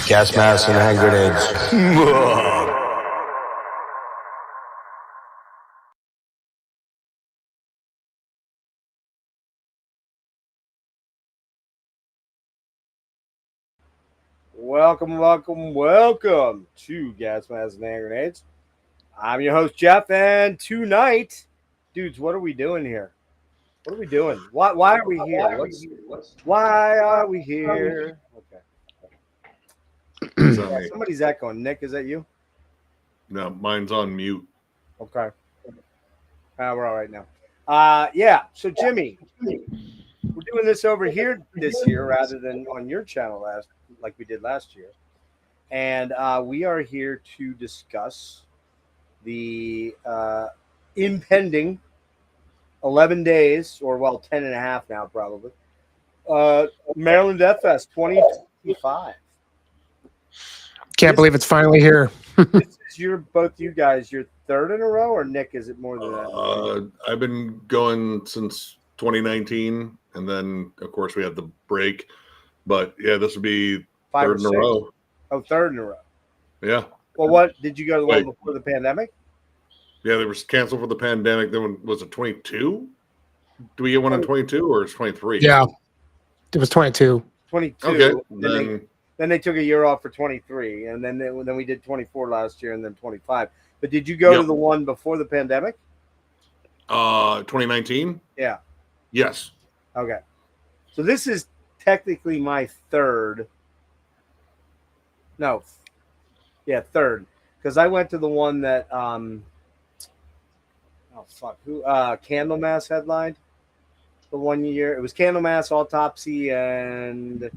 Gas masks and hand grenades. Welcome to Gas Masks and Hand Grenades. I'm your host, Jeff, and tonight, dudes, what are we doing here? What are we doing? Why are we here? Why are we here? Okay. Somebody's echoing. Nick, is that you? No, mine's on mute. Okay. We're all right now. So Jimmy, we're doing this over here this year rather than on your channel like we did last year. And we are here to discuss the impending 11 days, or 10 and a half now probably, Maryland Death Fest 2025. Can't believe it's finally here. This is both you guys, your third in a row, or Nick, is it more than that? I've been going since 2019, and then of course we had the break. But yeah, this would be third in a row. Oh, third in a row. Yeah. Well, what did you go to the one before the pandemic? Yeah, they were canceled for the pandemic. Then was it 22? Do we get one in 22 or it's 23? Yeah, it was 22. 22. Okay. Then they took a year off for 23, and then we did 24 last year, and then 25. But did you go to the one before the pandemic? 2019. Yeah. Yes. Okay. So this is technically my third. No. Yeah, third. Because I went to the one that Candlemass headlined the 1 year. It was Candlemass, Autopsy, and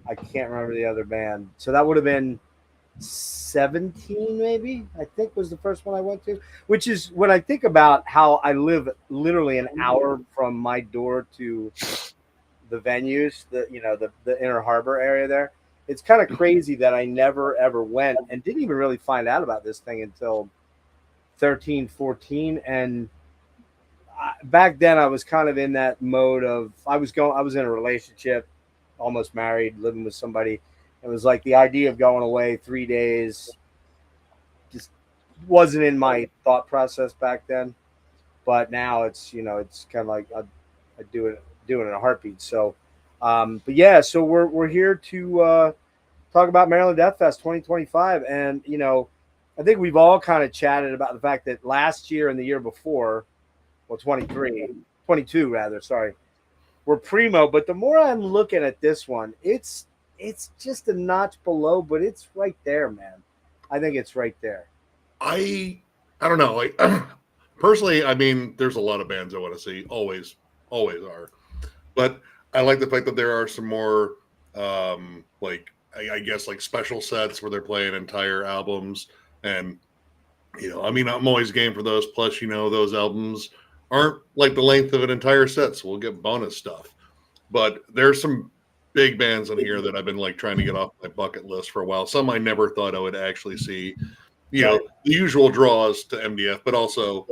I can't remember the other band. So that would have been 17, maybe, I think was the first one I went to. Which is when I think about how I live literally an hour from my door to the venues, the Inner Harbor area there. It's kind of crazy that I never, ever went and didn't even really find out about this thing until 13, 14. And back then I was kind of in that mode of, I was in a relationship, almost married, living with somebody. It was like the idea of going away 3 days just wasn't in my thought process back then. But now it's, it's kind of like I do it in a heartbeat. So, but yeah, so we're here to talk about Maryland Death Fest 2025. And, I think we've all kind of chatted about the fact that last year and the year before, 22 rather, sorry, were primo. But the more I'm looking at this one, it's just a notch below, but it's right there, man. I think it's right there. I don't know. Like, personally, I mean, there's a lot of bands I want to see. Always are. But I like the fact that there are some more, I guess, like special sets where they're playing entire albums. And, I'm always game for those. Plus, those albums aren't like the length of an entire set, so we'll get bonus stuff. But there's some big bands in here that I've been like trying to get off my bucket list for a while. Some I never thought I would actually see. The usual draws to MDF, but also,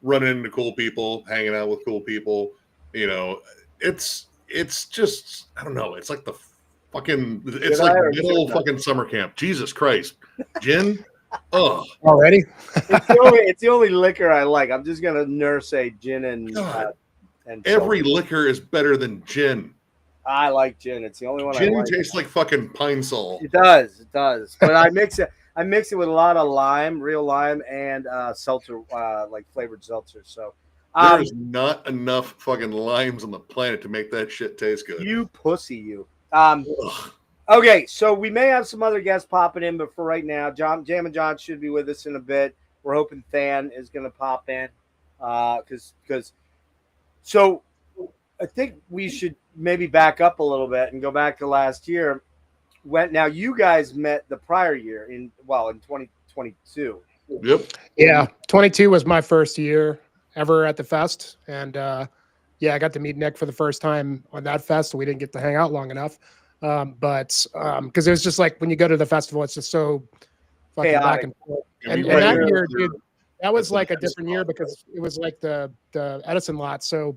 running into cool people, hanging out with cool people. It's just, I don't know. It's like it's like middle fucking summer camp. Jesus Christ. Gin? Oh. Already? It's the only liquor I like. I'm just going to nurse a gin and every liquor is better than gin. I like gin. It's the only one gin I like. Gin tastes like fucking Pine Sol. It does. But I mix it with a lot of lime, real lime, and seltzer, like flavored seltzer. So there's not enough fucking limes on the planet to make that shit taste good. You pussy, you. Okay, so we may have some other guests popping in, but for right now, Jam and John should be with us in a bit. We're hoping Than is going to pop in, so I think we should maybe back up a little bit and go back to last year. Now you guys met the prior year in 2022. Yep. Yeah, 22 was my first year ever at the fest, and I got to meet Nick for the first time on that fest. So we didn't get to hang out long enough. But because it was just like when you go to the festival, it's just so fucking back Chaotic. and forth. Yeah, And we that went year, through- dude, that was that's like a intense different year spot. because it was like the Edison lot, so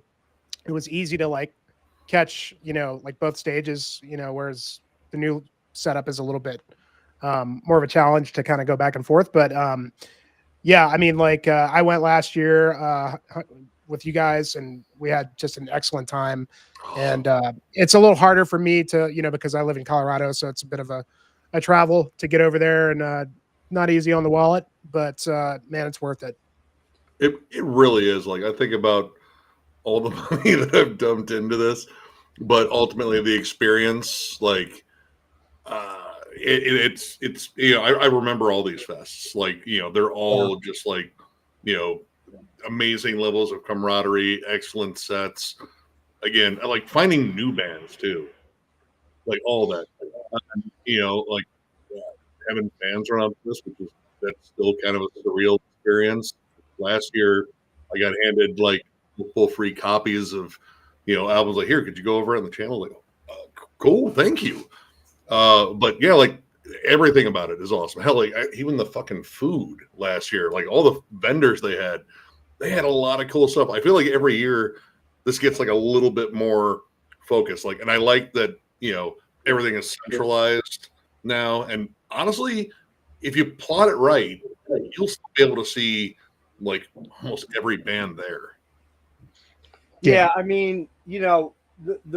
it was easy to like catch, like both stages, whereas the new setup is a little bit more of a challenge to kind of go back and forth. But yeah, I mean, like I went last year with you guys, and we had just an excellent time. And it's a little harder for me to, because I live in Colorado, so it's a bit of a travel to get over there, and not easy on the wallet. But man, it's worth it. It really is. Like I think about all the money that I've dumped into this, but ultimately the experience, like it's I remember all these fests, like they're all just like amazing levels of camaraderie, excellent sets. Again, I like finding new bands too, like all that. Like having fans around this, that's still kind of a surreal experience. Last year, I got handed like full free copies of albums. Like, here, could you go over on the channel? Like, cool, thank you. But yeah, like everything about it is awesome. Hell, like even the fucking food last year, like all the vendors they had a lot of cool stuff. I feel like every year this gets like a little bit more focused. Like, and I like that everything is centralized now. And honestly, if you plot it right, you'll still be able to see like almost every band there. Yeah, I mean, the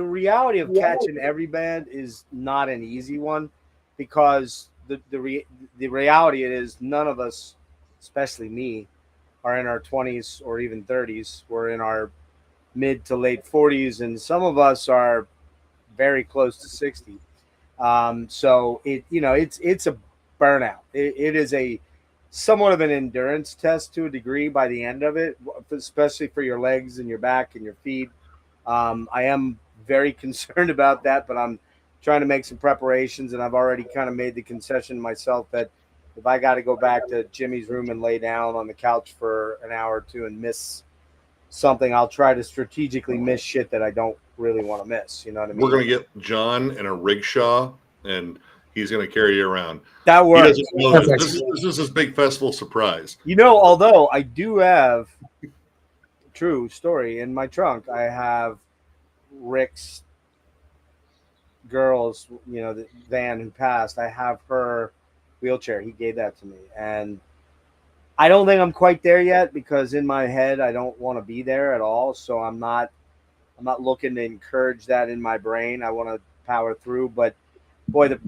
reality of catching every band is not an easy one, because the reality it is none of us, especially me, are in our 20s or even 30s. We're in our mid to late 40s, and some of us are very close to 60. So it's a burnout. It is a somewhat of an endurance test to a degree by the end of it, especially for your legs and your back and your feet. I am very concerned about that, but I'm trying to make some preparations, and I've already kind of made the concession myself that if I got to go back to Jimmy's room and lay down on the couch for an hour or two and miss something, I'll try to strategically miss shit that I don't really want to miss. You know what I mean? We're gonna get John in a rickshaw, and he's gonna carry you around. That He works. doesn't know this is his big festival surprise. Although I do have true story in my trunk, I have Rick's girl's, the van who passed. I have her wheelchair. He gave that to me, and I don't think I'm quite there yet, because in my head I don't want to be there at all. So I'm not looking to encourage that in my brain. I want to power through, but boy, the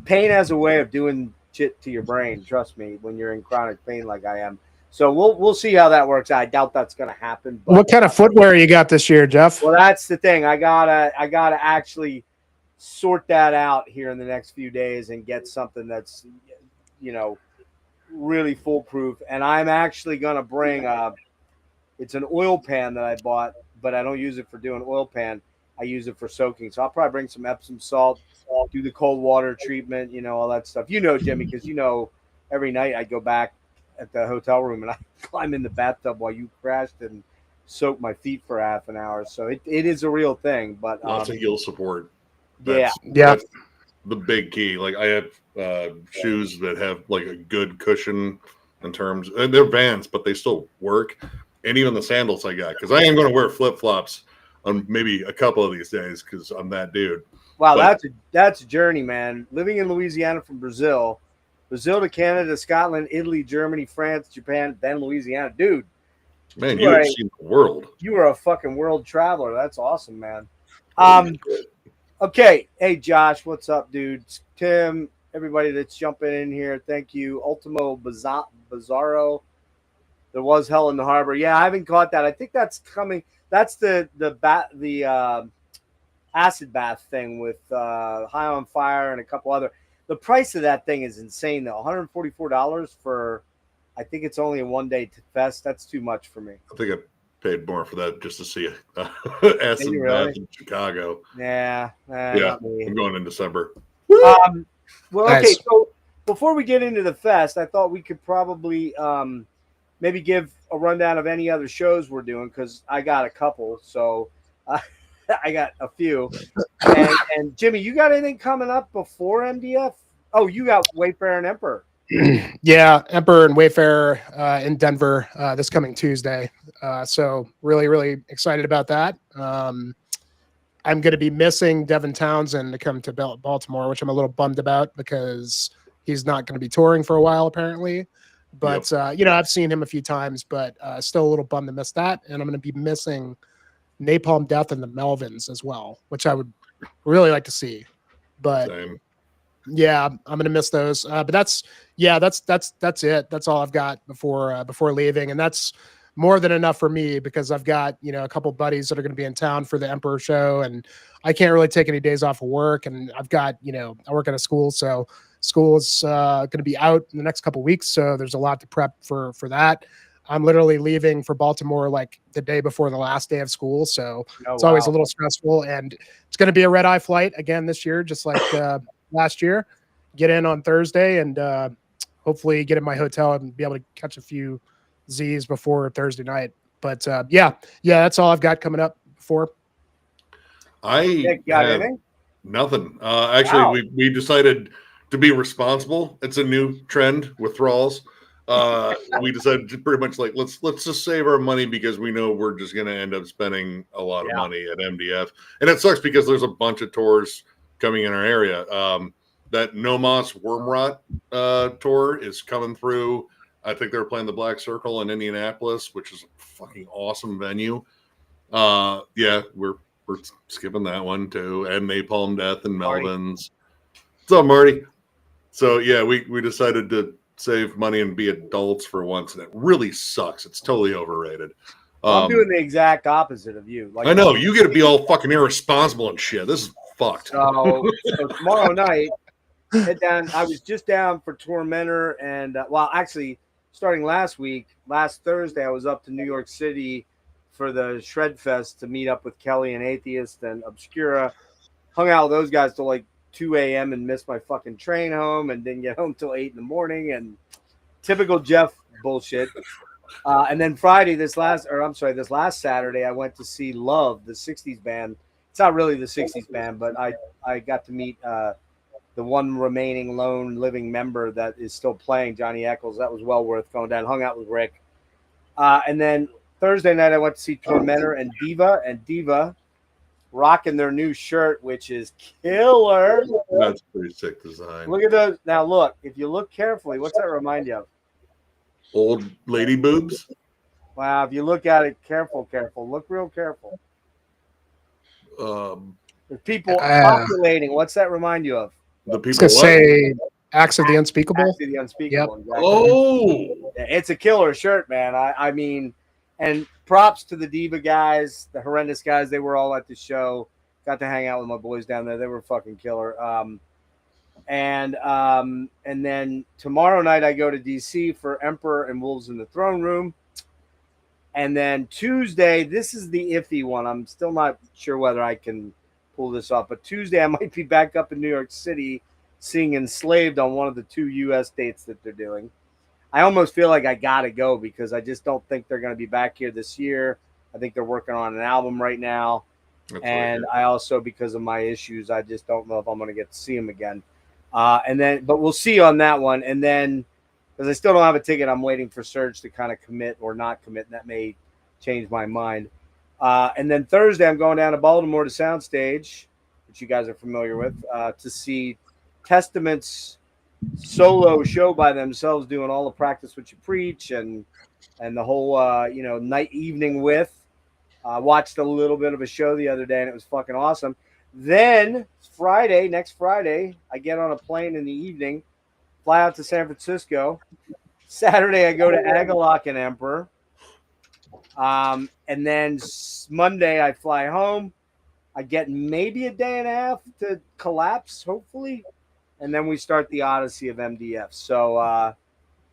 pain has a way of doing shit to your brain. Trust me, when you're in chronic pain like I am. So we'll see how that works out. I doubt that's going to happen. But What kind of footwear you got this year, Jeff? well, that's the thing. I gotta actually sort that out here in the next few days and get something that's really foolproof. And I'm actually gonna bring it's an oil pan that I bought, but I don't use it for doing oil pan. I use it for soaking. So I'll probably bring some Epsom salt, do the cold water treatment, all that stuff. Jimmy, because every night I go back at the hotel room and I climb in the bathtub while you crashed and soak my feet for half an hour. So it is a real thing. But Lots of heel support. Yeah. That's the big key. Like I have shoes that have like a good cushion in terms, and they're Vans, but they still work. And even the sandals I got, because I am going to wear flip flops on maybe a couple of these days because I'm that dude. Wow, that's a journey, man. Living in Louisiana from Brazil to Canada, Scotland, Italy, Germany, France, Japan, then Louisiana. Dude, man, you have seen the world. You are a fucking world traveler. That's awesome, man. Okay. Hey, Josh, what's up, dude? Tim, everybody that's jumping in here, thank you. Ultimo Bizarro. There was Hell in the Harbor. Yeah, I haven't caught that. I think that's coming. That's the acid bath thing with High on Fire and a couple other. The price of that thing is insane, though. $144 for, I think it's only a one-day fest. That's too much for me. I think I paid more for that just to see acid bath in Chicago. Yeah. Yeah, I'm going in December. Well, okay, Nice. so before we get into the fest, I thought we could probably maybe give a rundown of any other shows we're doing, because I got a couple. So I got a few. And Jimmy, you got anything coming up before MDF? Oh, you got Wayfairer and Emperor. Yeah, Emperor and Wayfairer in Denver this coming Tuesday. So really excited about that. I'm going to be missing Devin Townsend to come to Baltimore, which I'm a little bummed about because he's not going to be touring for a while apparently. But I've seen him a few times, but still a little bummed to miss that. And I'm going to be missing Napalm Death and the Melvins as well, which I would really like to see. But Same. yeah, I'm gonna miss those. But that's it. That's all I've got before leaving, and that's more than enough for me because I've got a couple buddies that are going to be in town for the Emperor show, and I can't really take any days off of work. And I've got I work at a school, so school is going to be out in the next couple weeks, so there's a lot to prep for that. I'm literally leaving for Baltimore like the day before the last day of school, so it's always a little stressful, and it's going to be a red-eye flight again this year, just like last year. Get in on Thursday and hopefully get in my hotel and be able to catch a few Z's before Thursday night. But yeah, that's all I've got coming up before. I got have anything? nothing. Actually, we decided to be responsible. It's a new trend with thralls. We decided to pretty much like let's just save our money because we know we're just going to end up spending a lot of money at MDF, and it sucks because there's a bunch of tours coming in our area. That Nomos Wormrot tour is coming through. I think they're playing the Black Circle in Indianapolis, which is a fucking awesome venue. Yeah, we're skipping that one too, and Napalm Death and Melvins. What's up, Marty? So yeah, we decided to save money and be adults for once, and it really sucks. It's totally overrated. I'm doing the exact opposite of you. I know you get to be all fucking irresponsible and shit. This is fucked. So tomorrow night, head down. I was just down for Tormenter, and actually, starting last Thursday, I was up to New York City for the Shred Fest to meet up with Kelly and Atheist and Obscura. Hung out with those guys till like 2 a.m. and missed my fucking train home and didn't get home till 8 in the morning. And typical Jeff bullshit. And then this last Saturday, I went to see Love, the 60s band. It's not really the 60s band, but I got to meet the one remaining lone living member that is still playing, Johnny Eccles. That was well worth going down. Hung out with Rick. And then Thursday night, I went to see Tormenter and Diva rocking their new shirt, which is killer. That's pretty sick design. Look at those. Now, look, if you look carefully, what's that remind you of? Old lady boobs? Wow, if you look at it, careful. Look real careful. There's people populating. What's that remind you of? The people I was gonna say Acts of the Unspeakable. Acts of the Unspeakable. Yep. Exactly. Oh, it's a killer shirt, man. I mean, and props to the Diva guys, the horrendous guys. They were all at the show. Got to hang out with my boys down there. They were fucking killer. And then tomorrow night I go to DC for Emperor and Wolves in the Throne Room. And then Tuesday, this is the iffy one. I'm still not sure whether I can pull this off, but Tuesday I might be back up in New York City seeing Enslaved on one of the 2 U.S. dates that they're doing. I almost feel like I got to go because I just don't think they're going to be back here this year. I think they're working on an album right now. And I also, because of my issues, I just don't know if I'm going to get to see them again. But we'll see on that one. And then, because I still don't have a ticket, I'm waiting for Serge to kind of commit or not commit. And that may change my mind. And then Thursday, I'm going down to Baltimore to Soundstage, which you guys are familiar with, to see Testament's solo show by themselves, doing all the Practice What You Preach and the whole night evening with. Watched a little bit of a show the other day, and it was fucking awesome. Then next Friday, I get on a plane in the evening, fly out to San Francisco. Saturday, I go to Agalock and Emperor. And then Monday, I fly home. I get maybe a day and a half to collapse, hopefully. And then we start the Odyssey of MDF. So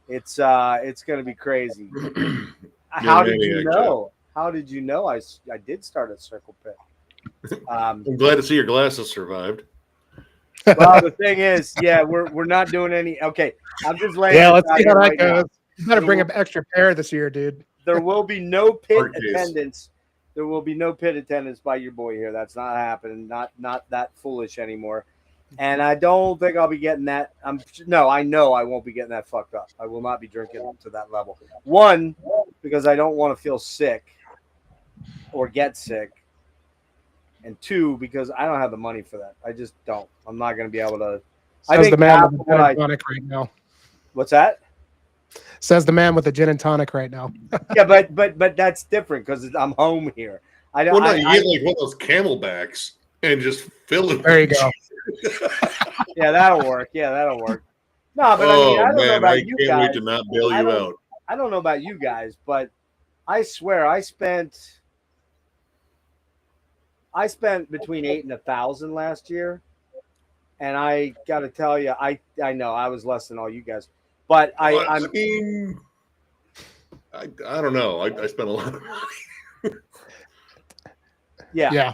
it's going to be crazy. How did you know? How did you know I did start at Circle Pit? I'm glad to see your glasses survived. Well, the thing is, we're not doing any. Okay, I'm just laying. Yeah, let's see how that goes. You better bring an extra pair this year, dude. There will be no pit attendance. There will be no pit attendance by your boy here. That's not happening. Not that foolish anymore. And I don't think I'll be getting that. I know I won't be getting that fucked up. I will not be drinking to that level. One, because I don't want to feel sick or get sick. And two, because I don't have the money for that. I just don't. I'm not going to be able to. Says the man with the gin and tonic right now. What's that? Says the man with the gin and tonic right now. Yeah, but that's different because I'm home here. I don't. Well, no, you get like one of those Camelbacks and just fill it. There you go. Yeah, that'll work. No, but I mean, I don't know about you guys. Can't wait to not bail you out. I don't know about you guys, but I swear I spent between 8 and 1,000 last year, and I got to tell you, I know I was less than all you guys, but I mean, I don't know. I spent a lot of money. Yeah,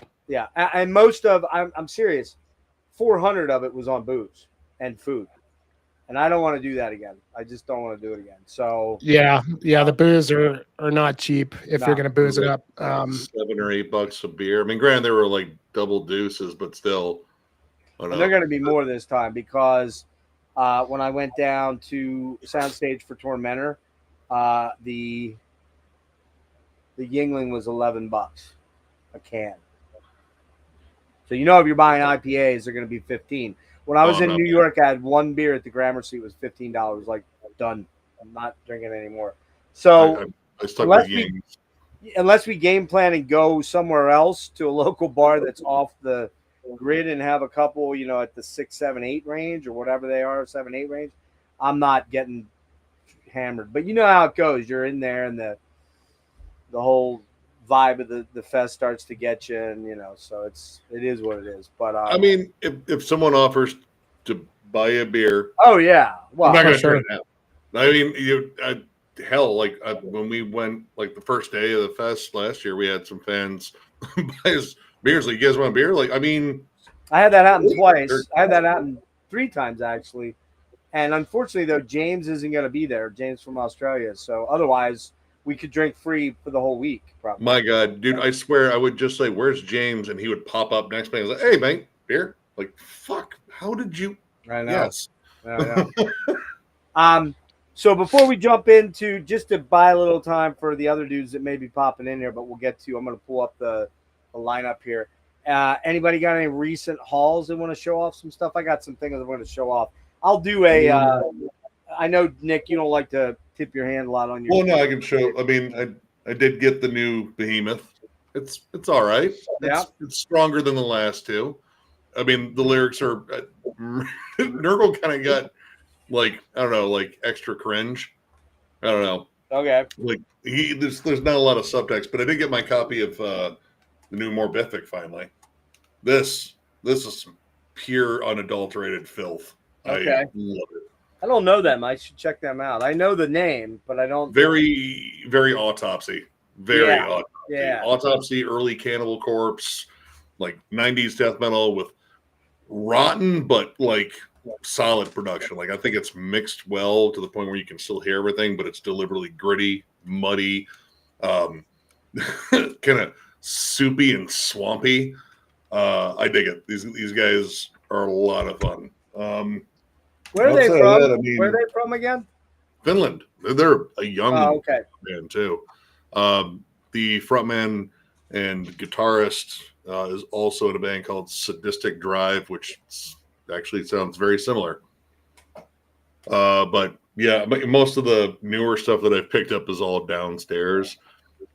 and most of I'm serious. 400 of it was on booze and food, and I don't want to do that again. I just don't want to do it again. So yeah, the booze are not cheap if you're gonna booze it up. $7 or $8 a beer. I mean, granted, they were like double deuces, but still. And they're going to be more this time because when I went down to Soundstage for Tormenter, the Yingling was $11 a can. So if you're buying IPAs, they're going to be $15. When I was in New York, I had one beer at the Gramercy. It was $15. Like, done. I'm not drinking anymore. So I stuck with Yings. Unless we game plan and go somewhere else to a local bar that's off the grid and have a couple, at the 6, 7, 8 range or whatever they are, 7, 8 range, I'm not getting hammered. But you know how it goes. You're in there and the whole vibe of the fest starts to get you, and so it is what it is. But I mean, if someone offers to buy a beer, oh yeah, well, I'm not going to turn it down. I mean, when we went like the first day of the fest last year, we had some fans buy us beers. Like, you guys want a beer? Like, I mean, I had that happen twice. I had that happen 3 times actually, and unfortunately though, James isn't going to be there. James from Australia, so otherwise we could drink free for the whole week, probably. My God, dude, I swear I would just say, "Where's James?" and he would pop up next to me and was like, "Hey, mate, beer." Like, fuck, how did you? I know. Yes. I know. So before we jump into, just to buy a little time for the other dudes that may be popping in here, but we'll get to. I'm going to pull up the lineup here. Anybody got any recent hauls they want to show off some stuff? I got some things I want to show off. I'll do a. I know, Nick, you don't like to tip your hand a lot on your. Well, no, I can show. I mean, I did get the new Behemoth. It's all right. It's stronger than the last two. I mean, the lyrics are Nurgle kind of got like, I don't know, like extra cringe. I don't know. Okay. Like there's not a lot of subtext, but I did get my copy of the new Morbific finally. This is some pure unadulterated filth. Okay. I love it. I don't know them. I should check them out. I know the name, but I don't. Very, very Autopsy. Very Autopsy. Yeah. Autopsy, early Cannibal Corpse, like 90s death metal with rotten but like solid production. Like, I think it's mixed well to the point where you can still hear everything, but it's deliberately gritty, muddy, kind of soupy and swampy. I dig it. These guys are a lot of fun. Where are they from? Where are they from again? Finland. They're a young band too. The frontman and guitarist is also in a band called Sadistic Drive, which actually sounds very similar. But yeah, most of the newer stuff that I've picked up is all downstairs.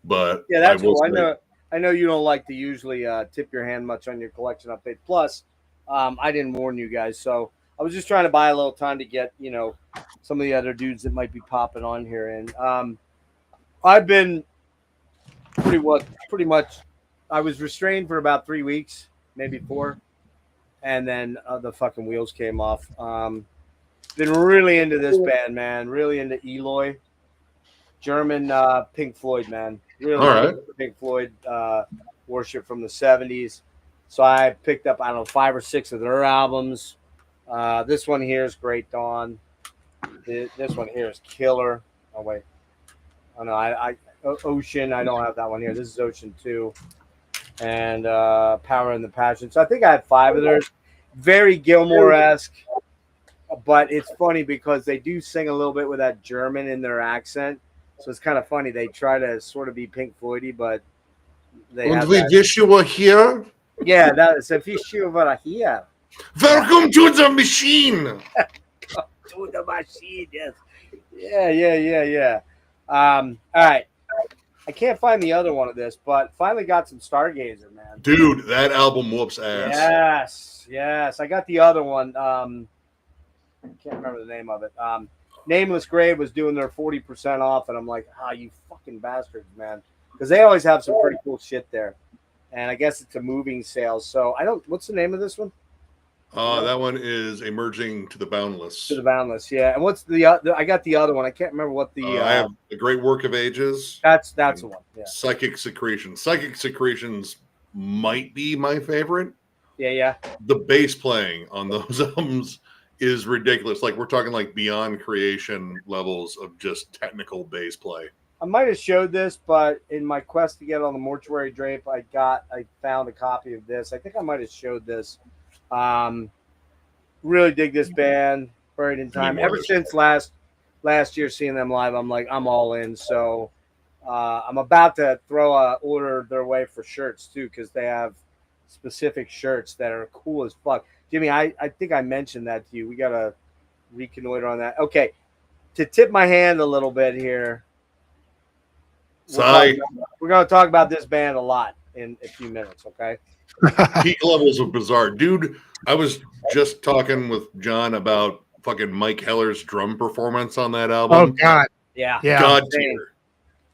But yeah, that's cool. I know you don't like to usually tip your hand much on your collection update. Plus, I didn't warn you guys, so I was just trying to buy a little time to get, some of the other dudes that might be popping on here. And I've been pretty much, I was restrained for about 3 weeks, maybe 4. And then the fucking wheels came off. Been really into this band, man. Really into Eloy. German Pink Floyd, man. Really into Pink Floyd worship from the 70s. So I picked up, 5 or 6 of their albums. This one here is Great Dawn. This one here is Killer. Oh, wait. Oh, no, Ocean. I don't have that one here. This is Ocean 2. And Power and the Passion. So I think I had 5 of theirs. very Gilmore-esque. But it's funny because they do sing a little bit with that German in their accent. So it's kind of funny. They try to sort of be Pink Floydy, but they And have we that. wish you were here. Yeah, that is a fish over here. Welcome to the machine. To the machine, yes. Yeah. All right. I can't find the other one of this, but finally got some Stargazer, man. Dude, that album whoops ass. Yes. I got the other one. I can't remember the name of it. Nameless Grave was doing their 40% off, and I'm like, you fucking bastards, man. Because they always have some pretty cool shit there. And I guess it's a moving sale. So what's the name of this one? That one is Emerging to the Boundless. To the Boundless, yeah. And what's I got the other one. I can't remember what the. I have The Great Work of Ages. That's the one. Yeah. Psychic Secretions. Psychic Secretions might be my favorite. Yeah. The bass playing on those albums is ridiculous. Like we're talking like beyond creation levels of just technical bass play. I might have showed this, but in my quest to get on the Mortuary Drape, I found a copy of this. I think I might have showed this. Really dig this band, Buried in Time. Ever since last year seeing them live, I'm like, I'm all in. So I'm about to throw a order their way for shirts too, because they have specific shirts that are cool as fuck. Jimmy, I think I mentioned that to you. We gotta reconnoiter on that. Okay, to tip my hand a little bit here. We're going to talk about this band a lot in a few minutes, okay? Peak levels of bizarre. Dude, I was just talking with John about fucking Mike Heller's drum performance on that album. Oh, God. Yeah. God tier.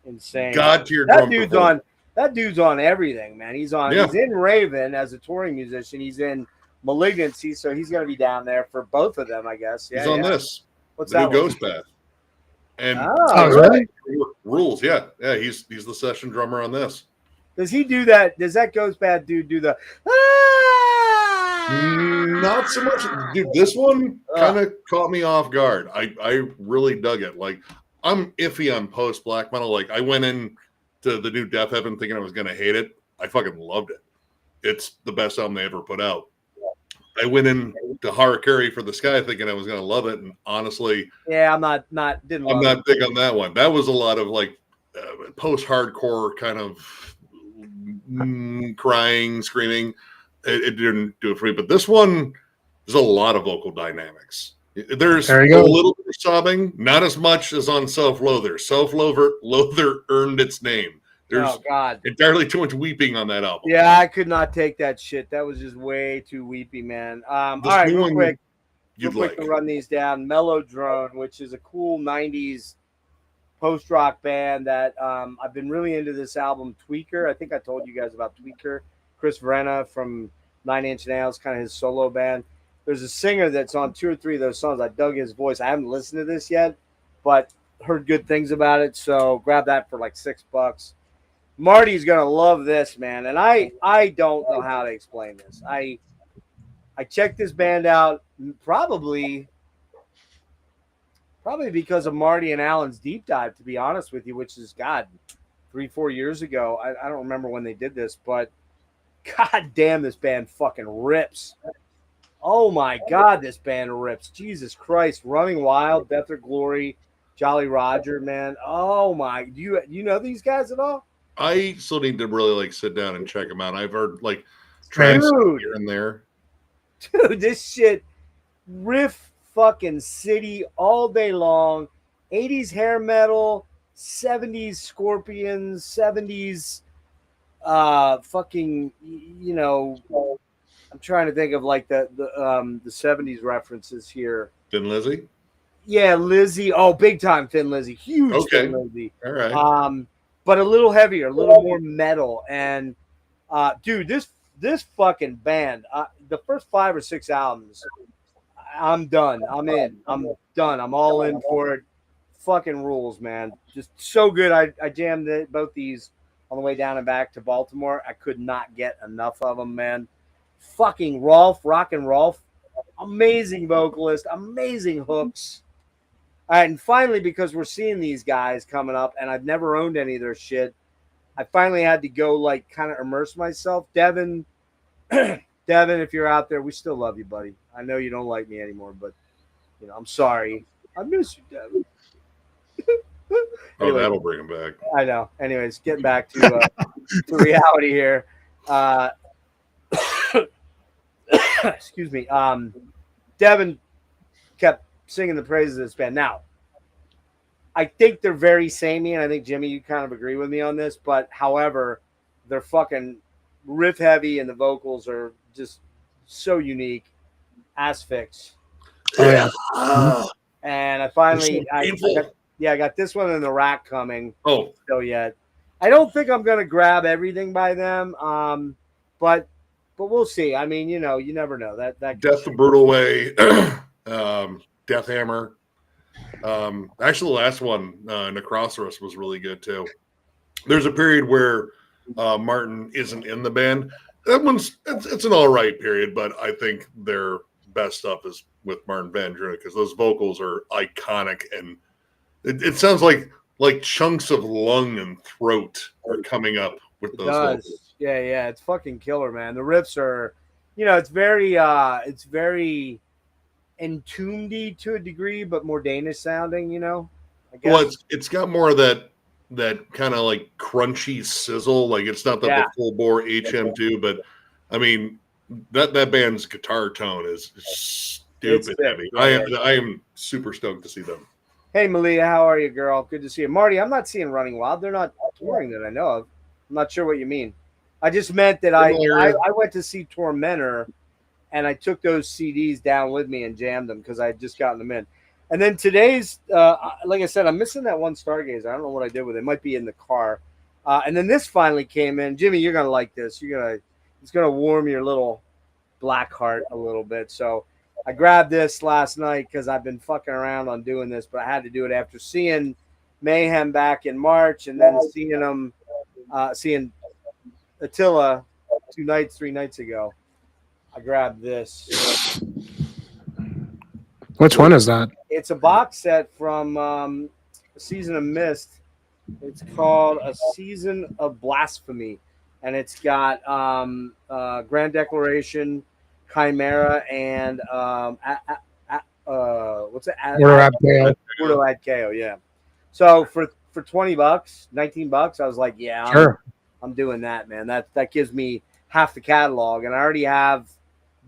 Insane. God tier drum performance. That dude's on everything, man. He's in Raven as a touring musician. He's in Malignancy, so he's going to be down there for both of them, I guess. Yeah, he's on this. What's the that new one? Ghostbad. And really? Rules, yeah. He's the session drummer on this. Does he do that? Does that Ghostbad dude do the? Not so much, dude. This one kind of caught me off guard. I really dug it. Like I'm iffy on post black metal. Like I went in to the new Death Heaven thinking I was gonna hate it. I fucking loved it. It's the best album they ever put out. I went in to Harakiri for the Sky thinking I was going to love it, and honestly, yeah, I'm not big on that one. That was a lot of like post-hardcore kind of crying, screaming. It didn't do it for me, but this one, there's a lot of vocal dynamics. There's a little bit of sobbing, not as much as on Self-Loather. Self-Loather earned its name. There's entirely too much weeping on that album. Yeah, I could not take that shit. That was just way too weepy, man. All right, real quick to run these down. Melodrone, which is a cool 90s post-rock band that I've been really into this album, Tweaker. I think I told you guys about Tweaker. Chris Vrenna from 9 Inch Nails, kind of his solo band. There's a singer that's on 2 or 3 of those songs. I dug his voice. I haven't listened to this yet, but heard good things about it, so grab that for like $6. Marty's gonna love this, man, and I don't know how to explain this. I checked this band out probably because of Marty and Alan's deep dive, to be honest with you, which is 3-4 years ago. I don't remember when they did this, but god damn, this band fucking rips. Oh my god, this band rips. Jesus Christ, Running Wild, Death or Glory, Jolly Roger, man. Oh my, do you know these guys at all? I still need to really like sit down and check them out. I've heard like tracks here and there. Dude, this shit riff fucking city all day long. 80s hair metal, 70s Scorpions, 70s fucking, you know, I'm trying to think of like the 70s references here. Thin Lizzy? Yeah, Lizzy. Oh, big time Thin Lizzy. Huge Thin Lizzy. All right. But a little heavier, a little more metal. And dude, this fucking band, the first 5 or 6 albums, I'm done. I'm in. I'm done. I'm all in for it. Fucking rules, man. Just so good. I jammed both these on the way down and back to Baltimore. I could not get enough of them, man. Fucking Rockin' Rolf. Amazing vocalist. Amazing hooks. All right, and finally, because we're seeing these guys coming up, and I've never owned any of their shit, I finally had to go, like, kind of immerse myself. Devin Devin, if you're out there, we still love you, buddy. I know you don't like me anymore, but I'm sorry. I miss you, Devin. Oh, that'll bring him back. I know. Anyways, getting back to reality here. Excuse me. Devin kept singing the praises of this band. Now, I think they're very samey, and I think, Jimmy, you kind of agree with me on this, but however, they're fucking riff heavy, and the vocals are just so unique. Asphyx. Oh, yeah. And I finally, I got this one in the rack coming. Oh, still yet. I don't think I'm gonna grab everything by them, but we'll see. I mean, you never know. That Death the Brutal Way, Death Hammer. Actually, the last one, Necrosaurus, was really good too. There's a period where Martin isn't in the band. That one's it's an all right period, but I think their best stuff is with Martin Van Drunen because those vocals are iconic, and it sounds like chunks of lung and throat are coming up with those vocals. Yeah, it's fucking killer, man. The riffs are, it's very entombed to a degree, but more Danish sounding, I guess. Well, it's got more of that kind of like crunchy sizzle. Like it's not the full bore HM2, but I mean that band's guitar tone is stupid heavy. Yeah, I am super stoked to see them. Hey Malia, how are you, girl? Good to see you. Marty, I'm not seeing Running Wild. They're not touring that I know of. I'm not sure what you mean. I just meant that I went to see Tormenter, and I took those CDs down with me and jammed them because I had just gotten them in. And then today's, like I said, I'm missing that one Stargazer. I don't know what I did with it. It might be in the car. And then this finally came in. Jimmy, you're gonna like this. It's gonna warm your little black heart a little bit. So I grabbed this last night because I've been fucking around on doing this, but I had to do it after seeing Mayhem back in March, and then seeing Attila 3 nights ago. I grabbed this. Which one is that? It's a box set from Season of Mist. It's called A Season of Blasphemy, and it's got Grand Declaration, Chimera, and what's it? Ordo Ad Chaos, yeah. So for $20, $19, I was like, yeah, sure. I'm doing that, man. That gives me half the catalog, and I already have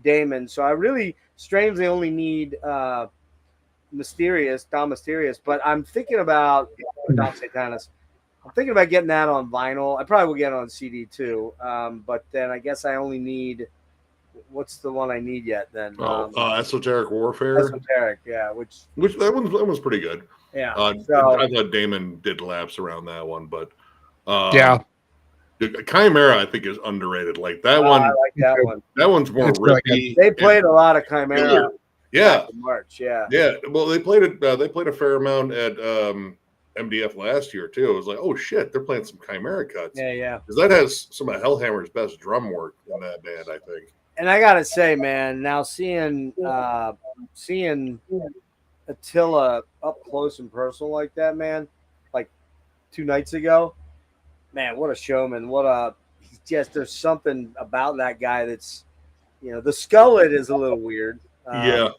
Damon, so I really strangely only need Dom Mysterious, but I'm thinking about Dom Satanas. I'm thinking about getting that on vinyl. I probably will get it on CD too, but then I guess I only need what's the one I need yet then? Esoteric Warfare. Esoteric, yeah. Which that one's pretty good. Yeah. I thought Damon did laps around that one, but yeah. Chimera, I think, is underrated. Like that one. I like that one. That one's more rippy. They played a lot of Chimera. Yeah. March. Yeah. Yeah. Well, they played it. They played a fair amount at MDF last year too. It was like, oh shit, they're playing some Chimera cuts. Yeah. Because that has some of Hellhammer's best drum work in that band, I think. And I gotta say, man, now seeing Attila up close and personal like that, man, like 2 nights ago. Man, what a showman! There's something about that guy that's, the skullet is a little weird. Yeah,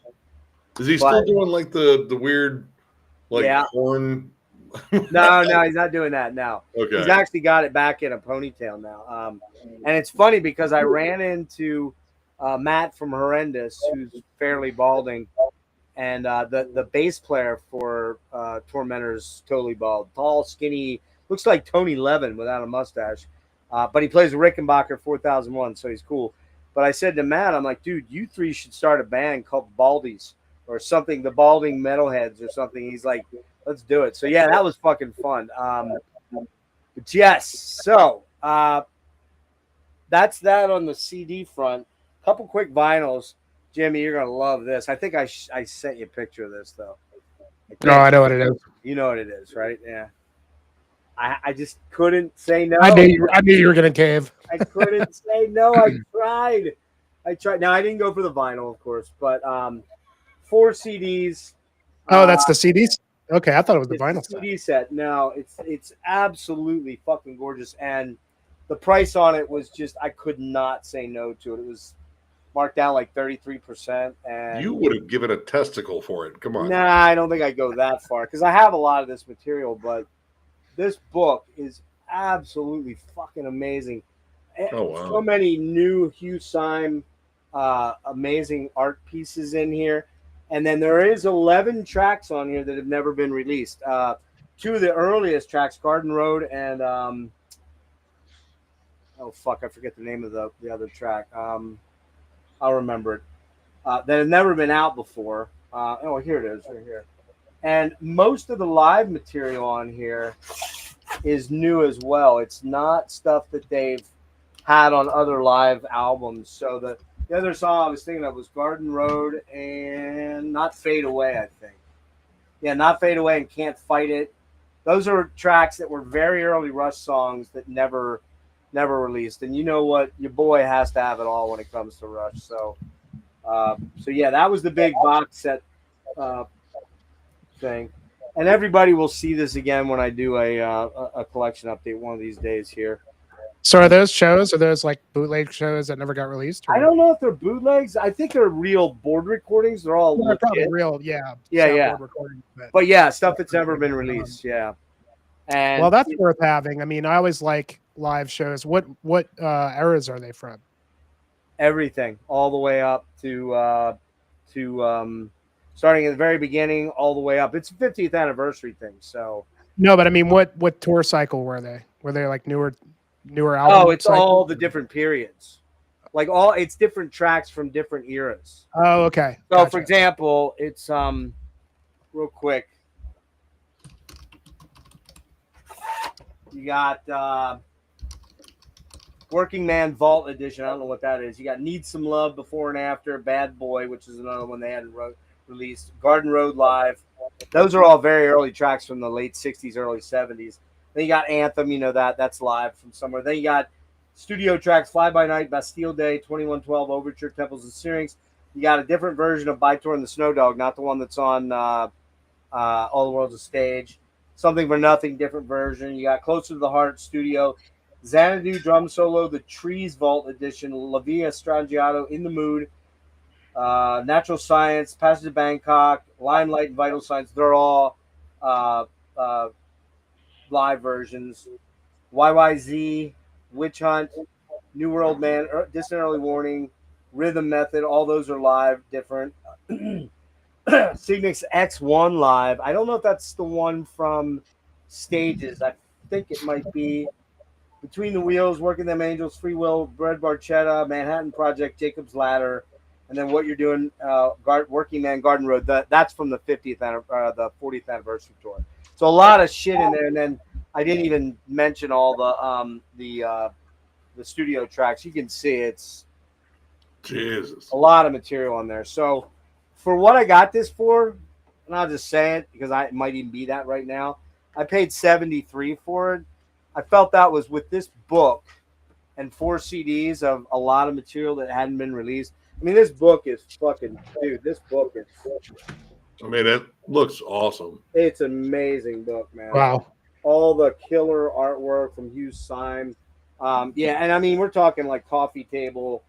is he still doing like the weird, horn? No, he's not doing that now. Okay, he's actually got it back in a ponytail now. And it's funny because I ran into Matt from Horrendous, who's fairly balding, and the bass player for Tormenter's totally bald, tall, skinny. Looks like Tony Levin without a mustache. But he plays Rickenbacker 4001, so he's cool. But I said to Matt, I'm like, dude, you three should start a band called Baldies or something, the Balding Metalheads or something. He's like, let's do it. So, yeah, that was fucking fun. But yes, so that's that on the CD front. Couple quick vinyls. Jimmy, you're going to love this. I think I sent you a picture of this, though. I know what it is. You know what it is, right? Yeah. I just couldn't say no. I knew you were going to cave. I couldn't say no. I tried. Now, I didn't go for the vinyl, of course, but 4 CDs. Oh, that's the CDs? Okay, I thought it was the vinyl CD set. No, it's absolutely fucking gorgeous. And the price on it was just, I could not say no to it. It was marked down like 33%. And You would have given a testicle for it. Come on. nah, I don't think I'd go that far because I have a lot of this material, but this book is absolutely fucking amazing. Oh, wow. So many new Hugh Syme amazing art pieces in here. And then there is 11 tracks on here that have never been released. Two of the earliest tracks, Garden Road and oh fuck, I forget the name of the other track. I'll remember it. That have never been out before. Oh, here it is, right here. And most of the live material on here is new as well. It's not stuff that they've had on other live albums. So the other song I was thinking of was Garden Road and Not Fade Away, I think. Yeah, Not Fade Away and Can't Fight It. Those are tracks that were very early Rush songs that never released. And you know what? Your boy has to have it all when it comes to Rush. So yeah, that was the big box set thing. And everybody will see this again when I do a collection update one of these days here. So are those shows? Are those like bootleg shows that never got released? I don't know if they're bootlegs. I think they're real board recordings. They're all They're probably real, yeah. Yeah. Recordings, but yeah, stuff that's never been released. Yeah. And well, that's worth having. I mean, I always like live shows. What eras are they from? Everything, all the way up to starting at the very beginning, all the way up. It's a 50th anniversary thing. So no, but I mean, what tour cycle were they? Were they like newer albums? Oh, it's all the different periods. Like it's different tracks from different eras. Oh, okay. So Gotcha. for example, it's real quick. You got Working Man Vault Edition. I don't know what that is. You got Need Some Love Before and After, Bad Boy, which is another one they hadn't released. Garden Road Live. Those are all very early tracks from the late 60s, early 70s. Then you got Anthem, you know that's live from somewhere. Then you got studio tracks, Fly By Night, Bastille Day, 2112, Overture, Temples and Syrinx. You got a different version of By Tor and the Snow Dog, not the one that's on All the World's a Stage. Something for Nothing, different version. You got Closer to the Heart, studio. Xanadu drum solo, the Trees Vault edition, La Via Strangiato, In the Mood, Natural Science, Passage to Bangkok, Limelight, and Vital Signs. They're all live versions. YYZ, Witch Hunt, New World Man, Distant Early Warning, Rhythm Method. All those are live, different. Cygnus X1 live. I don't know if that's the one from Stages. I think it might be. Between the Wheels, Working Them Angels, Free Will, Bread Barchetta, Manhattan Project, Jacob's Ladder, and then What You're Doing, Working Man, Garden Road. That's from the 40th anniversary tour. So a lot of shit in there, and then I didn't even mention all the studio tracks. You can see it's Jesus, a lot of material on there. So for what I got this for, and I'll just say it because it might even be that right now, I paid $73 for it. I felt that was with this book and 4 CDs of a lot of material that hadn't been released. I mean, this book is fucking, dude, this book is, I mean, it looks awesome. It's an amazing book, man. Wow. All the killer artwork from Hugh Syme. Yeah, and I mean, we're talking like coffee table,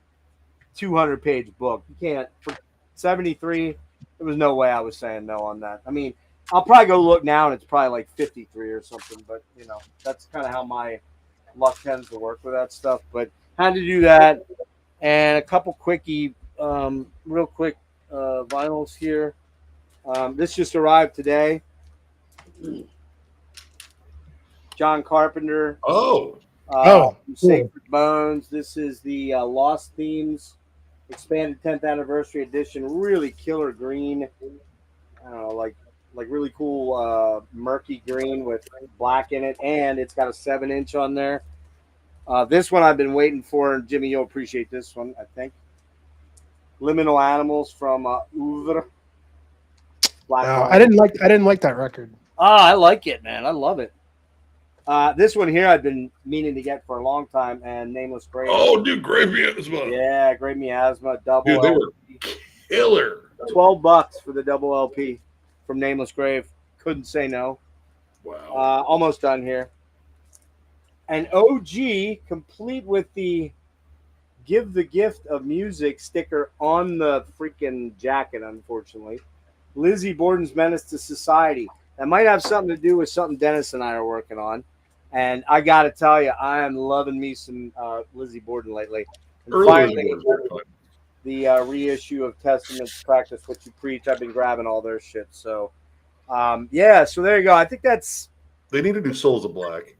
200-page book. You can't, for 73, there was no way I was saying no on that. I mean, I'll probably go look now, and it's probably like 53 or something. But, you know, that's kind of how my luck tends to work with that stuff. But had to do that. And a couple quickie, real quick vinyls here. This just arrived today. John Carpenter. Sacred Bones. This is the Lost Themes expanded 10th anniversary edition. Really killer green. I don't know, like really cool murky green with black in it, and it's got a 7-inch on there. This one I've been waiting for, and Jimmy, you'll appreciate this one, I think. Liminal Animals from Ouvre. I didn't like that record. I like it, man. I love it. This one here I've been meaning to get for a long time, and Nameless Grave. Oh, dude, Grave Miasma. Yeah, Grave Miasma double. Dude, they were killer. $12 for the double LP from Nameless Grave. Couldn't say no. Wow. Almost done here. An OG, complete with the give the gift of music sticker on the freaking jacket, unfortunately. Lizzy Borden's Menace to Society. That might have something to do with something Dennis and I are working on. And I got to tell you, I am loving me some Lizzy Borden lately. And finally, the reissue of Testaments, Practice What You Preach. I've been grabbing all their shit. So, yeah, so there you go. I think that's... They need to do Souls of Black.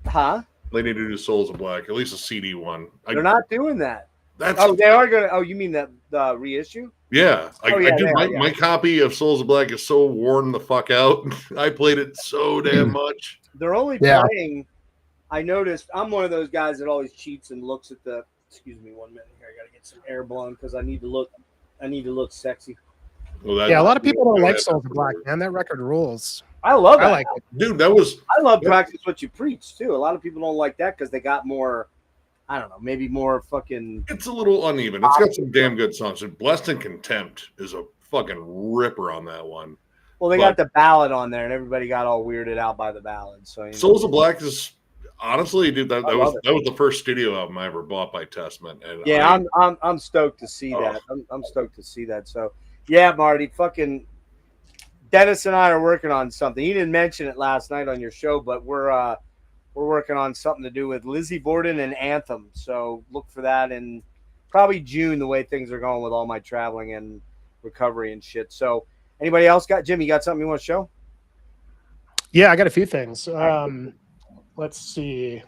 Huh? They need to do Souls of Black, at least a CD one. They're not doing that. That's... Oh, they are going to... Oh, you mean the reissue? Yeah. I do. My copy of Souls of Black is so worn the fuck out. I played it so damn much. They're only playing... I noticed... I'm one of those guys that always cheats and looks at the... Excuse me 1 minute here. I got to get some air blown because I need to look sexy. Well, yeah, a lot of people don't like Souls of Black, man. That record rules. I love it. I like it. Dude, that was... I love Practice What You Preach, too. A lot of people don't like that because they got more... I don't know, maybe more fucking... It's a little uneven. It's got some damn good songs. Blessed in Contempt is a fucking ripper on that one. Well, they got the ballad on there, and everybody got all weirded out by the ballad. So you know. Souls of Black is... Honestly, dude, that was the first studio album I ever bought by Testament. And yeah, I'm stoked to see that. I'm stoked to see that. So yeah, Marty, fucking Dennis and I are working on something. You didn't mention it last night on your show, but we're working on something to do with Lizzy Borden and Anthem. So look for that in probably June, the way things are going with all my traveling and recovery and shit. So anybody else Jim, you got something you want to show? Yeah, I got a few things. Let's see.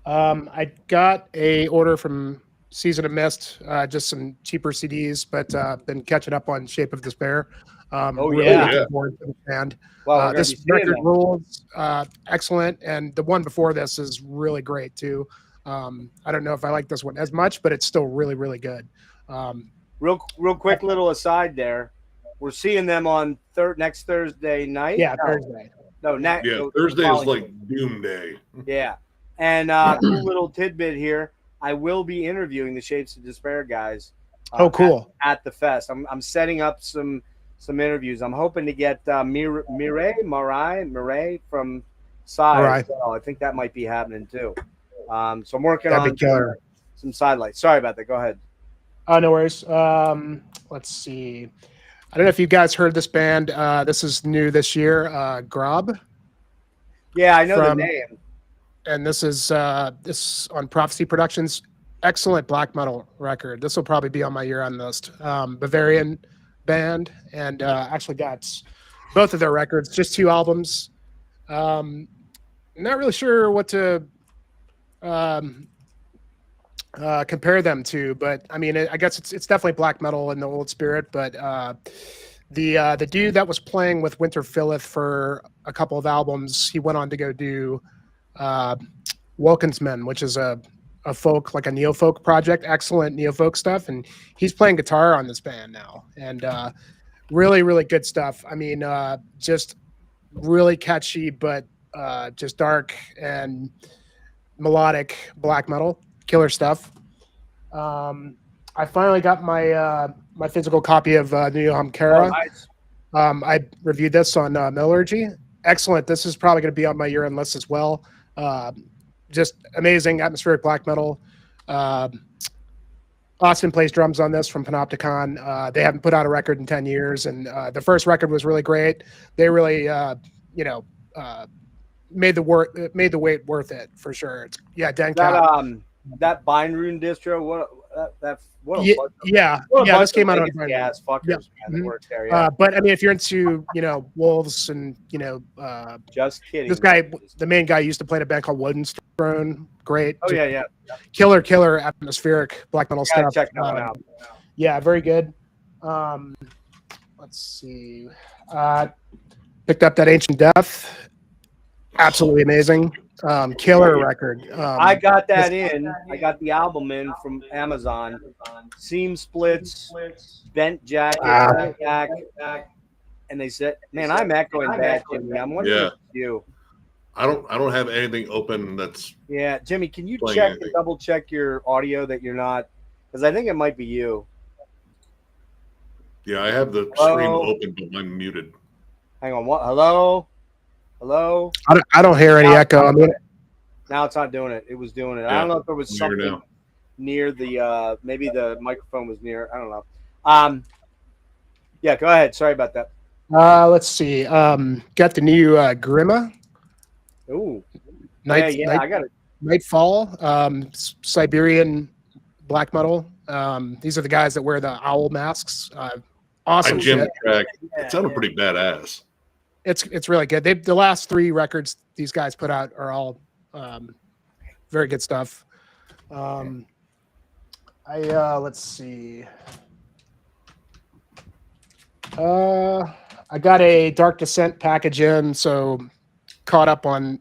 I got a order from Season of Mist, just some cheaper CDs, but been catching up on Shape of Despair. Really looking forward to the band. Well, this record rules, excellent, and the one before this is really great too. I don't know if I like this one as much, but it's still really, really good. Real quick little aside there. We're seeing them on next Thursday night. Yeah, Thursday. No, Thursday is like Doom Day. Yeah. And cool little tidbit here. I will be interviewing the Shapes of Despair guys. Cool. At the fest. I'm setting up some interviews. I'm hoping to get Mireille from Side. So I think that might be happening too. So I'm working on some sidelights. Sorry about that. Go ahead. Oh, no worries. Let's see. I don't know if you guys heard this band. This is new this year. Grob. Yeah, I know the name. And this is this on Prophecy Productions. Excellent black metal record. This will probably be on my year-end list. Bavarian band, and actually got both of their records, just 2 albums. Not really sure what to compare them to, but I mean, I guess it's definitely black metal in the old spirit. But the dude that was playing with Winter Philith for a couple of albums, he went on to go do Wilkinsman, which is a folk, like a neo-folk project, excellent neo-folk stuff, and he's playing guitar on this band now, and really, really good stuff. I mean, just really catchy, but just dark and melodic black metal. Killer stuff. I finally got my my physical copy of New Hamkara. Oh, nice. I reviewed this on Metallurgy. Excellent. This is probably going to be on my year-end list as well. Just amazing atmospheric black metal. Austin plays drums on this from Panopticon. They haven't put out a record in 10 years, and the first record was really great. They really, made the wait worth it for sure. It's, that Bindrune distro. This came out on fuckers, man, that worked there. But I mean, if you're into wolves and just kidding. This guy, the main guy, used to play in a band called Woden's Throne. Great. Oh yeah. Killer atmospheric black metal stuff. Check that one out. Yeah, very good. Let's see. Picked up that Ancient Death. Absolutely amazing. Killer record. I got that I got the album in from Amazon. Seam splits, bent jacket, and they said, "Man, I'm echoing back, Jimmy. I'm wondering if it's you." I don't have anything open that's. Yeah, Jimmy, can you double check your audio that you're not? Because I think it might be you. Yeah, I have the stream open, but I'm muted. Hang on. What? Hello. I don't hear any echo. Now it's not doing it. It was doing it. I don't know if there was something. near the maybe the microphone was near. I don't know. Yeah, go ahead. Sorry about that. Let's see. Got the new Grima. Ooh. Night, yeah, Night, I got it. Nightfall. Siberian black metal. These are the guys that wear the owl masks. Awesome I jammed shit. the track. Yeah, It sounded pretty badass. It's really good. The last 3 records these guys put out are all very good stuff. Let's see. I got a Dark Descent package in, so caught up on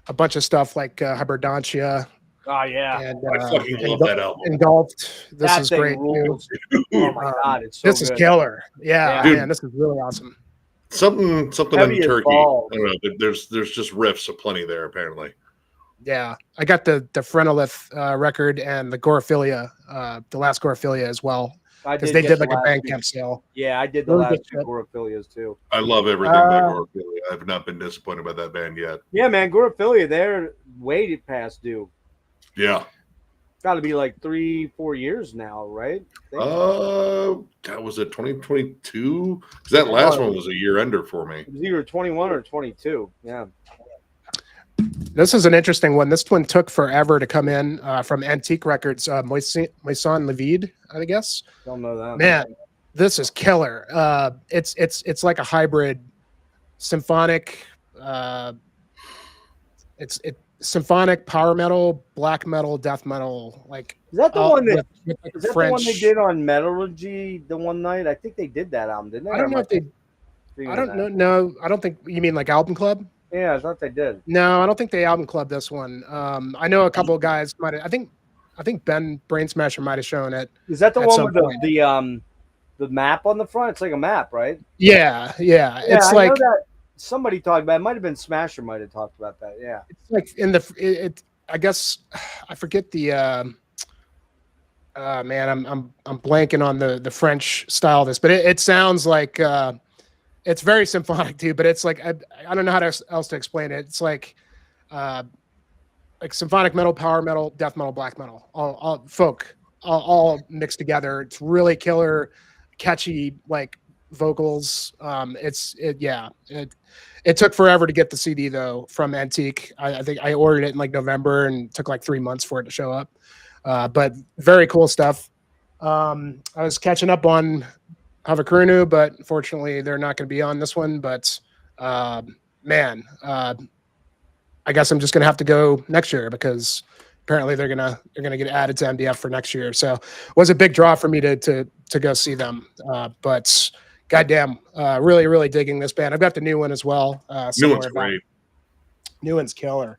a bunch of stuff like Hibernantia Oh yeah. and I fucking love that album. Engulfed. This That is thing great. rules. Oh my god, it's so This good. is killer. Yeah, Dude. man, this is really awesome. Something Heavy in as Turkey. balls. I don't know. But there's just riffs aplenty there apparently. Yeah, I got the Phrenolith record and the Gorophilia, the last Gorophilia as well, I because did they get did the like a last Bandcamp two. sale. Yeah, I did the Really last good 2 shit. Gorophilias too. I love everything by Uh, Gorophilia. I've not been disappointed by that band yet. Yeah, man, Gorophilia, they're way past due. Yeah. Got to be like 3-4 years now, right? That was it 2022? Because that last one was a year under for me. It was either 21 or 22. Yeah. This is an interesting one. This one took forever to come in from Antique Records. Moisan Levi, I guess. Don't know that. Man, this is killer. It's like a hybrid symphonic. It's symphonic power metal, black metal, death metal. Like Is that the one that with, like, is that French. the one they did on Metallurgy the one night? I think they did that album, didn't they? I don't know if they. I don't know. No, I don't think you mean like Album Club. Yeah, I thought they did. No, I don't think they Album Club this one. I know a couple of guys might. I think Ben Brain Smasher might have shown it. Is that the At one some with point. the map on the front? It's like a map, right? Yeah. It's I like know that somebody talked about it. Might have been Smasher might have talked about that. Yeah. it's like in the I guess I forget the man, I'm blanking on the French style of this, but it sounds like it's very symphonic too, but it's like I don't know how else to explain it. It's like symphonic metal, power metal, death metal, black metal, all folk, all mixed together. It's really killer, catchy like vocals. It took forever to get the CD though from Antique. I think I ordered it in like November and it took like 3 months for it to show up. But very cool stuff. I was catching up on Havakruunu, but unfortunately they're not going to be on this one. But man, I guess I'm just going to have to go next year because apparently they're gonna get added to MDF for next year. So it was a big draw for me to go see them. But goddamn, really, really digging this band. I've got the new one as well. New one's great. New one's killer.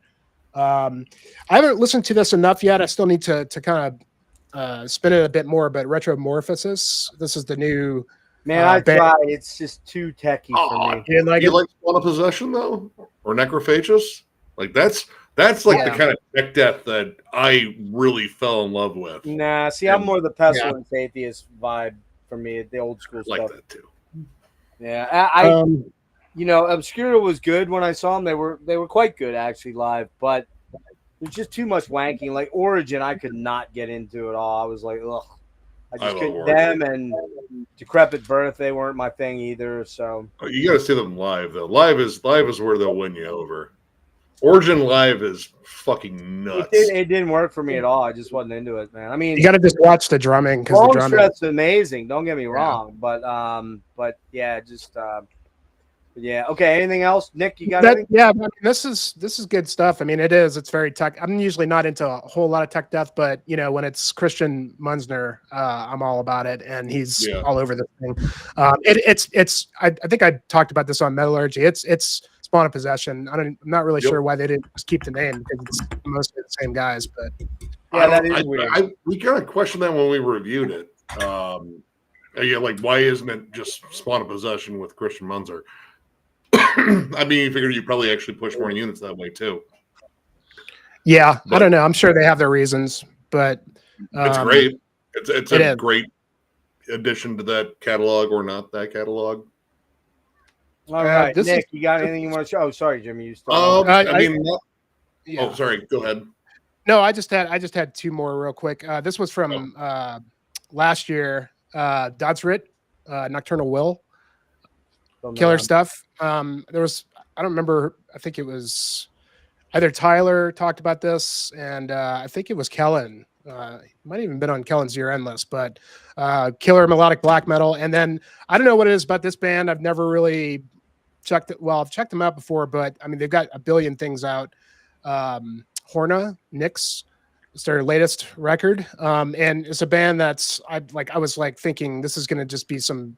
I haven't listened to this enough yet. I still need to kind of spin it a bit more. But Retromorphosis, this is the new. Man, I band. tried. It's just too techy for me. You didn't like You it? like Spawn of Possession though, or Necrophagus? Like that's like Yeah. the kind of tech death that I really fell in love with. Nah, see, I'm more the pestilence atheist vibe for me. The old school I like stuff. that too. Yeah, I you know, Obscura was good when I saw them. They were quite good actually live, but there's just too much wanking. Like Origin, I could not get into at all. I was like, ugh. I just love couldn't. Origin. Them and Decrepit Birth, they weren't my thing either. So Oh, you got to see them live though. Live is where they'll win you over. Origin live is fucking nuts. it didn't work for me at all. I just wasn't into it, man. I mean, You got to just watch the drumming because the Long drumming. Stress is amazing. Don't get me wrong, but yeah, just yeah. Okay. Anything else, Nick? You got anything? Yeah, I mean, this is good stuff. I mean, it is. It's very tech. I'm usually not into a whole lot of tech death, but you know, when it's Christian Munzner, I'm all about it, and he's all over this thing. It's. I think I talked about this on Metallurgy. It's Spawn of Possession. I'm not really sure why they didn't just keep the name because it's mostly the same guys. But yeah, that is weird. We kind of questioned that when we reviewed it. Yeah, like why isn't it just Spawn of Possession with Christian Munzer? I mean, you figured you probably actually push more units that way too. Yeah, I don't know. I'm sure they have their reasons, but it's great. It's a is. great addition to that catalog or not that catalog. All right, this Nick, is- you got anything you want to show? Oh, sorry, Jimmy. You still Oh, I- I mean, yeah. oh, sorry. Go ahead. No, I just had two more real quick. This was from last year. Dodds Writ, Nocturnal Will, killer stuff. There was, I don't remember. I think it was either Tyler talked about this, and I think it was Kellen. Might have even been on Kellen's year-end list, but killer melodic black metal. And then I don't know what it is about this band. I've never really checked it. Well, I've checked them out before, but I mean, they've got a billion things out. Horna Nix, it's their latest record, and it's a band that's I was thinking this is going to just be some,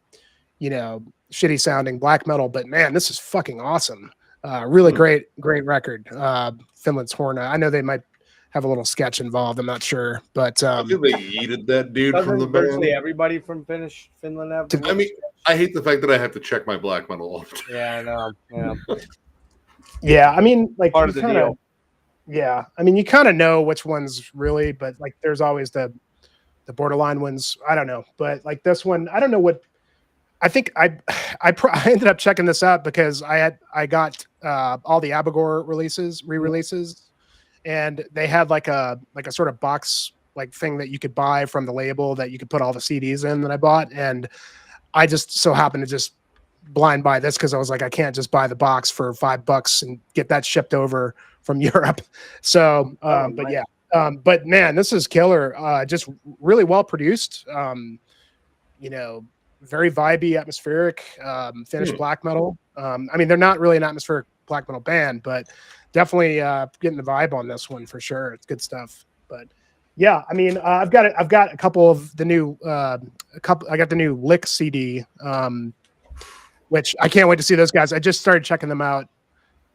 shitty sounding black metal, but man, this is fucking awesome. Really great record. Finland's Horna. I know they might have a little sketch involved. I'm not sure, but I think they yeeted that dude from the band. Everybody from Finland have. I mean, I hate the fact that I have to check my black metal all the time. Yeah, I know. Yeah. Yeah, I mean, like part of the deal. Yeah, I mean, you kind of know which ones really, but like, there's always the borderline ones. I don't know, but like this one, I don't know what. I think I ended up checking this out because I got all the Abigor re-releases, and they had like a sort of box like thing that you could buy from the label that you could put all the CDs in that I bought, and I just so happened to just blind buy this because I was like, I can't just buy the box for $5 and get that shipped over from Europe. So, but yeah, but man, this is killer. Just really well produced. Very vibey, atmospheric, Finnish black metal. I mean, they're not really an atmospheric black metal band, but definitely getting the vibe on this one for sure. It's good stuff. But yeah, I mean, I've got a couple of the new I got the new Lick CD, which I can't wait to see those guys. I just started checking them out.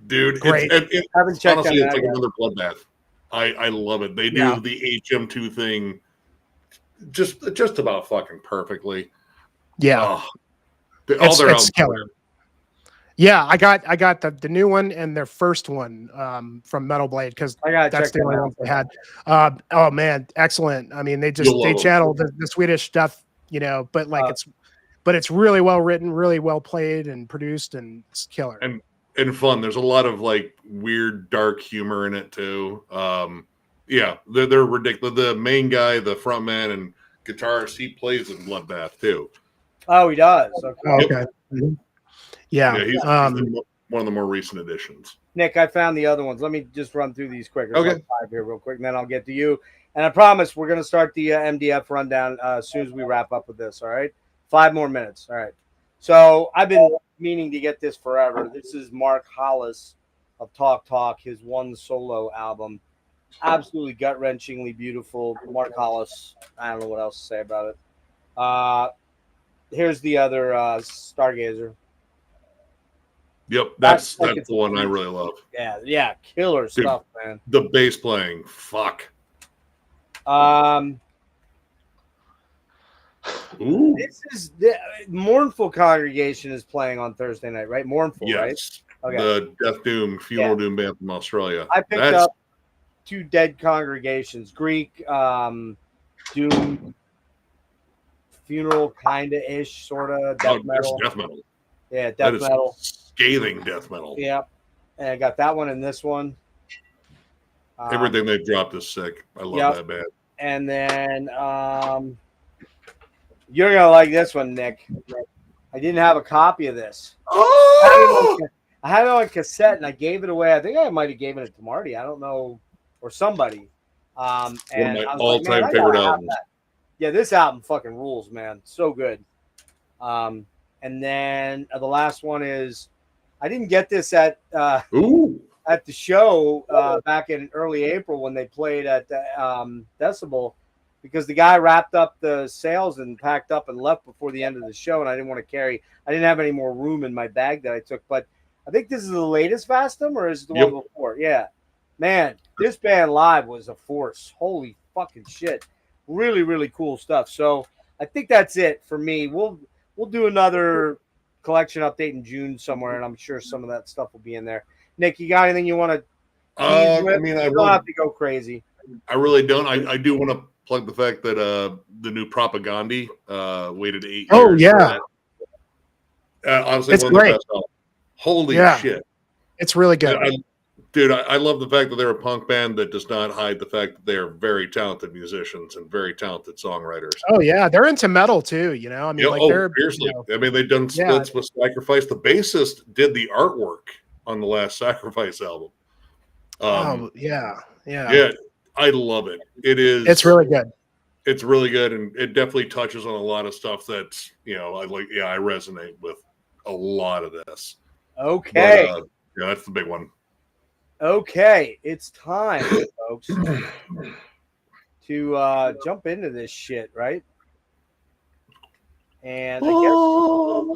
Dude, great. Haven't checked honestly, it's like yet. another bloodbath. I love it. They do the HM2 thing just about fucking perfectly. Yeah, it's killer. Yeah, I got the new one and their first one from Metal Blade because that's the only one they had. Oh man, excellent. I mean, they channeled the Swedish stuff, but like it's really well written, really well played and produced, and it's killer. And fun. There's a lot of like weird dark humor in it too. Yeah, they're ridiculous. The main guy, the front man and guitarist, he plays in Bloodbath too. Oh, he does. Okay. Oh, okay. Mm-hmm. Yeah. He's one of the more recent additions. Nick, I found the other ones. Let me just run through these quick. Okay. 5 here real quick, and then I'll get to you. And I promise we're going to start the MDF rundown as soon as we wrap up with this, all right? 5 more minutes. All right. So I've been meaning to get this forever. This is Mark Hollis of Talk, his one solo album. Absolutely gut-wrenchingly beautiful. Mark Hollis. I don't know what else to say about it. Here's the other Stargazer. Yep, that's the one I really love. Yeah, killer stuff, man. The bass playing, fuck. Ooh. This is the Mournful Congregation is playing on Thursday night, right? Mournful, right? Yes. Okay. The Death Doom Funeral Doom band from Australia. I picked up 2 dead congregations: Greek, Doom, funeral kind of ish, sort of death metal. Death metal. Yeah, death metal. Scathing death metal. Yeah, and I got that one and this one. Everything they've dropped is sick. I love that band. And then you're gonna like this one, Nick. I didn't have a copy of this. Oh! I had it on cassette and I gave it away. I think I might have given it to Marty. I don't know, or somebody. And one of my all-time favorite albums. Yeah, this album fucking rules, man. So good. And then the last one is, I didn't get this at the show back in early April when they played at Decibel, because the guy wrapped up the sales and packed up and left before the end of the show, and I didn't want to carry. I didn't have any more room in my bag that I took, but I think this is the latest Vastum, or is it the one before? Yeah, man, this band live was a force. Holy fucking shit! Really, really cool stuff. So I think that's it for me. We'll do another collection update in June somewhere, and I'm sure some of that stuff will be in there. Nick, you got anything you want to? I mean, I don't have to go crazy. I really don't. I do want to plug the fact that the new Propagandhi waited 8 years. Oh yeah, honestly, it's one great. Of the best albums. Holy shit, it's really good. Dude, I love the fact that they're a punk band that does not hide the fact that they are very talented musicians and very talented songwriters. Oh yeah, they're into metal too. You know, I mean, like they're seriously. you know, I mean, they've done yeah. splits with Sacrifice. The bassist did the artwork on the last Sacrifice album. Oh yeah. Yeah, I love it. It's really good. It's really good, and it definitely touches on a lot of stuff that's, you know, I like. Yeah, I resonate with a lot of this. Okay. But, yeah, that's the big one. Okay, it's time, folks, to jump into this shit, right? And I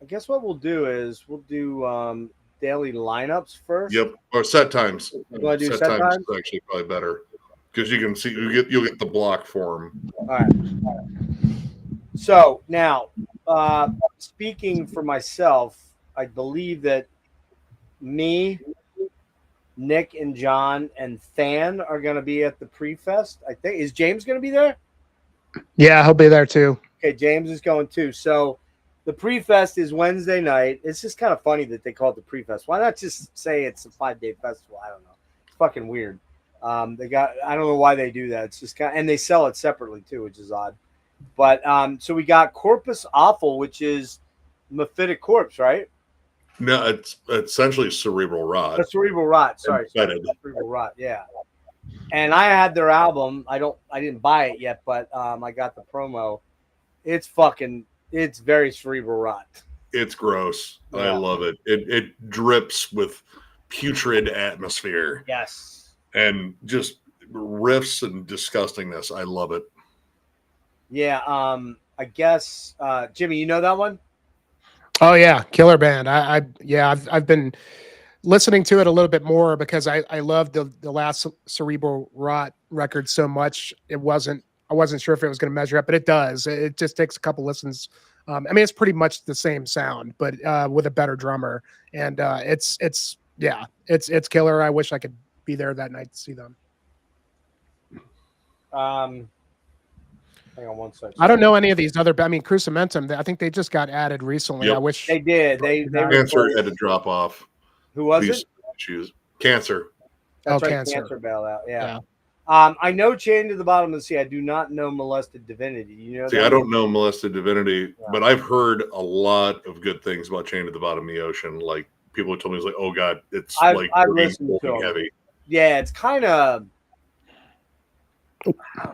guess what we'll do is we'll do daily lineups first. Yep, or set times. You want to do set times? Is actually probably better because you can see you'll get the block form. All right. So now, speaking for myself, I believe that me, Nick and John and Than are going to be at the pre-fest. I think is James going to be there? Yeah, he'll be there too. Okay, James is going too. So the pre-fest is Wednesday night. It's just kind of funny that they call it the pre-fest. Why not just say it's a 5-day festival? I don't know. It's fucking weird. I don't know why they do that. It's just kind of, and they sell it separately too, which is odd. But so we got Corpus Awful, which is Mephitic Corpse, right? No, it's essentially Cerebral Rot. Cerebral Rot. Sorry, Cerebral Rot. Yeah. And I had their album. I didn't buy it yet, but I got the promo. It's very Cerebral Rot. It's gross. Yeah. I love it. It drips with putrid atmosphere. Yes. And just riffs and disgustingness. I love it. Yeah. I guess Jimmy, you know that one? Oh yeah, killer band. I've been listening to it a little bit more because I loved the last Cerebral Rot record so much. I wasn't sure if it was going to measure up, but it does. It just takes a couple listens. I mean, it's pretty much the same sound, but with a better drummer. And it's killer. I wish I could be there that night to see them. Hang on one second. I don't know any of these other. I mean, Cruum, I think they just got added recently. Yep. I wish they did. They Cancer had to drop off. Who was it? Issues. Cancer. That's right. Cancer bailed out. Yeah. I know Chained to the Bottom of the Sea. I do not know Molested Divinity. You know? See, I don't know Molested Divinity, but I've heard a lot of good things about Chained to the Bottom of the Ocean. Like people have told me, it's like, oh god, it's I've listened to heavy. Yeah, it's kind of.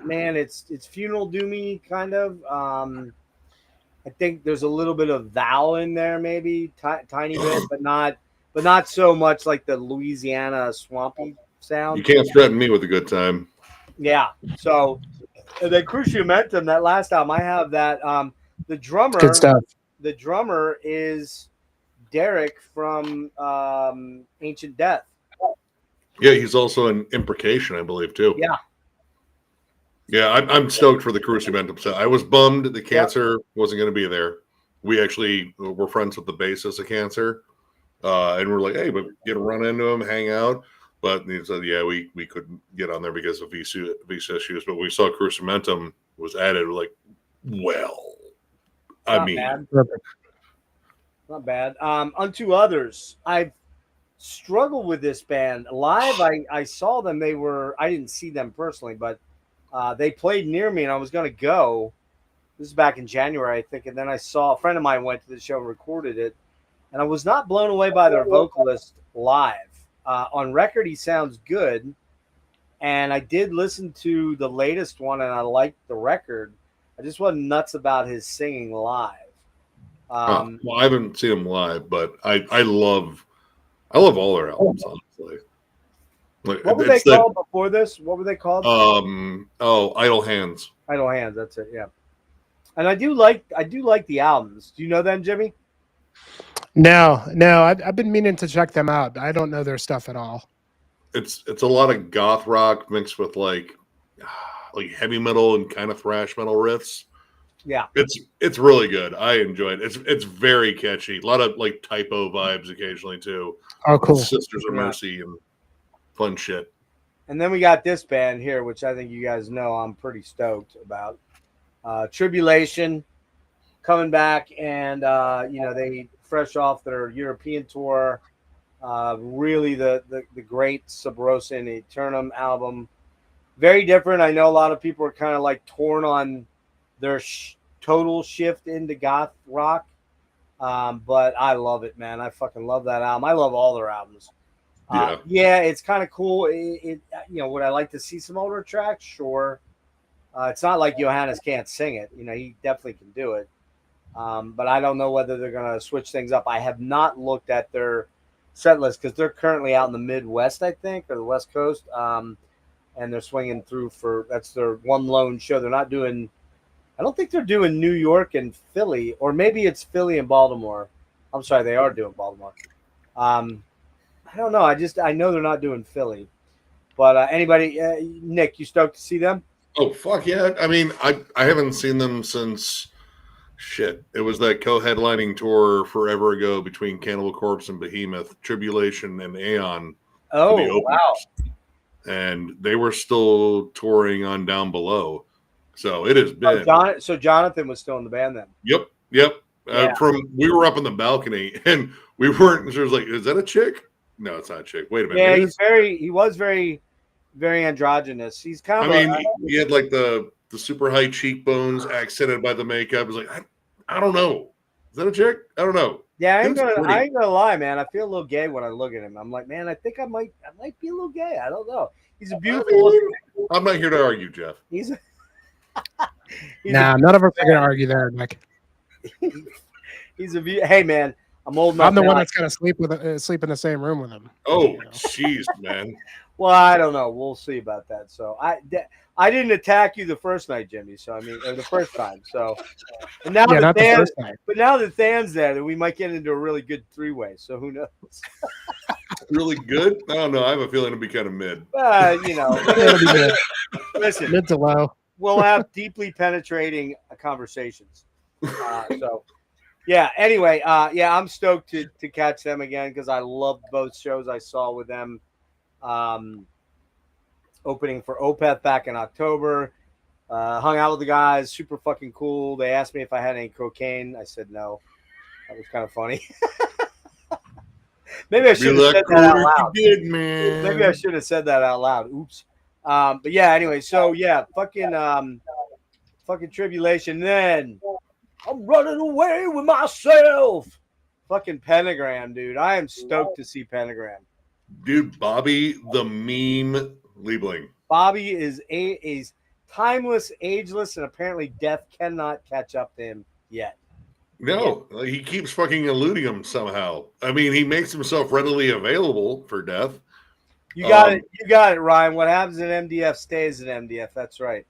Man, it's funeral doomy kind of. I think there's a little bit of Val in there, maybe tiny bit, but not so much like the Louisiana swampy sound. You can't threaten me with a good time. Yeah. So the Cruum, that last album, I have that. The drummer, good stuff. The drummer is Derek from Ancient Death. Yeah, he's also an Imprecation, I believe, too. Yeah. Yeah, I'm stoked for the Cruum set. I was bummed the Cancer wasn't going to be there. We actually were friends with the bassist of Cancer, and we're like, hey, but get to run into him, hang out. But he said, yeah, we couldn't get on there because of visa issues. But we saw Cruum was added. We're like, well, I mean, not bad. Unto Others, I've struggled with this band live. I saw them. I didn't see them personally, but they played near me, and I was going to go. This is back in January, I think. And then I saw a friend of mine went to the show and recorded it, and I was not blown away by their vocalist live. On record, he sounds good, and I did listen to the latest one, and I liked the record. I just wasn't nuts about his singing live. Well, I haven't seen him live, but I love all their albums, honestly. What were they called before this? What were they called? Idle Hands. Idle Hands. That's it. Yeah. And I do like the albums. Do you know them, Jimmy? No. I've been meaning to check them out. I don't know their stuff at all. It's a lot of goth rock mixed with like heavy metal and kind of thrash metal riffs. Yeah. It's really good. I enjoy it. It's very catchy. A lot of like typo vibes occasionally too. Oh, cool. Sisters of Mercy and fun shit. And then we got this band here, which I think you guys know I'm pretty stoked about. Tribulation coming back, and they fresh off their European tour. Really, the great Sub Rosa in Eternum album. Very different. I know a lot of people are kind of like torn on their total shift into goth rock. But I love it, man. I fucking love that album. I love all their albums. Yeah, it's kind of cool. Would I like to see some older tracks? Sure. It's not like Johannes can't sing it. He definitely can do it. But I don't know whether they're going to switch things up. I have not looked at their set list because they're currently out in the Midwest, I think, or the West Coast. And they're swinging through that's their one lone show. They're not doing, I don't think they're doing New York and Philly, or maybe it's Philly and Baltimore. I'm sorry, they are doing Baltimore. I don't know. I know they're not doing Philly. But anybody, Nick, you stoked to see them? Oh, fuck yeah. I mean, I haven't seen them since, shit. It was that co-headlining tour forever ago between Cannibal Corpse and Behemoth, Tribulation and Aeon. Oh, wow. And they were still touring on Down Below. So it has been. So Jonathan was still in the band then? Yep. Yeah. We were up in the balcony and we weren't sure. It was like, is that a chick? No, it's not a chick. Wait a minute. Yeah, he was very, very androgynous. He's kind of. He had like the super high cheekbones accented by the makeup. It was like, I don't know. Is that a chick? I don't know. Yeah, I ain't gonna lie, man. I feel a little gay when I look at him. I'm like, man, I think I might be a little gay. I don't know. He's a beautiful. I'm not here to argue, Jeff. None of us are gonna argue there, Nick. Hey, man. I'm old enough. I'm the one that's gonna sleep in the same room with him. Oh, jeez, man. Well, I don't know. We'll see about that. So I didn't attack you the first night, Jimmy. So the first time. So and now not the first time. But now that Than's there, then we might get into a really good three-way. So who knows? Really good? I don't know. I have a feeling it'll be kind of mid. It'll be good. Listen, mid to low. We'll have deeply penetrating conversations. Yeah. Anyway, I'm stoked to catch them again because I loved both shows I saw with them. Opening for Opeth back in October. Hung out with the guys, super fucking cool. They asked me if I had any cocaine. I said no. That was kind of funny. Maybe I should have said that out loud. Maybe I should have said that out loud. Oops. But yeah, anyway, so yeah, fucking Tribulation. Then I'm running away with myself. Fucking Pentagram, dude. I am stoked to see Pentagram. Dude, Bobby the meme Liebling. Bobby is timeless, ageless, and apparently death cannot catch up to him yet. No, he keeps fucking eluding him somehow. I mean, he makes himself readily available for death. You got it. You got it, Ryan. What happens in MDF stays in MDF. That's right.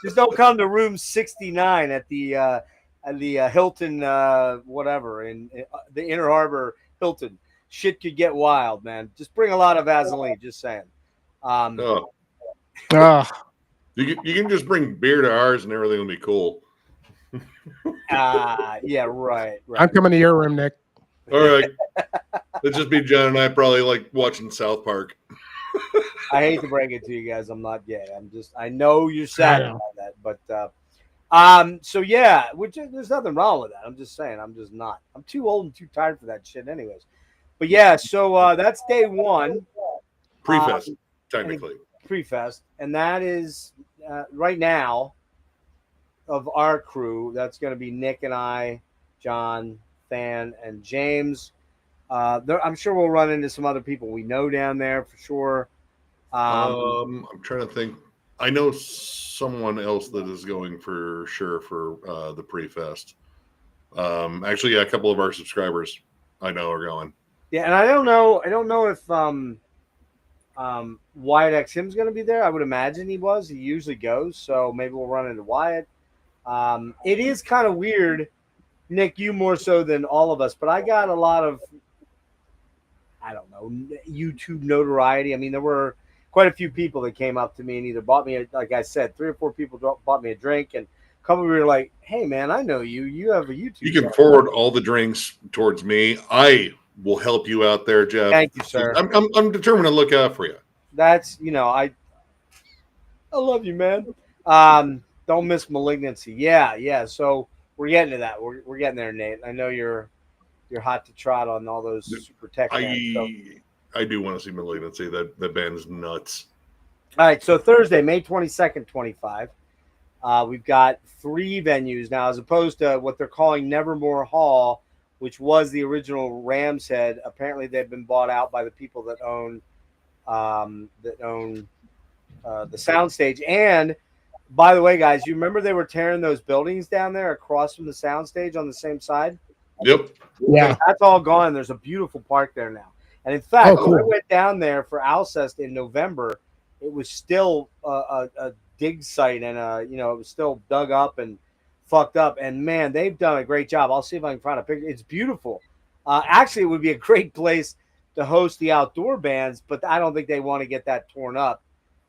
Just don't come to room 69 at the Hilton, whatever, in the Inner Harbor Hilton. Shit could get wild, man. Just bring a lot of Vaseline. Just saying. You can just bring beer to ours and everything will be cool. Yeah, right. I'm coming to your room, Nick. All right. It'd just be John and I probably like watching South Park. I hate to break it to you guys. I'm not gay. I know you're sad about that, but so yeah, there's nothing wrong with that. I'm just saying, I'm just not. I'm too old and too tired for that shit anyways. But yeah, so that's day one. Pre-fest, technically. Pre-fest. And that is right now of our crew. That's going to be Nick and I, John, Than, and James. I'm sure we'll run into some other people we know down there for sure. I'm trying to think. I know someone else that is going for sure for the pre-fest. Actually, yeah, a couple of our subscribers I know are going. Yeah, and I don't know if Wyatt X Him's going to be there. I would imagine he was. He usually goes, so maybe we'll run into Wyatt. It is kind of weird, Nick, you more so than all of us, but I got a lot of, I don't know, YouTube notoriety. I mean, there were quite a few people that came up to me and either bought me, like I said, 3 or 4 people bought me a drink, and a couple of you were like, hey, man, I know you. You have a YouTube You can channel. Forward all the drinks towards me. I will help you out there, Jeff. Thank you, sir. I'm determined to look out for you. That's, I love you, man. Don't miss Malignancy. Yeah. So we're getting to that. We're getting there, Nate. I know you're you're hot to trot on all those super tech bands. So. I do want to see Malignancy. That band is nuts. All right, so Thursday, May 22nd, 25. We've got 3 venues now, as opposed to what they're calling Nevermore Hall, which was the original Ram's Head. Apparently, they've been bought out by the people that own the soundstage. And by the way, guys, you remember they were tearing those buildings down there across from the soundstage on the same side? Yep. Yeah. That's all gone. There's a beautiful park there now. And in fact, cool. when I went down there for Alcest in November, it was still a dig site, and it was still dug up and fucked up. And man, they've done a great job. I'll see if I can find a picture. It's beautiful. Actually, it would be a great place to host the outdoor bands, but I don't think they want to get that torn up.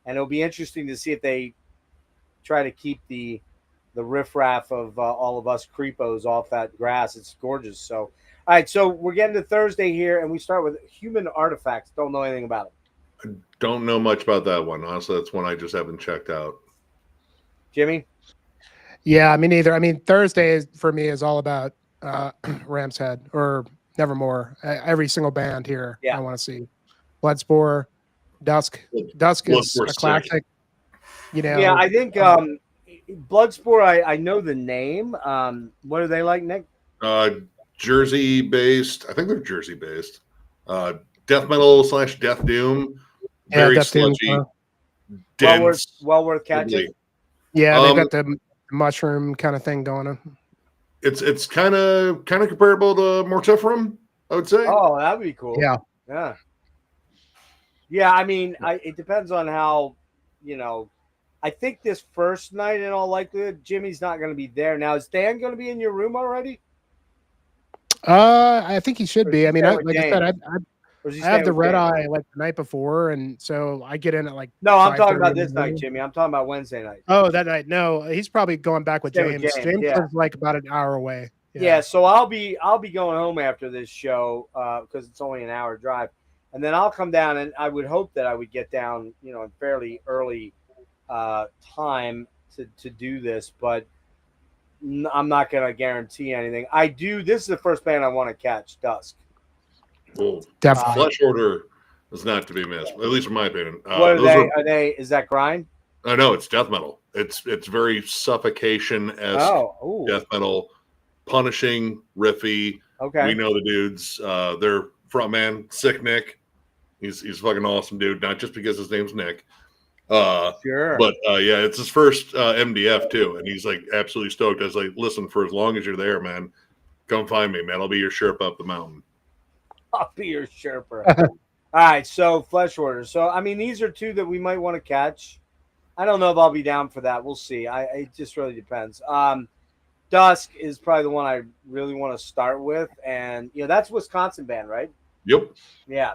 And it'll be interesting to see if they try to keep the riffraff of all of us creepos off that grass. It's gorgeous. So, all right, so we're getting to Thursday here, and we start with Human Artifacts. Don't know anything about it. I don't know much about that one. Honestly, that's one I just haven't checked out. Jimmy? Yeah, me neither. I mean, Thursday for me is all about Ram's Head or Nevermore. Every single band here I want to see. Bloodspore, Dusk. Dusk is a classic. Yeah, I think Bloodspore, I know the name. What are they like, Nick? Jersey based. I think they're Jersey based. Death metal / death doom. Very sludgy. Dense. Well worth catching. Yeah, they've got the mushroom kind of thing going on. It's kind of comparable to Mortiferum, I would say. Oh, that would be cool. Yeah. I mean, it depends on how, I think this first night, in all likelihood, Jimmy's not going to be there. Now, is Dan going to be in your room already? I think he should be. I mean, like I said, I have the red eye like the night before, and so I get in at like. No, I'm talking about this night, Jimmy. I'm talking about Wednesday night. Oh, that night. No, he's probably going back with James. James is like about an hour away. Yeah, so I'll be going home after this show because it's only an hour drive, and then I'll come down, and I would hope that I would get down, in fairly early time to do this, but I'm not going to guarantee anything. This is the first band I want to catch, Dusk. Cool. Definitely. Flesh Order is not to be missed, at least in my opinion. What are they? Is that grind? No, it's death metal. It's very Suffocation-esque death metal, punishing, riffy. Okay. We know the dudes. Their frontman, Sick Nick. He's fucking awesome, dude. Not just because his name's Nick. Sure. But it's his first MDF too, and he's like absolutely stoked. I was like, listen, for as long as you're there, man, come find me, man. I'll be your Sherpa up the mountain. I'll be your Sherpa. All right, so Flesh Order. So I mean, these are 2 that we might want to catch. I don't know if I'll be down for that. We'll see. It just really depends. Dusk is probably the one I really want to start with, and that's Wisconsin band, right? Yep. Yeah.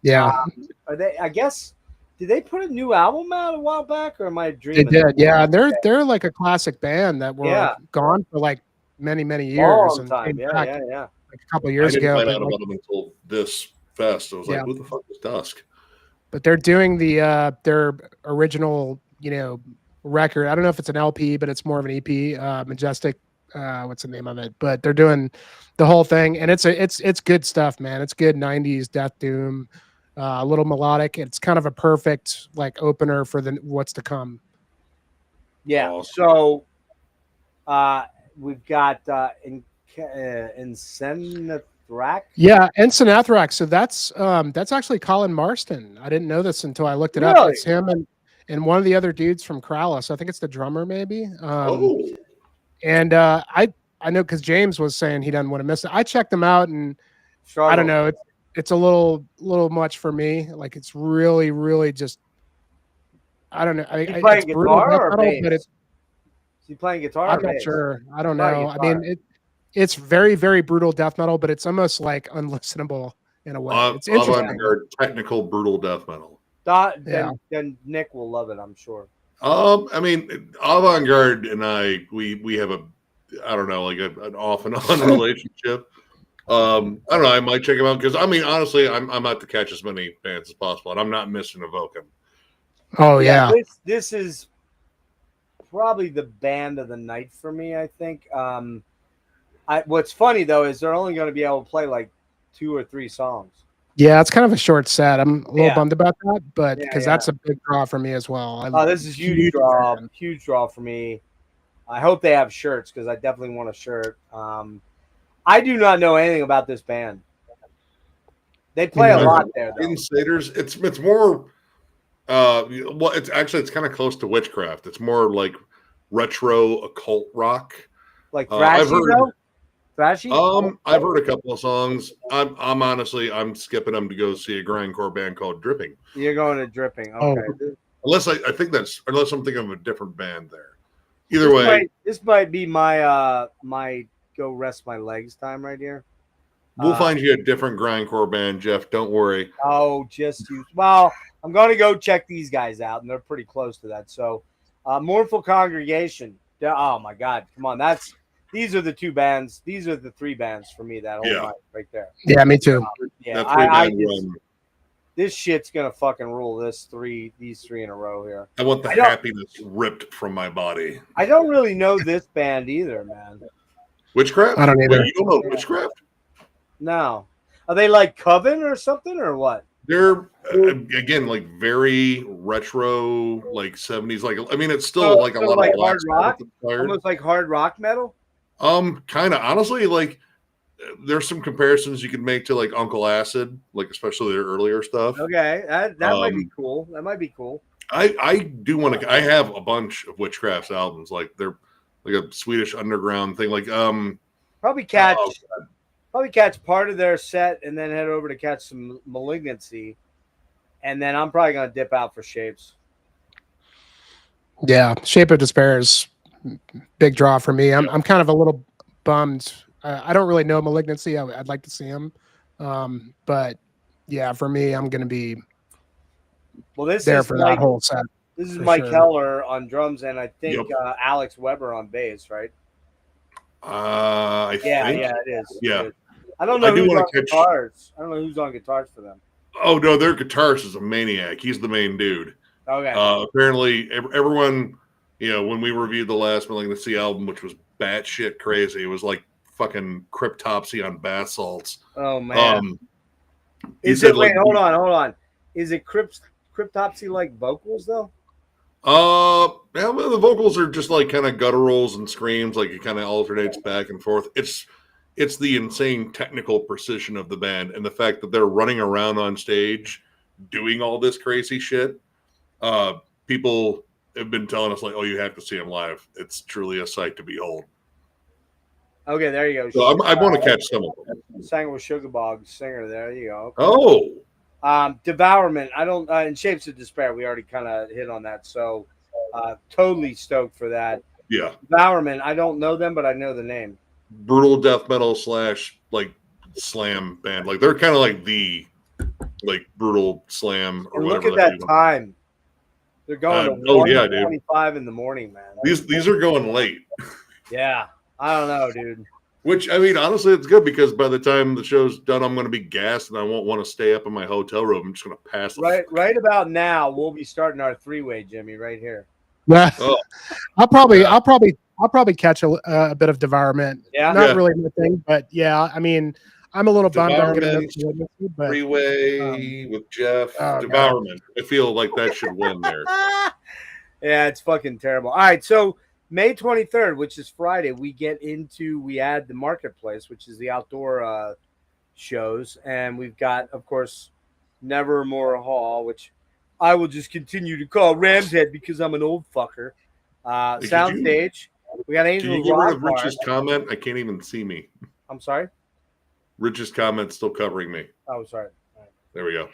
Yeah. Are they? I guess. Did they put a new album out a while back, or am I dreaming? They did. Yeah, they're like a classic band that were gone for like many years. Long time. Yeah. Like a couple of years ago. I didn't find out about them until this fest. I was like, "What the fuck is Dusk?" But they're doing their original, record. I don't know if it's an LP, but it's more of an EP. Majestic. What's the name of it? But they're doing the whole thing, and it's good stuff, man. It's good 90s death doom. A little melodic. It's kind of a perfect like opener for what's to come. Yeah. Awesome. So we've got Encenathrax. Yeah, Encenathrax. So that's actually Colin Marston. I didn't know this until I looked it up. It's him and one of the other dudes from Krallis. I think it's the drummer, maybe. And I know because James was saying he doesn't want to miss it. I checked them out, and I don't know. It's a little much for me. Like it's really just. I don't know. He's playing guitar or bass? Is he playing guitar? I'm not sure. I don't know. I mean, it's very brutal death metal, but it's almost like unlistenable in a way. It's interesting. Avant-garde, technical, brutal death metal. Then Nick will love it, I'm sure. I mean, avant-garde and we have an off and on relationship. I don't know. I might check him out because I mean, honestly, I'm out to catch as many bands as possible, and I'm not missing Evoken. Oh yeah, this is probably the band of the night for me. I think What's funny though is they're only going to be able to play like 2 or 3 songs. Yeah, it's kind of a short set. I'm a little Yeah. bummed about that, but Yeah, because yeah. that's a big draw for me as well. Oh, this is huge draw. Huge draw for me. I hope they have shirts because I definitely want a shirt. I do not know anything about this band. They play a lot there, though. Insiders. It's more. Well, it's kind of close to witchcraft. It's more like retro occult rock. Like thrashy, though? Thrashy? I've heard a couple of songs. I'm honestly skipping them to go see a grindcore band called Dripping. You're going to Dripping, okay? Unless I think unless I'm thinking of a different band there. Either way, this might be my my go rest my legs time right here. We'll find you a different grindcore band, Jeff. Don't worry. Oh, just you. Well, I'm going to go check these guys out, and they're pretty close to that. So, Mournful Congregation. Oh my God, come on! These are the 2 bands. These are the 3 bands for me that whole night right there. Yeah, me too. Yeah, this shit's gonna fucking rule. These 3 in a row here. I want the happiness ripped from my body. I don't really know this band either, man. Witchcraft? I don't either. Wait, you don't know Witchcraft? No. Are they like Coven or something or what? They're again like very retro, like 70s. Like I mean, it's still like a lot of hard rock, almost like hard rock metal. Kind of honestly, like there's some comparisons you could make to like Uncle Acid, like especially their earlier stuff. Okay, that might be cool. That might be cool. I do want to. I have a bunch of Witchcraft's albums. Like they're like a Swedish underground thing. Like probably catch part of their set and then head over to catch some Malignancy, and then I'm probably gonna dip out for Shapes. Yeah, Shape of Despair is big draw for me. I'm kind of a little bummed. I don't really know Malignancy. I'd like to see him, but yeah, for me, I'm gonna be there for that whole set. This is Mike Heller on drums, and I think Alex Weber on bass, right? I think. Yeah, it is. Yeah. It is. I don't know who's on guitars. I don't know who's on guitars for them. Oh no, their guitarist is a maniac. He's the main dude. Okay. Apparently, everyone, when we reviewed the last Malignancy album, which was batshit crazy, it was like fucking Cryptopsy on bath salts. Oh man. Hold on. Is it Cryptopsy like vocals though? Yeah, well, the vocals are just like kind of gutturals and screams, like it kind of alternates back and forth. It's the insane technical precision of the band and the fact that they're running around on stage doing all this crazy shit. People have been telling us like, "Oh, you have to see them live. It's truly a sight to behold." Okay, there you go. So I want to catch some of them. Sang with Sugarbog singer. There you go. Oh. Devourment. I don't. In Shapes of Despair, we already kind of hit on that. So, totally stoked for that. Yeah. Devourment. I don't know them, but I know the name. Brutal death metal / like slam band. Like they're kind of like the brutal slam or whatever. Look at that time. They're going to 1:25 in the morning, man. These are going late. Yeah. I don't know, dude. Which, I mean, honestly, it's good because by the time the show's done, I'm going to be gassed and I won't want to stay up in my hotel room. I'm just going to pass. Right about now, we'll be starting our 3-way, Jimmy, right here. Oh. I'll probably catch a bit of Devourment. Yeah, not really my thing, but yeah, I mean, I'm a little bummed. But 3-way with Jeff. Devourment. God. I feel like that should win there. Yeah, it's fucking terrible. All right, so May 23rd, which is Friday, we add the Marketplace, which is the outdoor shows. And we've got, of course, Nevermore Hall, which I will just continue to call Ram's Head because I'm an old fucker. Soundstage. We got Angel. Can you get rid of Rich's comment? I can't even see me. I'm sorry? Rich's comment's still covering me. Oh, sorry. Right. There we go.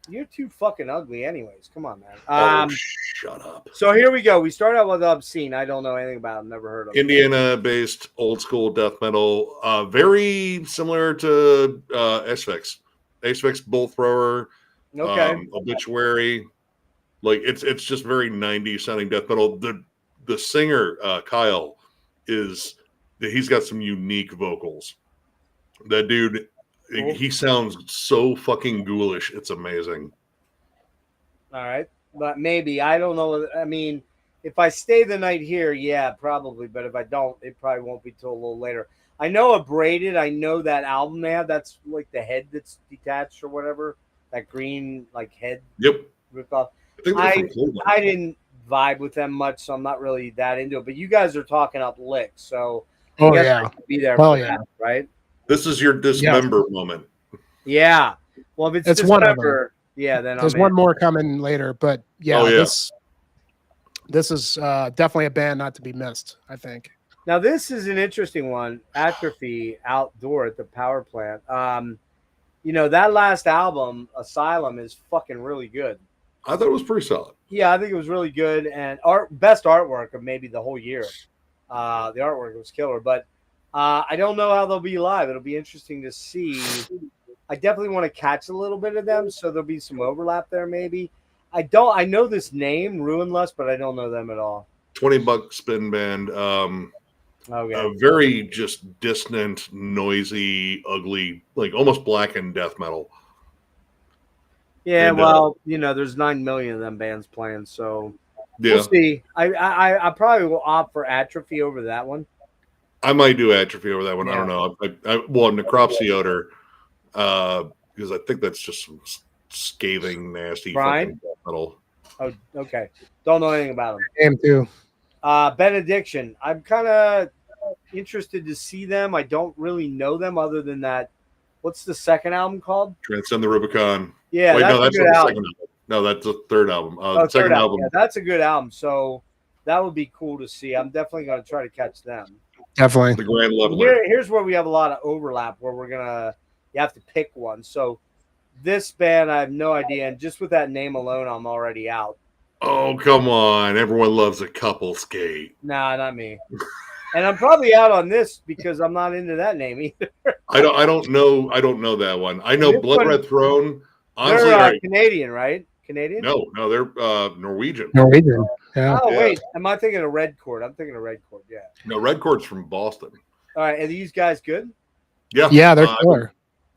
You're too fucking ugly anyways. Come on, man. Shut up. So here we go. We start out with Obscene. I don't know anything about him. Never heard of him. Indiana-based old school death metal. Very similar to Asphyx. Asphyx Bull Thrower. Okay. Obituary. Like it's just very 90s sounding death metal. The singer, Kyle, he's got some unique vocals. That dude, he sounds so fucking ghoulish. It's amazing. All right. But maybe. I don't know. I mean, if I stay the night here, yeah, probably. But if I don't, it probably won't be till a little later. I know Abraded. I know that album they have. That's like the head that's detached or whatever. That green like head Yep. ripped off. I think they're from Cleveland. I didn't vibe with them much, so I'm not really that into it. But you guys are talking up licks, so I guess I could be there for that, right? This is your dismember moment. Yeah. Well, if it's one of them. Dismember, yeah, then there's one more coming later. But yeah, this is definitely a band not to be missed, I think. Now this is an interesting one. Atrophy outdoor at the power plant. That last album, Asylum, is fucking really good. I thought it was pretty solid. Yeah, I think it was really good, and best artwork of maybe the whole year. The artwork was killer, but I don't know how they'll be live. It'll be interesting to see. I definitely want to catch a little bit of them, so there'll be some overlap there maybe. I know this name, Ruin Lust, but I don't know them at all. $20 spin band. Okay. A very just dissonant, noisy, ugly, like almost blackened death metal. Yeah, well, there's 9 million of them bands playing, so we'll see. I probably will opt for Atrophy over that one. I might do Atrophy over that one. Yeah. I don't know. Necropsy Odor, because I think that's just some scathing, nasty fucking death metal. Oh, okay. Don't know anything about them. Him too. Benediction. I'm kind of interested to see them. I don't really know them other than that. What's the second album called? Transcend the Rubicon. Yeah, that's a good album. No, that's the third album. Second album. Yeah, that's a good album. So that would be cool to see. I'm definitely going to try to catch them. Definitely. The Grand Leveler. Here's where we have a lot of overlap where you have to pick one. So this band, I have no idea. And just with that name alone, I'm already out. Oh, come on. Everyone loves a couple skate. Nah, not me. And I'm probably out on this because I'm not into that name either. I don't know that one. I know Blood Red Throne. Honestly, they're Canadian, right? Canadian? No, they're Norwegian. Norwegian. Yeah. Oh, wait. Am I thinking of Red Court? I'm thinking of Red Court, yeah. No, Red Court's from Boston. All right. Are these guys good? Yeah. Yeah, they're killer.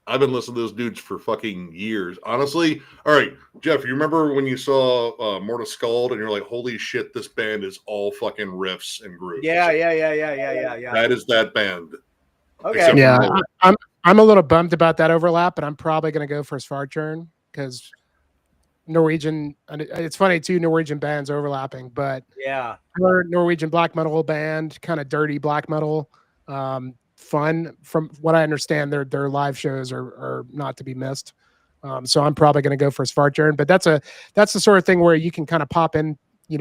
I've been listening to those dudes for fucking years. Honestly. All right, Jeff, you remember when you saw Mortal Scald and you're like, holy shit, this band is all fucking riffs and grooves. Yeah. That is that band. Okay. Yeah, I'm a little bummed about that overlap, but I'm probably going to go for Svartjern because Norwegian. It's funny, two Norwegian bands overlapping, but yeah, Norwegian black metal band, kind of dirty black metal. Fun. From what I understand, their live shows are not to be missed. So I'm probably going to go for Svartjern, but that's the sort of thing where you can kind of pop into you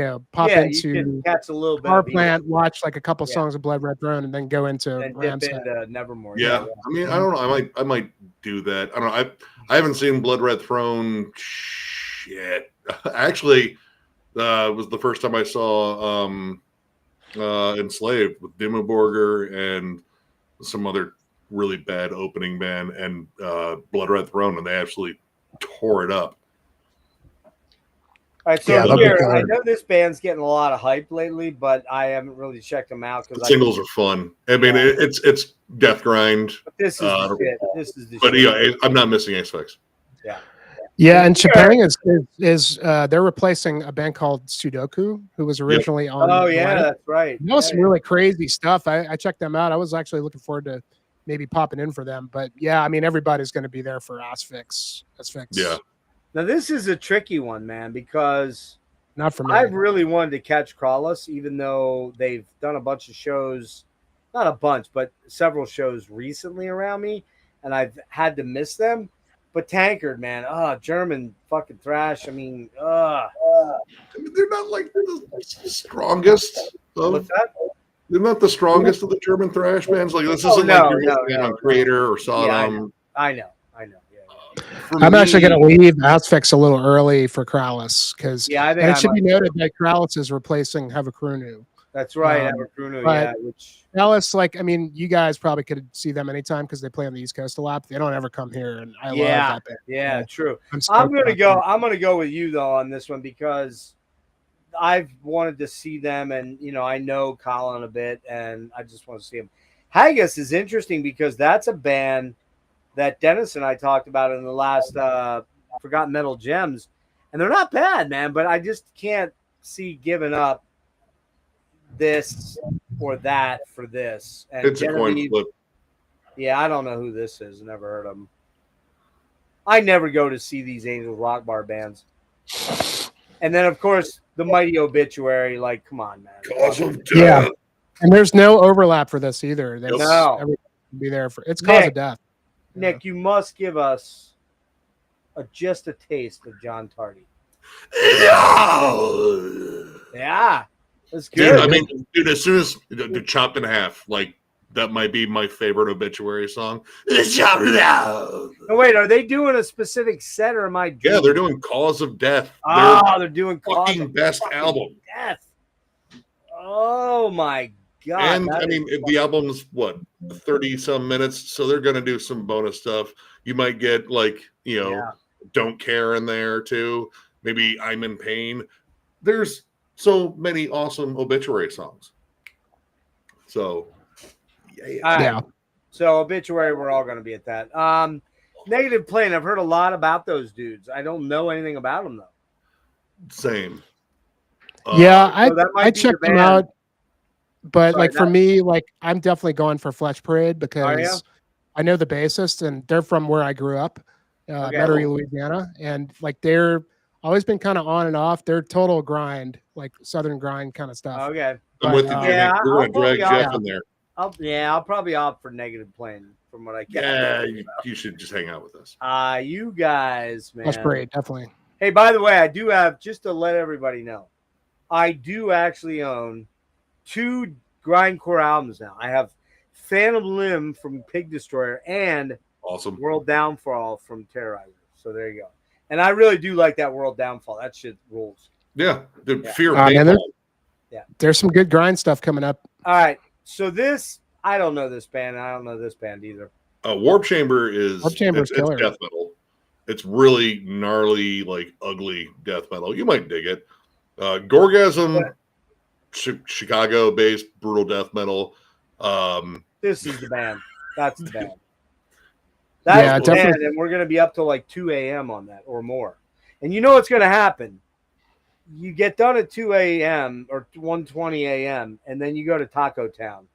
catch a little bit Power Plant, watch like a couple songs of Blood Red Throne, and then go into Nevermore. Yeah. I mean, I don't know. I might do that. I don't know. I haven't seen Blood Red Throne. Shit. Actually, it was the first time I saw Enslaved with Dimmu Borgir and some other really bad opening band and Blood Red Throne, and they absolutely tore it up. All right, so here, I know this band's getting a lot of hype lately, but I haven't really checked them out because singles are fun. I mean, it's death grind. But this is the shit. This is the but shit. Yeah, I'm not missing Asphyx. Yeah, and Chipang is they're replacing a band called Sudoku, who was originally on. Oh yeah, that's right. That was some really crazy stuff. I checked them out. I was actually looking forward to maybe popping in for them. But yeah, I mean, everybody's going to be there for Asphyx. Yeah. Now this is a tricky one, man, because not for me. I really wanted to catch Krallis, even though they've done a bunch of shows, not a bunch, but several shows recently around me, and I've had to miss them. But Tankard, man, German fucking thrash. I mean, they're not like the strongest. What's that? They're not the strongest of the German thrash bands. Like this isn't like you're listening on Crater or Sodom. Yeah, I know. I'm actually going to leave Asphyx a little early for Krallis because it should be noted that Krallis is replacing Havakrunu. That's right, Havakrunu. Yeah, Krallis, like, I mean, you guys probably could see them anytime because they play on the East Coast a lot. They don't ever come here, and I love that band. Yeah, true. I'm going to go with you though on this one because I've wanted to see them, and I know Colin a bit, and I just want to see him. Haggis is interesting because that's a band that Dennis and I talked about in the last Forgotten Metal Gems, and they're not bad, man. But I just can't see giving up this or that for this. And it's a coin flip. Yeah, I don't know who this is. Never heard of him. I never go to see these Angels Rock Bar bands. And then, of course, the Mighty Obituary. Like, come on, man. Cause of death. Yeah. And there's no overlap for this either. That's No. everything can be there for it's cause Nick, of death. Nick, you must give us just a taste of John Tardy. Yeah, that's good. Dude, I mean, dude, as soon as chopped in half, like that might be my favorite Obituary song. Chopped in half. Oh, wait, are they doing a specific set or am I? Yeah, they're doing Cause of Death. Oh, they're doing Cause fucking of best fucking album. Death. Oh my god! And I mean, the album's what 30 some minutes, so they're gonna do some bonus stuff. You might get like Don't Care in there too. Maybe I'm in Pain. There's so many awesome Obituary songs. So yeah. So Obituary, we're all going to be at that. Negative Plane. I've heard a lot about those dudes. I don't know anything about them though. Same. Yeah, so I checked them out, but Sorry, for me, like I'm definitely going for Fletch Parade because you? I know the bassist and they're from where I grew up, Metairie, Louisiana, and like they're always been kind of on and off. They're total grind, like Southern grind kind of stuff. Okay. I'm with you, Nick. We're going to drag Jeff in there. I'll probably opt for Negative Plane from what I can. Yeah, you should just hang out with us. You guys, man. That's great, definitely. Hey, by the way, I do have, just to let everybody know, I do actually own 2 grindcore albums now. I have Phantom Limb from Pig Destroyer and Awesome World Downfall from Terrorizer. So there you go. And I really do like that World Downfall. That shit rules. Yeah, the Fear of there's some good grind stuff coming up. All right. So this, I don't know this band. I don't know this band either. Warp Chamber is it's death metal. It's really gnarly, like ugly death metal. You might dig it. Gorgasm, Chicago-based brutal death metal. This is the band. That's the band. That's the band, and we're going to be up till like 2 a.m. on that or more. And you know what's going to happen? You get done at 2 a.m. or 1:20 a.m. and then you go to Taco Town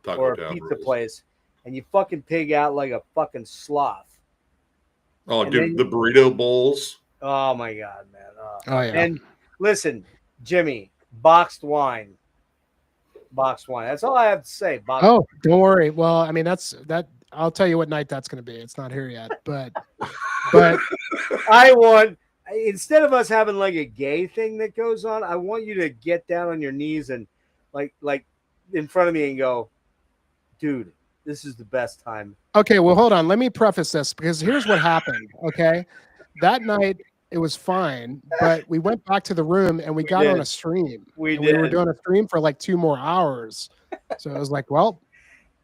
or a pizza place, and you fucking pig out like a fucking sloth. Oh, dude, the burrito bowls. Oh my god, man! Oh yeah. And listen, Jimmy, boxed wine. That's all I have to say. Don't worry. Well, I mean, I'll tell you what night that's going to be. It's not here yet, but I want, instead of us having like a gay thing that goes on, I want you to get down on your knees and like in front of me and go, dude, this is the best time. Okay, well, hold on. Let me preface this because here's what happened. Okay, that night it was fine, but we went back to the room and we got on a stream. We were doing a stream for like 2 more hours, so it was like, well.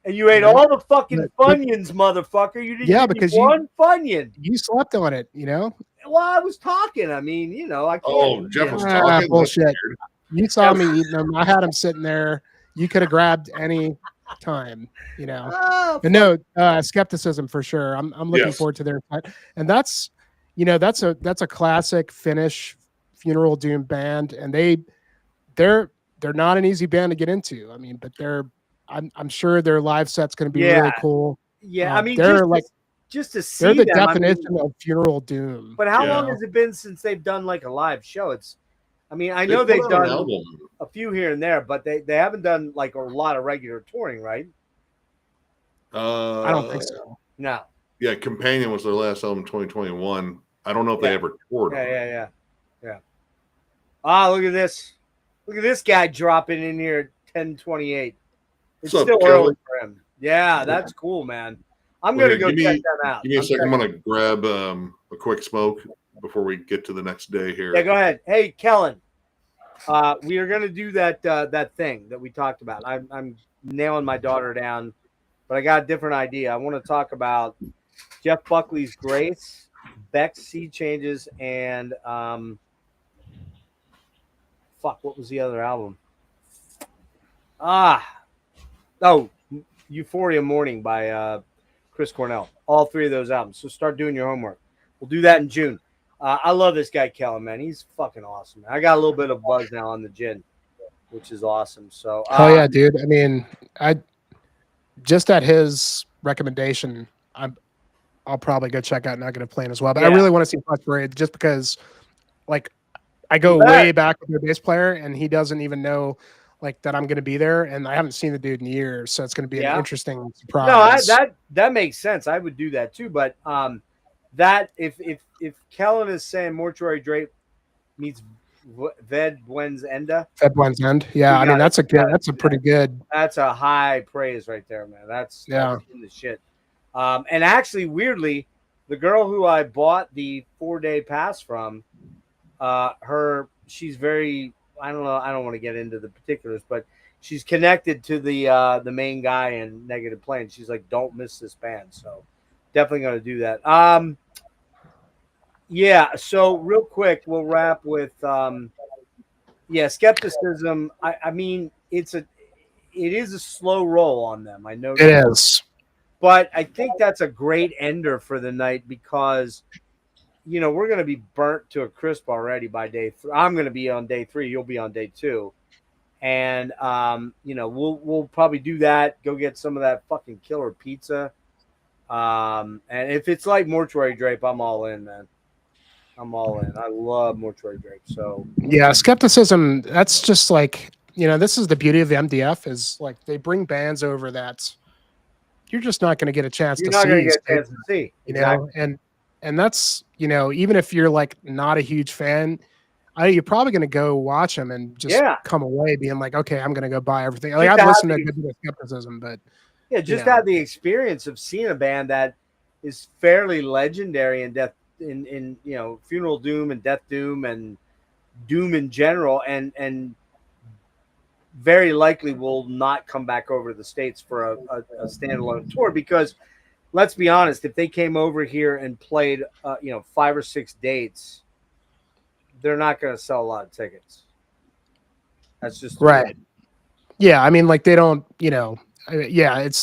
And you ate all the fucking Funyuns, motherfucker. You didn't because one Funyun. You slept on it, Well, I was talking. I mean, I can't. Oh, Jeff was talking. Bullshit. You saw me eating them. I had them sitting there. You could have grabbed any time, But no, skepticism for sure. I'm looking forward to their fight. And that's a classic Finnish funeral doom band, and they're not an easy band to get into. I mean, but I'm sure their live set's going to be really cool. Yeah, I mean, they're just to see they're the them, definition of funeral doom. But how long has it been since they've done like a live show? I know they've done a few here and there, but they haven't done like a lot of regular touring, right? I don't think so. No. Yeah, Companion was their last album, 2021. I don't know if they ever toured. Yeah. Ah, look at this. Look at this guy dropping in here at 10:28. It's still early for him. Yeah, that's cool, man. I'm going to go check them out. Give me a second. I'm going to grab a quick smoke before we get to the next day here. Yeah, go ahead. Hey, Kellen, we are going to do that thing that we talked about. I'm nailing my daughter down, but I got a different idea. I want to talk about Jeff Buckley's Grace, Beck's Sea Changes, and what was the other album? Euphoria Morning by Chris Cornell. All 3 of those albums. So start doing your homework. We'll do that in June. I love this guy, Kellen, man. He's fucking awesome. I got a little bit of buzz now on the gin, which is awesome. So, yeah, dude. I mean, I just at his recommendation, I'll probably go check out Nugget of Plane as well. But Yeah. I really want to see Flesh Parade just because, like, I go You bet. way back with their bass player, and he doesn't even know like that I'm going to be there, and I haven't seen the dude in years, so it's going to be an interesting surprise. No, that makes sense. I would do that too. But that if Kellen is saying Mortuary Drape meets Ved Buen's Enda, Fed One's End, yeah. I mean, that's a pretty good. That's a high praise right there, man. That's in the shit. And actually, weirdly, the girl who I bought the 4-day pass from, she's very, I don't know, I don't want to get into the particulars, but she's connected to the main guy in Negative Plane. She's like, don't miss this band. So definitely going to do that. Yeah. So real quick, we'll wrap with, Skepticism. I mean, it is a slow roll on them. I know it is, but I think that's a great ender for the night because, we're going to be burnt to a crisp already by day 3. I'm going to be on day 3. You'll be on day 2. And, we'll probably do that. Go get some of that fucking killer pizza. And if it's like Mortuary Drape, I'm all in, man. I'm all in. I love Mortuary Drape. So yeah, Skepticism. That's just like, this is the beauty of the MDF is like they bring bands over that you're just not going to get a chance to see. You're not going to get a chance to see. Exactly. And that's, even if you're like not a huge fan, you're probably going to go watch them and just come away being like, okay, I'm going to go buy everything. Like I've listened to Skepticism, but have the experience of seeing a band that is fairly legendary in death in Funeral Doom and Death Doom and Doom in general, and very likely will not come back over to the States for a standalone tour because let's be honest, if they came over here and played 5 or 6 dates, they're not going to sell a lot of tickets. That's just right. Yeah, I mean, like they don't, it's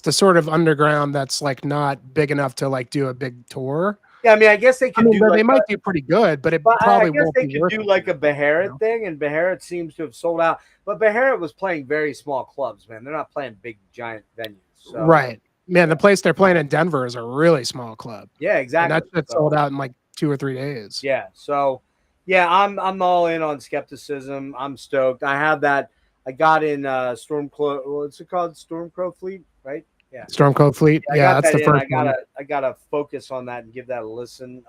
the sort of underground that's like not big enough to like do a big tour. Yeah, I mean, I guess they could do. They might do pretty good, but it probably won't be worth it. They could do like a Behemoth thing, and Behemoth seems to have sold out. But Behemoth was playing very small clubs, man. They're not playing big, giant venues. So. Right, man. The place they're playing in Denver is a really small club. Yeah, exactly. And that's sold out in like 2 or 3 days. Yeah. So, yeah, I'm all in on Skepticism. I'm stoked. I have that. I got in Stormcrow. What's it called? Stormcrow Fleet, right? Yeah. Stormcrow Fleet. Yeah, that's the first one. I gotta focus on that and give that a listen.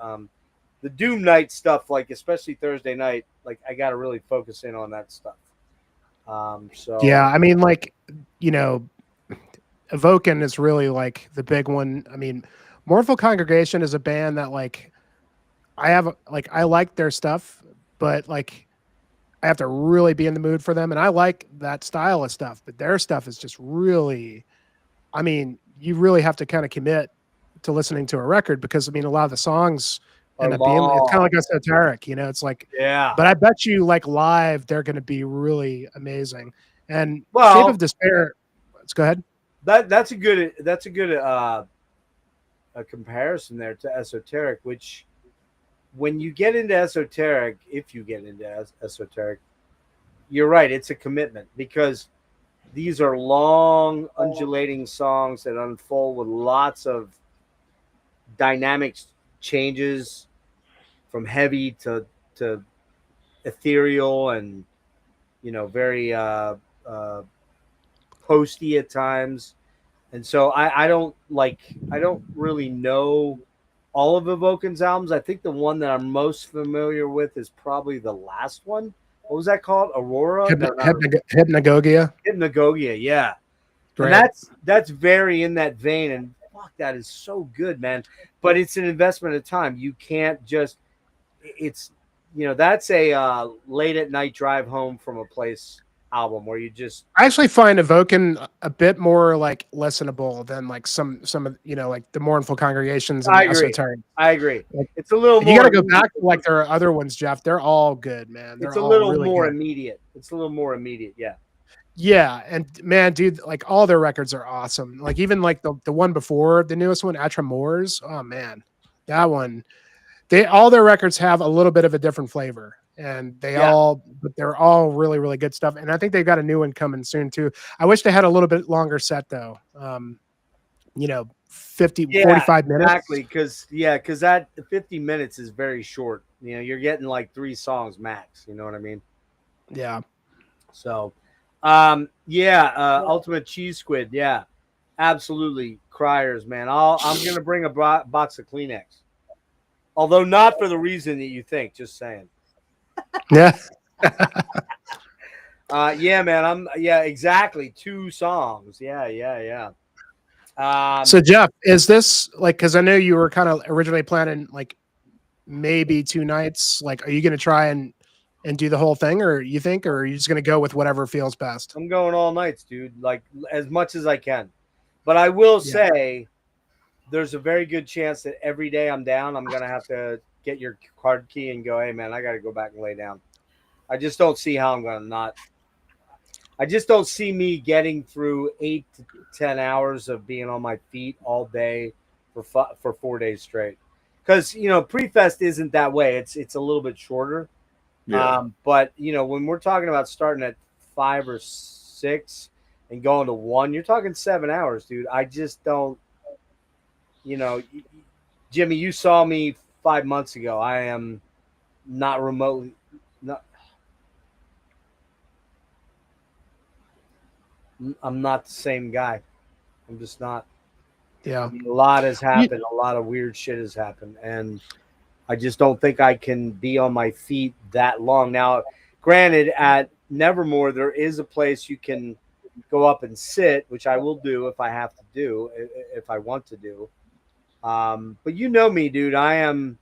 The Doom Night stuff, like especially Thursday night, like I gotta really focus in on that stuff. So yeah, I mean, like Evoken is really like the big one. I mean, Mournful Congregation is a band that like I like their stuff, but like I have to really be in the mood for them, and I like that style of stuff, but their stuff is just really. I mean, you really have to kind of commit to listening to a record because I mean, a lot of the songs end up being it's kind of like esoteric, it's like But I bet you like live they're going to be really amazing. And Shape of Despair. Let's go ahead. That's a good a comparison there to esoteric. Which when you get into esoteric, if you get into esoteric, you're right. It's a commitment because. These are long, undulating songs that unfold with lots of dynamic changes from heavy to ethereal and, very posty at times. And so I don't really know all of Evoken's albums. I think the one that I'm most familiar with is probably the last one. What was that called? Aurora? Hypnagogia. Hypnagogia, yeah. Right. And that's very in that vein. And fuck, that is so good, man. But it's an investment of time. You can't just that's a late at night drive home from a place album where you just I actually find Evoken a bit more like listenable than like some of like the Mournful Congregations and Esoteric. I agree. It's a little more you gotta go back to like their other ones, Jeff. They're all good, man. It's a little really more immediate. It's a little more immediate, yeah. Yeah, and man, dude, like all their records are awesome. Like even like the one before the newest one, Atramores. Oh man, that one. All their records have a little bit of a different flavor. And but they're all really, really good stuff. And I think they've got a new one coming soon too. I wish they had a little bit longer set though. Yeah, 45 minutes. exactly. Because that 50 minutes is very short. You're getting like 3 songs max. You know what I mean? Yeah. So, Ultimate Cheese Squid. Yeah, absolutely. Criers, man. I'm gonna bring a box of Kleenex. Although not for the reason that you think. Just saying. Yeah. Man. Exactly. 2 songs. Yeah. So Jeff, is this like, because I know you were kind of originally planning like maybe 2 nights. Like, are you going to try and do the whole thing, or you think, or are you just going to go with whatever feels best? I'm going all nights, dude. Like as much as I can. But I will say, there's a very good chance that every day I'm down, I'm gonna have to get your card key and go, hey man, I got to go back and lay down. I just don't see how I'm gonna not. I just don't see me getting through 8 to 10 hours of being on my feet all day for 4 days straight. Because pre-fest isn't that way. It's a little bit shorter. Yeah. But when we're talking about starting at 5 or 6 and going to 1, you're talking 7 hours, dude. I just don't. Jimmy, you saw me 5 months ago. I am not remotely. I'm not the same guy. I'm just not. Yeah. A lot has happened. A lot of weird shit has happened. And I just don't think I can be on my feet that long. Now, granted, at Nevermore, there is a place you can go up and sit, which I will do if I have to do, if I want to do. But you know me, dude. I'm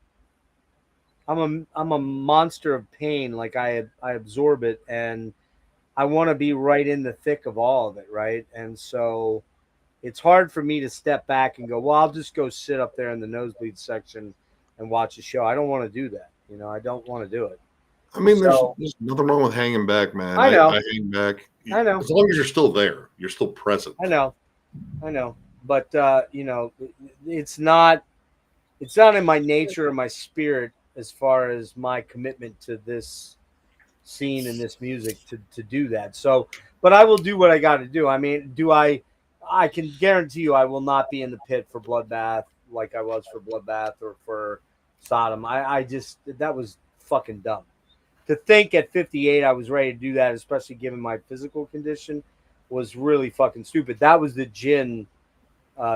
a monster of pain. Like I absorb it, and I want to be right in the thick of all of it, right? And so it's hard for me to step back and go, well, I'll just go sit up there in the nosebleed section and watch a show. I don't want to do that. I don't want to do it. I mean, there's nothing wrong with hanging back, man. I know. I hang back. I know. As long as you're still there, you're still present. I know. But it's not in my nature or my spirit as far as my commitment to this scene and this music to do that. So, but I will do what I got to do. I mean, I can guarantee you I will not be in the pit for Bloodbath like I was for Bloodbath or for Sodom. I just, that was fucking dumb. To think at 58 I was ready to do that, especially given my physical condition, was really fucking stupid. That was the gin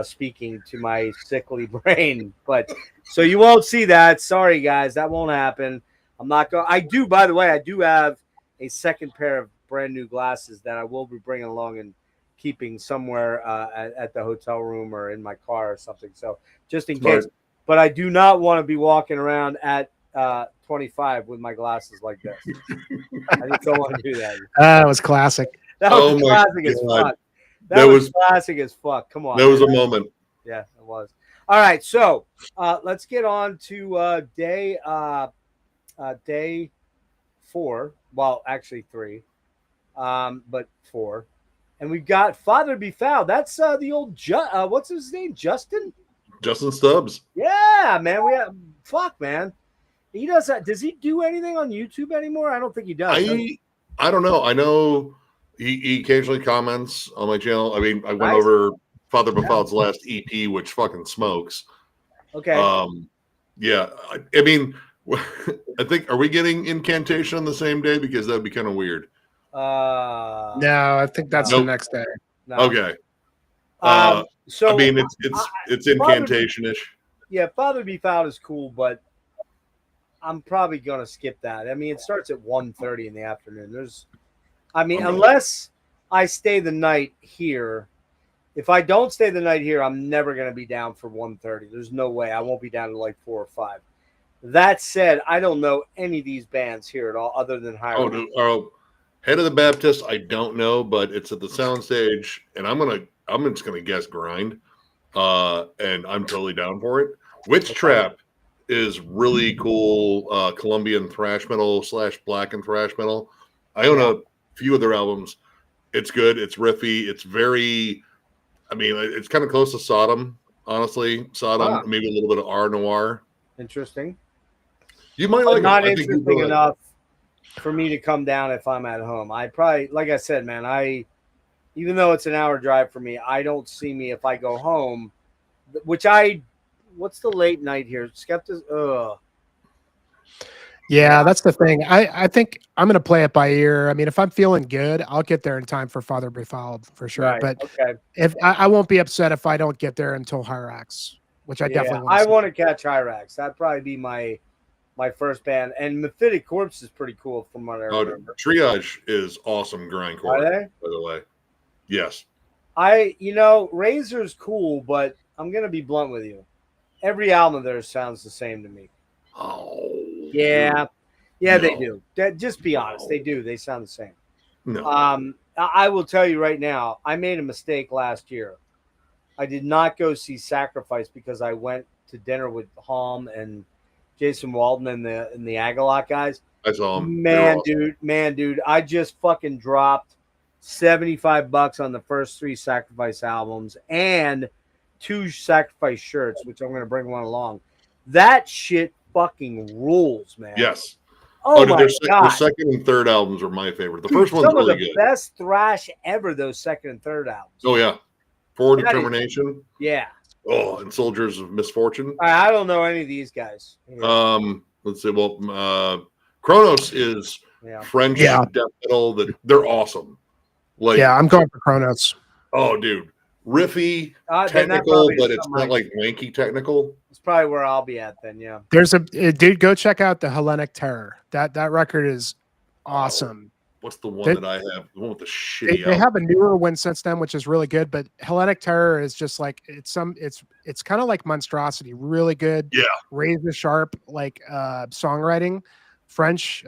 speaking to my sickly brain. But so you won't see that. Sorry, guys, that won't happen. I'm not going. By the way, I do have a second pair of brand new glasses that I will be bringing along and keeping somewhere at the hotel room or in my car or something. So just in case. But I do not want to be walking around at 25 with my glasses like this. I just don't want to do that. That was classic. That was classic as fuck. That was classic as fuck. Come on. That was a moment. Yeah, it was. All right, so let's get on to day 4. Well, actually 3, but 4. And we've got Father Be Foul. That's the old what's his name? Justin Stubbs. Yeah, man. Man. He does that. Does he do anything on YouTube anymore? I don't think he does. I don't know. I know he occasionally comments on my channel. I mean, I went over Father Be Foul's last EP, which fucking smokes. Okay. Yeah. I mean, I think, are we getting Incantation on the same day? Because that'd be kind of weird. No, I think that's the next day. No. Okay. So I mean, it's Incantation-ish. Yeah, Father Be Foul is cool, but I'm probably gonna skip that. I mean, it starts at 1:30 in the afternoon. Unless I stay the night here. If I don't stay the night here, I'm never gonna be down for 1:30. There's no way. I won't be down to like 4 or 5. That said, I don't know any of these bands here at all, other than Higher. Head of the Baptist, I don't know, but it's at the soundstage, and I'm just gonna guess grind, and I'm totally down for it. Witch Trap is really cool, Colombian thrash metal / black and thrash metal. I own a few of their albums. It's good. It's riffy. It's very, I mean, it's kind of close to Sodom, honestly. Sodom, maybe a little bit of R Noir. Interesting. You might like not it. Interesting enough for me to come down if I'm at home. I probably, like I said, man, even though it's an hour drive for me, I don't see me if I go home, what's the late night here? Skeptic. Yeah, that's the thing. I think I'm gonna play it by ear. I mean, if I'm feeling good, I'll get there in time for Father Befouled for sure. Right. But Okay. if I won't be upset if I don't get there until Hyrax, which I definitely I want want to catch Hyrax. That'd probably be my first band. And Mephitic Corpse is pretty cool from what I remember. Triage is awesome grindcore. Are they? By the way, yes. Razor's cool, but I'm gonna be blunt with you. Every album of theirs sounds the same to me. Oh. Yeah. Yeah, No. they do. Just be honest. They do. They sound the same. No. I will tell you right now, I made a mistake last year. I did not go see Sacrifice because I went to dinner with Halm and Jason Waldman and the Agalot guys. I saw them. Man, dude, I just fucking dropped $75 on the first 3 Sacrifice albums and 2 Sacrifice shirts, which I'm going to bring one along. That shit fucking rules, man. Yes. Oh my God. Their second and third albums are my favorite. The first one's really good. Some of the best thrash ever, those second and third albums. Oh, yeah. Forward Determination. Yeah. Oh, and Soldiers of Misfortune. I don't know any of these guys. Let's see. Well, Kronos is French death metal. They're awesome. Like, yeah, I'm going for Kronos. Oh, dude. Riffy, technical, but it's not like wanky technical. It's probably where I'll be at then, yeah. There's dude, go check out the Hellenic Terror. That record is awesome. What's the one that I have? The one with the shitty. They have a newer one since then, which is really good. But Hellenic Terror is just like it's kind of like Monstrosity, really good. Yeah, razor sharp like songwriting, French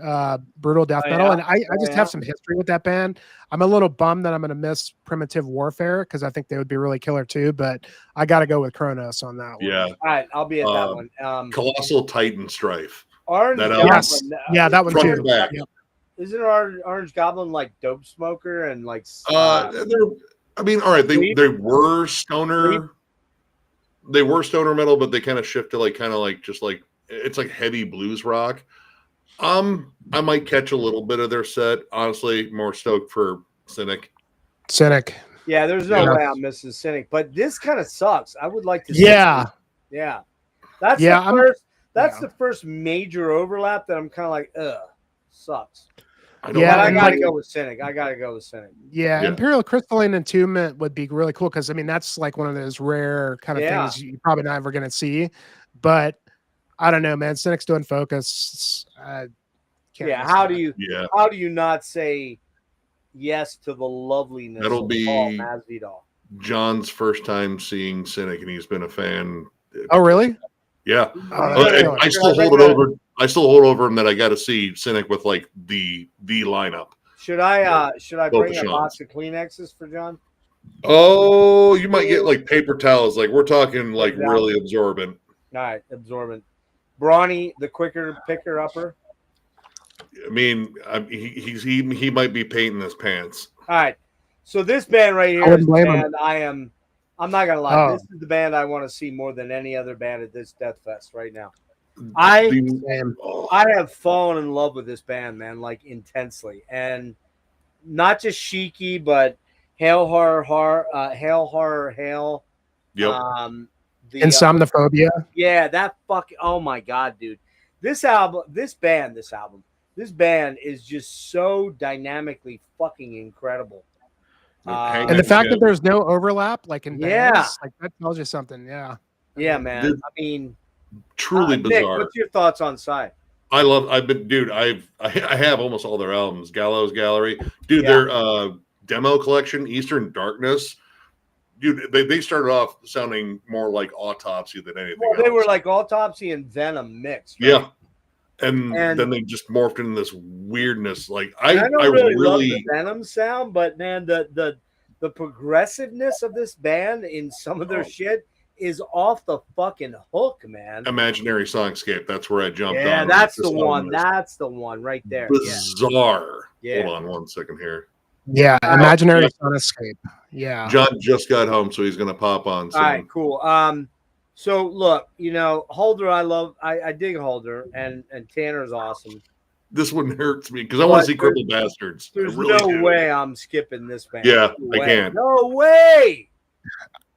brutal death metal, and I just have some history with that band. I'm a little bummed that I'm going to miss Primitive Warfare because I think they would be really killer too. But I got to go with Kronos on that one. Yeah, all right, I'll be at that one. Colossal Titan Strife. Orange Goblin, that one too. Back. Yep. Isn't Orange Goblin like Dope Smoker and like? I mean, all right, they were stoner. They were stoner metal, but they kind of shifted just like it's like heavy blues rock. I might catch a little bit of their set. Honestly, more stoked for Cynic. Yeah, there's no way I'm missing Cynic, but this kind of sucks. I would like to. Yeah. That's the first major overlap that I'm kind of like, sucks. I gotta go with Cynic. Yeah, Imperial Crystalline Entombment would be really cool because I mean that's like one of those rare kind of things you're probably not ever gonna see. But I don't know, man. Cynic's doing Focus. How do you not say yes to the loveliness That'll of be Paul Masvidal? John's first time seeing Cynic, and he's been a fan. Oh, really? Yeah. I still hold it over him that I got to see Cynic with like the lineup. Should I bring a box of Kleenexes for John? Oh, you might get like paper towels. Like we're talking like really absorbent. All right, absorbent. Brawny, the quicker picker upper. I mean, he might be painting his pants. All right, so this band right here is the band I'm not gonna lie. This is the band I want to see more than any other band at this Death Fest right now. I have fallen in love with this band, man, like intensely, and not just Sheiky, but Hail Horror, Hail. Yep. Insomnophobia. That fucking. Oh my god, dude! This band is just so dynamically fucking incredible. And the fact that there's no overlap, like in bands, like that tells you something. Yeah, man. Dude, I mean, truly bizarre. Nick, what's your thoughts on Psy? I have almost all their albums. Gallows Gallery, dude. Their demo collection, Eastern Darkness, dude. They started off sounding more like Autopsy than anything. Well, they were like Autopsy and Venom mixed. Right? Yeah. And then they just morphed into this weirdness. Like I don't really love the Venom sound, but man, the progressiveness of this band in some of their shit is off the fucking hook, man. Imaginary Songscape. That's where I jumped on. Yeah, that's the one. That's the one right there. Bizarre. Yeah. Hold on 1 second here. Yeah, Imaginary Songscape. Yeah. John just got home, so he's gonna pop on soon. All right, cool. So look, Holder, I dig Holder, and Tanner's awesome. this one hurts me because I want to see Crippled Bastards. There's really no way I'm skipping this band. Yeah, no I can't. No way.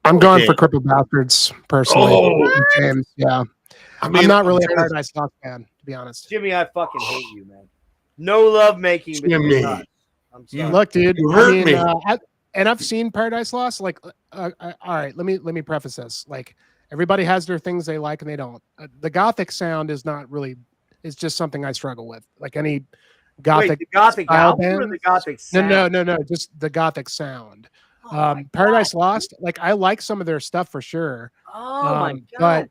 I'm going for Crippled Bastards personally. Oh, James, yeah. I mean, I'm not really a Paradise Lost fan, to be honest. Jimmy, I fucking hate you, man. No love making between us. I'm sorry. Look, dude. You hurt me. And I've seen Paradise Lost. Like, all right, let me preface this. Like, everybody has their things they like and they don't. The gothic sound is not really. It's just something I struggle with. Like any gothic. Wait, the gothic album or the gothic sound? No. Just the gothic sound. Paradise Lost. Like, I like some of their stuff for sure. Oh my god!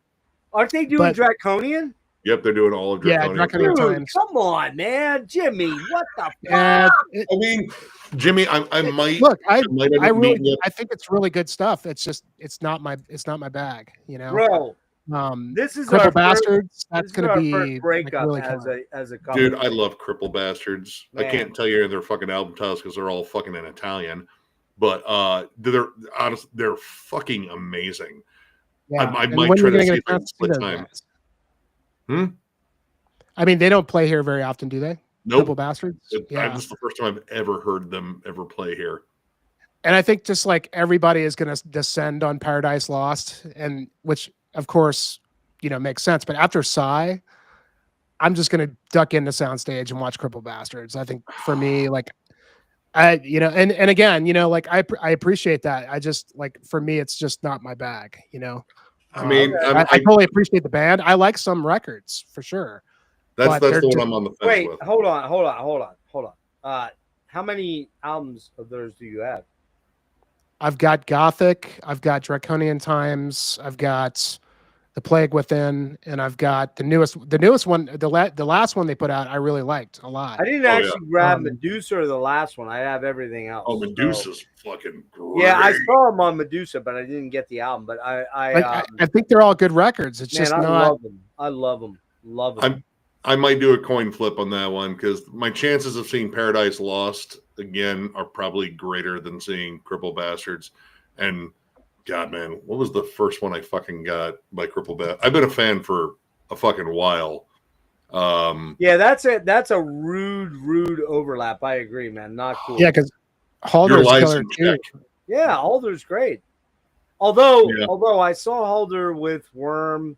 Aren't they doing Draconian? Yep, they're doing all of Draconian. Yeah, Draconian times. Come on, man, Jimmy. What the fuck? I mean, Jimmy, I might look. I really, I think it's really good stuff. It's just it's not my bag. You know, bro. This is Cripple our Bastards. That's going to be first breakup really as a couple. dude. I love Cripple Bastards. Man. I can't tell you their fucking album titles because they're all fucking in Italian, but they're honest. They're fucking amazing. Yeah. I might try to see if I can split time. I mean, they don't play here very often, do they? Nope. Cripple Bastards. This is the first time I've ever heard them ever play here. And I think just like everybody is going to descend on Paradise Lost, and which of course, you know, makes sense. But after Psy, I'm just going to duck into Soundstage and watch Cripple Bastards. I think for me, like, you know, and again, you know, like I appreciate that. I just like, for me, it's just not my bag, you know. I mean, I totally appreciate the band. I like some records for sure. That's the one I'm on the fence Wait, with. hold on. How many albums of theirs do you have? I've got Gothic, I've got Draconian Times, I've got The Plague Within, and I've got the newest one, the last one they put out. I really liked a lot. I didn't actually grab Medusa or the last one. I have everything else. Oh, Medusa's fucking great. Yeah, I saw them on Medusa, but I didn't get the album. But I think they're all good records. It's just not. I love them. I might do a coin flip on that one because my chances of seeing Paradise Lost again are probably greater than seeing Cripple Bastards. And God, man, what was the first one I fucking got by Cripple Bastards? I've been a fan for a fucking while. Yeah, that's it. That's a rude overlap. I agree, man. Not cool. Yeah, because Halder's killer too. Yeah, Halder's great. Although I saw Halder with Worm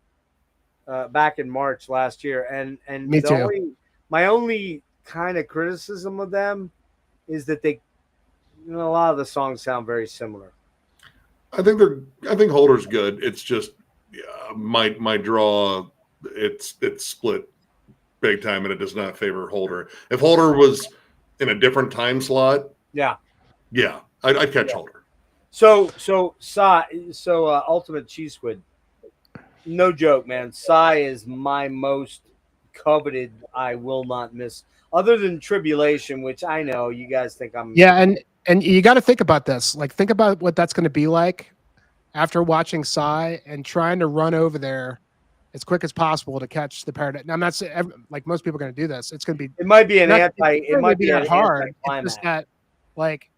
back in March last year, and Me too. My only kind of criticism of them is that they, you know, a lot of the songs sound very similar. I think Halder's good. It's just my draw. It's split big time, and it does not favor Halder. If Halder was in a different time slot, I'd catch Halder. So Ultimate Cheese Squid. No joke, man. Psy is my most coveted. I will not miss, other than Tribulation, which I know you guys think I'm. Yeah, and you got to think about this. Like, think about what that's going to be like after watching Psy and trying to run over there as quick as possible to catch the Paradise. Now, I'm not saying like most people are going to do this. It's going to be. It might be an not, anti. It might be that hard. It's just that, like,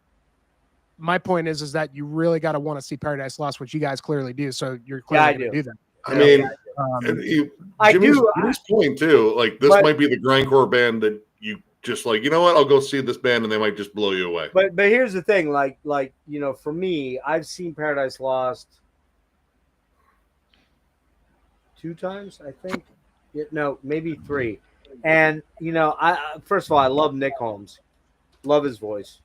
my point is that you really got to want to see Paradise Lost, which you guys clearly do. So you're clearly going to do that. I mean, Jimmy's point too. Like, this might be the grindcore band that you just like. You know what? I'll go see this band, and they might just blow you away. But here's the thing. Like you know, for me, I've seen Paradise Lost 2 times, I think. No, maybe 3. And you know, first of all, I love Nick Holmes, love his voice,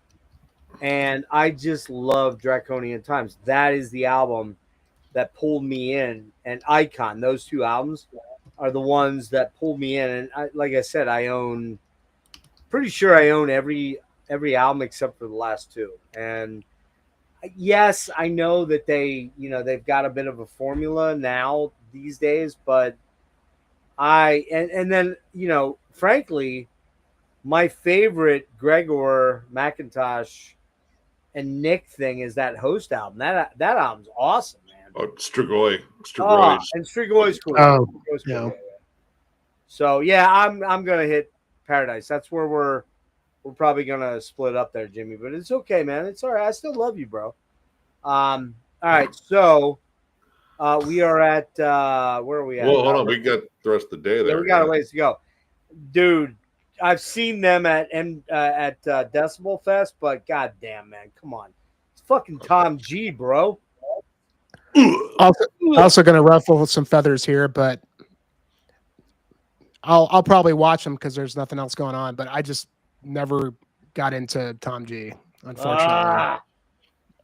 and I just love Draconian Times. That is the album that pulled me in, and Icon. Those 2 albums are the ones that pulled me in. And like I said, pretty sure I own every album except for the last 2. And yes, I know that they've got a bit of a formula now these days, but and then, you know, frankly, my favorite Gregor McIntosh and Nick thing is that Host album. That album's awesome. Oh, Strigoi. And Strigoi's cool. Oh, Strigoi's cool. Yeah. So yeah, I'm gonna hit Paradise. That's where we're probably gonna split up there, Jimmy. But it's okay, man. It's all right. I still love you, bro. All right. So we are at where are we at? Well, hold on. We got the rest of the day there. We got a ways to go, dude. I've seen them at Decibel Fest, but goddamn, man, come on, it's fucking Tom G, bro. Also going to ruffle some feathers here, but I'll probably watch them because there's nothing else going on. But I just never got into Tom G, unfortunately.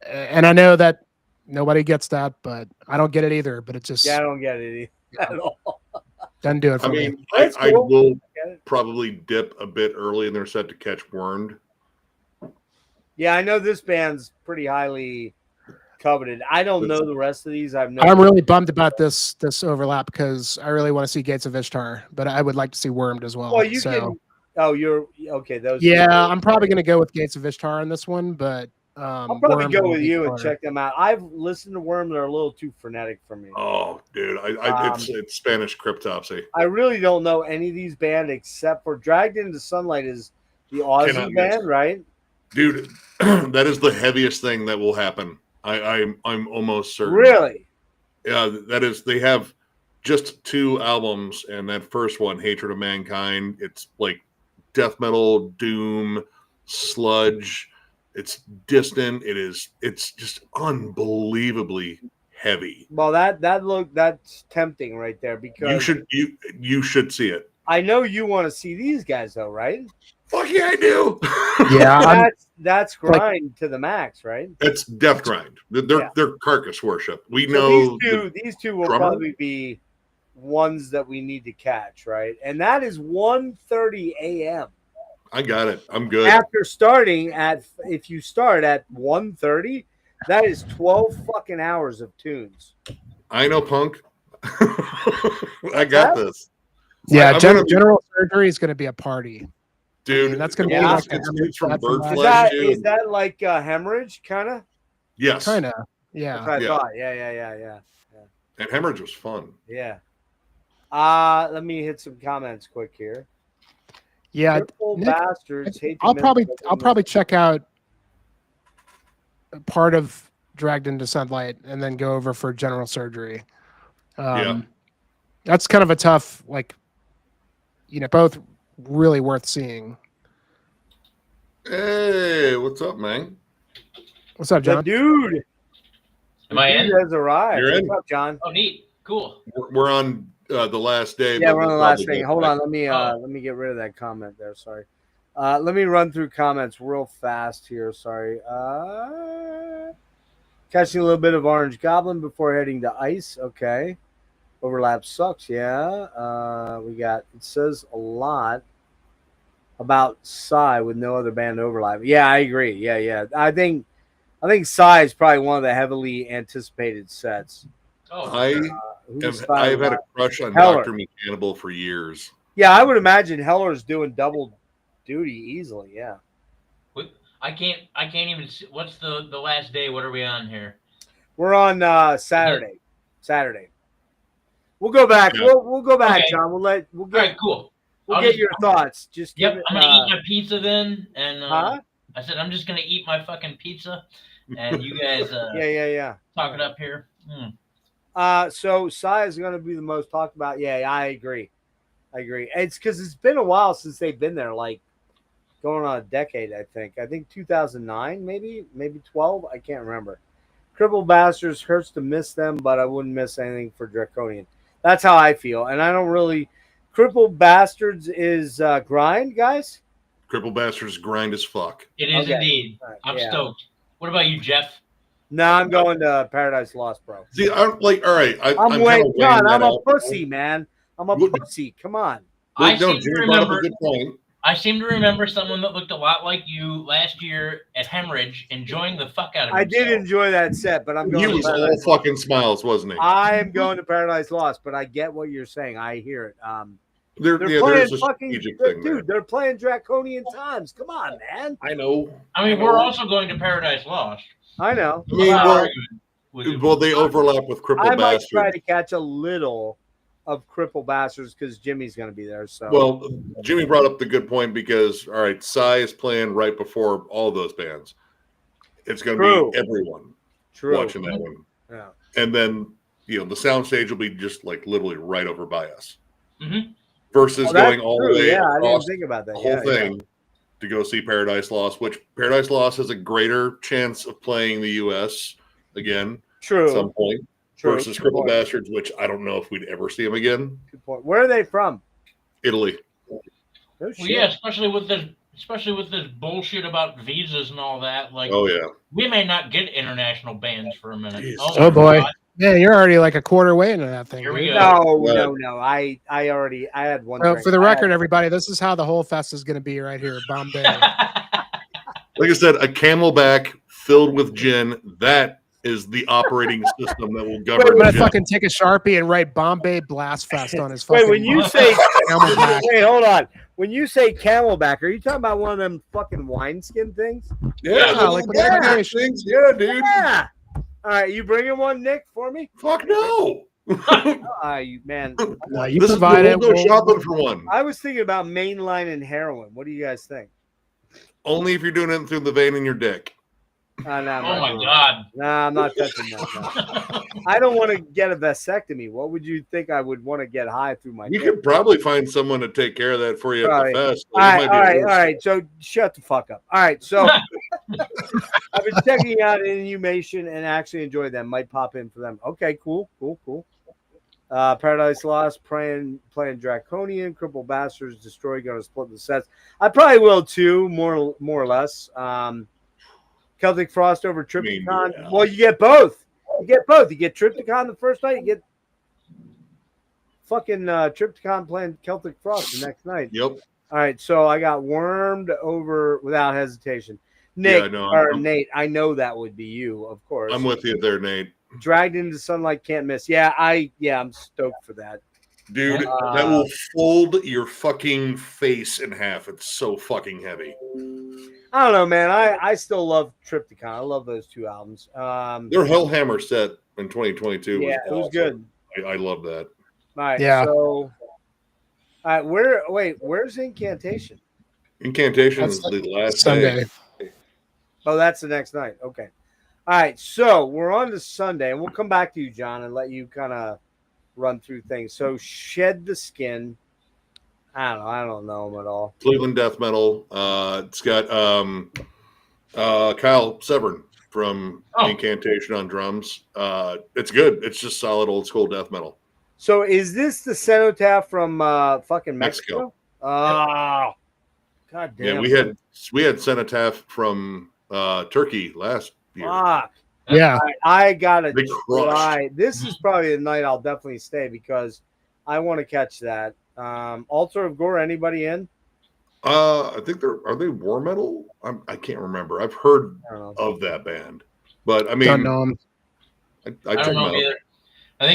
And I know that nobody gets that, but I don't get it either. But it just I don't get it at all. Doesn't do it for me. I will probably dip a bit early in their set to catch Wormed. Yeah, I know this band's pretty highly coveted. I don't know the rest of these. I'm really bummed about this overlap because I really want to see Gates of Ishtar, but I would like to see Wormed as well. Well, you're okay. Those. Yeah, I'm probably going to go with Gates of Ishtar on this one, but I'll probably go with you and check them out. I've listened to Worm; they're a little too frenetic for me. Oh, dude, it's Spanish cryptopsy. I really don't know any of these bands except for Dragged Into Sunlight is the Aussie band, right? Dude, that is the heaviest thing that will happen. I'm almost certain. Really? Yeah, that is. They have just 2 albums, and that first one, Hatred of Mankind, it's like death metal, doom, sludge. It's distant. It's just unbelievably heavy. Well, that's tempting right there because you should see it. I know you want to see these guys though, right? Fuck yeah, I do. Yeah, that's grind to the max, right? It's death grind. They're carcass worship. We know these two will probably be ones that we need to catch, right? And that is 1:30 a.m. I got it. I'm good. After if you start at 1:30, that is 12 fucking hours of tunes. I know, punk. I got this. Yeah, general surgery is going to be a party, dude. I mean, that's going to be like is that like hemorrhage, kind of? Yes, kind of. Yeah, that's what I thought. Yeah. And hemorrhage was fun. Yeah. Let me hit some comments quick here. Yeah, Nick, bastards. I'll probably check out part of Dragged Into Sunlight and then go over for general surgery. That's kind of a tough, both really worth seeing. Hey, what's up, man? What's up, John? Dude. Am I in? Has arrived. You're in. What's up, John? Oh, neat. Cool. We're on the last day. Yeah, we're on the last thing. Hold on, let me get rid of that comment there. Sorry. Let me run through comments real fast here. Sorry. Catching a little bit of Orange Goblin before heading to Ice. Okay. Overlap sucks. Yeah. It says a lot about Psy with no other band overlap. Yeah, I agree. Yeah. I think Psy is probably one of the heavily anticipated sets. Oh, I've had a crush on Heller. Dr. Mechanable for years. Yeah, I would imagine Heller's doing double duty easily. Yeah. I can't even see. What's the last day? What are we on here? We're on Saturday. Saturday. We'll go back. Yeah. We'll go back, Okay. John. All right, cool. We'll get your thoughts. Just I'm gonna eat my pizza then, and huh? I said I'm just gonna eat my fucking pizza, and you guys yeah. talk it up here. So Psy is going to be the most talked about. Yeah, I agree. It's because it's been a while since they've been there, like going on a decade. I think 2009, maybe 12. I can't remember. Crippled Bastards hurts to miss them, but I wouldn't miss anything for Draconian. That's how I feel, and I don't really. Crippled Bastards is grind, guys. Crippled Bastards grind as fuck. It is indeed. I'm stoked. What about you, Jeff? No, I'm going to Paradise Lost, bro. See, I'm like, all right. I'm waiting. God, I'm a pussy, man. I'm a pussy. Come on. I seem to remember someone that looked a lot like you last year at Hemorrhage enjoying the fuck out of himself. I did enjoy that set, but I'm going. He was all fucking smiles, wasn't he? I am going to Paradise Lost, but I get what you're saying. I hear it. They're playing fucking dude. They're playing Draconian Times. Come on, man. I know. We're also going to Paradise Lost. I know. Well, they overlap with Crippled Bastards. I might try to catch a little of Crippled Bastards because Jimmy's going to be there. So, well, Jimmy brought up the good point because, all right, Psy is playing right before all those bands. It's going to be everyone watching that one. Yeah. And then, the sound stage will be just like literally right over by us. Mm-hmm. versus going all the way I didn't across think about that. the whole thing to go see Paradise Lost, which Paradise Lost has a greater chance of playing the U.S. again at some point versus Crippled Bastards, which I don't know if we'd ever see them again. Good point. Where are they from? Italy. No well, yeah, especially with this bullshit about visas and all that. Like, we may not get international bans for a minute. Oh boy. God. Yeah, you're already like a quarter way into that thing. Here we go. No. I had one. So for the record, everybody, this is how the whole fest is going to be right here, Bombay. Like I said, a Camelback filled with gin. That is the operating system that will govern. I'm gonna fucking take a Sharpie and write Bombay Blast Fest on his fucking. Wait, when you say Camelback. Wait, hold on. When you say Camelback, are you talking about one of them fucking wineskin things? Yeah, like things. Yeah, dude. Yeah. All right, you bringing one, Nick, for me? Fuck no. You man. No, you provide it. We'll go shopping for one. I was thinking about mainline and heroin. What do you guys think? Only if you're doing it through the vein in your dick. No, oh my God. Nah, I'm not touching that. No. I don't want to get a vasectomy. What would you think I would want to get high through my You dick? could probably find someone to take care of that for you at the fest. All right. So shut the fuck up. All right. So I've been checking out Inhumation and actually enjoyed them. Might pop in for them. Okay, cool. Paradise Lost, playing Draconian, Crippled Bastards, Destroy, gonna split the sets. I probably will too, more or less. Celtic Frost over Triptychon. Yeah. Well, you get both. You get Triptychon the first night. You get fucking Triptychon playing Celtic Frost the next night. Yep. All right, so I got wormed over without hesitation. Nick Nate, I know that would be you, of course. I'm with you there, Nate. Dragged into sunlight, can't miss. I'm stoked for that. Dude, that will fold your fucking face in half. It's so fucking heavy. I don't know, man. I still love Triptychon. I love those two albums. Their Hellhammer set in 2022 was awesome. It was good. I love that. All right, so where's Incantation? Incantation is the last Sunday. Day. Oh, that's the next night. Okay. All right, so we're on to Sunday, and we'll come back to you, John, and let you kind of run through things. So Shed the Skin. I don't know them at all. Cleveland Death Metal. It's got Kyle Severn from Incantation on drums. It's good. It's just solid old school death metal. So is this the Cenotaph from fucking Mexico? Oh, god damn. Yeah, we had Cenotaph from Turkey last year. Yeah. I gotta try. This is probably the night I'll definitely stay because I want to catch that. Altar of Gore, anybody in? I think are they war metal? I can't remember. I've heard of that band, but I mean, don't know them. I don't know either. I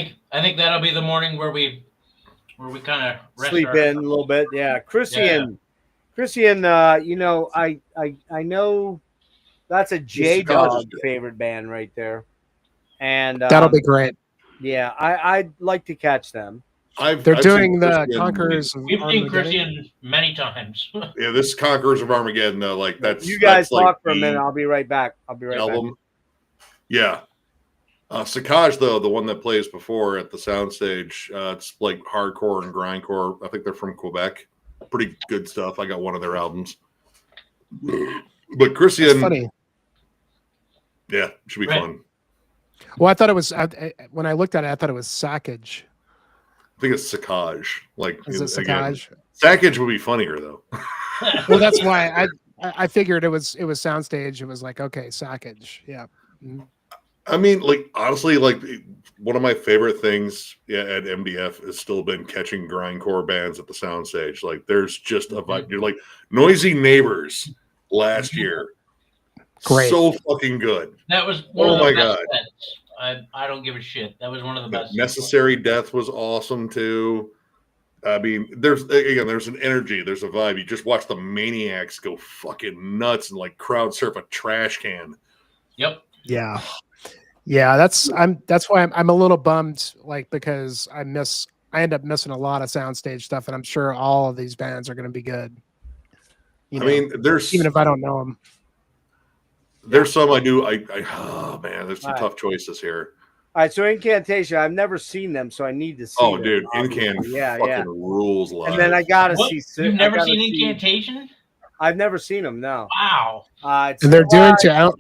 think that'll be the morning where we kind of sleep in a little bit. Yeah, Christian. I know that's a J-Dog favorite band right there, and that'll be great. Yeah, I'd like to catch them. They're doing the Conquerors. We've seen Christian many times. Yeah, this is Conquerors of Armageddon, though. Like that's you guys talk like for a minute. I'll be right back. Album. Yeah. Sakaj, though, the one that plays before at the soundstage, it's like hardcore and grindcore. I think they're from Quebec. Pretty good stuff. I got one of their albums. But Christian, funny. Yeah, should be fun. Well, I thought it was when I looked at it, I thought it was Saccage. I think it's Sakaj. Is it Sakaj? Saccage would be funnier though. Well, that's why I figured it was soundstage. It was like, okay, Saccage. Yeah. Mm-hmm. I mean, like honestly, like one of my favorite things at MDF has still been catching grindcore bands at the soundstage. Like there's just a vibe. You're like Noisy Neighbors last year. Great. So fucking good. That was one of the best sets. I don't give a shit. That was one of the best. Necessary Death was awesome too. I mean, there's an energy, there's a vibe. You just watch the Maniacs go fucking nuts and like crowd surf a trash can. Yep. Yeah. Yeah, that's why I'm a little bummed, like because I end up missing a lot of soundstage stuff, and I'm sure all of these bands are going to be good. I mean, there's even if I don't know them. There's some I do. Oh man, there's some tough choices here. All right, so Incantation, I've never seen them, so I need to see Oh, them, dude, obviously. Incan fucking rules live. And then I gotta What? see. You've never seen Incantation? I've never seen them. No. Wow. And they're doing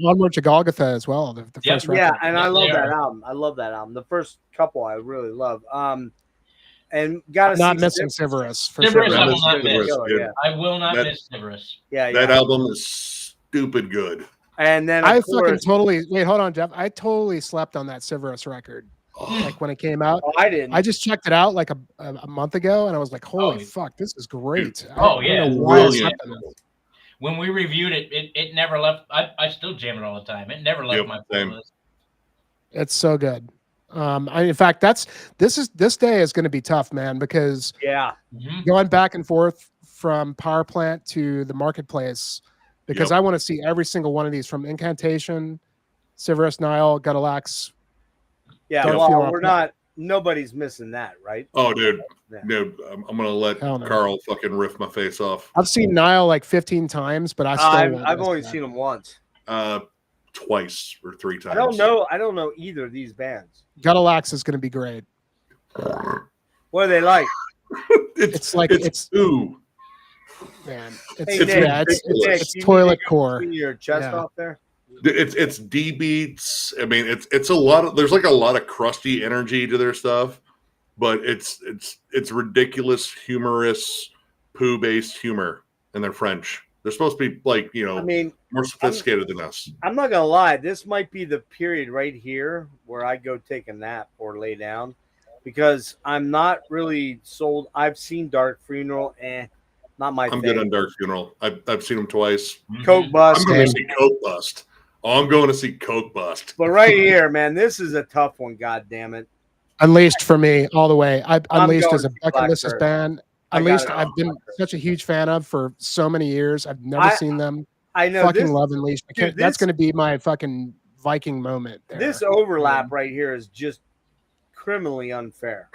Onward to Golgotha as well. The first record. Yeah, and I love that album. I love that album. The first couple I really love. And gotta not see missing Severus for Severus, sure. I will not miss. Yeah. I will not miss Severus. Yeah, that album is stupid good. And then I fucking totally wait. Hold on, Jeff. I totally slept on that Severus record. Like when it came out. Oh, I didn't. I just checked it out like a month ago, and I was like, "Holy fuck, this is great!" Yeah, when we reviewed it, it never left. I still jam it all the time. It never left my playlist. It's so good. In fact, this day is going to be tough, man, because going back and forth from Power Plant to the Marketplace, because I want to see every single one of these from Incantation, Severus, Nile, Gutalax. Yeah, well, we're not. Nobody's missing that, right? Oh, dude, I'm gonna let Carl fucking riff my face off. I've seen Nile like 15 times, but I've only seen him once. Twice or 3 times. I don't know either of these bands. Gutalax is going to be great. What are they like? it's ooh. Man, it's toilet core. Your chest off there. It's D beats. I mean, it's a lot of. There's like a lot of crusty energy to their stuff, but it's ridiculous, humorous, poo based humor, and they're French. They're supposed to be like more sophisticated than us. I'm not gonna lie. This might be the period right here where I go take a nap or lay down, because I'm not really sold. I've seen Dark Funeral, not my. I'm good on Dark Funeral. I've seen them twice. Coke Bust. I'm going to see Coke Bust. Oh, I'm going to see Coke Bust. But right here, man, this is a tough one. God damn it. Unleashed for me all the way. Unleashed is a bucket list band. Unleashed, I've been such a huge fan of for so many years. I've never seen them. I know. Fucking love Unleashed. That's going to be my fucking Viking moment there. This overlap right here is just criminally unfair.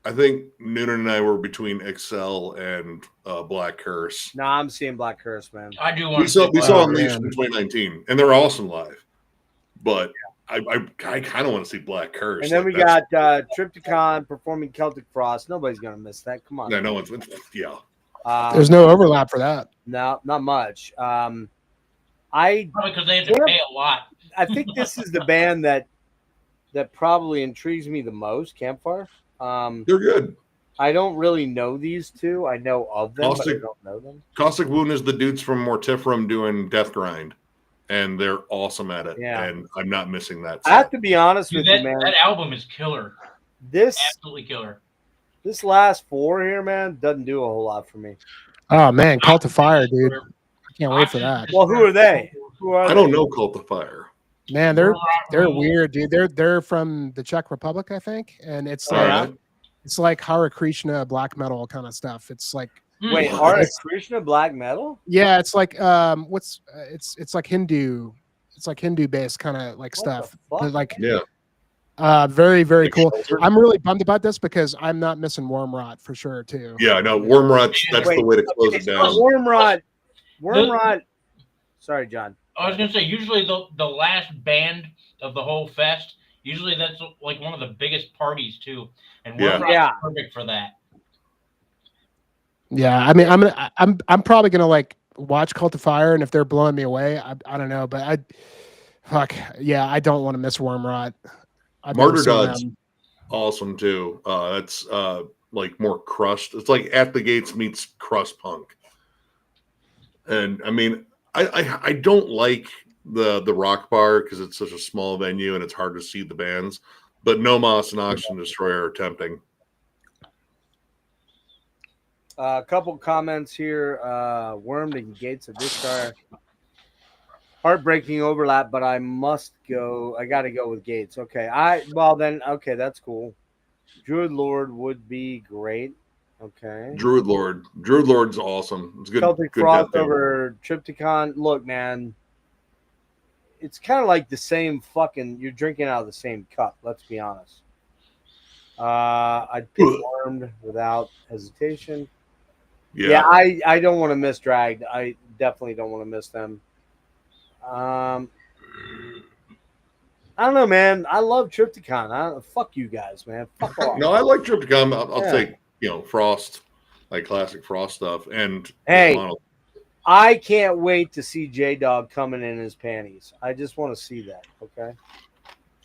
I think Noonan and I were between Excel and Black Curse. No, I'm seeing Black Curse, man. I do want we saw Unleashed in 2019, and they're awesome live. But I kind of want to see Black Curse. And then we got Triptychon performing Celtic Frost. Nobody's gonna miss that. Come on. Yeah, no one's. Yeah. There's no overlap for that. No, not much. Probably because they have to pay a lot. I think this is the band that probably intrigues me the most. Campfire. They're good. I don't really know these two. I know of them, but I don't know them. Caustic Wound is the dudes from Mortiferum doing Death Grind, and they're awesome at it. Yeah. And I'm not missing that. I have to be honest with you, man. That album is killer. Absolutely killer. This last 4 here, man, doesn't do a whole lot for me. Oh man, Cult of Fire, dude. I can't wait for that. Well, who are they? I don't know Cult of Fire. Man, they're weird, dude. They're from the Czech Republic, I think, and it's like Hare Krishna black metal kind of stuff. It's like wait, Hare Krishna black metal? Yeah, it's like it's like Hindu. It's like Hindu based kind of like stuff. Like very very cool. I'm really bummed about this because I'm not missing Worm Rot for sure too. Yeah, I know Worm Rot. That's the way to close it down. Worm Rot. Sorry, John. I was gonna say usually the last band of the whole fest. Usually that's like one of the biggest parties too, and Worm Rot's perfect for that. Yeah, I mean, I'm probably gonna like watch Cult of Fire, and if they're blowing me away, I don't know, but I don't want to miss Worm Rot. Martyr God's awesome too. That's like more crust. It's like At the Gates meets crust punk, and I mean. I don't like the Rock Bar because it's such a small venue and it's hard to see the bands, but Nomos and Oxygen Destroyer are tempting. A couple comments here. Wormed and Gates of Discar. Heartbreaking overlap, but I must go. I got to go with Gates. Okay. That's cool. Druid Lord would be great. Okay. Druid Lord's awesome. It's good. Celtic Frost over Triptychon. Look, man, it's kind of like the same fucking. You're drinking out of the same cup. Let's be honest. I'd pick Wormed without hesitation. Yeah, I don't want to miss Dragged. I definitely don't want to miss them. I don't know, man. I love Triptychon. Fuck you guys, man. Fuck off. No, I like Triptychon. I'll take Frost, like classic Frost stuff, and hey, I can't wait to see J-Dog coming in his panties. I just want to see that. Okay.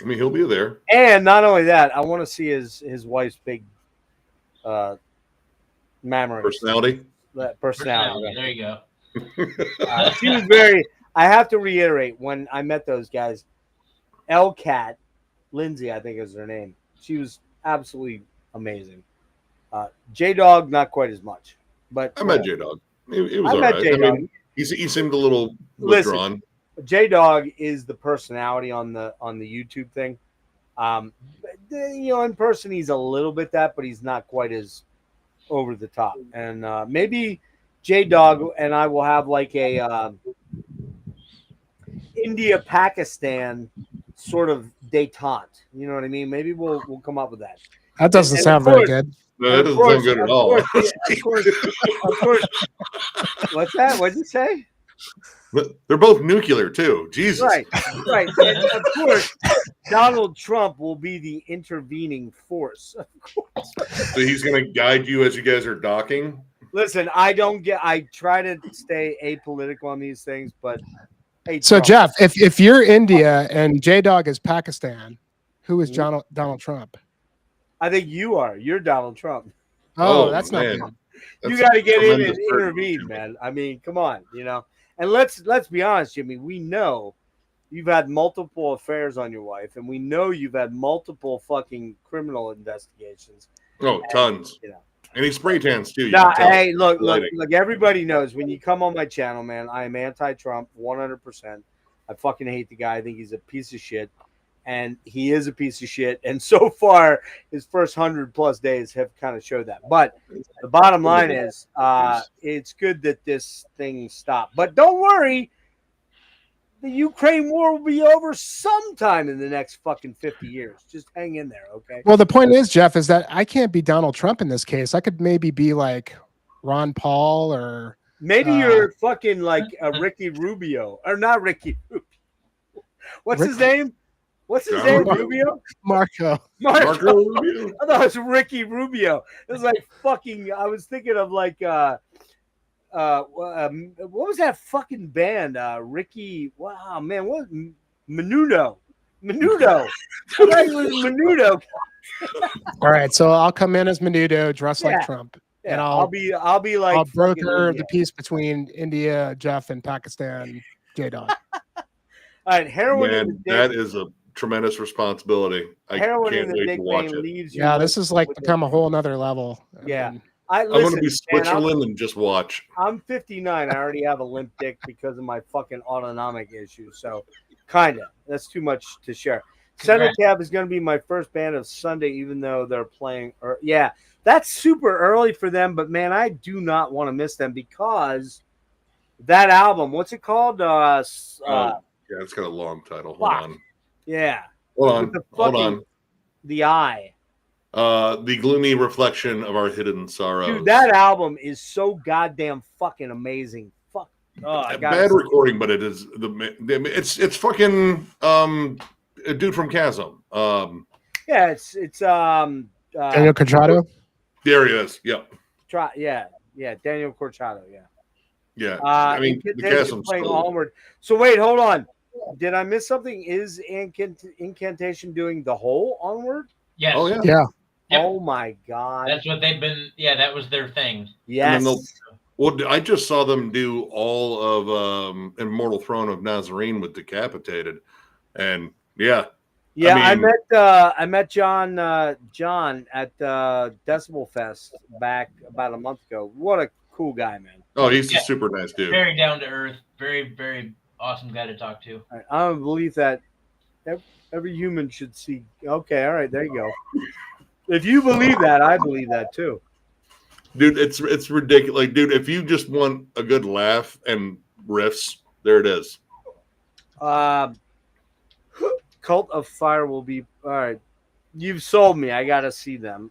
I mean, he'll be there. And not only that, I want to see his wife's big mammary. Personality. Personality. There you go. She was very. I have to reiterate, when I met those guys, L-Cat, Lizzy, I think is her name. She was absolutely amazing. J-Dog, not quite as much. But I met J-Dog. It was all right. I mean, he seemed a little withdrawn. J-Dog is the personality on the YouTube thing. In person he's a little bit that, but he's not quite as over the top. And maybe J-Dog and I will have like a India-Pakistan sort of détente. You know what I mean? Maybe we'll come up with that. That doesn't sound very good. No, that doesn't sound good at all. Of course. What's that? What'd you say? They're both nuclear too. Jesus. Right. And of course, Donald Trump will be the intervening force. Of course. So he's going to guide you as you guys are docking? Listen, I try to stay apolitical on these things, but hey. So Jeff, if you're India and J-Dog is Pakistan, who is Donald Trump? I think you are. You're Donald Trump. Oh, that's man. not good. You got to get in and intervene, man. I mean, come on, And let's be honest, Jimmy. We know you've had multiple affairs on your wife, and we know you've had multiple fucking criminal investigations. Oh, tons. And he spray tans too. Hey, look. Everybody knows when you come on my channel, man, I am anti-Trump 100%. I fucking hate the guy. I think he's a piece of shit. And he is a piece of shit. And so far, his first 100+ days have kind of showed that. But the bottom line is, it's good that this thing stopped. But don't worry, the Ukraine war will be over sometime in the next fucking 50 years. Just hang in there, okay? Well, the point is, Jeff, is that I can't be Donald Trump in this case. I could maybe be like Ron Paul or maybe you're fucking like a Ricky Rubio, or not Ricky Rubio. What's his name? What's his name? Rubio? Marco Rubio. I thought it was Ricky Rubio. It was like fucking. I was thinking of like what was that fucking band? Ricky. Wow, man, what? Menudo. I thought it was Menudo. All right, so I'll come in as Menudo, dressed like Trump. Yeah, and I'll be like I'll broker the peace between India, Jeff, and Pakistan, J-Dog. All right, heroin. Man, that is a tremendous responsibility. I can't wait to watch it. Yeah, this is like become a whole nother level. Yeah. I'm going to be Switzerland and just watch. I'm 59. I already have a limp dick because of my fucking autonomic issues. So, kind of. That's too much to share. Center Cab is going to be my first band of Sunday, even though they're playing. That's super early for them. But, man, I do not want to miss them because that album, what's it called? Yeah, it's got a long title. Hold on. Yeah. Hold on. The Eye. The gloomy reflection of our hidden sorrows. Dude, that album is so goddamn fucking amazing. Fuck. Bad recording, but it is it's fucking a dude from Chasm. Yeah, it's Daniel Corchado. There he is. Yep. Daniel Corchado. Yeah. I mean, the Chasm's playing Onward. So wait, hold on. Did I miss something? Is Incantation doing the whole Onward? Yes. Oh yeah. Yeah. Yep. Oh my god. That's what they've been. Yeah, that was their thing. Yes. Well, I just saw them do all of Immortal Throne of Nazarene with Decapitated, and yeah. I met John at Decibel Fest back about a month ago. What a cool guy, man. Oh, he's a super nice dude. Very down to earth. Very, very awesome guy to talk to. I don't believe that every human should see. Okay, all right, there you go. If you believe that, I believe that too. Dude, it's ridiculous. Like, dude, if you just want a good laugh and riffs, there it is. Cult of Fire will be all right. You've sold me. I gotta see them.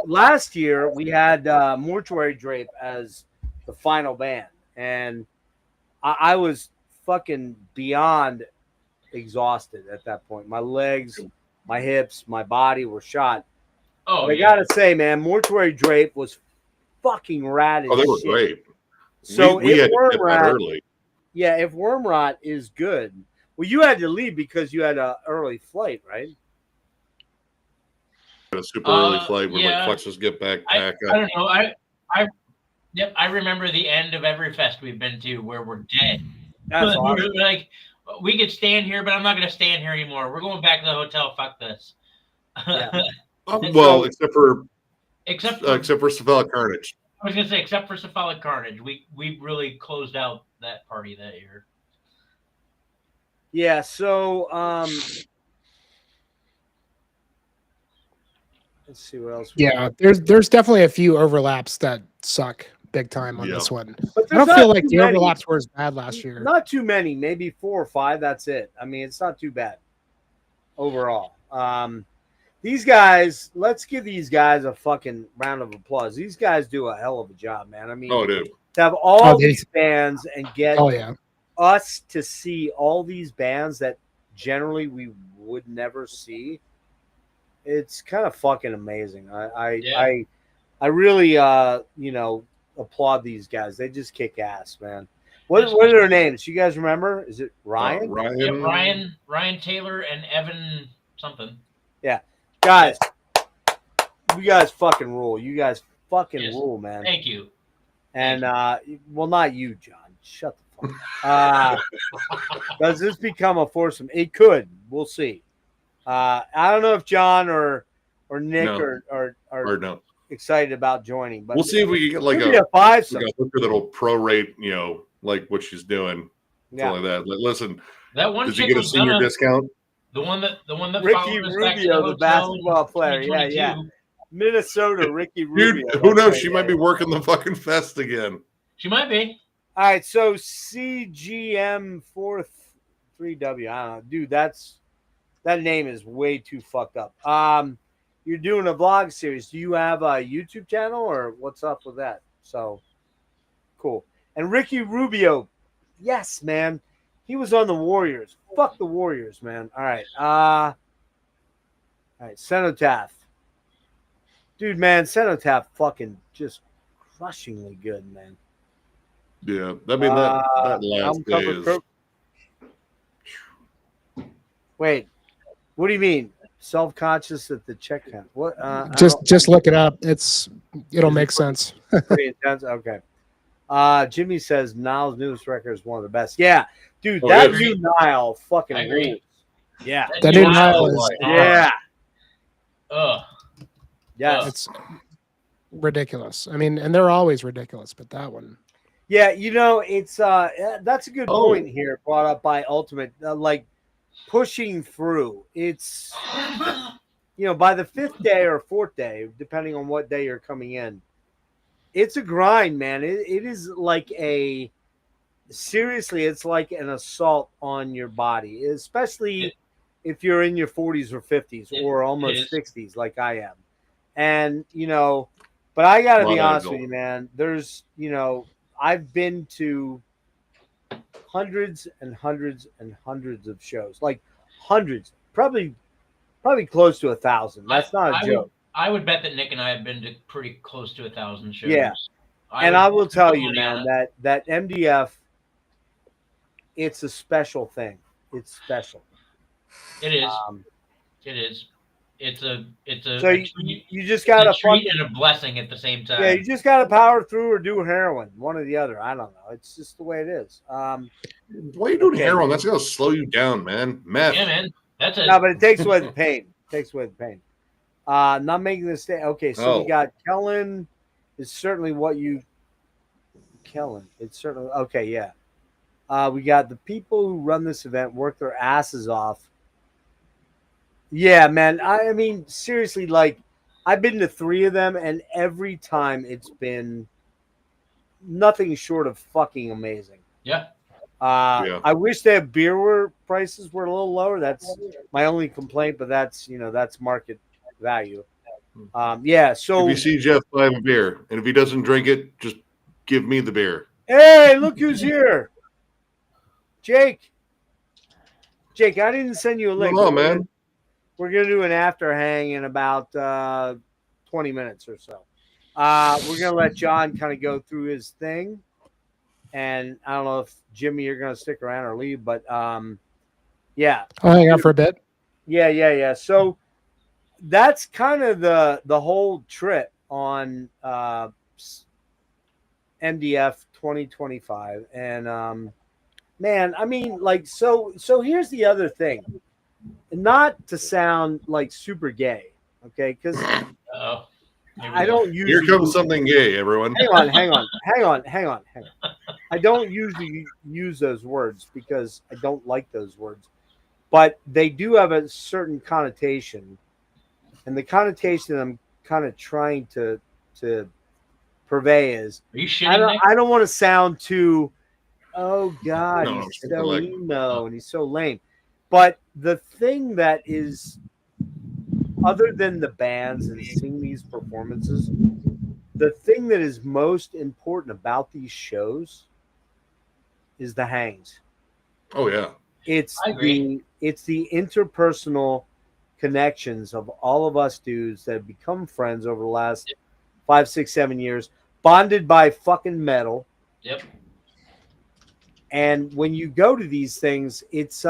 Last year we had Mortuary Drape as the final band, and I was fucking beyond exhausted at that point. My legs, my hips, my body were shot. Oh, but I gotta say, man, Mortuary Drape was fucking rad as Oh, they were shit. great. So we had Worm to get that Rat, early. yeah, if Worm Rot is good, well, you had to leave because you had an early flight, right? A super early flight where yeah. like Flexus get back. I don't know. Yep, I remember the end of every fest we've been to where we're dead. That's awesome. We're like, we could stand here, but I'm not going to stand here anymore. We're going back to the hotel. Fuck this. Yeah. Well, except for Cephalic Carnage. I was going to say, except for Cephalic Carnage, we really closed out that party that year. Yeah. So, let's see what else. Yeah, there's definitely a few overlaps that suck big time on this one. But I don't feel like the overlaps were as bad last year. Not too many, maybe 4 or 5. That's it. I mean, it's not too bad overall. These guys, let's give these guys a fucking round of applause. These guys do a hell of a job, man. I mean, to have all these bands and get us to see all these bands that generally we would never see. It's kind of fucking amazing. I really applaud these guys. They just kick ass, man. What are their names? You guys remember? Is it Ryan? Ryan Taylor and Evan something. Yeah. Guys, you guys fucking rule. You guys fucking rule, man. Thank you. And well, not you, John. Shut the fuck up. Does this become a foursome? It could. We'll see. I don't know if John or Nick are excited about joining, but we'll see if we can get like a hooker that'll prorate, like what she's doing, like that. Listen, that one did you get a senior discount? The one that Ricky Rubio, the basketball player, yeah, Minnesota, Ricky Rubio. Dude, who knows? She might be working the fucking fest again. She might be. All right, so CGM 43W. I don't know, dude. That name is way too fucked up. You're doing a vlog series. Do you have a YouTube channel or what's up with that? So cool. And Ricky Rubio, yes, man. He was on the Warriors. Fuck the Warriors, man. All right. All right. Cenotaph. Dude, man, Cenotaph fucking just crushingly good, man. Yeah. I mean, that last day is... Wait. What do you mean? Self-conscious at the check count? What? Just look it up. It'll make sense. Pretty intense. Okay. Jimmy says Niall's newest record is one of the best. Yeah, dude, that new Niall fucking rules. Yeah, that new Niall is. Yeah. Yeah, it's ridiculous. I mean, and they're always ridiculous, but that one. Yeah, it's that's a good point here brought up by Ultimate. Like pushing through. It's by the 5th day or 4th day, depending on what day you're coming in. It's a grind, man. It is like seriously, it's like an assault on your body, especially if you're in your 40s or 50s or almost 60s like I am. And, but I got to be honest with you, man. There's, I've been to hundreds and hundreds and hundreds of shows, like hundreds, probably close to 1,000. That's not a joke. I would bet that Nick and I have been to pretty close to 1,000 shows. Yeah. I will tell you, man, that MDF, it's a special thing. It's special. It is. It is. It's a so you just got to treat and a blessing at the same time. Yeah, you just got to power through or do heroin, one or the other. I don't know. It's just the way it is. Why are you doing heroin? That's gonna slow you down, man. Meth. Yeah, man. That's it. No, but it takes away the pain. Not making this stay. Okay, so we got Kellen is certainly what you. Kellen, it's certainly okay. Yeah, we got the people who run this event work their asses off. Yeah, man. I mean, seriously, like I've been to 3 of them, and every time it's been nothing short of fucking amazing. Yeah. I wish their beer prices were a little lower. That's my only complaint, but that's that's market value. Yeah. So if you see Jeff buy him a beer, and if he doesn't drink it, just give me the beer. Hey, look who's here! Jake, I didn't send you a link. No, man. We're gonna do an after hang in about 20 minutes or so. We're gonna let John kind of go through his thing, and I don't know if Jimmy you're gonna stick around or leave, but yeah, I'll hang out for a bit. Yeah. So that's kind of the whole trip on MDF 2025, and man, I mean, like, so here's the other thing. Not to sound like super gay, okay? Because I don't usually. Here comes something gay, everyone. Hang on. I don't usually use those words because I don't like those words, but they do have a certain connotation, and the connotation I'm kind of trying to purvey is. Are you shitting? I don't want to sound too. Oh God, he's so emo and he's so lame. But the thing that is, other than the bands and seeing these performances, the thing that is most important about these shows is the hangs. Oh yeah, it's the interpersonal connections of all of us dudes that have become friends over the last 5, 6, 7 years, bonded by fucking metal. Yep. And when you go to these things, it's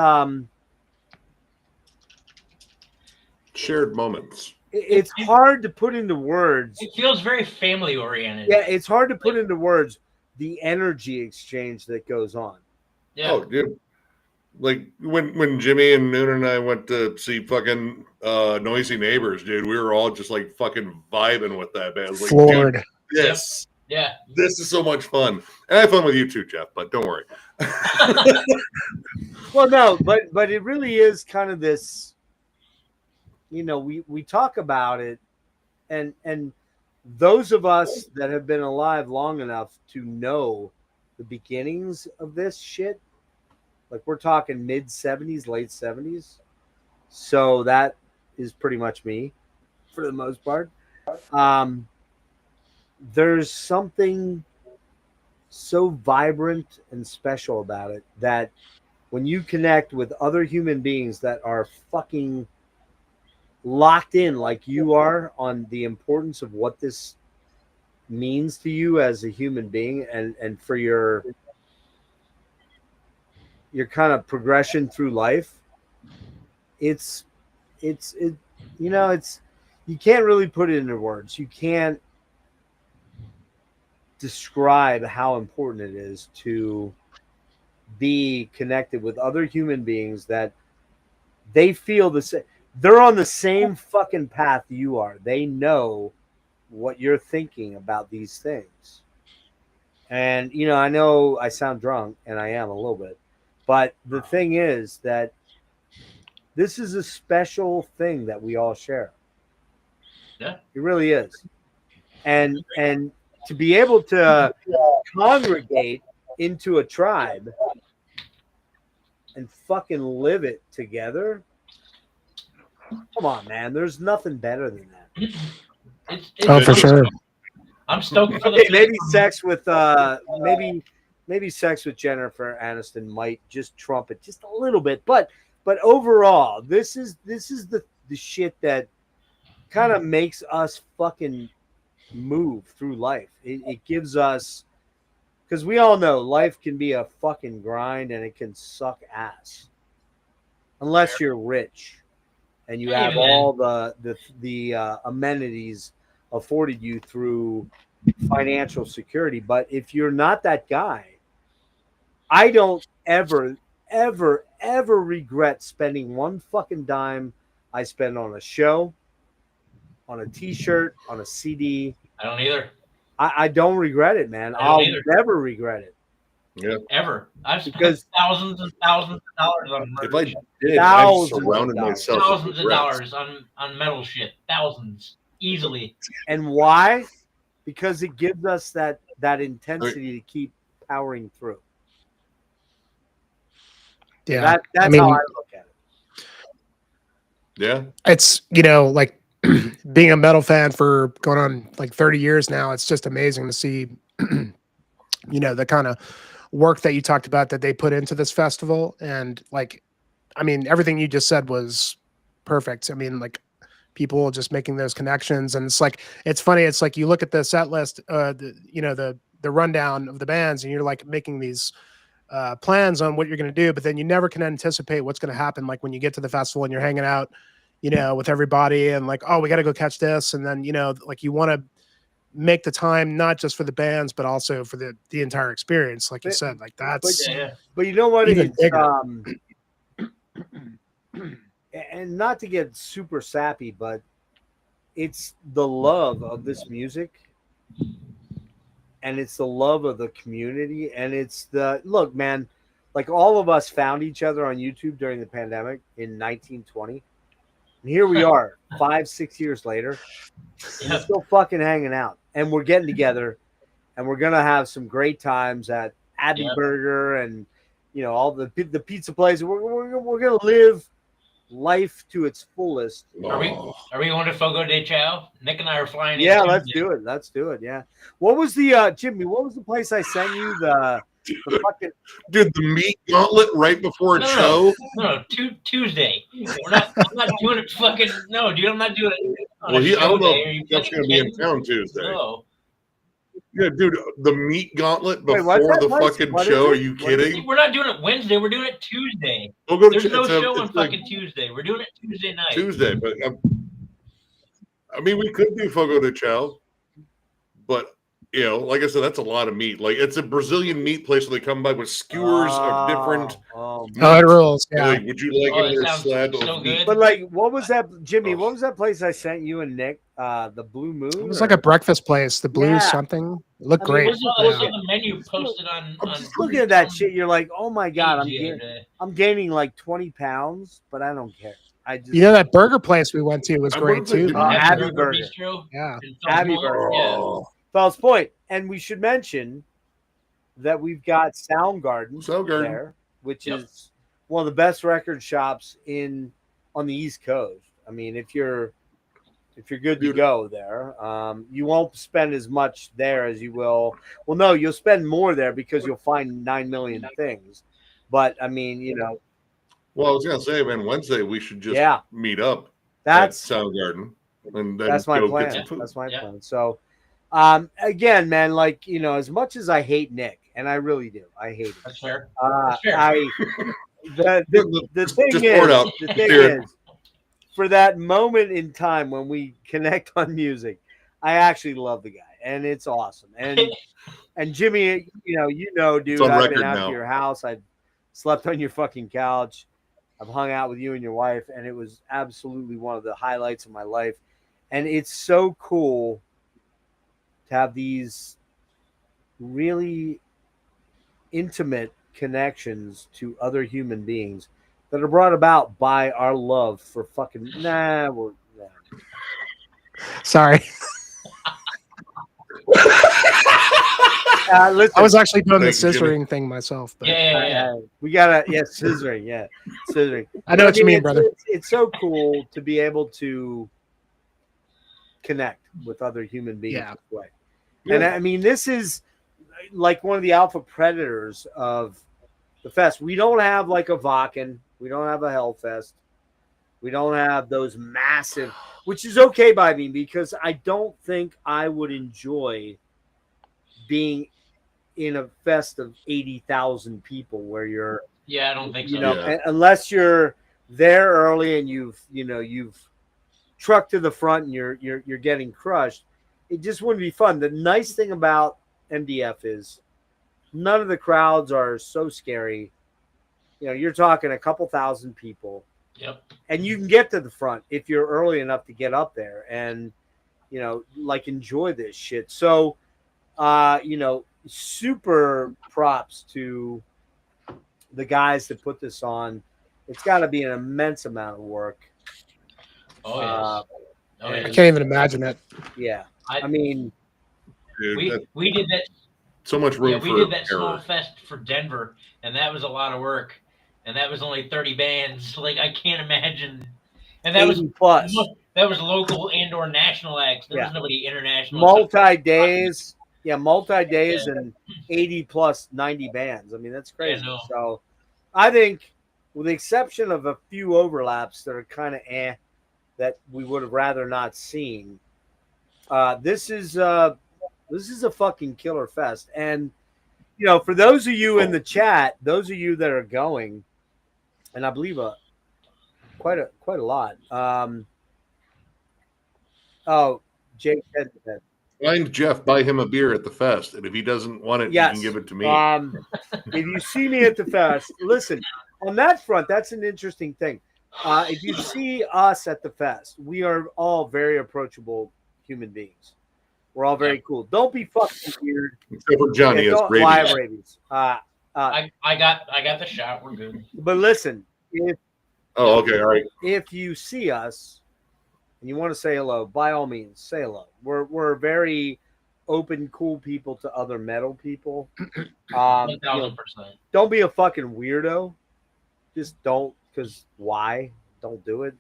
shared moments. It's hard to put into words. It feels very family oriented. Yeah, it's hard to put into words the energy exchange that goes on. Yeah. Oh, dude. Like when Jimmy and Noonan and I went to see fucking Noisy Neighbors, dude, we were all just like fucking vibing with that band. Like, Floyd. dude, yes. Yeah. This is so much fun. And I have fun with you too, Jeff, but don't worry. Well, no, but it really is kind of this, you know, we talk about it, and those of us that have been alive long enough to know the beginnings of this shit, like we're talking mid 70s, late 70s. So that is pretty much me for the most part. There's something so vibrant and special about it that when you connect with other human beings that are fucking locked in like you are on the importance of what this means to you as a human being and for your kind of progression through life, it's you know, it's, you can't really put it into words. You can't describe how important it is to be connected with other human beings that they feel the same. They're on the same fucking path you are. They know what you're thinking about these things. And, you know I sound drunk, and I am a little bit. But the thing is that this is a special thing that we all share. Yeah. It really is. And to be able to congregate into a tribe and fucking live it together. Come on, man. There's nothing better than that. Oh, for sure. I'm stoked for the maybe sex with maybe sex with Jennifer Aniston might just trump it just a little bit, but overall, this is the shit that kind of makes us fucking move through life. It gives us, because we all know life can be a fucking grind and it can suck ass unless you're rich and you have all the amenities afforded you through financial security. But if you're not that guy, I don't ever regret spending one fucking dime I spend on a show, on a t-shirt, on a CD. I don't either. I don't regret it, man. I'll never regret it. Yeah. Ever. I've spent thousands and thousands of dollars on merch. If I did, I've surrounded myself thousands of dollars on metal shit. Thousands. Easily. And why? Because it gives us that intensity to keep powering through. Yeah. That's how I look at it. Yeah. It's, like being a metal fan for going on like 30 years now, it's just amazing to see, the kind of work that you talked about that they put into this festival. And like, I mean, everything you just said was perfect. I mean, like people just making those connections, and it's like, it's funny. It's like you look at the set list, the rundown of the bands, and you're like making these plans on what you're going to do, but then you never can anticipate what's going to happen. Like when you get to the festival and you're hanging out, with everybody, and like, oh, we got to go catch this, and then like you want to make the time not just for the bands, but also for the entire experience. Like you said, like that's. But you know what? Even bigger. And not to get super sappy, but it's the love of this music, and it's the love of the community, and it's look, man, like all of us found each other on YouTube during the pandemic in 1920, and here we are 5-6 years later, we're still fucking hanging out, and we're getting together, and we're gonna have some great times at Abbey Burger and all the pizza places. We're gonna live life to its fullest. Are we going to Fogo de Chao? Nick and I are flying in. Yeah, let's do it. Yeah. What was the Jimmy? What was the place I sent you? The fucking dude, the meat gauntlet right before a show. No, Tuesday. I'm not doing it. Fucking no, dude. I'm not doing it. Well, I don't know. That's going to be in town Tuesday. No. Yeah, dude, the meat gauntlet before the fucking show. Are you kidding? We're not doing it Wednesday. We're doing it Tuesday. There's no show on fucking Tuesday. We're doing it Tuesday night. Tuesday, but I mean, we could do Fogo de Chao, but like I said, that's a lot of meat. Like it's a Brazilian meat place where they come by with skewers of different. It rules. Yeah. Like, would you like another slab of meat? But like, what was that, Jimmy? What was that place I sent you and Nick? The Blue Moon. It was like a breakfast place. The Blue something. It looked great. What's the menu posted on? I'm just looking at that shit. You're like, oh my god, I'm gaining like 20 pounds, but I don't care. I just that burger place we went to was great too. Abbey Burger. Yeah. Abbey Burger. Fells Point. And we should mention that we've got Soundgarden there, which is one of the best record shops on the East Coast. I mean, if you're good to go there, you won't spend as much there as you will. Well, no, you'll spend more there because you'll find 9 million things. But I mean, Well, I was gonna say, man, Wednesday we should just meet up. That's at Soundgarden, and then that's my plan. That's my plan. So, again, man, like as much as I hate Nick, and I really do, I hate him. That's fair. The thing is, for that moment in time when we connect on music, I actually love the guy, and it's awesome. And Jimmy, dude, I've been out to your house. I've slept on your fucking couch. I've hung out with you and your wife, and it was absolutely one of the highlights of my life. And it's so cool to have these really intimate connections to other human beings that are brought about by our love for fucking Sorry. Listen, I was actually doing the scissoring thing myself. But we gotta scissoring. Yeah, scissoring. I know what you mean, brother. It's so cool to be able to connect with other human beings this way. And I mean, this is like one of the alpha predators of the fest. We don't have like a Vakken. We don't have a Hellfest. We don't have those massive, which is okay by me because I don't think I would enjoy being in a fest of 80,000 people where you're. Yeah, I don't think so. Unless you're there early and you've trucked to the front and you're getting crushed. It just wouldn't be fun. The nice thing about MDF is none of the crowds are so scary. You're talking a couple thousand people. Yep. And you can get to the front if you're early enough to get up there and, enjoy this shit. So, super props to the guys that put this on. It's got to be an immense amount of work. I can't even imagine it. Yeah. I mean, dude, we did that. So much room for we did that small fest for Denver, and that was a lot of work. And that was only 30 bands. Like, I can't imagine. And that was plus. That was local and or national acts. There was nobody international. Multi-days. Yeah, multi-days and 80 plus 90 bands. I mean, that's crazy. Yeah, no. So I think with the exception of a few overlaps that are kind of that we would have rather not seen, this is a fucking killer fest. And you know, for those of you in the chat, those of you that are going, and I believe quite a lot. Jake said that. Find Jeff, buy him a beer at the fest, and if he doesn't want it, Yes. you can give it to me. If you see me at the fest, listen, on that front, that's an interesting thing. If you see us at the fest, we are all very approachable human beings. We're all very cool. Don't be fucking weird. Except for Johnny has rabies. I have rabies. I got the shot. We're good. But listen, okay, all right. If you see us and you want to say hello, by all means, say hello. We're very open, cool people to other metal people. 1,000%. Don't be a fucking weirdo. Just don't, because why? Don't do it.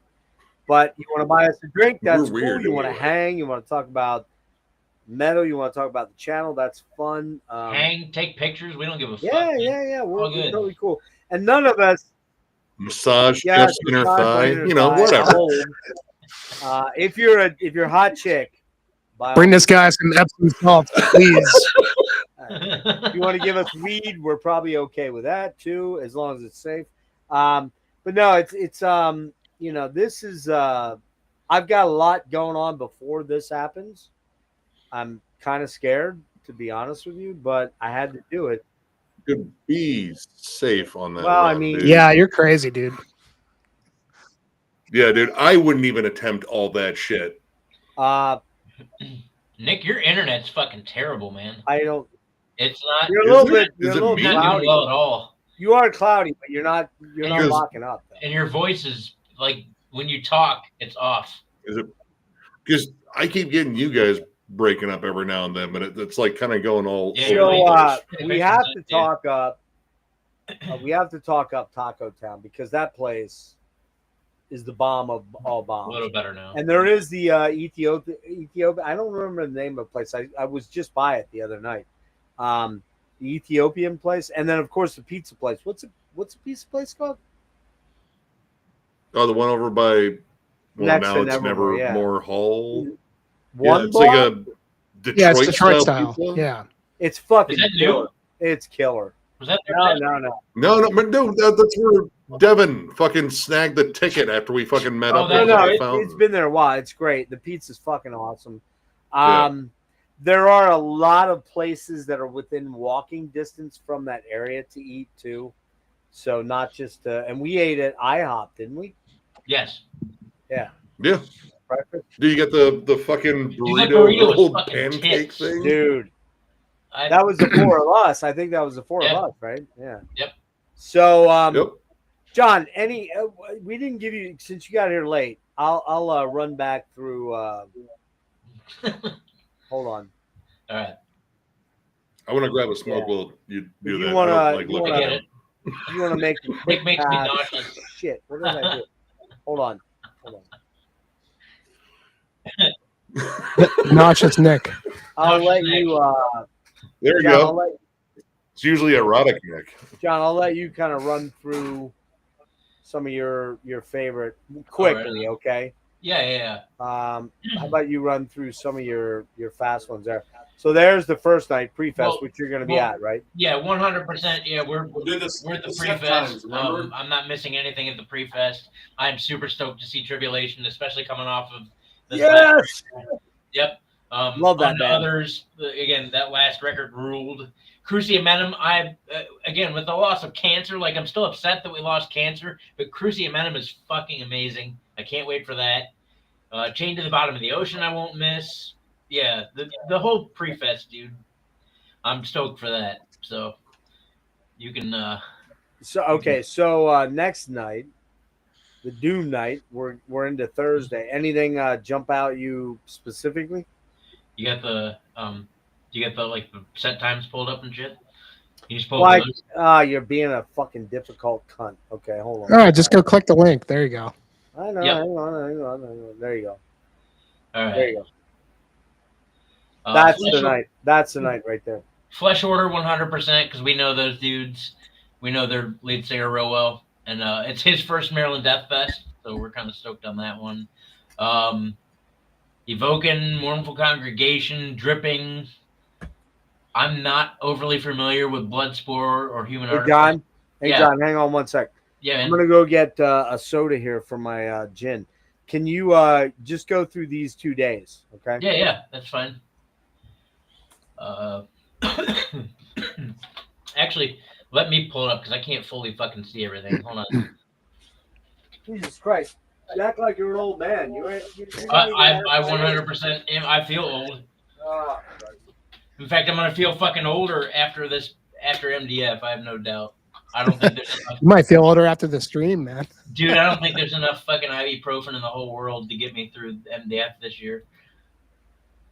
But you want to buy us a drink, that's cool. Weird, You want to hang, you want to talk about metal, you want to talk about the channel, that's fun. Hang, take pictures. We don't give a fuck. Yeah. We're totally cool. And none of us massage Jeff's inner thigh, you know, whatever. If you're a hot chick, bring this guy some Epsom salt, please. If you want to give us weed, we're probably okay with that too, as long as it's safe. But no, it's you know, this is I've got a lot going on before this happens. I'm kind of scared, to be honest with you, but I had to do it. Could be safe on that. Well, run, I mean, dude. Yeah, you're crazy, dude. Yeah, dude, I wouldn't even attempt all that shit. Nick, your internet's fucking terrible, man. I don't. It's not. You're a little bit. You're a little not cloudy. doing well at all. You are cloudy, but you're not. You're not locking up. Though. And your voice is like when you talk, it's off. Is it? Because I keep getting you guys breaking up every now and then, but it's like kind of going all. Yeah, so we have to talk up. We have to talk up Taco Town because that place is the bomb of all bombs. A little better now. And there is the Ethiopia. I don't remember the name of the place. I was just by it the other night. The Ethiopian place, and then of course the pizza place. What's the pizza place called? Oh, the one over by. Well, Next now it's Nevermore, Nevermore Hall. One it's like a Detroit style. Pizza. Yeah, it's fucking killer. It's killer. Was that No, but no, that's where Devin fucking snagged the ticket after we fucking met up. It's been there a while. It's great. The pizza's fucking awesome. There are a lot of places that are within walking distance from that area to eat too. So not just and we ate at IHOP, didn't we? Yes. Yeah. Yeah. Breakfast. Do you get the fucking burrito rolled pancake thing? Dude. That was the four of us. I think that was the four of us, right? Yeah. Yep. So, John, we didn't give you, since you got here late, I'll run back through. Hold on. All right. I want to grab a smoke while you do that. You want to make Nick makes me nauseous. Shit. What did I do? Hold on. Nauseous Nick. I'll let you. There you go. It's usually erotic, Nick. John, I'll let you kind of run through some of your favorite quickly, okay? Yeah. How about you run through some of your fast ones there? So there's the first night pre-fest, which you're going to be at, right? Yeah, 100%. Yeah, we're at the pre-fest. I'm not missing anything at the pre-fest. I'm super stoked to see Tribulation, especially coming off of this. Yes. Yep. Love that band. Others, again, that last record ruled. Cruciamentum, again, with the loss of Cancer, like I'm still upset that we lost Cancer, but Cruciamentum is fucking amazing. I can't wait for that. Chained to the Bottom of the Ocean, I won't miss. Yeah, the whole pre-fest, dude. I'm stoked for that. So you can. So next night, the Doom night, we're into Thursday. Anything jump out you specifically? You got the like the set times pulled up and shit. You just pull those? You're being a fucking difficult cunt. Okay, hold on. All right, just go click the link. There you go. I know. Yep. Hang on. There you go. All right. There you go. That's Flesh, the night. That's the night right there. Flesh Order 100% because we know those dudes. We know their lead singer real well, and it's his first Maryland Death Fest, so we're kind of stoked on that one. Evoking, Mournful Congregation, Dripping. I'm not overly familiar with Bloodspore or Human Hey, Artifact. John. Hey, Yeah. John, hang on one sec. Yeah, man. I'm going to go get a soda here for my gin. Can you just go through these 2 days? Okay. Yeah, that's fine. Actually, let me pull it up because I can't fully fucking see everything. Hold on. Jesus Christ. You act like you're an old man. You're I 100% am. I feel old. Oh, In fact, I'm gonna feel fucking older after MDF. I have no doubt. I don't think there's enough. You might feel older after the stream, man. Dude, I don't think there's enough fucking ibuprofen in the whole world to get me through MDF this year.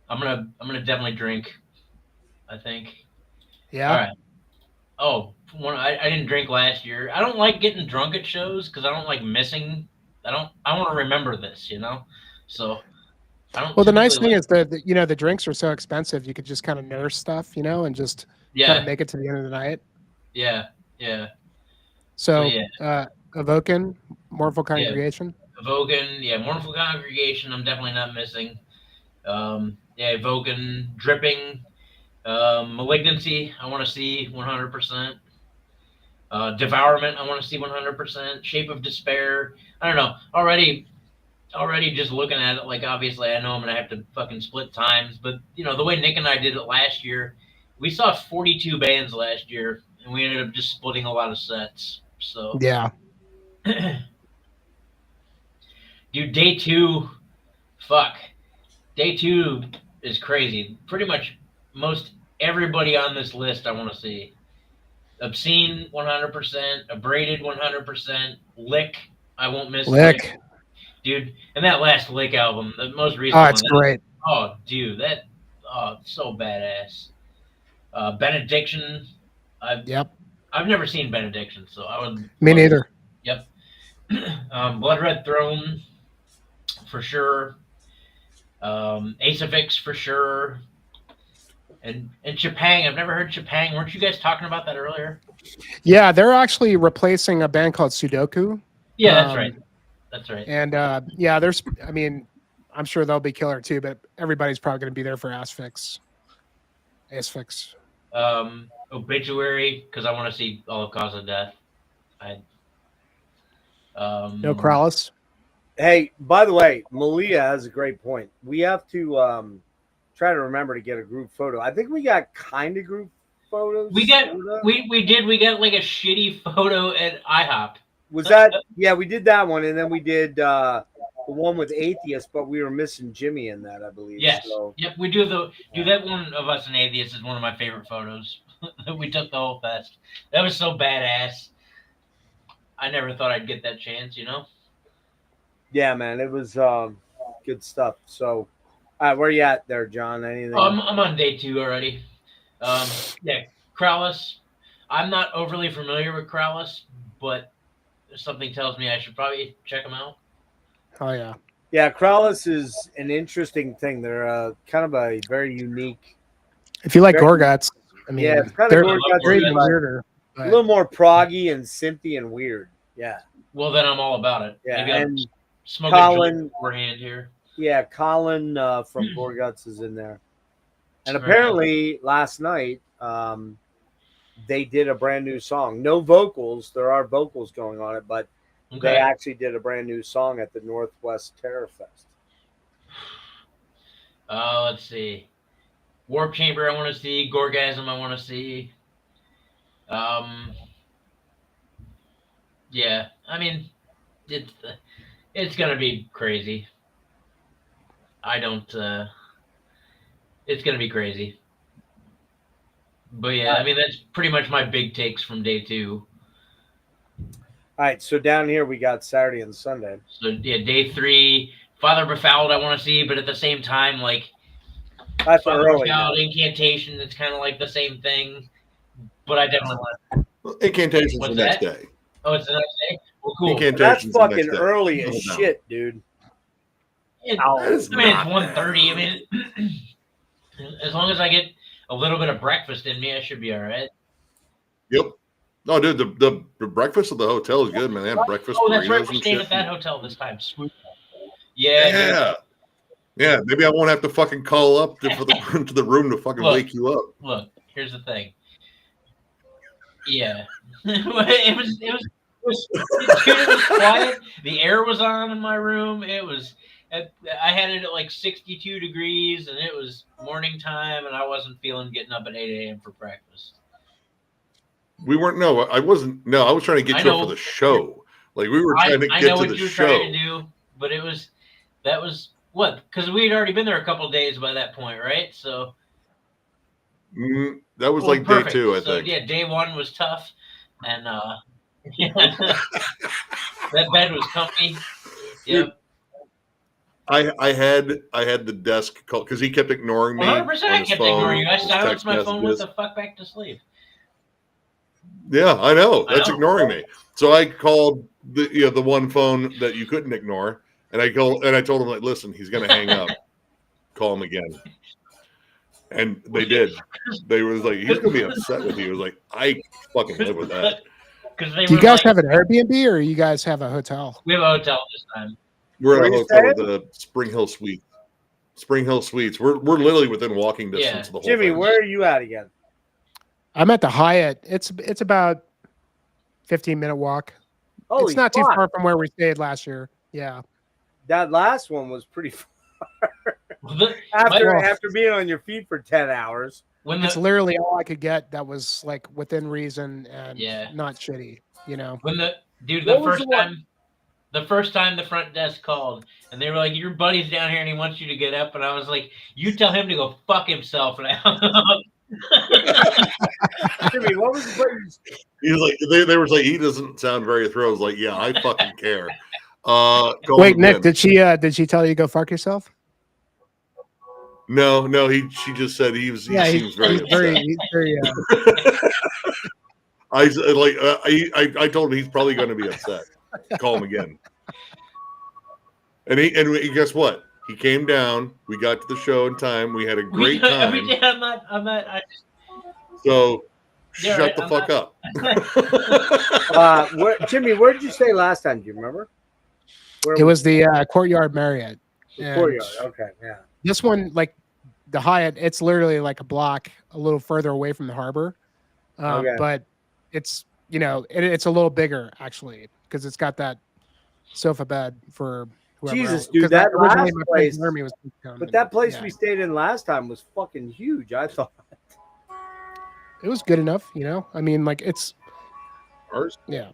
I'm gonna definitely drink. I think. Yeah. All right. Oh, I didn't drink last year. I don't like getting drunk at shows because I don't like missing. I want to remember this, you know. So I don't. Well, the nice thing like, is that the drinks are so expensive. You could just kind of nurse stuff, and just kind of make it to the end of the night. Yeah. So Evoking, Mournful Congregation. Evoking, Mournful Congregation. I'm definitely not missing. Evoking, Dripping, Malignancy. I want to see 100%. Devourment. I want to see 100%. Shape of Despair. I don't know. Already just looking at it, like obviously I know I'm gonna have to fucking split times, but the way Nick and I did it last year, we saw 42 bands last year, and we ended up just splitting a lot of sets. So yeah. Dude, day two is crazy. Pretty much most everybody on this list I want to see. Obscene 100%, Abraded 100%, Lick. I won't miss Lick. Dude, and that last Lick album, the most recent Oh, one. it's great. Oh, dude, so badass. Benediction. I've never seen Benediction, so I would. Me neither. Yep. Blood Red Throne, for sure. Acifix, for sure. And Chapang. I've never heard Chapang. Weren't you guys talking about that earlier? Yeah, they're actually replacing a band called Sudoku. Yeah, that's right. That's right. And I'm sure they'll be killer too, but everybody's probably going to be there for Asphyx. Obituary, because I want to see all of Cause of Death. No Krallis. Hey, by the way, Malia has a great point. We have to try to remember to get a group photo. I think we got kind of group photos. We got like a shitty photo at IHOP. Was that? Yeah, we did that one, and then we did the one with Atheist, but we were missing Jimmy in that, I believe. Yes. So. Yep, we do that one of us and Atheist is one of my favorite photos that we took the whole fest. That was so badass. I never thought I'd get that chance, Yeah, man, it was good stuff. So, where you at there, John? Anything? I'm on day 2 already. Krallis. I'm not overly familiar with Krallis, but something tells me I should probably check them out. Oh yeah. Yeah, Krallis is an interesting thing. They're kind of a very unique. If you like Gorguts, it's kind of Gorguts, even weirder. A little more proggy and synthy and weird. Yeah. Well, then I'm all about it. Yeah, maybe and smoke Colin beforehand here. Yeah, Colin from Gorguts is in there, and apparently last night they did a brand new song. No vocals. There are vocals going on it, but they actually did a brand new song at the Northwest Terror Fest. Let's see. Warp Chamber I want to see. Gorgasm I want to see. Yeah, I mean, it's gonna be crazy. It's gonna be crazy. But yeah, I mean, that's pretty much my big takes from day 2. All right, so down here we got Saturday and Sunday. So yeah, day 3, Father Befouled I want to see, but at the same time, like that's Father early. Befouled, Incantation, it's kind of like the same thing. But I definitely want. Incantation's the next day. Oh, it's the next day. Well, cool. That's fucking early as shit, dude. It's 1:30. I mean, As long as I get a little bit of breakfast in me, I should be all right. Yep. No, dude, the breakfast at the hotel is good, man. They had breakfast Oh, that's right. burritos We're and staying shit. at that hotel this time. Sweet. Yeah. Yeah. Yeah, maybe I won't have to fucking call up for the to the room to fucking Look. wake you up. Look, here's the thing. Yeah. it was dude, it was quiet. The air was on in my room. I had it at like 62 degrees, and it was morning time, and I wasn't feeling getting up at 8 a.m. for breakfast. We weren't. No, I wasn't. No, I was trying to get you up for the show. Like we were trying to get to the show. I know what you were trying to do, but that was what? Because we had already been there a couple of days by that point, right? So that was like perfect. Day 2, I think. Yeah, day 1 was tough, and yeah, that bed was comfy. Yep. I had the desk call because he kept ignoring me. 100%, I kept ignoring you. I silenced my phone. Went the fuck back to sleep. Yeah, I know. That's ignoring me. So I called the one phone that you couldn't ignore, and I told him, like, listen, he's gonna hang up. Call him again. And they did. They was like, he's gonna be upset with you. He was like, I fucking live with that. Do you guys have an Airbnb or you guys have a hotel? We have a hotel this time. We're at a hotel, the Spring Hill Suites. Spring Hill Suites. We're literally within walking distance of the whole Jimmy, thing. where are you at again? I'm at the Hyatt. It's about 15-minute walk. It's not too far from where we stayed last year. Yeah. That last one was pretty far. after being on your feet for 10 hours. It's literally all I could get that was like within reason and not shitty, you know. When the first time the front desk called and they were like, your buddy's down here and he wants you to get up, and I was like, you tell him to go fuck himself, and I hung up. Jimmy, what was the He was like, they were like, he doesn't sound very thrilled. I was like, yeah, I fucking care. Wait, Nick, did she tell you to go fuck yourself? No, she just said he seems very I told him he's probably going to be upset. Call him again. And guess what? He came down. We got to the show in time. We had a great time. So shut the fuck up. Jimmy, where did you stay last time? Do you remember? It was the Courtyard Marriott. Courtyard. Okay, yeah. This one, like the Hyatt, it's literally like a block a little further away from the harbor. But it's, it's a little bigger actually because it's got that sofa bed for whoever Jesus, else. dude, that last place. But that place we stayed in last time was fucking huge. I thought it was good enough, I mean, like it's ours. Yeah.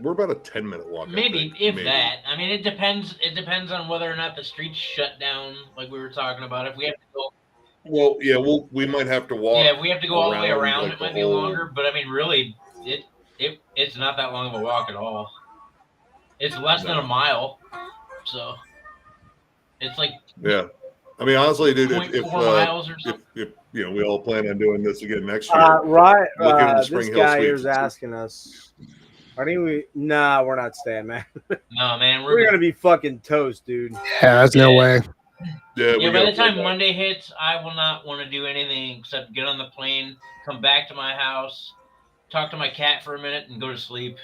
We're about a 10-minute walk. Maybe that. I mean, it depends. It depends on whether or not the streets shut down, like we were talking about. If we have to go. Well, yeah, we might have to walk. Yeah, if we have to go all the way around, like it might be longer. But I mean, really, it's not that long of a walk at all. It's less than a mile, so it's like. Yeah, I mean, honestly, dude, if miles or something. If we all plan on doing this again next year, right? This guy here's asking us. We're not staying, man. No, man, we're gonna be fucking toast, dude. Yeah, there's no way. Yeah, by the time Monday hits, I will not want to do anything except get on the plane, come back to my house, talk to my cat for a minute, and go to sleep.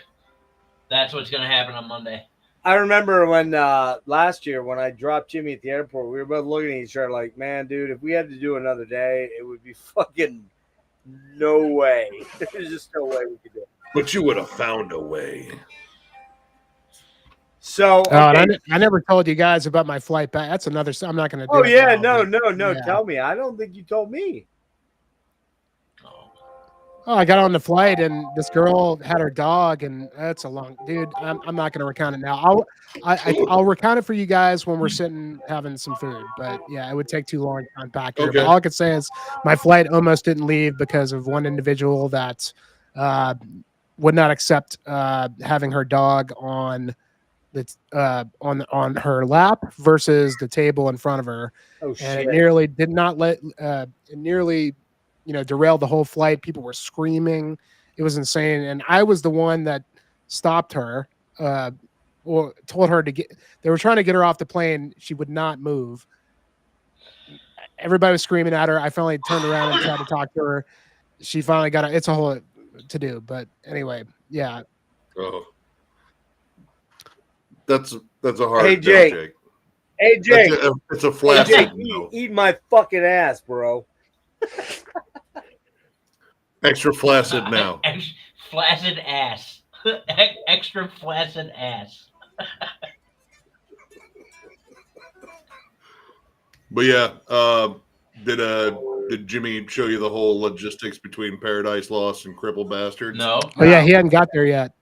That's what's gonna happen on Monday. I remember when last year when I dropped Jimmy at the airport, we were both looking at each other like, man, dude, if we had to do another day, it would be fucking no way. There's just no way we could do it. But you would have found a way. So I never told you guys about my flight back. That's another. I'm not going to do. Oh yeah, now, no. Yeah. Tell me. I don't think you told me. Oh, I got on the flight and this girl had her dog, and that's a long dude. I'm not going to recount it now. I'll recount it for you guys when we're sitting having some food. But yeah, it would take too long to unpack here. Okay. But all I could say is my flight almost didn't leave because of one individual that would not accept having her dog on on her lap versus the table in front of her. Oh shit! And it nearly did not let it nearly derailed the whole flight. People were screaming. It was insane. And I was the one that stopped her or told her to get. They were trying to get her off the plane. She would not move. everybody was screaming at her. I finally turned around and tried to talk to her. She finally got it's a whole to do, but anyway, yeah. Oh, that's a hard Hey, no, Jake. Jake. Hey, Jake. It's a Hey, flaccid Jake, no. eat my fucking ass, bro. Extra flaccid now. Flaccid ass. Extra flaccid ass. But yeah, did Jimmy show you the whole logistics between Paradise Lost and Crippled Bastards? No. Oh yeah, he hadn't got there yet.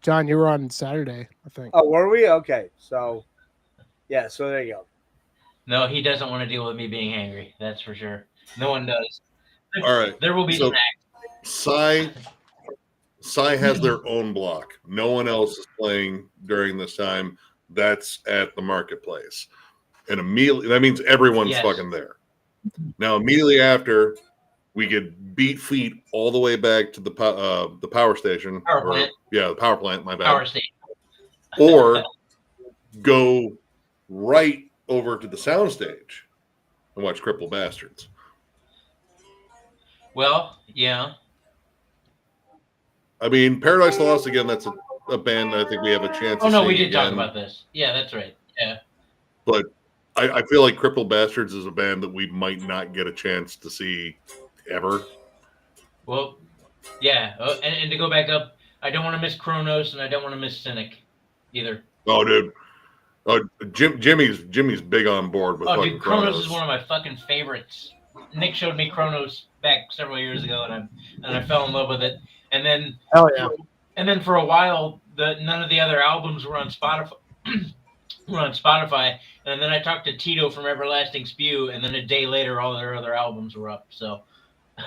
John, you were on Saturday, I think. Oh, were we? Okay. So, yeah, so there you go. No, he doesn't want to deal with me being angry. That's for sure. No one does. All right. There will be So, snacks. Psy has their own block. No one else is playing during this time. That's at the marketplace. And immediately, that means everyone's fucking there. Now, immediately after, we could beat feet all the way back to the power station. Power plant. Yeah, the power plant, my bad. Power station. Or go right over to the soundstage and watch Crippled Bastards. Well, yeah. I mean, Paradise Lost, again, that's a band that I think we have a chance Oh, to no, see we did again. talk about this. Yeah, that's right. Yeah. But I feel like Crippled Bastards is a band that we might not get a chance to see ever. Well, yeah. And to go back up, I don't want to miss Kronos and I don't want to miss Cynic either. Oh, dude. Oh, Jimmy's big on board with Oh, fucking dude, Kronos is one of my fucking favorites. Nick showed me Kronos back several years ago, and I fell in love with it. And then, hell yeah. And then for a while, none of the other albums were on Spotify. And then I talked to Tito from Everlasting Spew, and then a day later, all their other albums were up. So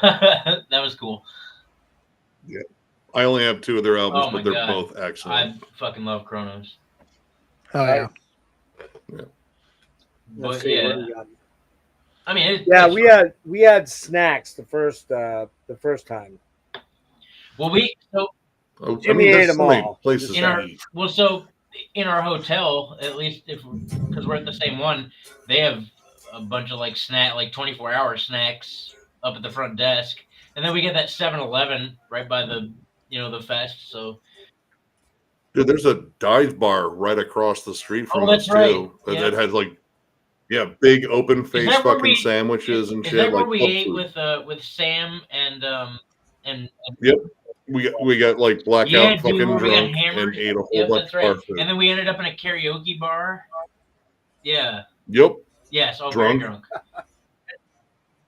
that was cool. Yeah, I only have 2 of their albums, Oh my but they're God. both excellent. I fucking love Kronos. Oh yeah. Yeah. Let's But see, what yeah, do we got? I mean, we had snacks the first time. Well, Jimmy ate there's them so many all. places in to our eat. in our hotel, at least because we're at the same one, they have a bunch of like 24-hour snacks up at the front desk, and then we get that 7-Eleven right by the the fest. So Dude, there's a dive bar right across the street from us that's right. too. Yeah. That has like big open face that where fucking we- sandwiches and is shit. that where like we pub ate food. with Sam and Yep. We got like blackout Yeah, dude, fucking we got drunk hammered. and ate a whole Yep, bunch that's of right. bar food. And then we ended up in a karaoke bar. Yeah. Yep. Yes, all Drunk. very drunk.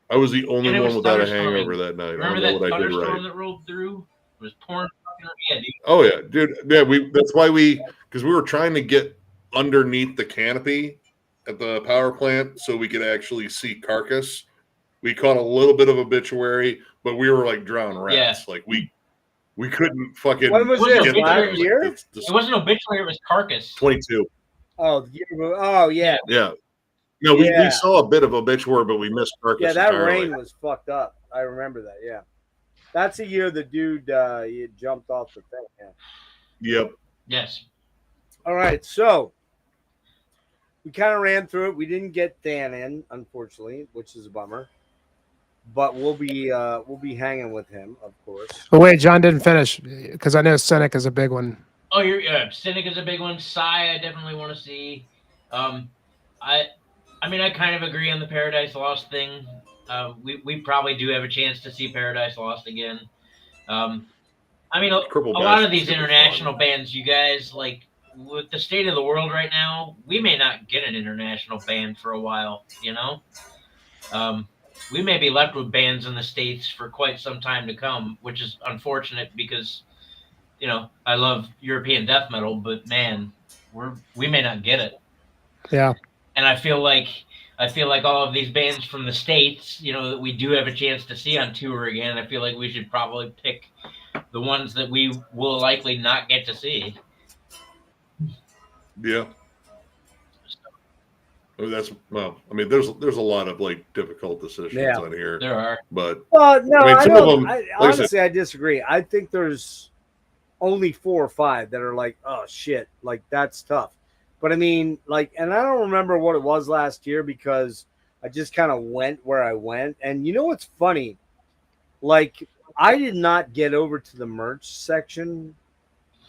I was the only And it one was without a thunderstorming. hangover that night. Remember I don't that know what I did thunderstorm right. that rolled through? It was pouring fucking dude. Oh yeah, dude. Yeah, that's why because we were trying to get underneath the canopy at the power plant so we could actually see Carcass. We caught a little bit of obituary, but we were like drowned rats. Yeah. Like we couldn't fucking. When was Wasn't this? it Last obituary? year? It wasn't obituary, it was Carcass. 22. Oh, the year, oh yeah. Yeah. No, we Yeah. saw a bit of obituary, but we missed Carcass. Yeah, that entirely. rain was fucked up. I remember that. Yeah, that's the year the dude he jumped off the thing. Yeah. Yep. Yes. All right, so we kind of ran through it. We didn't get Dan in, unfortunately, which is a bummer. But we'll be hanging with him, of course. But wait, John didn't finish because I know Cynic is a big one. Oh, you're Cynic is a big one. Psy, I definitely want to see. I mean, I kind of agree on the Paradise Lost thing. We probably do have a chance to see Paradise Lost again. I mean, a lot of these international bands, you guys, like with the state of the world right now, we may not get an international band for a while. We may be left with bands in the States for quite some time to come, which is unfortunate because, I love European death metal, but man, we may not get it. Yeah. And I feel like all of these bands from the States, that we do have a chance to see on tour again, I feel like we should probably pick the ones that we will likely not get to see. Yeah. I mean, there's a lot of like difficult decisions on here. There are. But no, I mean, some of them, honestly, I disagree. I think there's only 4 or 5 that are like, oh shit, like that's tough. But I mean, like, and I don't remember what it was last year because I just kind of went where I went. And you know what's funny? Like, I did not get over to the merch section,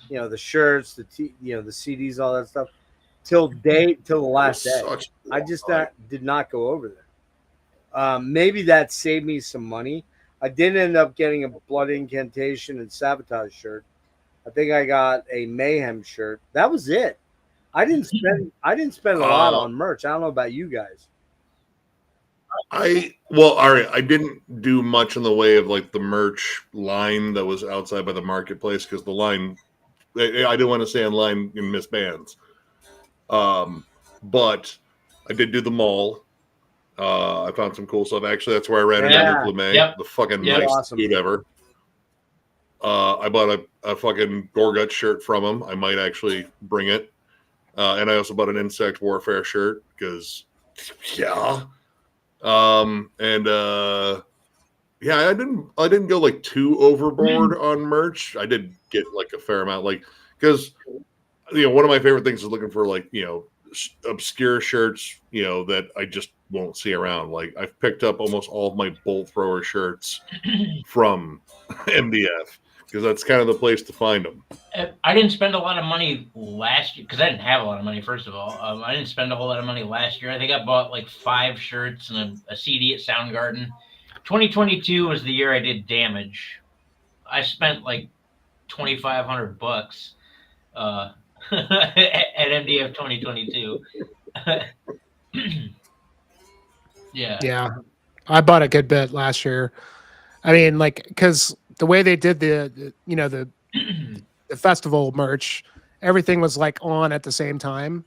you know, the shirts, the CDs, all that stuff, till the last day. I just did not go over there. Maybe that saved me some money. I did end up getting a Blood Incantation and Sabotage shirt. I think I got a Mayhem shirt. That was it. I didn't spend a lot on merch. I don't know about you guys. All right. I didn't do much in the way of like the merch line that was outside by the marketplace because the line, I didn't want to stay in line and miss bands. But I did do the mall. I found some cool stuff. Actually, that's where I ran into Flume, the fucking nicest dude ever. I bought a fucking Gorgut shirt from him. I might actually bring it. And I also bought an Insect Warfare shirt because, I didn't go like too overboard on merch. I did get like a fair amount, like because one of my favorite things is looking for like obscure shirts that I just won't see around. Like I've picked up almost all of my Bolt Thrower shirts from MDF. Because that's kind of the place to find them. I didn't spend a lot of money last year because I didn't have a lot of money. First of all, I didn't spend a whole lot of money last year. I think I bought like 5 shirts and a CD at Soundgarden. 2022 was the year I did Damage. I spent like $2,500 at MDF 2022. Yeah, I bought a good bit last year. I mean, like, because the way they did the festival merch, everything was like on at the same time.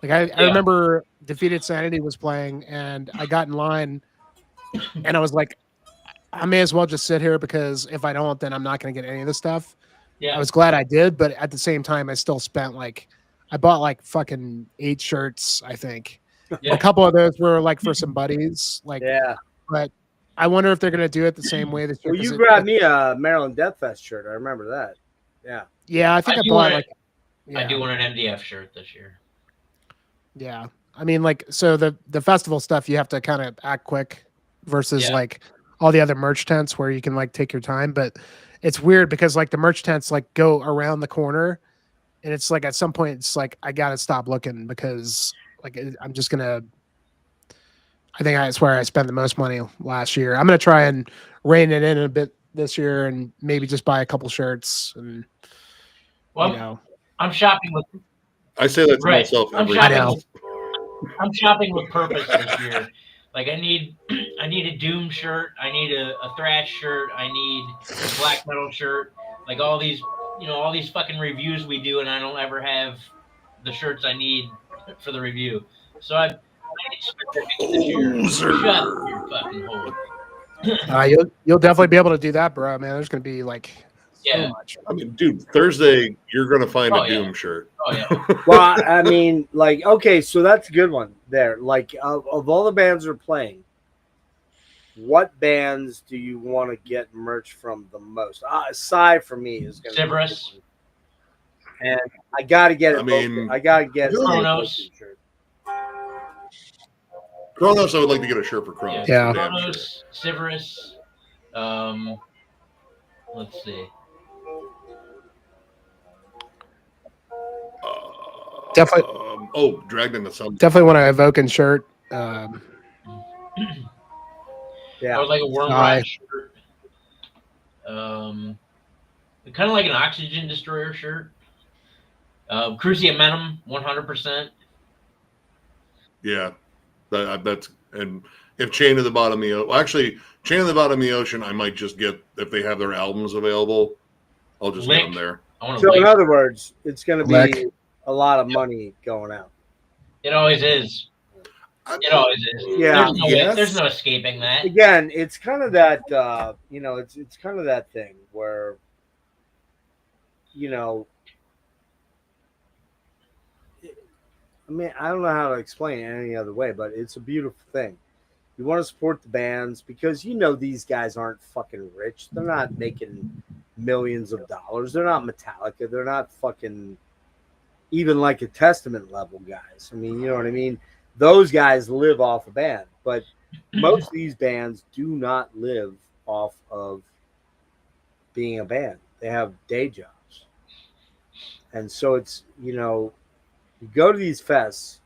Like I remember Defeated Sanity was playing and I got in line and I was like, I may as well just sit here because if I don't, then I'm not going to get any of the stuff. Yeah. I was glad I did, but at the same time, I still spent I bought like fucking 8 shirts, I think. Yeah. A couple of those were like for some buddies. But I wonder if they're going to do it the same way this year. Well, you grabbed me a Maryland Death Fest shirt. I remember that. Yeah. Yeah, I think I bought I do want an MDF shirt this year. Yeah. I mean, so the festival stuff, you have to kind of act quick versus like all the other merch tents where you can like take your time. But it's weird because like the merch tents like go around the corner and it's like at some point it's like I got to stop looking because like I'm just going to. I think that's where I spent the most money last year. I'm going to try and rein it in a bit this year and maybe just buy a couple shirts. And I'm shopping with. I say that to myself every day. I'm shopping with purpose this year. Like I need a Doom shirt. I need a Thrash shirt. I need a Black Metal shirt. Like all these, all these fucking reviews we do, and I don't ever have the shirts I need for the review. So I this year. Shut your fucking hole. You'll definitely be able to do that, bro. Man, there's gonna be like so much. I mean, dude, Thursday you're gonna find a Doom shirt. Oh yeah. Well, I mean, like, okay, so that's a good one there. Like, of all the bands that are playing, what bands do you want to get merch from the most? Aside from me is gonna Cerberus. And I gotta get it. I gotta get Kronos. Kronos, I would like to get a shirt for Kronos. Yeah. Kronos, Cerberus. Let's see. Definitely. Dragged into some. Definitely want a Evoken shirt. Yeah. I would like a Wormrod shirt. Kind of like an Oxygen Destroyer shirt. Crucium Venom, 100%. Yeah, that's and if Chain of the Bottom of the Ocean, Chain of the Bottom of the Ocean, I might just get if they have their albums available. I'll just get them there. So in other words, it's going to be a lot of money going out. It always is. It always is. Yeah. There's no escaping that. Again, it's kind of that it's kind of that thing where I mean, I don't know how to explain it any other way, but it's a beautiful thing. You want to support the bands because these guys aren't fucking rich. They're not making millions of dollars. They're not Metallica. They're not fucking even like a Testament level guys. I mean, you know what I mean? Those guys live off a band. but most of these bands do not live off of being a band. They have day jobs. And so it's, you go to these fests,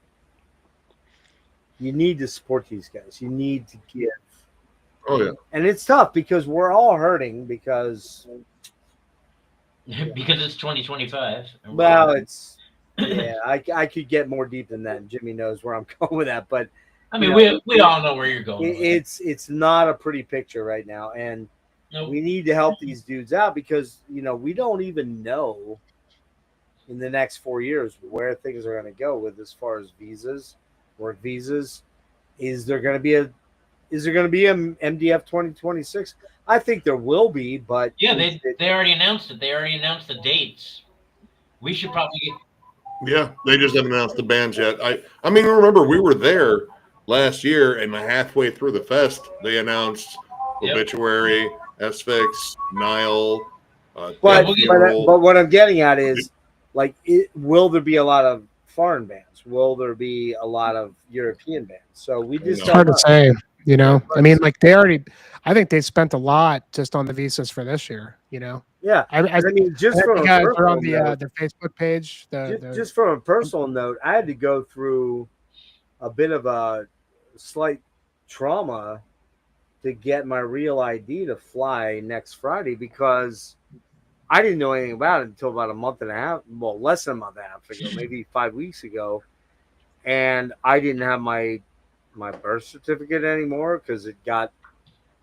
you need to support these guys. You need to give. Oh yeah. And it's tough because we're all hurting because because it's 2025. well, it's I could get more deep than that, and Jimmy knows where I'm going with that. But I mean, we all know where you're going. It's not a pretty picture right now, and we need to help these dudes out because we don't even know in the next 4 years where things are going to go with as far as visas, work visas. Is there going to be a MDF 2026? I think there will be, but yeah, they already announced it. They already announced the dates. We should probably get. Yeah, they just haven't announced the bands yet. I mean, remember we were there last year, and halfway through the fest, they announced Obituary, Asphyx, Nile. But what I'm getting at is, like, will there be a lot of foreign bands? Will there be a lot of European bands? So we just it's hard to say. I mean, like I think they spent a lot just on the visas for this year. Yeah, I mean, just from a guys personal are on note, their Facebook page. Just from a personal note, I had to go through a bit of a slight trauma to get my real ID to fly next Friday because I didn't know anything about it until about a month and a half, well, less than a month and a half ago, maybe 5 weeks ago, and I didn't have my birth certificate anymore because it got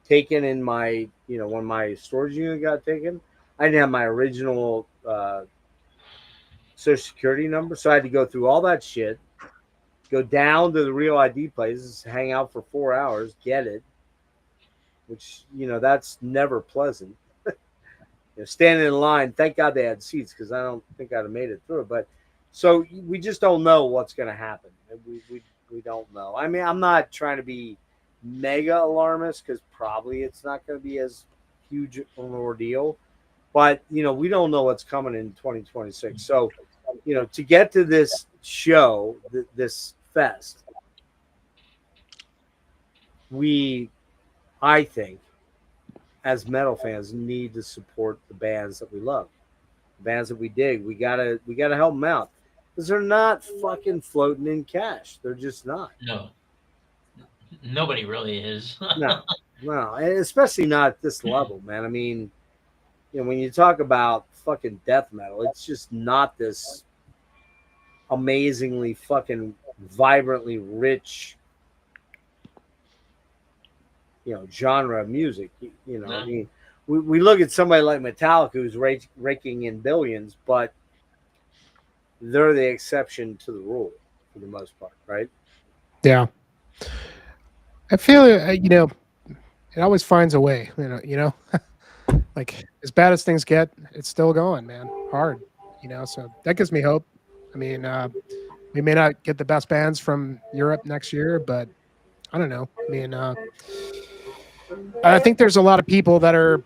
taken in my, when my storage unit got taken. I didn't have my original Social Security number, so I had to go through all that shit, go down to the real ID places, hang out for 4 hours, get it, which, that's never pleasant. Standing in line, thank God they had seats because I don't think I'd have made it through. But so we just don't know what's going to happen. We don't know. I mean, I'm not trying to be mega alarmist because probably it's not going to be as huge an ordeal. But, we don't know what's coming in 2026. So, to get to this show, this fest, I think, as metal fans, need to support the bands that we love, the bands that we dig. We gotta help them out because they're not fucking floating in cash. They're just not. No, nobody really is. no, and especially not at this level, man. I mean, when you talk about fucking death metal, it's just not this amazingly fucking vibrantly rich, genre of music. I mean, we look at somebody like Metallica who's raking in billions, but they're the exception to the rule for the most part, right? Yeah. I feel, it always finds a way, like as bad as things get, it's still going, man, hard, so that gives me hope. I mean, we may not get the best bands from Europe next year, but I don't know. I mean, I think there's a lot of people that are,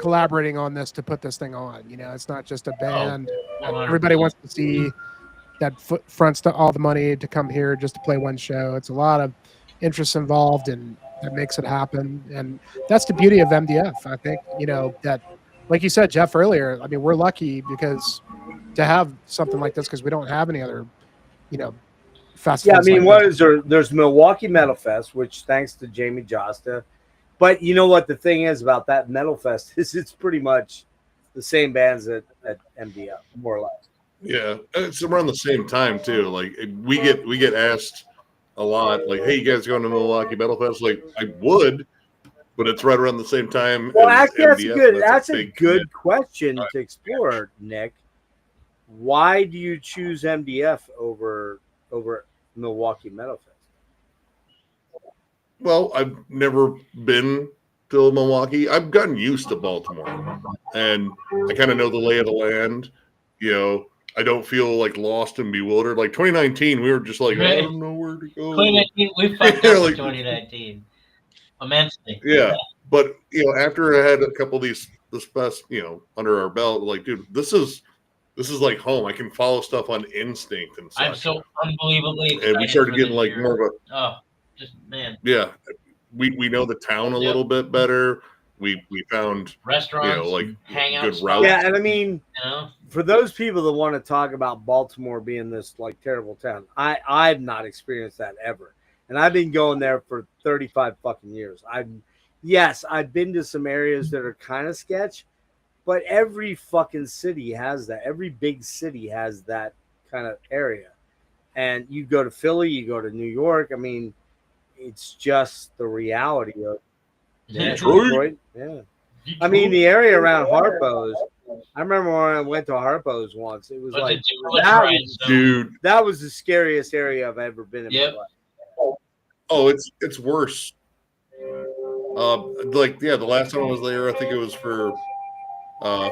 collaborating on this to put this thing on. It's not just a band. Everybody wants to see that fronts to all the money to come here just to play one show. It's a lot of interest involved, and that makes it happen. And that's the beauty of MDF. I think, that, like you said, Jeff, earlier, I mean, we're lucky because to have something like this because we don't have any other, festivals. Yeah, I mean, like is there? There's Milwaukee Metal Fest, which thanks to Jamie Josta. But you know what the thing is about that Metal Fest is it's pretty much the same bands at MDF, more or less. Yeah, it's around the same time too. Like we get asked a lot, like, "Hey, you guys going to Milwaukee Metal Fest?" Like, I would, but it's right around the same time. Well, as actually, MDF. that's a good question to explore, Nick. Why do you choose MDF over Milwaukee Metal Fest? Well, I've never been to Milwaukee. I've gotten used to Baltimore, and I kind of know the lay of the land. I don't feel like lost and bewildered. Like 2019, we were just like, I don't know where to go. 2019, we fucked up in 2019 immensely. Yeah, but after I had a couple of this past, under our belt, like, dude, this is like home. I can follow stuff on instinct and such. I'm so unbelievably excited. And we started getting like more of a Just man, Yeah, we know the town a little bit better. We found restaurants, like hangout good spots. routes. Yeah, and I mean, You know, for those people that want to talk about Baltimore being this like terrible town, I've not experienced that ever, and I've been going there for 35 fucking years. I've been to some areas that are kind of sketch, but every fucking city has that. Every big city has that kind of area, and you go to Philly, you go to New York. I mean, it's just the reality of Detroit. Yeah. I mean, the area around Harpo's. I remember when I went to Harpo's once. It was But like the Detroit zone. Dude, that was the scariest area I've ever been in Yep. my life. oh, it's worse. The last time I was there, I think it was for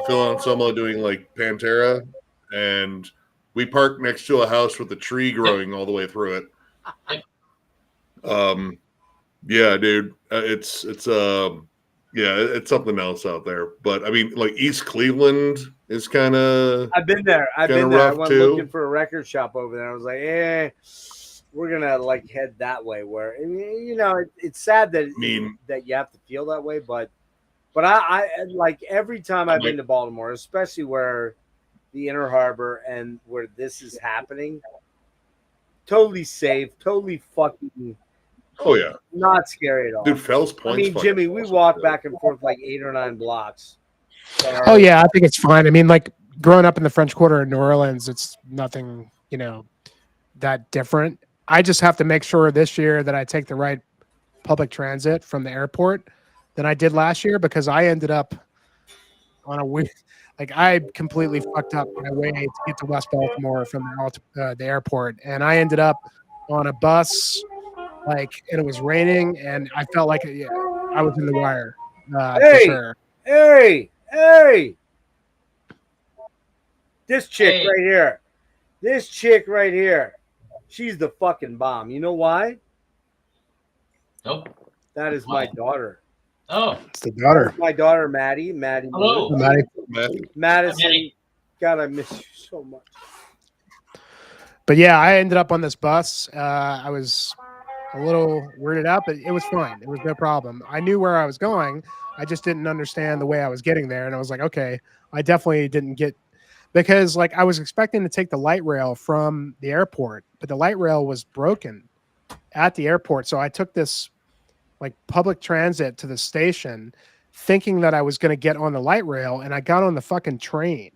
Phil Anselmo doing like Pantera, and we parked next to a house with a tree growing all the way through it. Yeah, dude, it's something else out there. But I mean, like East Cleveland is kind of. I've been there. I rough, went too. looking for a record shop over there. I was like, we're gonna like head that way. Where it's sad that that you have to feel that way, but I like every time I've been to Baltimore, especially where the Inner Harbor and where this is happening, totally safe, totally fucking. Oh yeah, not scary at all. Dude, Fells Point. I mean, Jimmy, we walk back and forth like 8 or 9 blocks. Oh yeah, I think it's fine. I mean, like growing up in the French Quarter in New Orleans, it's nothing, that different. I just have to make sure this year that I take the right public transit from the airport than I did last year, because I ended up on a weird, like I completely fucked up my way to get to West Baltimore from the airport, and I ended up on a bus. And it was raining, and I felt like I was in the wire. For sure. Hey! This chick right here. She's the fucking bomb. You know why? Nope. That is my daughter. Oh, it's the daughter. My daughter, Maddie. Hello, Madison. God, I miss you so much. But yeah, I ended up on this bus. I was a little weirded out, but it was fine. It was no problem. I knew where I was going. I just didn't understand the way I was getting there. And I was like, okay, I definitely didn't get, because like I was expecting to take the light rail from the airport, but the light rail was broken at the airport. So I took this like public transit to the station thinking that I was going to get on the light rail, and I got on the fucking train.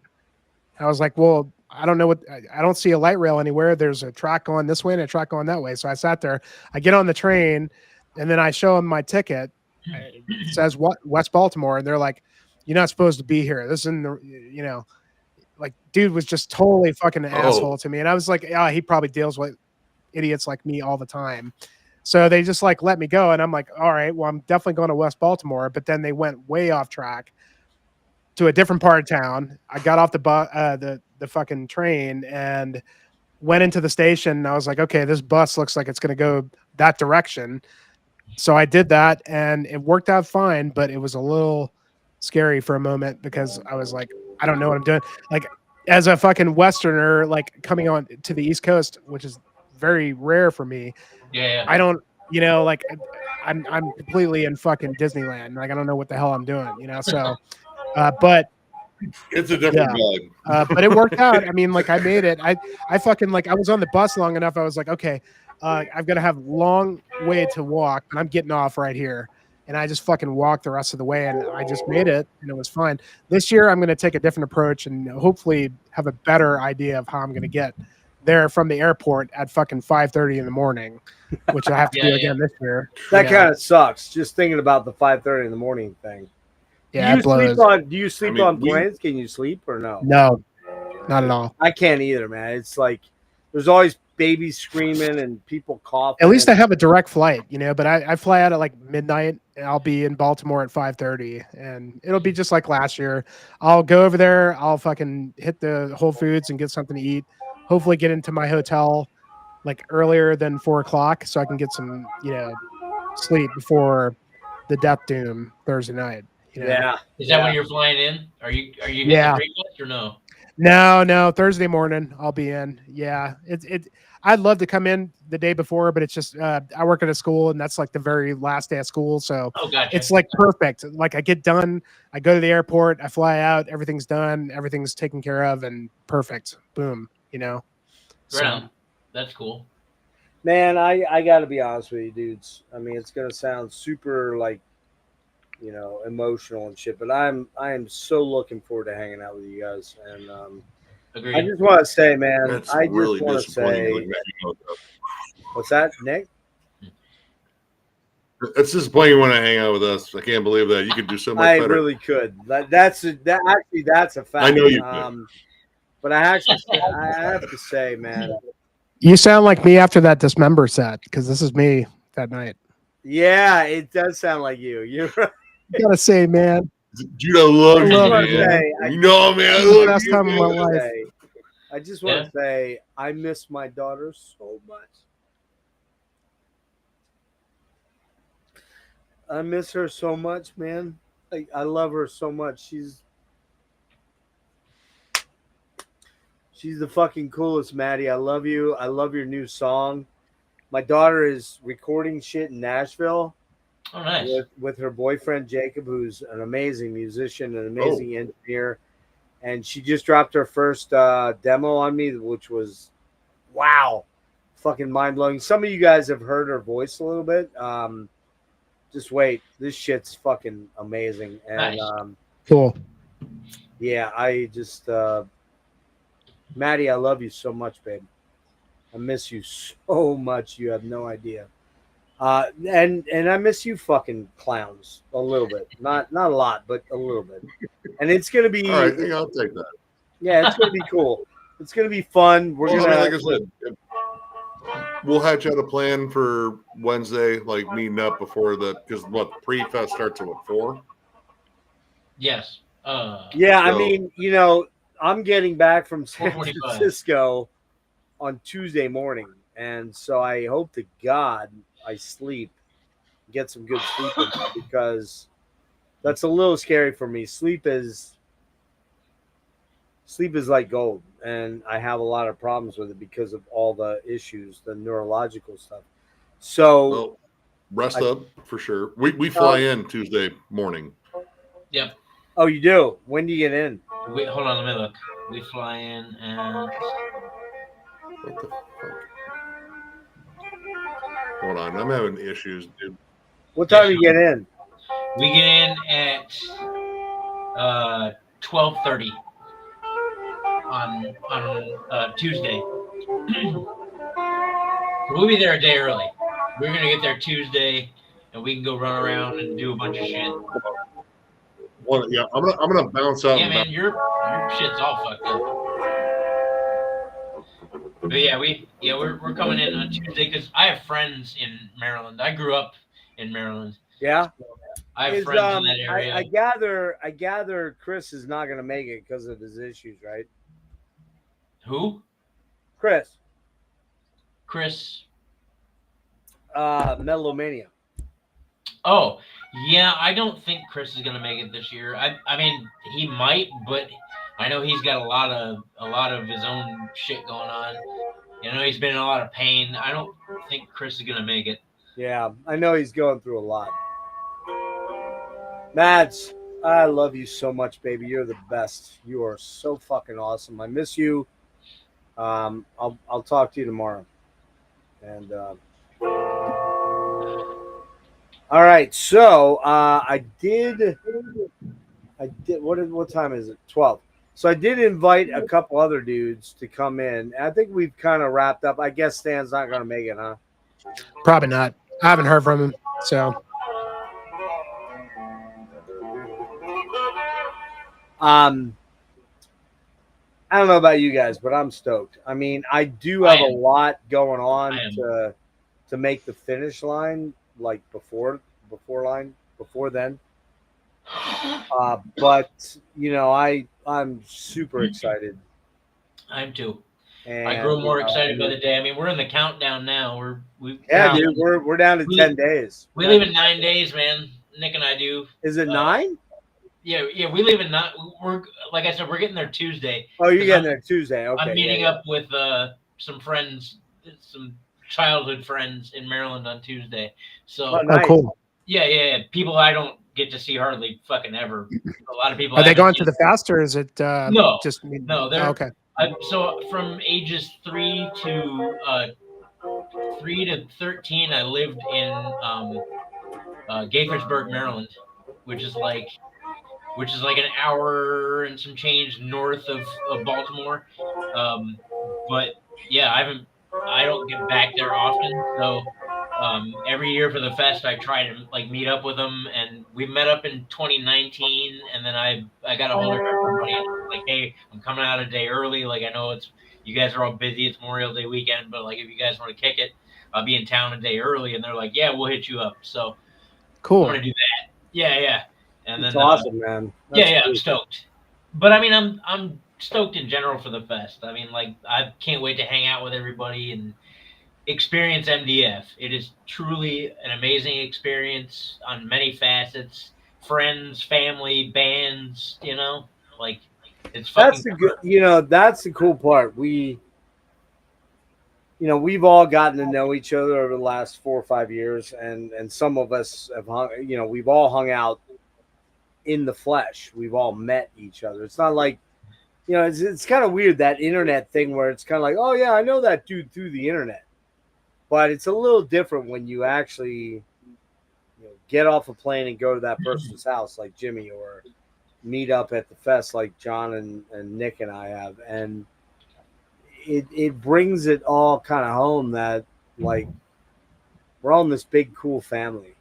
I was like, well, I don't see a light rail anywhere. There's a track going this way and a track going that way. So I sat there, I get on the train, and then I show them my ticket. It says West Baltimore. And they're like, you're not supposed to be here. This is in the, like dude was just totally fucking an asshole to me. And I was like, he probably deals with idiots like me all the time. So they just like let me go. And I'm like, all right, well, I'm definitely going to West Baltimore. But then they went way off track to a different part of town. I got off the fucking train and went into the station. And I was like, okay, this bus looks like it's going to go that direction. So I did that, and it worked out fine, but it was a little scary for a moment because I was like, I don't know what I'm doing. Like as a fucking Westerner, like coming on to the East Coast, which is very rare for me. Yeah. I don't, like I'm completely in fucking Disneyland. Like I don't know what the hell I'm doing, So, but it's a different bug. But it worked out. I mean, like I made it. I fucking like I was on the bus long enough. I was like, okay, I've got to have long way to walk, and I'm getting off right here. And I just fucking walked the rest of the way, and I just made it, and it was fine. This year, I'm going to take a different approach and hopefully have a better idea of how I'm going to get there from the airport at fucking 5:30 in the morning, which I have to do again this year. That kind of sucks. Just thinking about the 5:30 in the morning thing. Yeah, do you sleep on planes? Can you sleep or no? No, not at all. I can't either, man. It's like there's always babies screaming and people coughing. At least I have a direct flight, but I fly out at like midnight, and I'll be in Baltimore at 5:30, and it'll be just like last year. I'll go over there, I'll fucking hit the Whole Foods and get something to eat, hopefully get into my hotel like earlier than 4:00 so I can get some, sleep before the death doom Thursday night. Yeah. Is that when you're flying in? Are you hitting the pre-test or no? No, Thursday morning I'll be in. Yeah, I'd love to come in the day before, but it's just I work at a school and that's like the very last day of school, so Oh, gotcha. it's like perfect. Like I get done, I go to the airport, I fly out, everything's done, everything's taken care of, and perfect. Boom, you know. Right on. That's cool. Man, I got to be honest with you, dudes. I mean, it's gonna sound super like, emotional and shit, but I am so looking forward to hanging out with you guys. And Agreed. I just want to say, man, That's I really just want to disappointing. say, like, man, you know, what's that, Nick? it's disappointing when I hang out with us. I can't believe that. You could do so much I better. really could. That's a fact. I know you could. But I have to say, man. You sound like me after that Dismember set, because this is me that night. Yeah, it does sound like you. You're right. I gotta say, man, Judo love you, love man. you, man. You know, man. This is the I best love time you, of my man. life. I just want to say I miss my daughter so much. I miss her so much, man. Like, I love her so much. She's the fucking coolest, Maddie. I love you. I love your new song. My daughter is recording shit in Nashville. Oh, nice. With her boyfriend Jacob, who's an amazing musician, an amazing engineer, and she just dropped her first demo on me, which was wow, fucking mind blowing. Some of you guys have heard her voice a little bit. Just wait, this shit's fucking amazing. And Nice. Cool. yeah, I just Maddie, I love you so much, babe. I miss you so much. You have no idea. And I miss you fucking clowns a little bit. Not a lot, but a little bit. And it's gonna be All right, I'll take that. yeah, it's gonna be cool. It's gonna be fun. We're Well, gonna like I said, we'll hatch out a plan for Wednesday, like meeting up before because the pre-fest starts at 4? Yes. yeah, I So- mean, I'm getting back from San 4:45. Francisco on Tuesday morning. And so I hope to God I get some good sleep in, because that's a little scary for me. Sleep is like gold, and I have a lot of problems with it because of all the issues, the neurological stuff. So Well, rest up for sure. We fly in Tuesday morning. Yep. oh, you do? When do you get in? Wait, hold on. Let me look. We fly in and What the fuck? Hold on, I'm having issues, dude. What time do you get in? we get in at 12:30 on Tuesday. We'll be there a day early. We're gonna get there Tuesday, and we can go run around and do a bunch of shit. Well, yeah, I'm gonna bounce out. Yeah, man, your shit's all fucked up. But yeah, we're coming in on Tuesday because I have friends in Maryland. I grew up in Maryland. Yeah, I have friends in that area. I gather Chris is not going to make it because of his issues, right? Who? Chris, Metalomania. Oh, yeah. I don't think Chris is gonna make it this year. I mean, he might, but I know he's got a lot of his own shit going on. He's been in a lot of pain. I don't think Chris is gonna make it. Yeah, I know he's going through a lot. Mads, I love you so much, baby. You're the best. You are so fucking awesome. I miss you. I'll talk to you tomorrow. And all right, so I did. What time is it? 12. So I did invite a couple other dudes to come in. I think we've kind of wrapped up. I guess Stan's not going to make it, huh? Probably not. I haven't heard from him, so I don't know about you guys, but I'm stoked. I mean, I do have a lot going on to make the finish line, like before then. But I'm super excited. I am too. And, I grow more excited by the day. I mean, we're in the countdown now. Dude, we're down to 10 days. We leave in 9 days, man. Nick and I do. Is it 9? Yeah. We leave at not. We're like I said, we're getting there Tuesday. Oh, you're 'Cause getting there Tuesday. Okay. I'm meeting yeah. up with some friends, some childhood friends in Maryland on Tuesday. So Oh, Oh, nice. cool. yeah. People I don't get to see hardly fucking ever. A lot of people. Are I they haven't going seen- to the fest, or is it No, just no, they're oh, okay? So from ages 3 to 13, I lived in Gaithersburg, Maryland, which is like an hour and some change north of Baltimore. But yeah, I don't get back there often. So every year for the fest, I try to like meet up with them, and we met up in 2019, and then I got a hold of everybody and like, hey, I'm coming out a day early. Like I know you guys are all busy. It's Memorial Day weekend, but like if you guys want to kick it, I'll be in town a day early. And they're like, yeah, we'll hit you up. So Cool. I'm gonna do that. Yeah. And It's then awesome, man. That's I'm cool. stoked. But I mean, I'm stoked in general for the fest. I mean, like I can't wait to hang out with everybody and experience MDF. It is truly an amazing experience on many facets. Friends, family, bands, like it's fucking. That's the good. That's the cool part. We've all gotten to know each other over the last 4 or 5 years, and some of us have hung. We've all hung out in the flesh. We've all met each other. It's not like, it's kind of weird, that internet thing where it's kind of like, oh yeah, I know that dude through the internet, but it's a little different when you actually get off a plane and go to that person's house like Jimmy, or meet up at the fest like John and Nick and I have, and it brings it all kind of home that like we're all in this big cool family.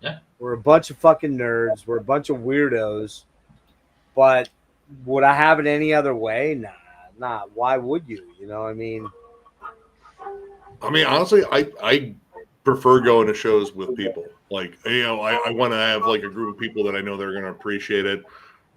Yeah. We're a bunch of fucking nerds. We're a bunch of weirdos. But would I have it any other way? Nah. Why would you? You know what I mean? I mean, honestly, I prefer going to shows with people. Like, I want to have like a group of people that I know they're going to appreciate it.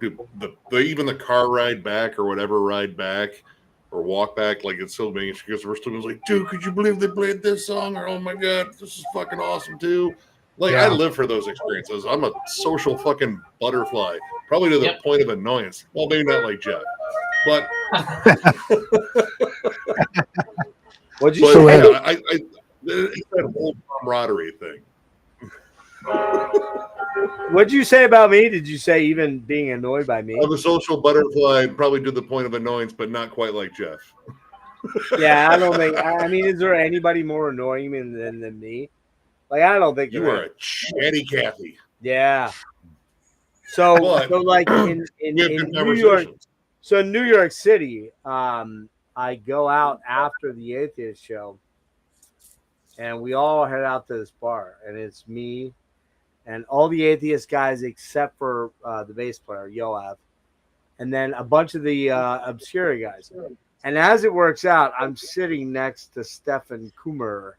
Even the car ride back or whatever ride back or walk back, like it's still being, because we're still like, dude, could you believe they played this song? Or oh my god, this is fucking awesome too. Like I live for those experiences. I'm a social fucking butterfly, probably to the point of annoyance. Well, maybe not like Jeff, but What'd you but say? yeah, it's that whole camaraderie thing. What'd you say about me? Did you say even being annoyed by me? I'm a social butterfly, probably to the point of annoyance, but not quite like Jeff. Yeah, I don't think. I mean, is there anybody more annoying than me? Like, I don't think You are a chatty Cathy. Yeah. So like in New York, so in New York City, I go out after the Atheist show, and we all head out to this bar, and it's me and all the Atheist guys except for the bass player Yoav, and then a bunch of the Obscura guys. And as it works out, I'm sitting next to Stefan Kummer,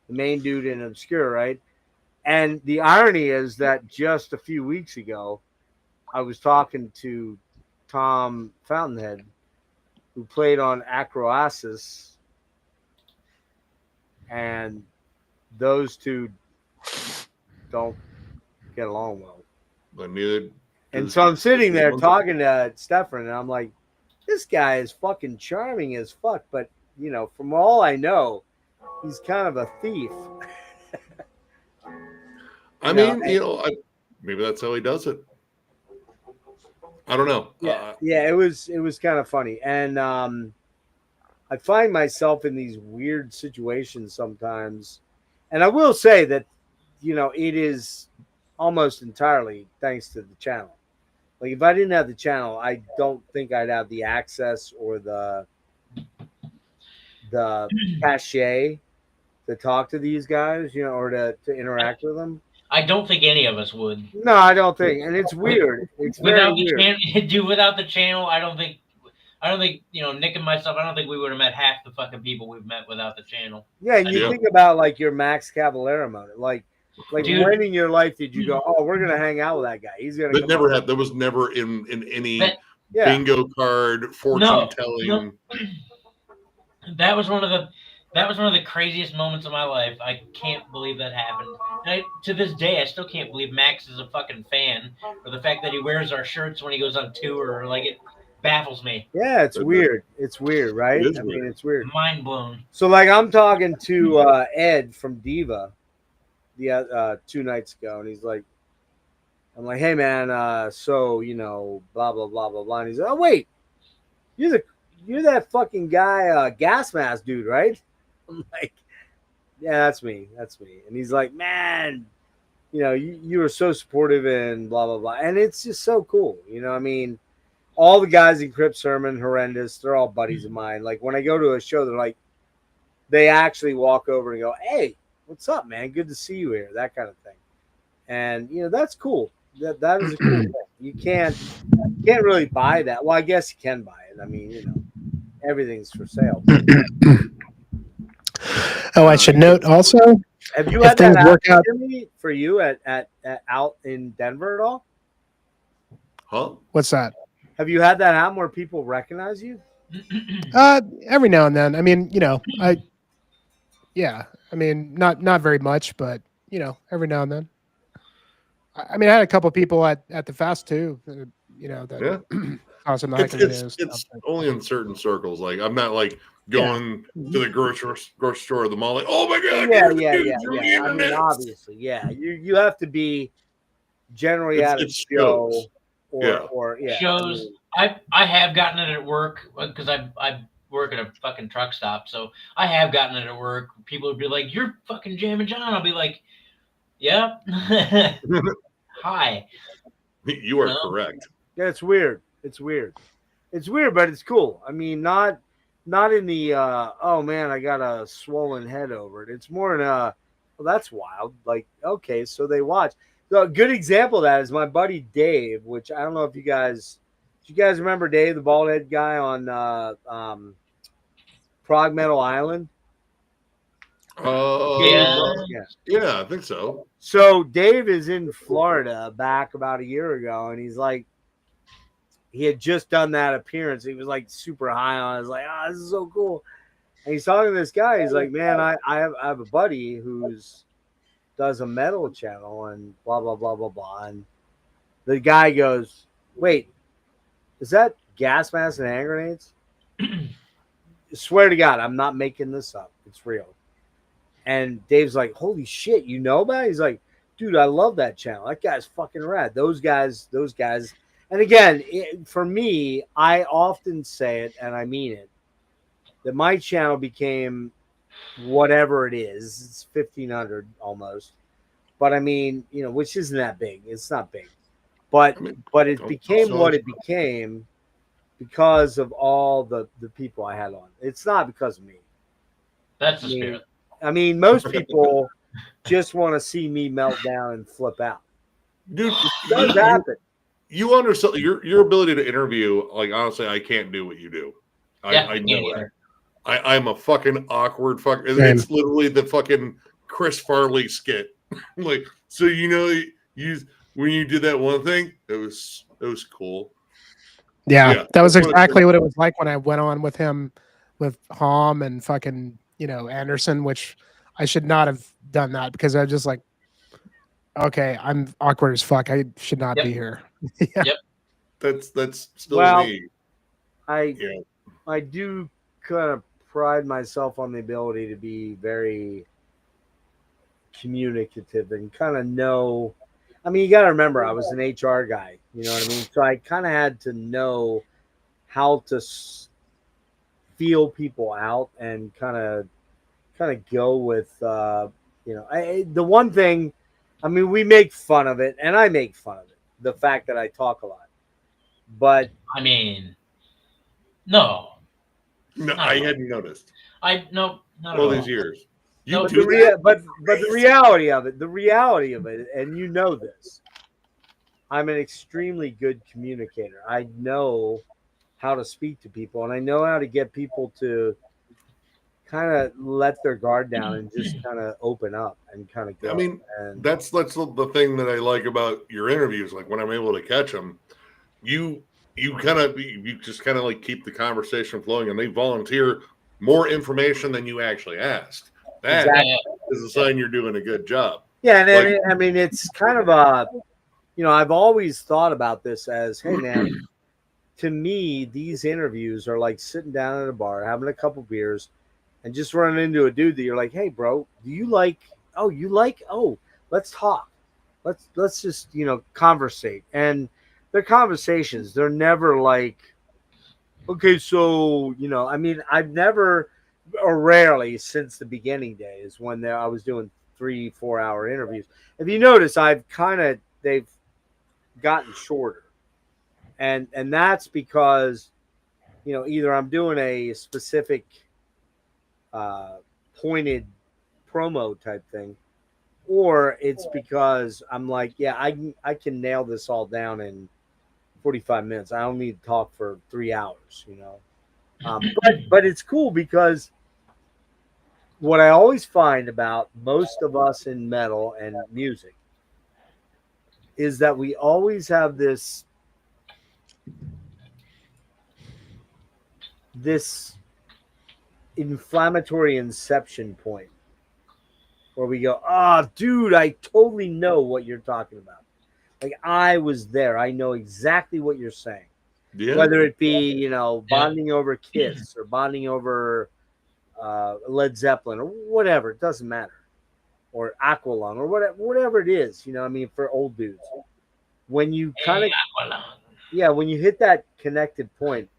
the main dude in Obscura, right? And the irony is that just a few weeks ago, I was talking to Tom Fountainhead, who played on Acroasis, and those two don't get along well. But neither. And so I'm sitting there talking to Stefan, and I'm like, this guy is fucking charming as fuck, but from all I know, he's kind of a thief. I mean, maybe that's how he does it. I don't know. Yeah, it was kind of funny, and I find myself in these weird situations sometimes, and I will say that it is almost entirely thanks to the channel. Like if I didn't have the channel, I don't think I'd have the access or the cachet to talk to these guys, or to interact with them. I don't think any of us would. No, I don't think, and it's weird. It's very weird. Without the channel, I don't think Nick and myself, I don't think we would have met half the fucking people we've met without the channel. Yeah, and you think about like your Max Cavalera moment, like dude, when in your life did you go, oh, we're gonna hang out with that guy? He's gonna. There was never in any bingo card fortune telling. No. That was one of the That was one of the craziest moments of my life. I can't believe that happened. And to this day, I still can't believe Max is a fucking fan, or the fact that he wears our shirts when he goes on tour. Like, it baffles me. Yeah, it's weird. It's weird, right? It is I mean, weird. it's weird. Mind blown. So, like, I'm talking to Ed from Diva the 2 nights ago, and he's like, I'm like, hey man, so blah blah blah blah blah. And he's like, oh wait, you're that fucking guy, gas mask dude, right? I'm like, yeah, that's me. And he's like, man, you were so supportive and blah blah blah, and it's just so cool. I mean, all the guys in Crip Sermon, Horrendous, they're all buddies of mine. Like when I go to a show, they're like, they actually walk over and go, hey, what's up, man? Good to see you here. That kind of thing. And that's cool. That is a cool thing. You can't really buy that. Well, I guess you can buy it. I mean, everything's for sale. Oh, I should note also. Have you if had that things work out, Jimmy, for you at out in Denver at all? Huh? what's that? Have you had that happen where people recognize you? Every now and then. I mean, I mean, not very much, but every now and then. I mean, I had a couple of people at the fest too. That saw some hiking videos. It's only in certain circles. Like I'm not like going to the grocery store or the mall. Like, oh my god, Yeah. I mean, obviously, yeah. You have to be generally at a show or shows. I have gotten it at work because I work at a fucking truck stop, so I have gotten it at work. People would be like, "You're fucking Jammin' John." I'll be like, "Yep." Hi. You are correct. Yeah, it's weird. It's weird, but it's cool. I mean, not in the oh man, I got a swollen head over it. It's more in well, that's wild. Like, okay, so they watch. So a good example of that is my buddy Dave, which I don't know if you guys remember Dave, the bald head guy on Prog Metal Island. Yeah, I think so. So Dave is in Florida back about a year ago, and he's like, he had just done that appearance. He was like super high on it. I was like, this is so cool. And he's talking to this guy. He's like, man, I have a buddy who's does a metal channel and blah blah blah blah blah. And the guy goes, wait, is that gas masks and hand grenades? Swear to God, I'm not making this up. It's real. And Dave's like, holy shit, you know about it? He's like, dude, I love that channel. That guy's fucking rad. Those guys. And again, for me, I often say it, and I mean it, that my channel became whatever it is. It's 1,500 almost. But I mean, which isn't that big. It's not big. But it became what it became because of all the people I had on. It's not because of me. That's the spirit. I mean, most people just want to see me melt down and flip out. Dude, it does happen. You understand your ability to interview. Like, honestly, I can't do what you do. I know that. I'm a fucking awkward fucker. It's literally the fucking Chris Farley skit. Like, so when you did that one thing, it was cool. Yeah, that was exactly what it was like when I went on with him, with Hom and fucking Anderson, which I should not have done that because I was just like, okay, I'm awkward as fuck. I should not be here. Yep. That's still me. I do kind of pride myself on the ability to be very communicative and kind of know. I mean, you got to remember, I was an HR guy. You know what I mean? So I kind of had to know how to feel people out and kind of go with the one thing. I mean, we make fun of it, and I make fun of it, the fact that I talk a lot. But I mean, no, I hadn't noticed. Not all these years. But the reality of it, and you know this, I'm an extremely good communicator. I know how to speak to people, and I know how to get people to kind of let their guard down and just kind of open up and kind of go. I mean, that's the thing that I like about your interviews. Like when I'm able to catch them, you just kind of like keep the conversation flowing, and they volunteer more information than you actually asked. That Exactly. is a sign you're doing a good job. Yeah, and Like- I mean, it's kind of a, I've always thought about this as, hey, man, to me, these interviews are like sitting down at a bar, having a couple beers, and just running into a dude that you're like, hey, bro, do you like? Oh, you like? Oh, let's talk. Let's just conversate. And they're conversations. They're never like, okay, so I mean, I've never or rarely since the beginning days when I was doing 3-4 hour interviews. If you notice, they've gotten shorter, and that's because either I'm doing a specific pointed promo type thing, or it's because I'm like, yeah, I can nail this all down in 45 minutes. I don't need to talk for 3 hours, but it's cool because what I always find about most of us in metal and music is that we always have this inflammatory inception point where we go, dude, I totally know what you're talking about. Like, I was there. I know exactly what you're saying. Yeah. Whether it be, bonding over Kiss or bonding over Led Zeppelin or whatever, it doesn't matter. Or Aqualung or whatever it is, I mean, for old dudes. When you kind of, when you hit that connected point,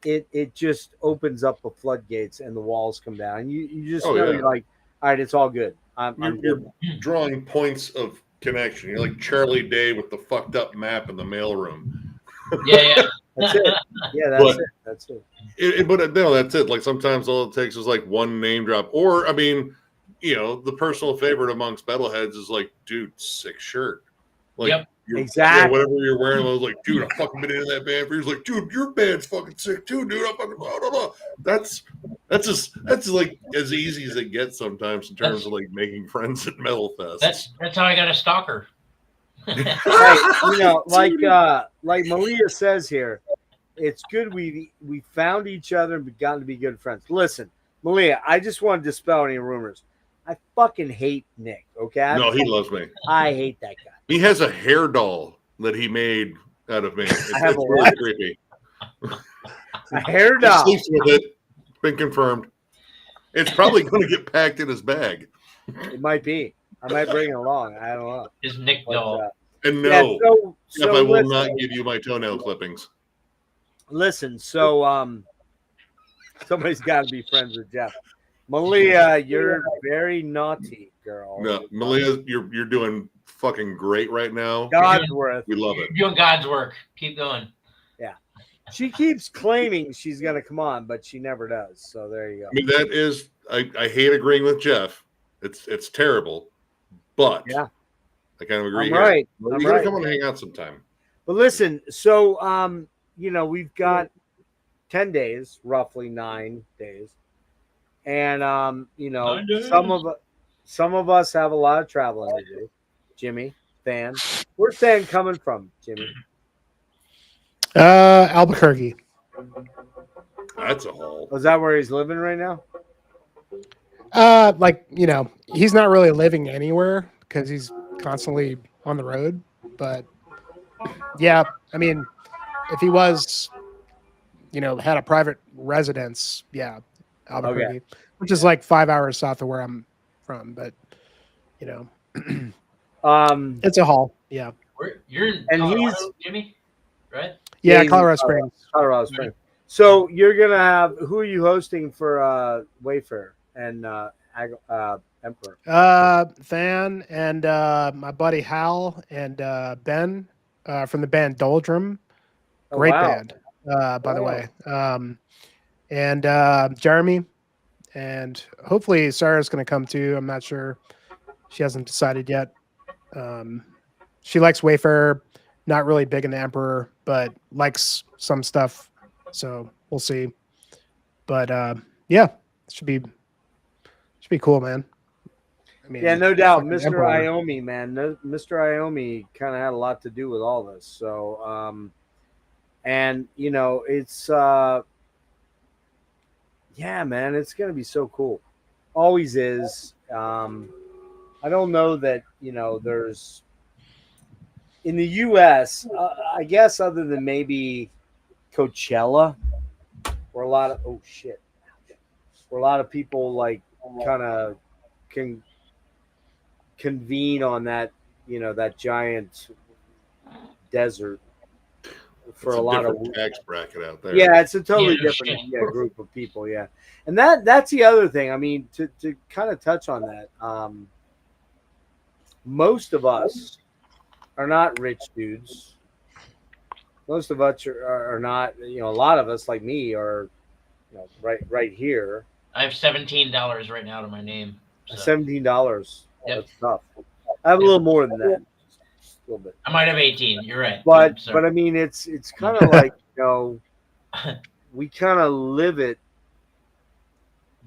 it just opens up the floodgates and the walls come down. And you just know you're like, all right, it's all good. You're drawing points of connection. You're like Charlie Day with the fucked up map in the mailroom. Yeah. That's it. Yeah, that's it. But no, that's it. Like sometimes all it takes is like one name drop. Or, I mean, the personal favorite amongst metalheads is like, dude, sick shirt. Like, exactly. Whatever you're wearing, I was like, dude, I fucking been in that band for years. Like, dude, your band's fucking sick too, dude. I fucking blah, blah, blah. That's like as easy as it gets sometimes in terms of like making friends at Metal Fest. That's how I got a stalker. Hey, like Malia says here, it's good we found each other and gotten to be good friends. Listen, Malia, I just want to dispel any rumors. I fucking hate Nick. Okay, No, he loves me. I hate that guy. He has a hair doll that he made out of me. It's really creepy. A hair doll. He sleeps with it. It's been confirmed. It's probably going to get packed in his bag. It might be. I might bring it along. I don't know. His Nick doll. And no, so I will listen, not give you my toenail clippings. Listen, so somebody's got to be friends with Jeff. Malia, you're very naughty, girl. No, Malia, you're doing fucking great right now. Godsworth. We love it. You're doing God's work. Keep going. Yeah. She keeps claiming she's going to come on, but she never does. So there you go. I mean, that is, I hate agreeing with Jeff. It's terrible, but yeah, I kind of agree. I'm right. You're going to come and hang out sometime. But listen, so, we've got 10 days, roughly 9 days. And, some of us have a lot of traveling to do. Jimmy, Than. Where's Than coming from, Jimmy? Albuquerque. That's a haul. Was that where he's living right now? He's not really living anywhere because he's constantly on the road. But yeah, I mean, if he was, had a private residence, yeah, Albuquerque, which is like 5 hours south of where I'm from. But it's a haul. Yeah. You're in Colorado, Jimmy, right? Yeah, Colorado Springs. Colorado Springs. So you're gonna have, who are you hosting for Wayfairer and Emperor? Than and my buddy Hal and Ben from the band Doldrum. Great band, by the way. And Jeremy, and hopefully Sarah's gonna come too. I'm not sure. She hasn't decided yet. She likes Wayfairer, not really big in the Emperor, but likes some stuff. So we'll see. But yeah, should be cool, man. I mean, yeah, no doubt. Mr. Emperor. Iommi, man. Mr. Iommi kind of had a lot to do with all this. So, and it's yeah, man, it's gonna be so cool. Always is. I don't know that there's in the U.S. I guess other than maybe Coachella, where a lot of where a lot of people like kind of can convene on that that giant desert for It's a a lot of different tax bracket out there. yeah, it's a totally Yeah, no different shit. group of people. Yeah, and that's the other thing. I mean, to kind of touch on that, most of us are not rich dudes. Most of us are not. A lot of us, like me, are right here. I have $17 right now to my name. So $17. Yep. That's tough. I have a Yep. little more than that, just a little bit. I might have 18. You're right. But Sorry. I mean, it's kind of like we kind of live it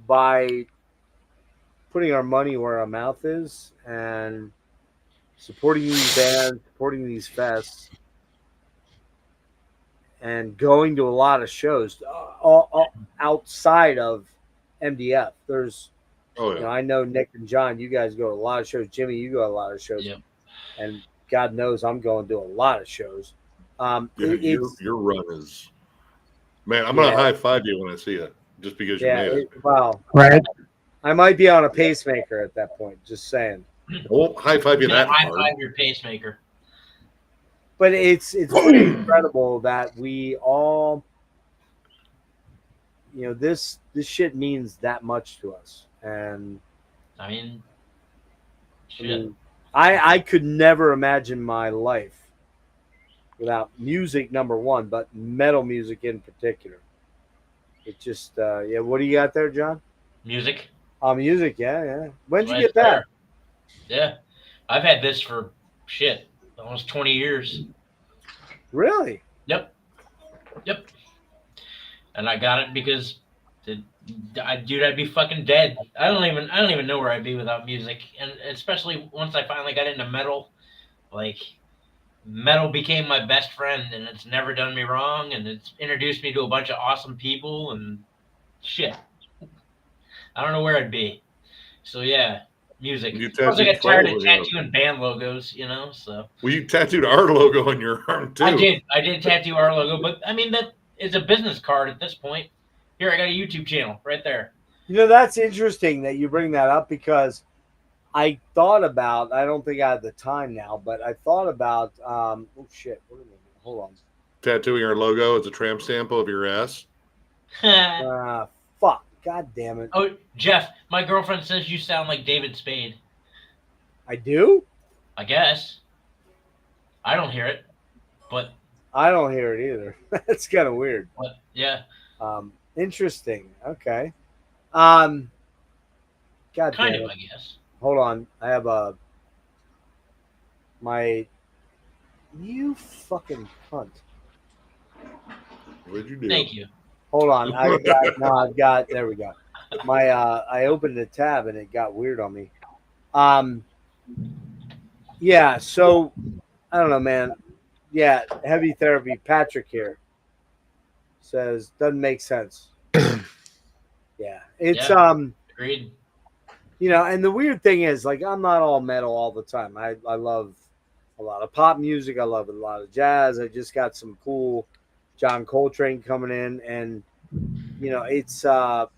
by putting our money where our mouth is and supporting these bands, supporting these fests, and going to a lot of shows all outside of MDF. There's, Oh yeah. I know Nick and John, you guys go to a lot of shows. Jimmy, you go to a lot of shows, Yep. and God knows I'm going to a lot of shows. Yeah, It's your run is, man. I'm gonna high five you when I see you, just because you made it. wow. Right. I might be on a pacemaker at that point. Just saying. I won't high five you that High hard. five your pacemaker. But it's pretty incredible that we all, this shit means that much to us, and I mean, I shit. mean, I could never imagine my life without music, number one, but metal music in particular. It just, yeah. What do you got there, John? Music. Music, yeah. When did you Right get that? there. Yeah. I've had this for shit almost 20 years. Really? Yep. And I got it because dude, I'd be fucking dead. I don't even know where I'd be without music. And especially once I finally got into metal, like metal became my best friend, and it's never done me wrong, and it's introduced me to a bunch of awesome people and shit. I don't know where I'd be. So yeah, music. You Plus, I tattooed got tired of souls on your- tattooing band logos, so. Well, you tattooed our logo on your arm too. I did tattoo our logo, but I mean that is a business card at this point. Here, I got a YouTube channel right there. That's interesting that you bring that up because I thought about, I don't think I have the time now, but I thought about, oh shit, what am I doing? Hold on. Tattooing our logo as a tramp stamp of your ass. Fuck, god damn it. Oh, Jeff, my girlfriend says you sound like David Spade. I do? I guess. I don't hear it, but. I don't hear it either. That's kind of weird. But, yeah. Interesting. Okay. God Kind damn of, it. I guess. Hold on. I have you fucking cunt. What did you do? Thank you. Hold on. There we go. I opened the tab and it got weird on me. Yeah, so I don't know, man. Yeah, heavy therapy. Patrick here says doesn't make sense. Yeah. It's Agreed. and the weird thing is, like, I'm not all metal all the time. I love a lot of pop music. I love a lot of jazz. I just got some cool John Coltrane coming in, and it's I'm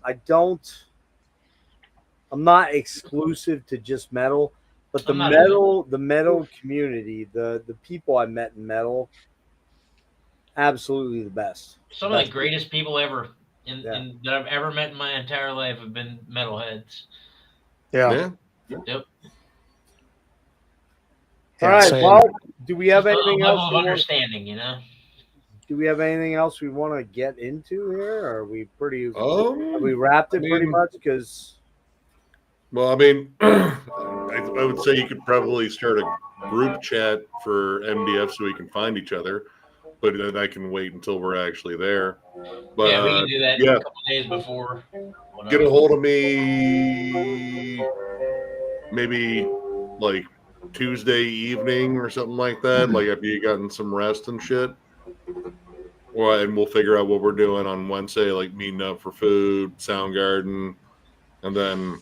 not exclusive to just metal, but the metal community, the people I met in metal, absolutely the best. Some of the greatest people ever Yeah. that I've ever met in my entire life have been metalheads. Yeah. Yep. All right, same. Paul, do we have Just a anything level else? of understanding, Do we have anything else we want to get into here? Or are we pretty? Have we Um, wrapped it I pretty mean- much? Because well, I mean, I would say you could probably start a group chat for MDF so we can find each other, but then I can wait until we're actually there. But yeah, we can do that yeah. a couple days before. Get a hold of me maybe like Tuesday evening or something like that, like after you gotten some rest and shit. and we'll figure out what we're doing on Wednesday, like meeting up for food, Soundgarden, and then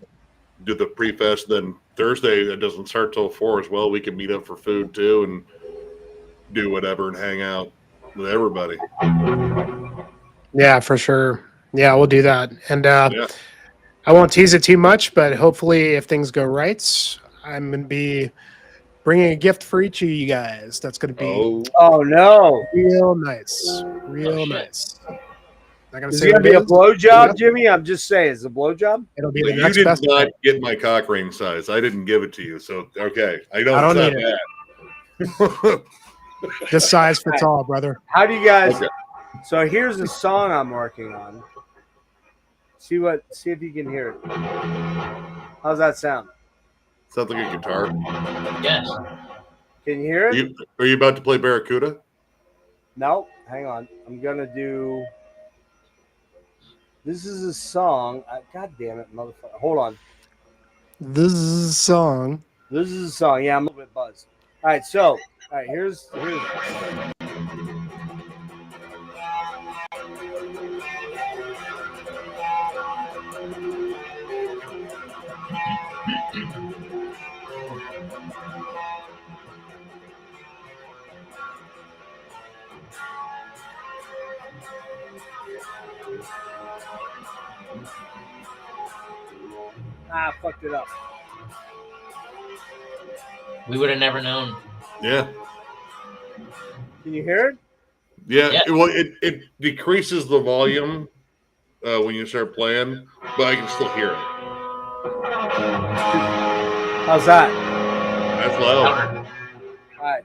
do the pre-fest. Then Thursday, it doesn't start till 4 as well. We can meet up for food too and do whatever and hang out with everybody. Yeah, for sure. Yeah, we'll do that. And Yeah. I won't tease it too much, but hopefully, if things go right, I'm going to be bringing a gift for each of you guys. That's going to be Oh no! real nice. Real shit. nice. Not gonna Is say it what gonna be a is. blowjob, Yeah. Jimmy? I'm just saying, it's a blowjob. It'll be But the you next did best. not thing. get my cock ring size. I didn't give it to you. So, okay. I know I it's don't not need bad. This size fits all, brother. How do you guys? Okay. So here's a song I'm working on. See if you can hear it. How's that sound? Sounds like a guitar. Yes. Can you hear it? Are you about to play Barracuda? No. Hang on. I'm gonna do. This is a song. God damn it, motherfucker! Hold on. This is a song. This is a song. Yeah, I'm a little bit buzzed. All right. So, all right. Here's. I fucked it up. We would have never known. Yeah. Can you hear it? Yeah. Yeah. Well, it decreases the volume when you start playing, but I can still hear it. How's that? That's loud. Louder. All right.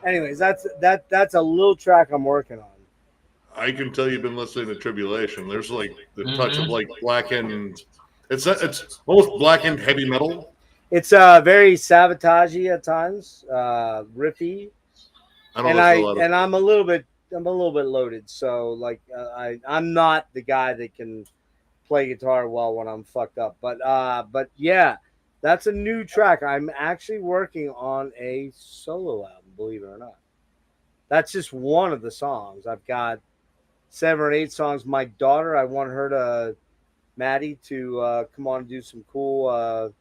Anyways, that's a little track I'm working on. I can tell you've been listening to Tribulation. There's like the touch of like blackened. It's almost blackened heavy metal. It's very sabotagey at times, riffy, and I'm a little bit loaded. So like I'm not the guy that can play guitar well when I'm fucked up. But yeah, that's a new track. I'm actually working on a solo album, believe it or not. That's just one of the songs. I've got 7 or 8 songs. My daughter, I want her to, Maddie, to come on and do some cool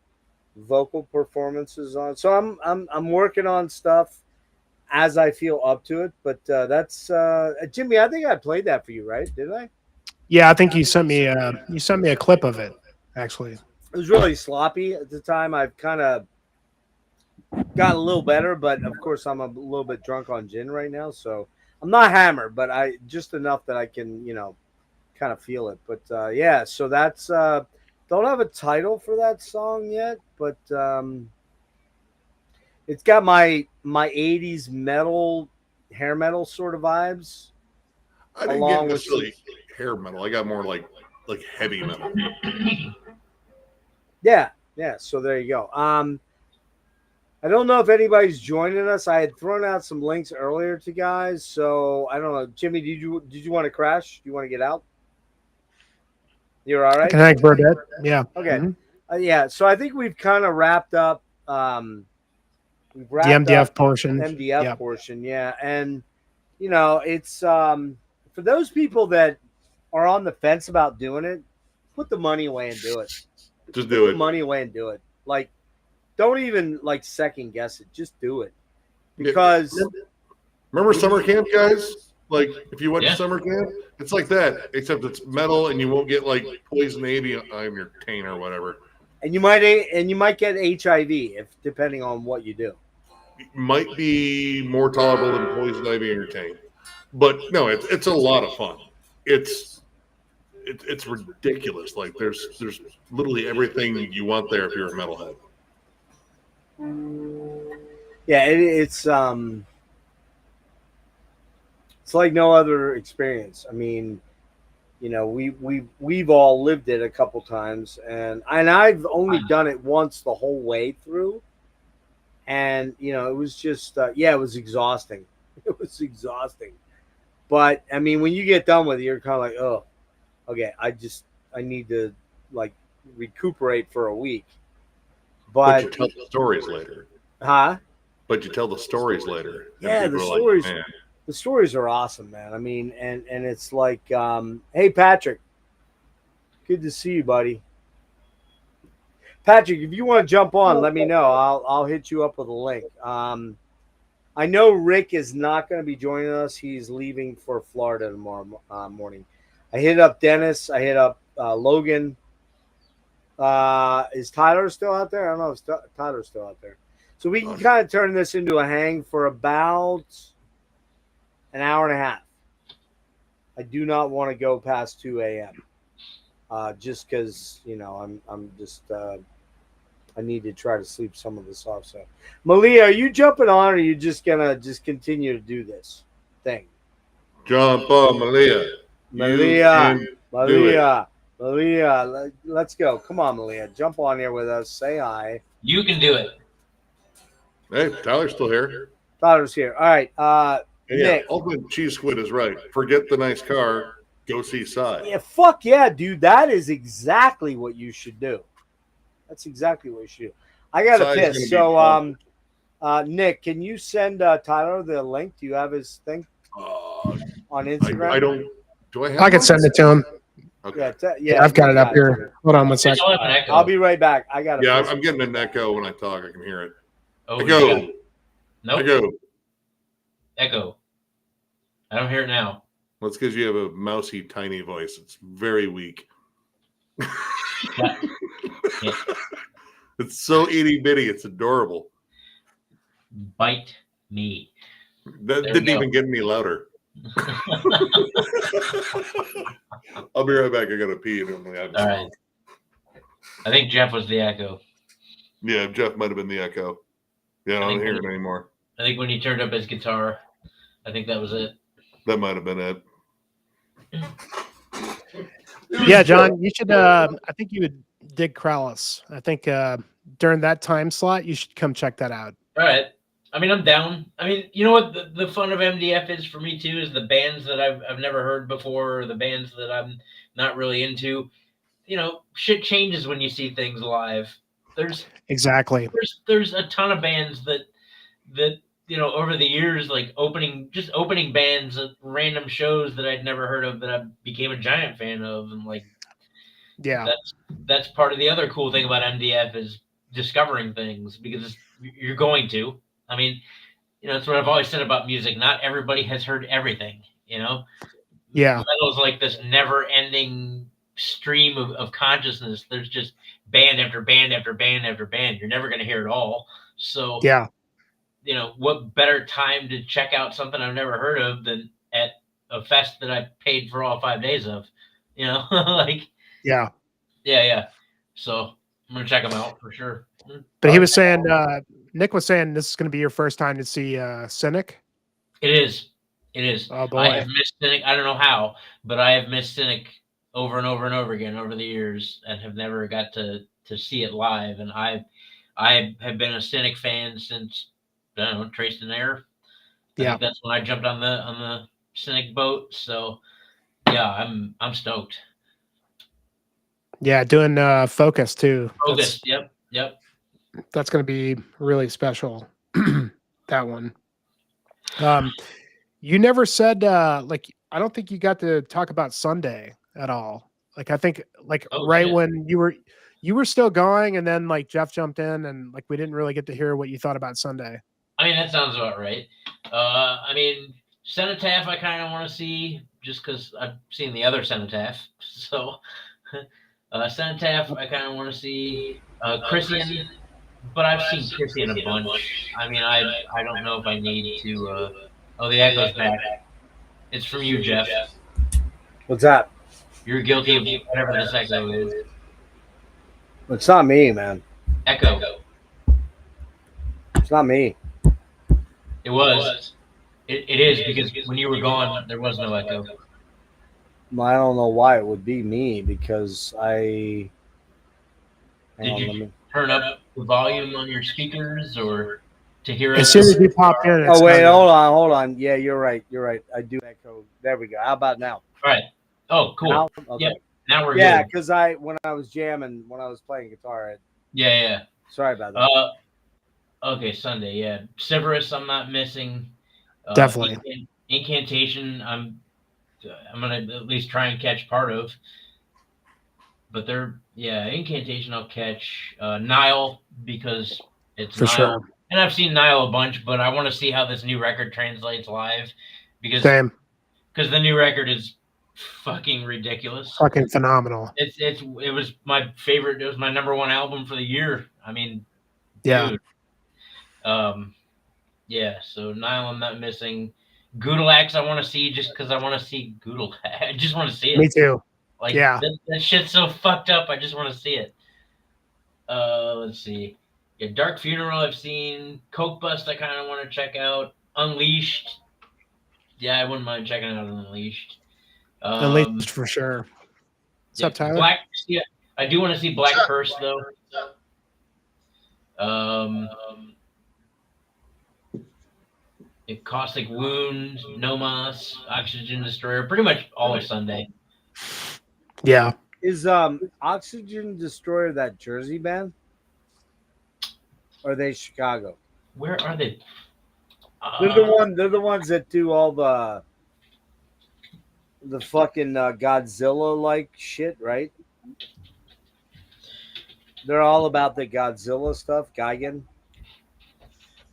vocal performances on. So I'm working on stuff as I feel up to it. But that's Jimmy. I think I played that for you, right? Did I? Yeah, I think you sent me a clip of it. Actually, It was really sloppy at the time. I've kind of got a little better, but of course I'm a little bit drunk on gin right now, so I'm not hammered, but I just enough that I can, kind of feel it. But yeah, so that's don't have a title for that song yet, but it's got my 80s metal, hair metal sort of vibes. I didn't along get with necessarily hair metal. I got more like heavy metal. Yeah. So there you go. I don't know if anybody's joining us. I had thrown out some links earlier to guys, so I don't know. Jimmy, did you want to crash? Do you want to get out? You're all right. can I for a bit? Yeah. Okay. Mhm. Yeah. So I think we've kind of wrapped up. We've The wrapped MDF up portion. MDF Yeah. portion. Yeah, and it's for those people that are on the fence about doing it, put the money away and do it. Just Put do the it. money away and do it. Like, don't even second guess it. Just do it, because Remember summer camp, guys? Like, if you went Yeah. to summer camp, it's like that, except it's metal and you won't get like poison ivy on your taint or whatever. And you might get HIV if depending on what you do. Might be more tolerable than poison ivy and Urtain. But no, it's a lot of fun. It's ridiculous. Like there's literally everything you want there if you're a metalhead. Yeah, it's like no other experience. I mean, you know, we've all lived it a couple times, and I've only done it once the whole way through, and you know, it was just it was exhausting. It was exhausting, but I mean, when you get done with it, you're kind of like, oh, okay, I need to like recuperate for a week. But you tell the stories later. Huh? But you tell the stories later. Yeah, the stories. Like, the stories are awesome, man. I mean, and it's like, hey, Patrick, good to see you, buddy. Patrick, if you want to jump on, let me know. I'll hit you up with a link. I know Rick is not going to be joining us. He's leaving for Florida tomorrow morning. I hit up Dennis. I hit up Logan. Is Tyler still out there? I don't know if Tyler's still out there. So we can kind of turn this into a hang for about an hour and a half. I do not want to go past 2 a.m. Just because, you know, I'm just I need to try to sleep some of this off. So, Malia, are you jumping on, or are you just gonna continue to do this thing? Jump on, Malia. Malia, let's go. Come on, Malia, jump on here with us. Say hi. You can do it. Hey, Tyler's still here. Tyler's here. All right. Nick. Ultimate Cheese Squid is right. Forget the nice car. Go see Psy. Yeah, fuck yeah, dude. That is exactly what you should do. That's exactly what you should do. I got to piss. So, Nick, can you send Tyler the link? Do you have his thing on Instagram? I don't. Do I have I can send it to him. Okay. Yeah, I've got it up here. Hold on one second. I'll be right back. I got it. Yeah, I'm getting an echo when I talk. I can hear it. Oh, Echo. Nope. Echo. I don't hear it now. Well, it's because you have a mousy, tiny voice. It's very weak. Yeah. Yeah. It's so itty bitty. It's adorable. Bite me. That didn't even get any louder. I'll be right back. I gotta pee. All right. I think Jeff was the echo. Yeah, Jeff might have been the echo. Yeah, I don't hear it anymore. I think when he turned up his guitar, I think that was it. That might have been it. Yeah, John, you should. I think you would dig Krallis. I think during that time slot, you should come check that out. All right. I mean, I'm down. I mean, you know what the fun of MDF is for me too is the bands that I've never heard before, or the bands that I'm not really into. You know, shit changes when you see things live. There's a ton of bands that you know over the years, like opening bands at random shows that I'd never heard of that I became a giant fan of, and like, yeah, that's part of the other cool thing about MDF is discovering things, because you're going to. I mean, you know, that's what I've always said about music. Not everybody has heard everything, you know? Yeah. Metal's like this never-ending stream of consciousness. There's just band after band after band after band. You're never going to hear it all. So, yeah, you know, what better time to check out something I've never heard of than at a fest that I paid for all 5 days of, you know? Like, yeah. So I'm going to check them out for sure. But he was saying, Nick was saying this is going to be your first time to see Cynic. It is. Oh, boy. I have missed Cynic. I don't know how, but I have missed Cynic over and over and over again over the years and have never got to see it live. And I have been a Cynic fan since, I don't know, Trace and Air. I think that's when I jumped on the Cynic boat. So yeah, I'm stoked. Yeah, doing Focus too. Focus, yep. That's going to be really special. That one. You never said like I don't think you got to talk about Sunday at all. Like I think like when you were still going, and then like Jeff jumped in, and like we didn't really get to hear what you thought about Sunday. I mean, that sounds about right. I mean, Cenotaph I kind of want to see just because I've seen the other Cenotaph. So Cenotaph, I kind of want to see. Christian, but I've seen Christian a bunch. I mean, I don't know if I need to. Oh, the echo's back. It's from you, Jeff. What's that? You're guilty of whatever this echo is. It's not me, man. Echo. It's not me. It was. It is because when you were gone, there was no echo. I don't know why it would be me because I. Did you turn up the volume on your speakers or to hear As us? soon as you popped in, Oh wait, hold on. Yeah, you're right. I do echo. There we go. How about now? All right. Oh, cool. Now? Okay. Yeah. Now we're Yeah, good. because when I was jamming, when I was playing guitar, Yeah. sorry about that. Okay, Sunday. Yeah, Severus, I'm not missing. Definitely. Incantation, I'm gonna at least try and catch part of. But Incantation I'll catch. Nile because it's For Nile. sure. And I've seen Nile a bunch, but I want to see how this new record translates live because Same. Because the new record is fucking ridiculous. Fucking phenomenal. It was my favorite. It was my number one album for the year. I mean, yeah. Dude. Yeah. So Nile, I'm not missing. Goodalax, I want to see just because I want to see Goodalax. I just want to see it. Me too. Like, yeah. That shit's so fucked up. I just want to see it. Let's see. Yeah, Dark Funeral I've seen. Coke Bust I kind of want to check out. Unleashed. Yeah, I wouldn't mind checking out Unleashed. Unleashed for sure. What's up, Tyler? Black. Yeah, I do want to see Black Curse though. Caustic Wound, Nomos, Oxygen Destroyer, pretty much all of Sunday. Yeah. Is Oxygen Destroyer that Jersey band? Or are they Chicago? Where are they? They're the ones that do all the fucking Godzilla like shit, right? They're all about the Godzilla stuff, Gigan.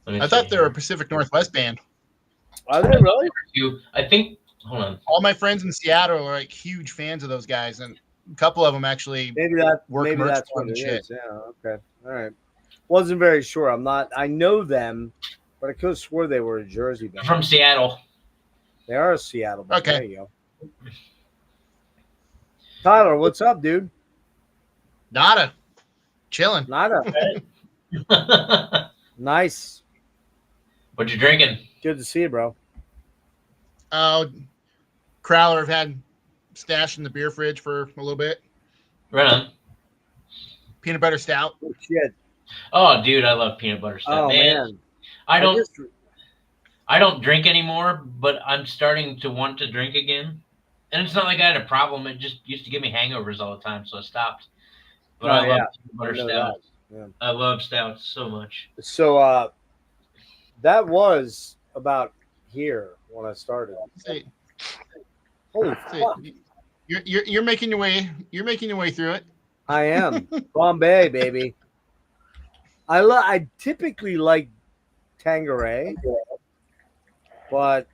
I thought they were a Pacific Northwest band. Are they really? I think. Hold on. All my friends in Seattle are like huge fans of those guys, and a couple of them actually maybe that's what it is. Yeah. Okay. All right. Wasn't very sure. I know them, but I could have swore they were a Jersey band. From Seattle. They are a Seattle band. Okay. There you go. Tyler, what's up, dude? Nada. Chilling. Nada. Nice. What you drinking? Good to see you, bro. Crowler I've had stashed in the beer fridge for a little bit. Right on. Peanut butter stout. Oh, shit. Oh, dude, I love peanut butter stout. Oh, man. I don't drink anymore, but I'm starting to want to drink again. And it's not like I had a problem. It just used to give me hangovers all the time, so I stopped. But I love peanut butter stout. Yeah. I love stouts so much. So that was about here when I started. Holy fuck. You're making your way. You're making your way through it. I am. Bombay, baby. I typically like Tanqueray, but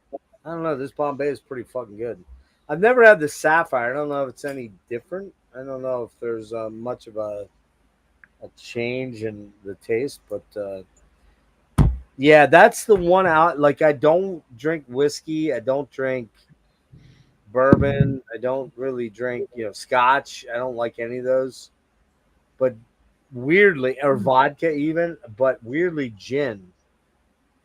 I don't know. This Bombay is pretty fucking good. I've never had the Sapphire. I don't know if it's any different. I don't know if there's much of a change in the taste, but yeah, that's the one out. Like, I don't drink whiskey. I don't drink bourbon. I don't really drink, scotch. I don't like any of those. But weirdly, or vodka even, but weirdly, gin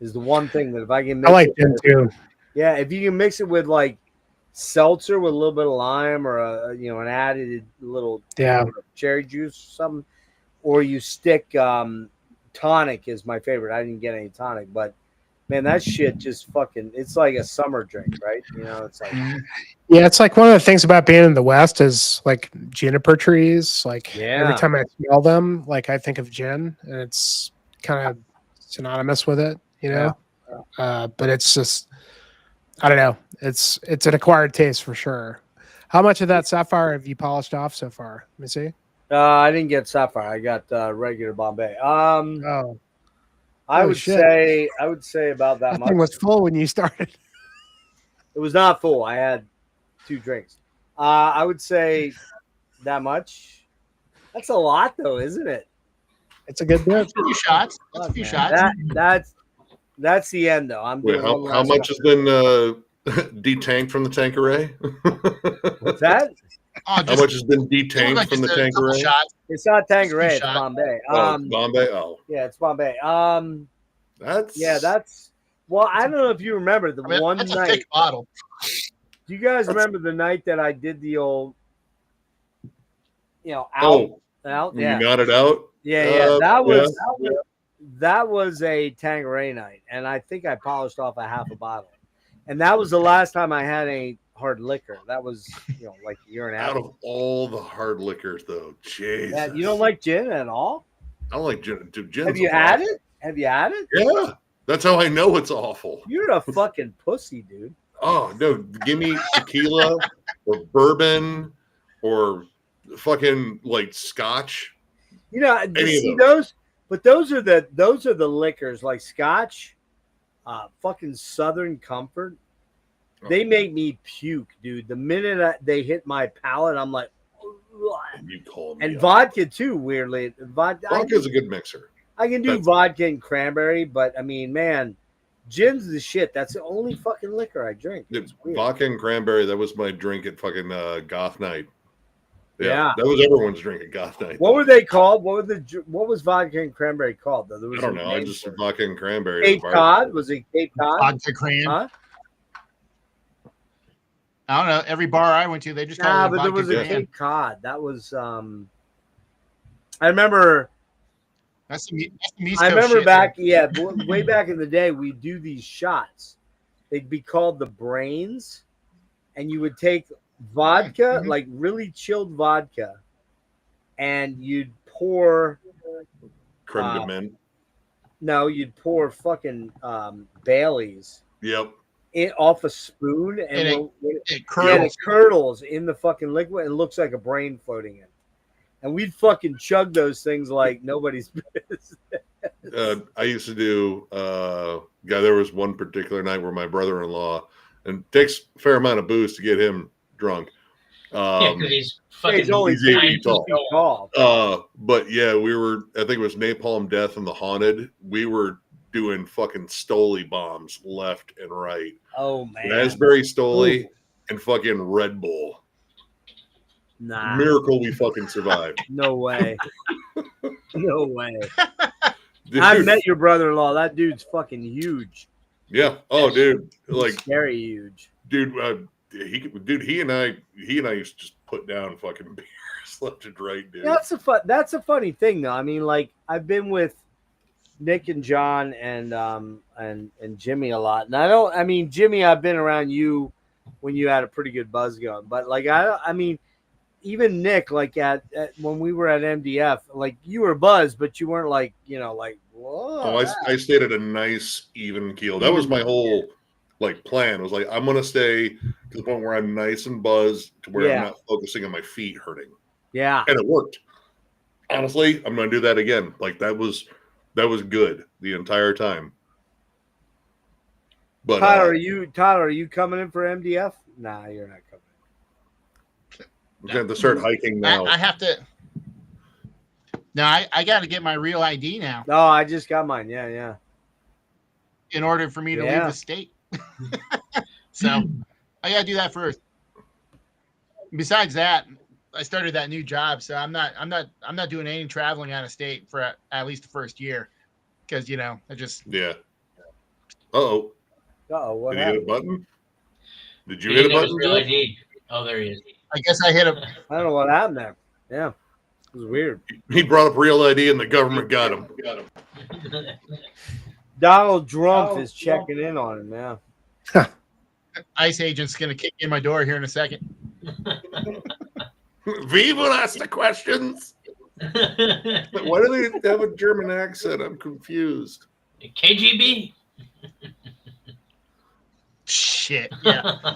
is the one thing that if I can mix I like gin too. Yeah, if you can mix it with like seltzer with a little bit of lime or an added little cherry juice or something, or you stick tonic is my favorite. I didn't get any tonic, but man, that shit just fucking, it's like a summer drink, right? It's like, yeah, it's like one of the things about being in the West is like juniper trees. Like every time I smell them, like I think of gin, and it's kind of synonymous with it, but it's just, I don't know. It's an acquired taste for sure. How much of that Sapphire have you polished off so far? Let me see. I didn't get Sapphire. I got regular Bombay. I would say about that much. Thing was full when you started. It was not full. I had 2 drinks. I would say that much. That's a lot, though, isn't it? It's a good bit. That's a few shots. That's a few shots. That's the end, though. I'm Wait, doing one how last much has one. been detanked from the Tanqueray? What's that? Oh, How just much has been it looked detanked like from the just a couple Tanqueray? shots. It's not Tanqueray. It's shot. Bombay. Oh, it's Bombay. Oh, Yeah, it's Bombay. that's That's. Well, I don't know if you remember the I mean, one that's a night. thick bottle. Do you guys remember the night that I did the old, out? you Yeah. got it out. Yeah. That was a Tanqueray night, and I think I polished off a half a bottle, and that was the last time I had any hard liquor. That was like a year and a half. Out of all the hard liquors, though, Jesus, Yeah, you don't like gin at all? I don't like gin. Dude, gin's Have you had awful. it? Have you had it? Yeah, that's how I know it's awful. You're a fucking pussy, dude. Oh no, give me tequila or bourbon or fucking like scotch. See of those, but those are the liquors like Scotch, fucking Southern Comfort. They make me puke, dude. The minute they hit my palate, I'm like, You call me. and up. vodka too. Weirdly, Vodka's a good mixer. I can do vodka and cranberry, but I mean, man, gin's the shit. That's the only fucking liquor I drink. Dude, It's weird. vodka and cranberry, that was my drink at fucking goth night. Yeah. That was everyone's drink at goth night. What were they called? What was vodka and cranberry called? Though there was I don't a know. I name just for it. vodka and cranberry. Cape Cod. Was it Cape Cod? Vodka cran. Huh? I don't know. Every bar I went to, they just Nah, called it but there vodka was a cran. Cape Cod. That was I remember. That's some East I Coast remember shit, back, man. way back in the day, we do these shots. They'd be called the brains, and you would take vodka, Mhm. like really chilled vodka, and you'd pour. Creme de mint. No, you'd pour fucking Bailey's Yep. off a spoon, and And when It it curdles. curdles in the fucking liquid, and it looks like a brain floating in. And we'd fucking chug those things like nobody's business. I used to do. There was one particular night where my brother-in-law, and it takes a fair amount of booze to get him drunk. Yeah, because he's fucking. He's only he's 8 9 feet tall. feet tall. But yeah, we were. I think it was Napalm Death and the Haunted. We were doing fucking Stoli bombs left and right. Oh man, Raspberry Stoli Ooh. and fucking Red Bull. nah, Miracle we fucking survived. no way, no way. Dude, I met your brother-in-law. That dude's fucking huge. yeah. Oh, dude. He's Like, scary huge. dude. He and I used to just put down fucking beers left and right, dude. That's a funny thing though. I mean, like I've been with Nick and John and Jimmy a lot, and I mean Jimmy, I've been around you when you had a pretty good buzz going, but like I mean, even Nick, like at when we were at MDF, like you were buzzed, but you weren't like like whoa. Oh, I stayed at a nice even keel. That was my whole like plan. It was like I'm gonna stay to the point where I'm nice and buzzed to where Yeah. I'm not focusing on my feet hurting, Yeah. and it worked. Honestly, I'm gonna do that again. Like that was good the entire time. But Tyler, are you coming in for MDF? Nah, you're not coming. I'm gonna have to start hiking now. I have to. No, I got to get my real ID now No, I just got mine. Yeah. in order for me to Yeah. leave the state. So I got to do that first. Besides that, I started that new job, so I'm not doing any traveling out of state for at least the first year, because I just Yeah. Uh-oh. What Did he hit a happened? button? Did you He hit a didn't know his button? real Jeff? ID. Oh, there he is. I guess I hit a. I don't know what happened there. Yeah, it was weird. He brought up real ID and the government got him. Donald Trump is checking in on him now. ICE agent's gonna kick in my door here in a second. V will ask the questions. Why do they have a German accent? I'm confused. KGB. Shit. Yeah.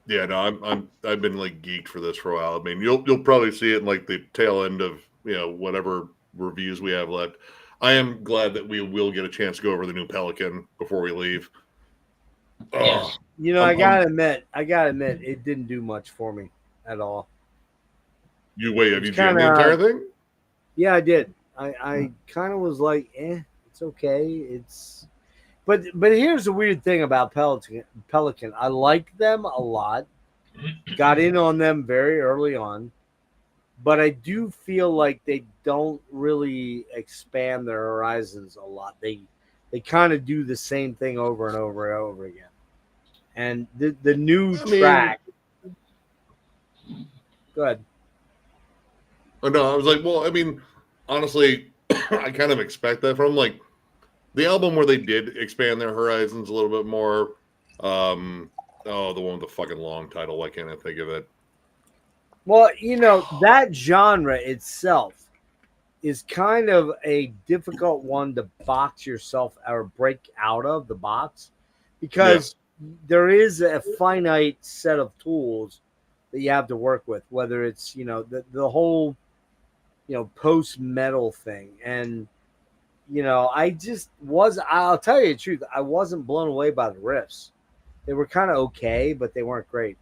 Yeah, no, I've been like geeked for this for a while. I mean, you'll probably see it in like the tail end of whatever reviews we have left. I am glad that we will get a chance to go over the new Pelican before we leave. Yes. I gotta admit, it didn't do much for me at all. Have you jammed the entire thing? Yeah, I did. I kind of was like, it's okay. But here's the weird thing about Pelican. I like them a lot. Got in on them very early on, but I do feel like they don't really expand their horizons a lot. They kind of do the same thing over and over and over again. And the new track. Go ahead. Oh, no, I was like, well, I mean, honestly, I kind of expect that from like the album where they did expand their horizons a little bit more. The one with the fucking long title. Why can't I think of it? Well, that genre itself is kind of a difficult one to box yourself or break out of the box because there is a finite set of tools that you have to work with, whether it's, the whole, post metal thing. And, I'll tell you the truth, I wasn't blown away by the riffs. They were kind of okay, but they weren't great.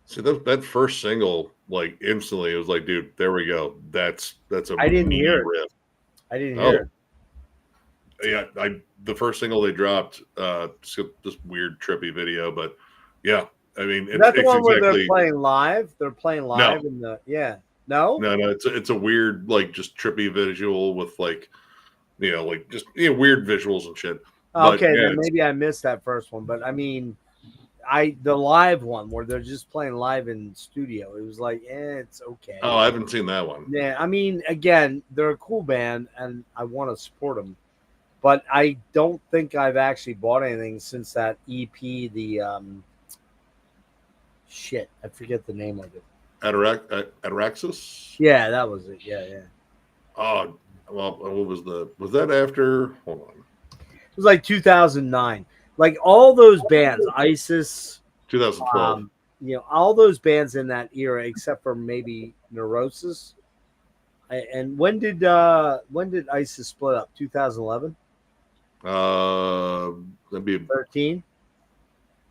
See, that first single, like instantly, it was like, dude, there we go. That's a I didn't hear it. riff. I didn't hear it. Yeah, the first single they dropped, this weird trippy video, but yeah, I mean, Is that the one where they're playing live? They're playing live in the No, it's a weird, like, just trippy visual with like, just weird visuals and shit. Okay, then maybe I missed that first one, but I mean, the live one where they're just playing live in studio, it was like, it's okay. Oh, I haven't seen that one. Yeah, I mean, again, they're a cool band, and I want to support them, but I don't think I've actually bought anything since that EP. The I forget the name of it. Ataraxis? Yeah, that was it. Yeah. Oh, well, was that after? Hold on. It was like 2009. Like all those bands, ISIS, 2012. All those bands in that era, except for maybe Neurosis. And when did ISIS split up? 2011. That'd be 13.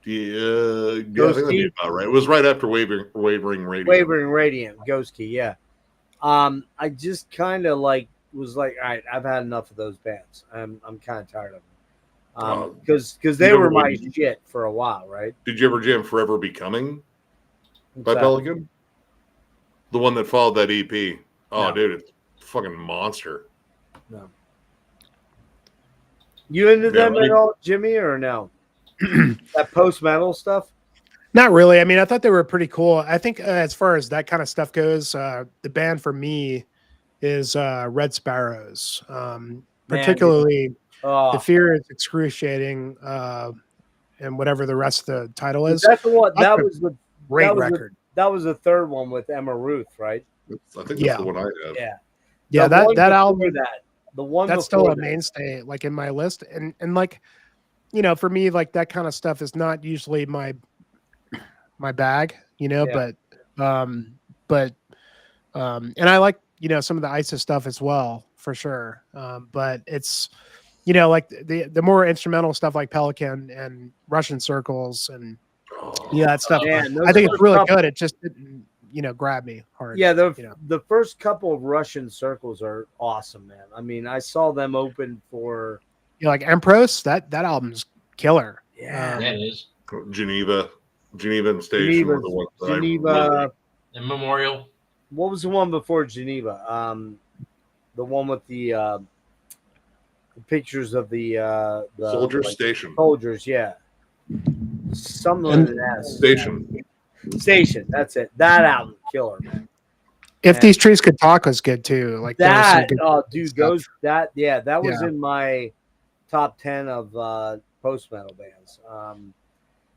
Yeah, I think that'd be about right. It was right after Wavering Radiant. Wavering Radiant, Ghost Key, yeah. I just kind of was like, all right, I've had enough of those bands. I'm kind of tired of them. Because they were my shit for a while, right? Did you ever jam Forever Becoming by Pelican? The one that followed that EP. Oh, no. Dude, it's a fucking monster. No. You into them at all, Jimmy, or no? That post metal stuff? Not really. I mean, I thought they were pretty cool. I think as far as that kind of stuff goes, the band for me is Red Sparrows. Particularly, The Fear is Excruciating, and whatever the rest of the title is. That's the one. That was the great record. That was the third one with Emma Ruth, right? I think that's the one I have. Yeah. That album. The one that's still a mainstay, like in my list, and like, for me, like that kind of stuff is not usually my bag, but and I like some of the ISIS stuff as well, for sure. But it's like the more instrumental stuff like Pelican and Russian Circles and that stuff. Man, I think it's really good. It just didn't grab me hard. Yeah, the first couple of Russian Circles are awesome, man. I mean, I saw them open for like Empros. That album's killer. Yeah, it is. Geneva and Station were the ones Geneva and Memorial. What was the one before Geneva? The one with the pictures of the Soldiers Station. Soldiers, yeah. Something like that. Station. That's it. That album, killer, man. If These Trees Could Talk was good too. Like that. Oh, dude, that was in my top 10 of post metal bands.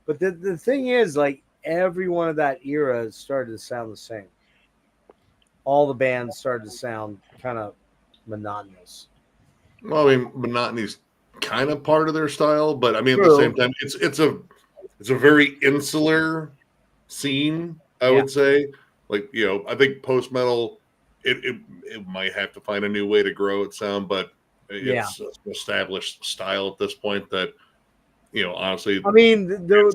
But the thing is, like, every one of that era started to sound the same. All the bands started to sound kind of monotonous. Well, I mean, monotony's kind of part of their style, but I mean, at the same time, it's a very insular scene, I would say. Like, I think post metal, it might have to find a new way to grow its sound, but it's an established style at this point that, honestly, I mean, there was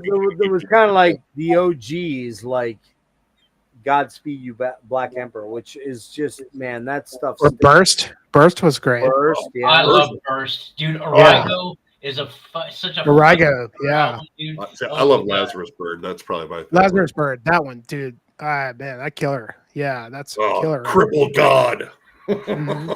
kind of like the OGs, like Godspeed You Black Emperor, which is just, man, that stuff. Or Burst. Burst was great. Burst, yeah. I love Burst, dude. Origo is such a Origo, fucking yeah. problem, dude. I love Lazarus Bird. That's probably my favorite. Lazarus Bird, that one, dude. Man, that killer. Yeah, that's killer. Cripple God. Mhm.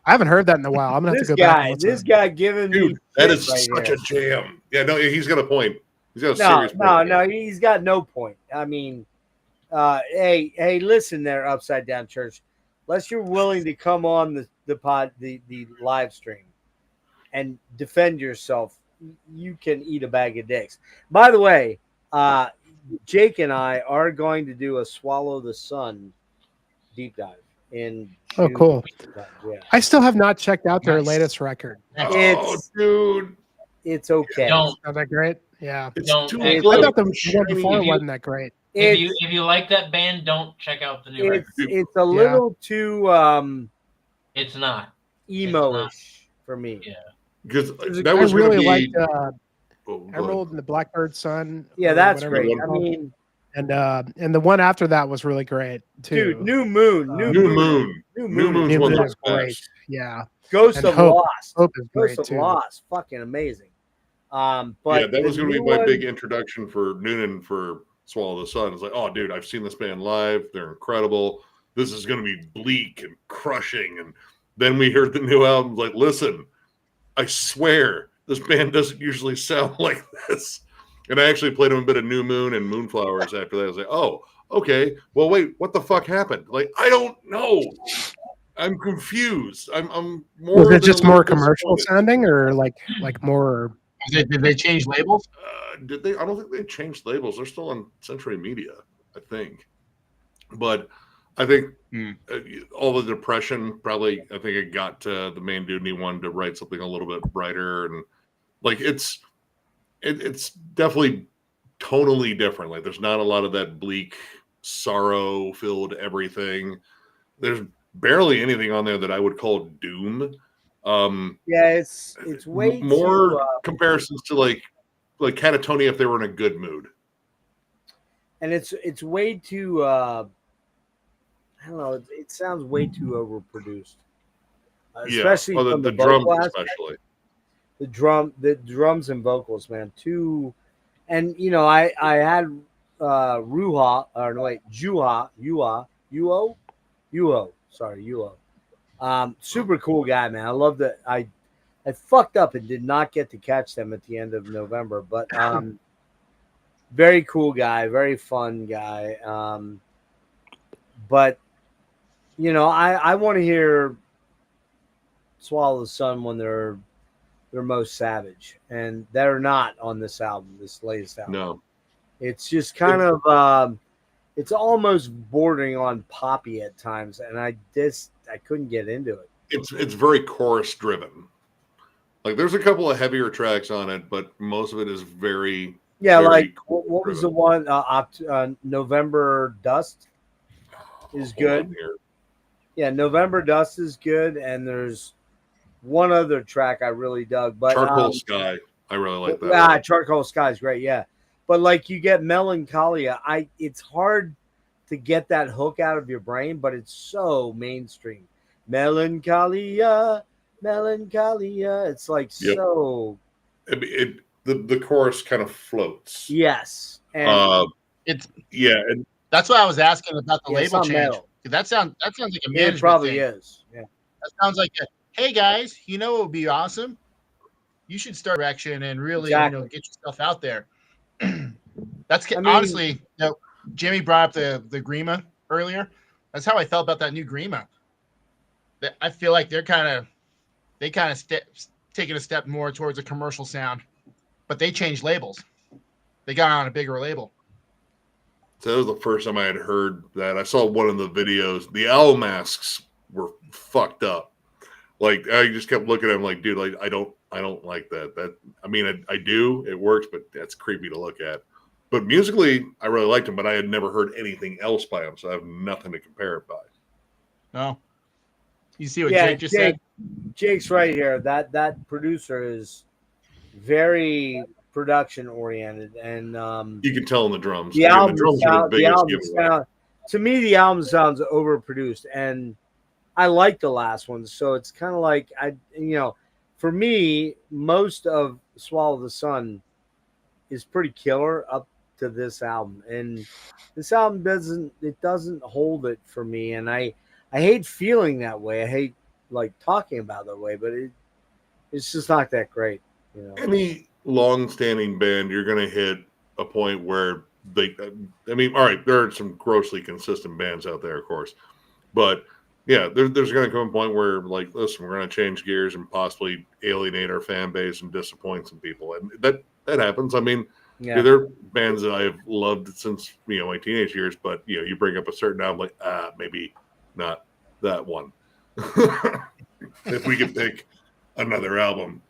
I haven't heard that in a while. I'm gonna have to go back. And This guy giving Dude, me that shit is right such here. a jam. Yeah, no, he's got a point. He's got a No, serious point. no, he's got no point. I mean, hey, listen there, Upside Down Church. Unless you're willing to come on the live stream and defend yourself, you can eat a bag of dicks. By the way, Jake and I are going to do a Swallow the Sun deep dive in Oh, June. cool. Yeah. I still have not checked out their Nice. latest record. Oh, dude. It's okay. Don't. Is that great? Yeah. It's Don't- too I I good. thought the one Shiny. before If you- wasn't that great. If It's, you like that band, don't check out the new record. it's a little too It's not. emo-ish for me. Yeah. Because I that was going really to be liked Oh, go ahead. Emerald and the Blackbird Sun. Yeah, or that's whatever great. it's I called. mean, and the one after that was really great too. dude, New Moon. New Moon. New Moon's New one Moon of is the great. best. Yeah, Ghost And of Hope. Lost. Hope is Ghost great of too. Lost. Fucking amazing. But Yeah, that was the going to be new my one- big introduction for Noonan for Swallow the Sun. It's like, oh, dude, I've seen this band live. They're incredible. This is going to be bleak and crushing. And then we heard the new album. Like, listen, I swear this band doesn't usually sound like this. And I actually played them a bit of New Moon and Moonflowers after that. I was like, oh, okay. Well, wait, what the fuck happened? Like, I don't know. I'm confused. I'm more. Was it than just a more little commercial disappointed. sounding, or like more? Did they change labels? Did they? I don't think they changed labels. They're still on Century Media, I think. But I think all the depression probably. I think it got to the main dude, and he wanted to write something a little bit brighter, and like it's definitely tonally different. Like there's not a lot of that bleak, sorrow-filled everything. There's barely anything on there that I would call doom. Yeah, it's way more too, comparisons to like Catatonia if they were in a good mood. and it's way too. I don't know. It sounds way too overproduced, especially well, from the the drums vocal aspect. especially. The drums and vocals, man. Too, and you know, I had Ruha or no wait, Uo. Sorry, Uo. Super cool guy, man. I love that. I fucked up and did not get to catch them at the end of November, but very cool guy, very fun guy. But you know, I want to hear Swallow the Sun when they're most savage, and they're not on this album, this latest album. No, It's just kind of it's almost bordering on poppy at times, and I couldn't get into it. it's very chorus driven. Like there's a couple of heavier tracks on it, but most of it is very very Like what was the chorus-driven. one? November Dust is Hold on good. here. Yeah, November Dust is good, and there's one other track I really dug, but Charcoal Sky, I really like that. one. Charcoal Sky is great, yeah. But like you get Melancholia, it's hard to get that hook out of your brain, but it's so mainstream. Melancholia. It's like Yep. so. The chorus kind of floats. Yes, and It's Yeah, and that's why I was asking about the Yeah, it's label not change. metal. That sounds like a management it probably thing. is. Yeah. That sounds like hey guys, you know what would be awesome? You should start action and really Exactly. get yourself out there. That's I mean- honestly, Jimmy brought up the Grima earlier. That's how I felt about that new Grima. I feel like they kind of taking a step more towards a commercial sound, but they changed labels. They got on a bigger label. so that was the first time I had heard that. I saw one of the videos. The owl masks were fucked up. Like I just kept looking at him like, dude, like I don't like that. That I mean, I do. It works, but that's creepy to look at. But musically, I really liked him, but I had never heard anything else by him, so I have nothing to compare it by. No, you see what Yeah, Jake just said? Jake's right here. That producer is very production oriented, and You can tell in the drums. the I mean, album the drums are the sound, the biggest album giveaway. sound, to me, the album sounds overproduced, and I like the last one. So it's kind of like for me, most of Swallow the Sun is pretty killer up to this album, and this album doesn't hold it for me, and I hate feeling that way. I hate like talking about it that way, but it's just not that great. Any long-standing band, you're going to hit a point where all right, there are some grossly consistent bands out there, of course, but yeah, there's going to come a point where, like, listen, we're going to change gears and possibly alienate our fan base and disappoint some people, and that happens. I mean, yeah, there are bands that I've loved since my teenage years, but you bring up a certain album, like maybe not that one. If we could pick another album,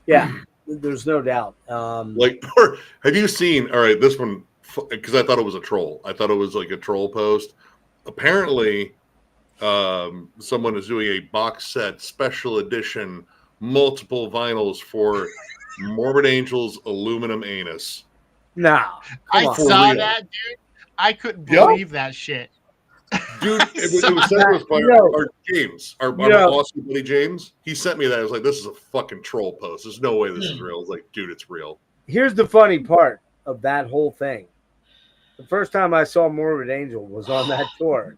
yeah, there's no doubt. Have you seen? All right, this one, because I thought it was a troll. I thought it was like a troll post. Apparently, someone is doing a box set special edition, multiple vinyls for Morbid Angel's Aluminum Anus. No, I saw that, dude. I couldn't believe that shit. Dude, it was sent to us by our James, our awesome buddy James. He sent me that. I was like, this is a fucking troll post. There's no way this is real. I was like, dude, it's real. Here's the funny part of that whole thing. The first time I saw Morbid Angel was on that tour.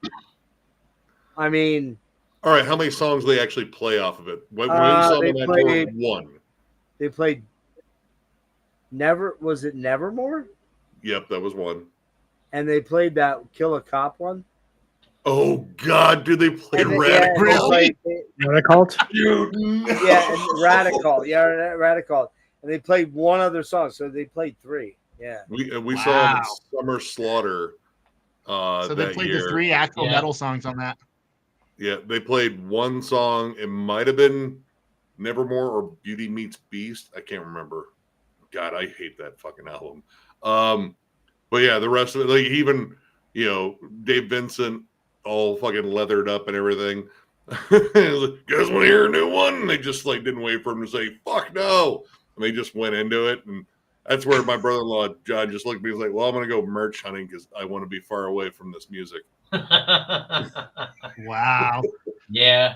I mean... All right, how many songs do they actually play off of it? When saw them on that tour? One. They played Was it Nevermore? Yep, that was one. And they played that Kill a Cop one? Oh, God, dude, they played Radical. Radical? Dude, no. Yeah, and Radical. Yeah, Radical. And they played one other song, so they played three. Yeah. We saw them at Summer Slaughter so they played year. The 3 actual metal songs on that. Yeah, they played one song. It might have been Nevermore or Beauty Meets Beast. I can't remember. God, I hate that fucking album. But yeah, the rest of it, like even, Dave Vincent all fucking leathered up and everything. Like, you guys want to hear a new one? And they just like didn't wait for him to say, fuck no. And they just went into it. And that's where my brother-in-law, John, just looked at me and was like, well, I'm going to go merch hunting because I want to be far away from this music. Wow. Yeah.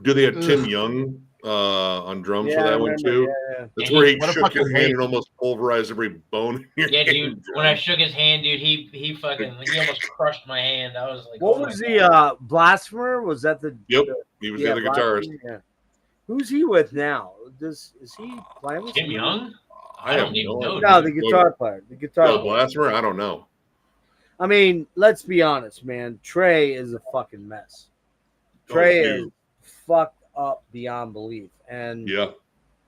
Do they have Tim Young on drums for that one too? Yeah. That's where he shook his hand and almost pulverized every bone in your hand. Dude. When I shook his hand, dude, he almost crushed my hand. I was like, what was the Blasphemer? Was that the? Yep, he was the other guitarist. Yeah. Who's he with now? Is he playing with Tim Young? I don't even know. No, the guitar player. The guitar. No, Blasphemer. I don't know. I mean, let's be honest, man. Trey is a fucking mess. Trey is fucked up beyond belief. And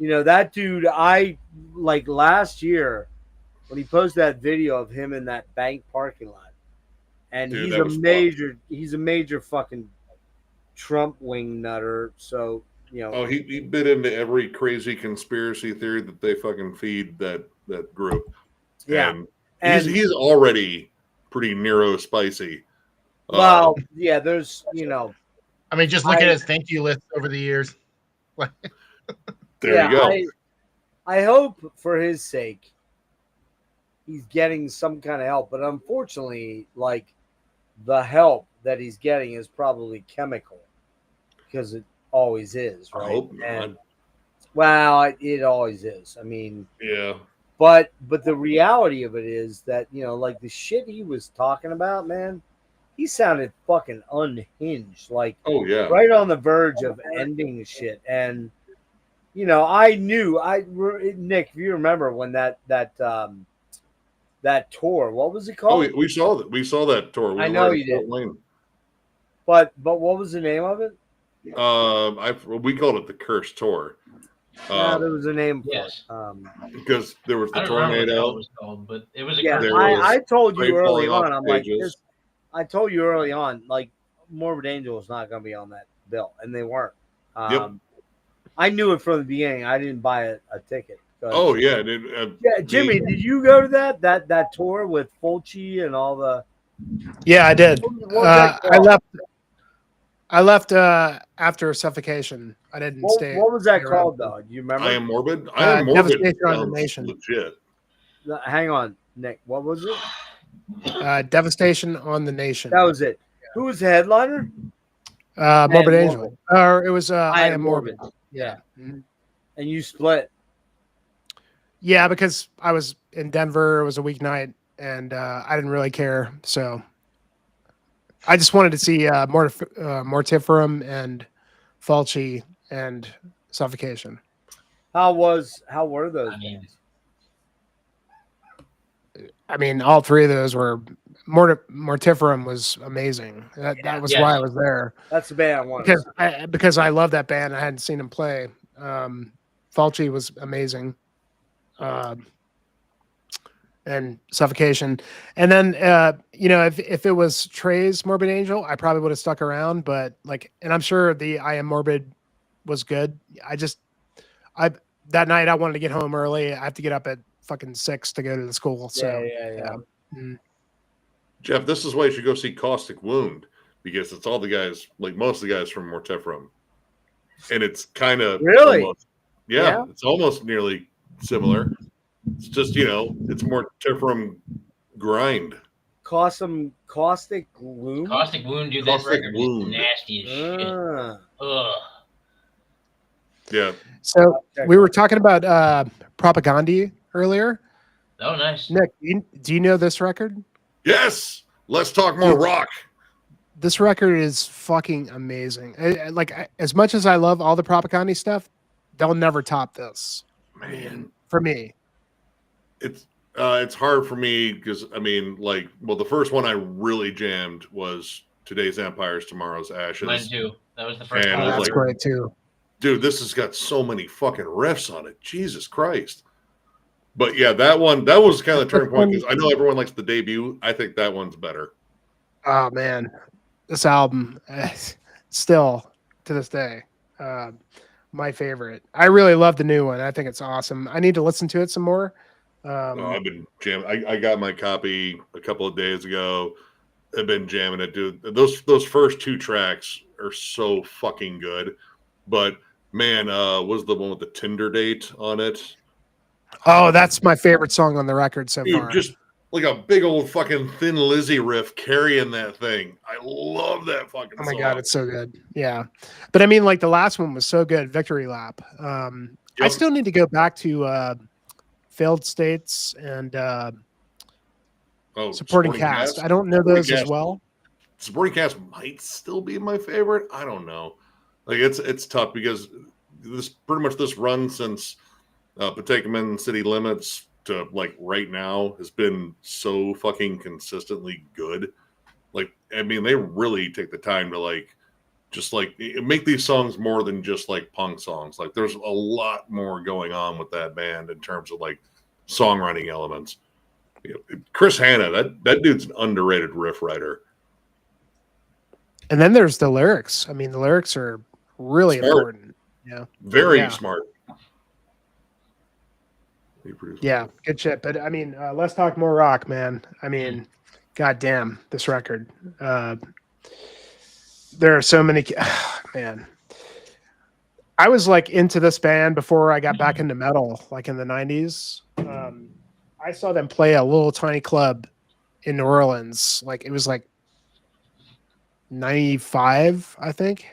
that dude, I like last year when he posted that video of him in that bank parking lot. And dude, he's a major fucking Trump wing nutter. So, he bit into every crazy conspiracy theory that they fucking feed that group. Yeah. And he's already pretty Nero spicy. Well, yeah, there's, I mean, just look at his thank you list over the years. There you go. I hope for his sake he's getting some kind of help, but unfortunately, like the help that he's getting is probably chemical because it always is, right? I hope not. Well, it always is. I mean, yeah. But the reality of it is that, like the shit he was talking about, man, he sounded fucking unhinged. Like, oh yeah, right on the verge of ending shit. And, I knew, Nick, if you remember when that tour, what was it called? Oh, we saw that. We saw that tour. I know you did. But what was the name of it? We called it the Cursed Tour. There was a name for yes. it. Because there was the I don't remember what tornado. it was called, but it was a I told you early on. I'm like, pages. I told you early on, like Morbid Angel was not going to be on that bill, and they weren't. I knew it from the beginning. I didn't buy a ticket. Oh yeah, Jimmy, did you go to that tour with Fulci and all the? Yeah, I did. I left after Suffocation. I didn't stay. What was that called, though? Do you remember? I Am Morbid. I Am Morbid. Devastation on the Nation. Legit. Hang on, Nick. What was it? Devastation on the Nation. That was it. Who was the headliner? Morbid Am Angel. Morbid. Or it was I Am Morbid. Yeah. Mhm. And you split. Yeah, because I was in Denver. It was a weeknight, and I didn't really care. So I just wanted to see Mortiferum and Fulci and Suffocation. How were those I mean, bands? I mean, all three of those were Mortiferum was amazing. That was why I was there. That's the band I wanted. Because I love that band. I hadn't seen him play. Fulci was amazing. And Suffocation. And then if it was Trey's Morbid Angel, I probably would have stuck around, but and I'm sure the I Am Morbid was good. That night I wanted to get home early. I have to get up at fucking 6 to go to the school. So Yeah. Jeff, this is why you should go see Caustic Wound, because it's all the guys, like most of the guys from Mortiferum. And it's kind of Really? Yeah, it's almost nearly similar. It's just, it's Mortiferum grind. Caustic Gloom? Caustic Wound, dude, that Caustic record Wound. is nasty as shit. Ugh. Yeah. So we were talking about Propaganda earlier. Oh, nice. Nick, do you know this record? Yes. Let's talk more rock. This record is fucking amazing. As much as I love all the Propaganda stuff, they'll never top this. Man, for me. It's hard for me because the first one I really jammed was Today's Empires, Tomorrow's Ashes. Mine too. That was the first And one. That's great too. Dude, this has got so many fucking riffs on it. Jesus Christ. But yeah, that was kind of the turning point because I know everyone likes the debut. I think that one's better. Oh man, this album still to this day my favorite. I really love the new one. I think it's awesome. I need to listen to it some more. I've been jamming. I got my copy a couple of days ago. I've been jamming it, dude. Those first two tracks are so fucking good. But man, was the one with the Tinder date on it? Oh, that's my favorite song on the record so Dude, far. just like a big old fucking Thin Lizzy riff carrying that thing. I love that fucking Oh my song. God, it's so good. Yeah. But I mean, the last one was so good, Victory Lap. I still need to go back to Failed States and supporting cast. I don't know those as well. Supporting cast might still be my favorite. I don't know. It's tough because this run since Pentagram City Limits to right now has been so fucking consistently good. They really take the time to make these songs more than just punk songs. There's a lot more going on with that band in terms of songwriting elements. Chris Hanna, that dude's an underrated riff writer. And then there's the lyrics. I mean, the lyrics are really important. Yeah. Very smart. Yeah, good shit. But I mean, let's talk more rock, man. I mean, goddamn, this record. There are so many. Man, I was into this band before I got back into metal, in the 90s. I saw them play a little tiny club in New Orleans. It was 95, I think.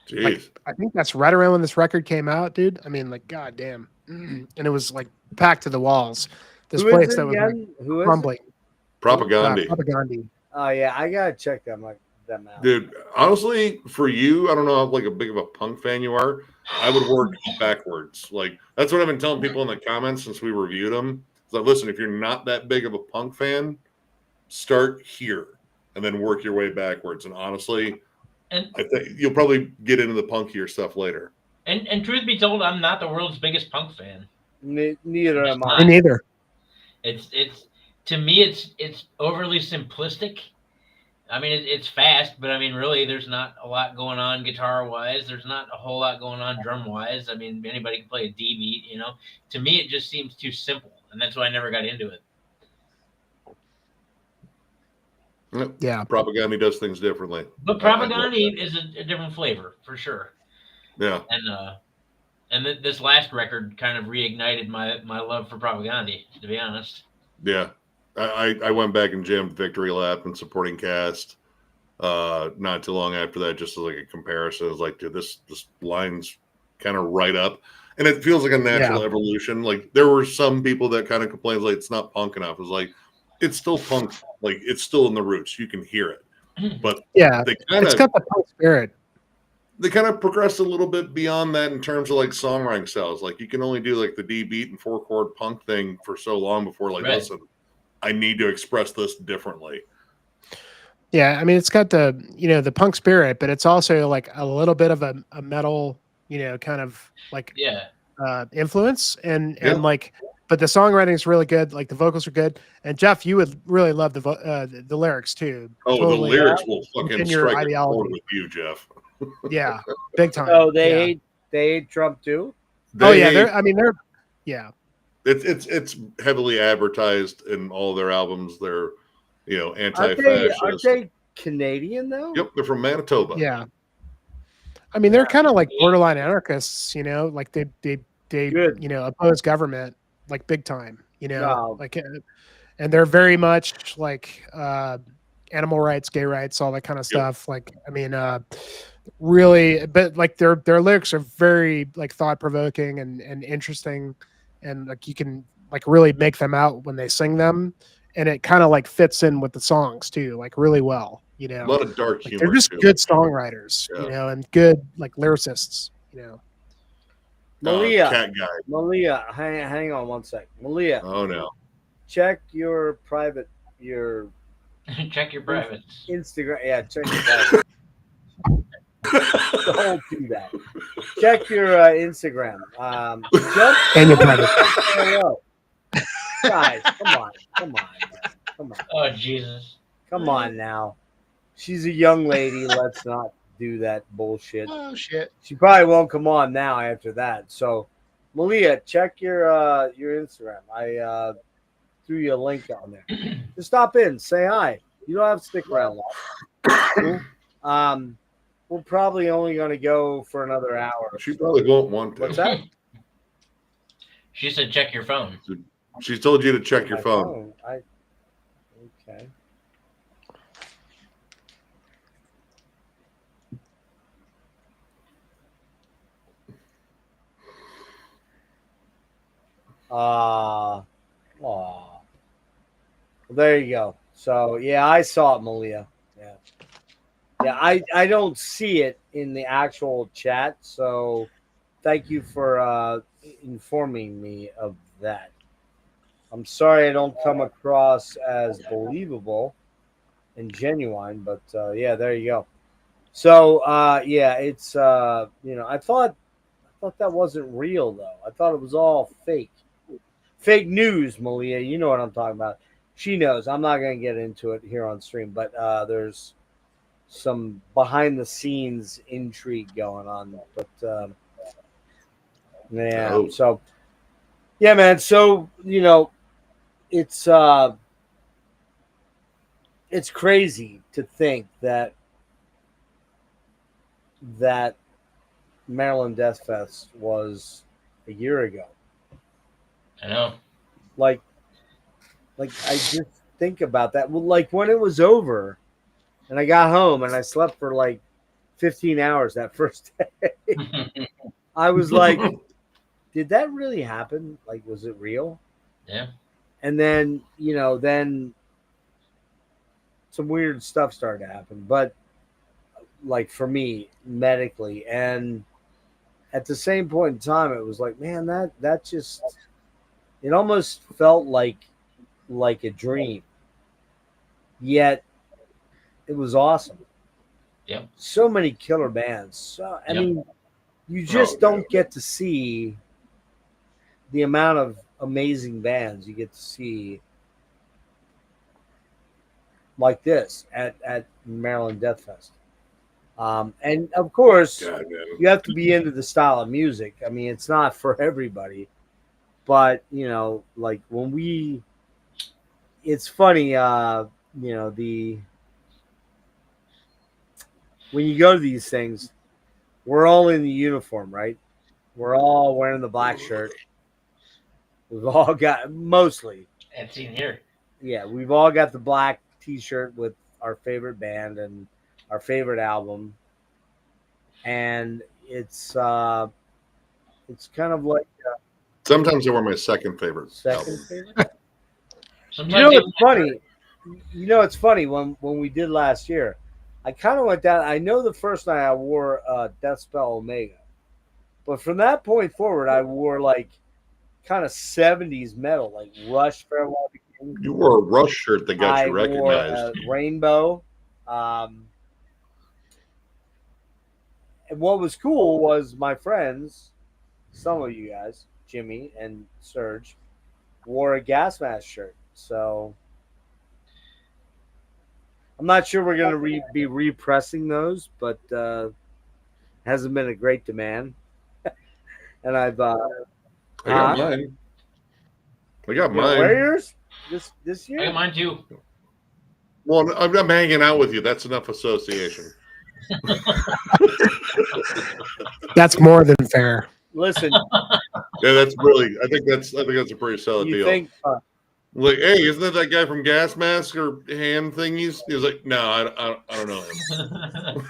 Jeez. I think that's right around when this record came out, dude. I mean, goddamn. And it was packed to the walls. This place that was crumbling. Propaganda. Propaganda. Oh yeah, I gotta check them out. Dude, honestly, for you, I don't know how big of a punk fan you are. I would work backwards. That's what I've been telling people in the comments since we reviewed them. Listen, if you're not that big of a punk fan, start here and then work your way backwards. And honestly, I think you'll probably get into the punkier stuff later. And truth be told, I'm not the world's biggest punk fan. Neither am I. Me neither. It's to me, it's overly simplistic. I mean, it's fast, but I mean, really, there's not a lot going on guitar-wise. There's not a whole lot going on drum-wise. I mean, anybody can play a D beat, To me, it just seems too simple, and that's why I never got into it. Yeah. Propaganda does things differently. But Propaganda is a different flavor, for sure. Yeah. And this last record kind of reignited my love for Propaganda, to be honest. Yeah. I went back and jammed Victory Lap and supporting cast not too long after that, just as like a comparison. I was like, dude, this line's kind of right up. And it feels like a natural evolution. Like there were some people that kind of complained like it's not punk enough. It was like it's still punk, like it's still in the roots. You can hear it. But yeah, they it's got the punk spirit. They kind of progressed a little bit beyond that in terms of like songwriting styles. Like you can only do like the D beat and 4-chord punk thing for so long before like, listen, I need to express this differently. Yeah, I mean it's got the the punk spirit, but it's also like a little bit of a metal, kind of like influence and like, but the songwriting is really good. Like the vocals are good, and Jeff, you would really love the lyrics too. Oh, totally, the lyrics will fucking your strike a chord ideology with you, Jeff. Yeah, big time. Oh, they hate Trump too. They're it's heavily advertised in all their albums. They're anti-fascist. Aren't they Canadian though? Yep, they're from Manitoba. Yeah, I mean they're kind of like borderline anarchists. Like they oppose government like big time. Like, and they're very much like animal rights, gay rights, all that kind of stuff. Like, I mean, really, but like their lyrics are very like thought provoking and interesting, and like you can like really make them out when they sing them, and it kind of like fits in with the songs too, like really well. A lot of dark humor. They're just good songwriters, and good like lyricists. Malia, cat guy. Malia, hang on one sec. Malia. Oh no. Check your private. Check your privates. Instagram. Yeah, check your private. Don't do that. Check your Instagram. And your private. Hello. Guys, come on. Oh Jesus. Come on now. She's a young lady. Let's not do that bullshit. Oh shit. She probably won't come on now after that. So, Malia, check your Instagram. I threw you a link on there. Just stop in, say hi. You don't have to stick around long. We're probably only going to go for another hour. She probably won't want to. What's that? She said, "Check your phone." She told you to check your phone. Okay. Well, there you go. So yeah, I saw it, Malia. Yeah. I don't see it in the actual chat. So thank you for informing me of that. I'm sorry I don't come across as believable and genuine, but yeah, there you go. So yeah, it's I thought that wasn't real though. I thought it was all fake news, Malia. You know what I'm talking about. She knows. I'm not going to get into it here on stream, but there's some behind the scenes intrigue going on. But yeah, so yeah, man. So it's crazy to think that Maryland Death Fest was a year ago. I know. Like I just think about that. Well, like when it was over and I got home and I slept for like 15 hours that first day, I was like, did that really happen? Like, was it real? Yeah. And then, then some weird stuff started to happen. But like for me, medically, and at the same point in time, it was like, man, that just, it almost felt like a dream. Yet it was awesome. Yep. So many killer bands. So I mean, you just don't get to see the amount of amazing bands you get to see like this at Maryland Death Fest. And of course, you have to be into the style of music. I mean, it's not for everybody, but like when it's funny, when you go to these things, we're all in the uniform, right? We're all wearing the black shirt. We've all got mostly. And seen here. yeah, we've all got the black T-shirt with our favorite band and our favorite album, and it's kind of like Sometimes they were my second favorite second album. favorite. Sometimes You know, even it's funny. You know, it's funny when we did last year. I kind of went down. I know the first night I wore Deathspell Omega, but from that point forward, I wore like kind of 70s metal, like Rush, Farewell to King. You wore a Rush shirt that got I you wore recognized. Rainbow. And what was cool was my friends, some of you guys, Jimmy and Serge, wore a gas mask shirt. So I'm not sure we're going to be repressing those, but hasn't been a great demand. And I've I got mine. I got mine. Warriors this I year. got mine too. Well, I'm hanging out with you. That's enough association. That's more than fair. Listen, Yeah, that's really. I think that's a pretty solid you deal. think Like, hey, isn't that guy from Gas Mask or hand thingies? He was like, no, I don't know him.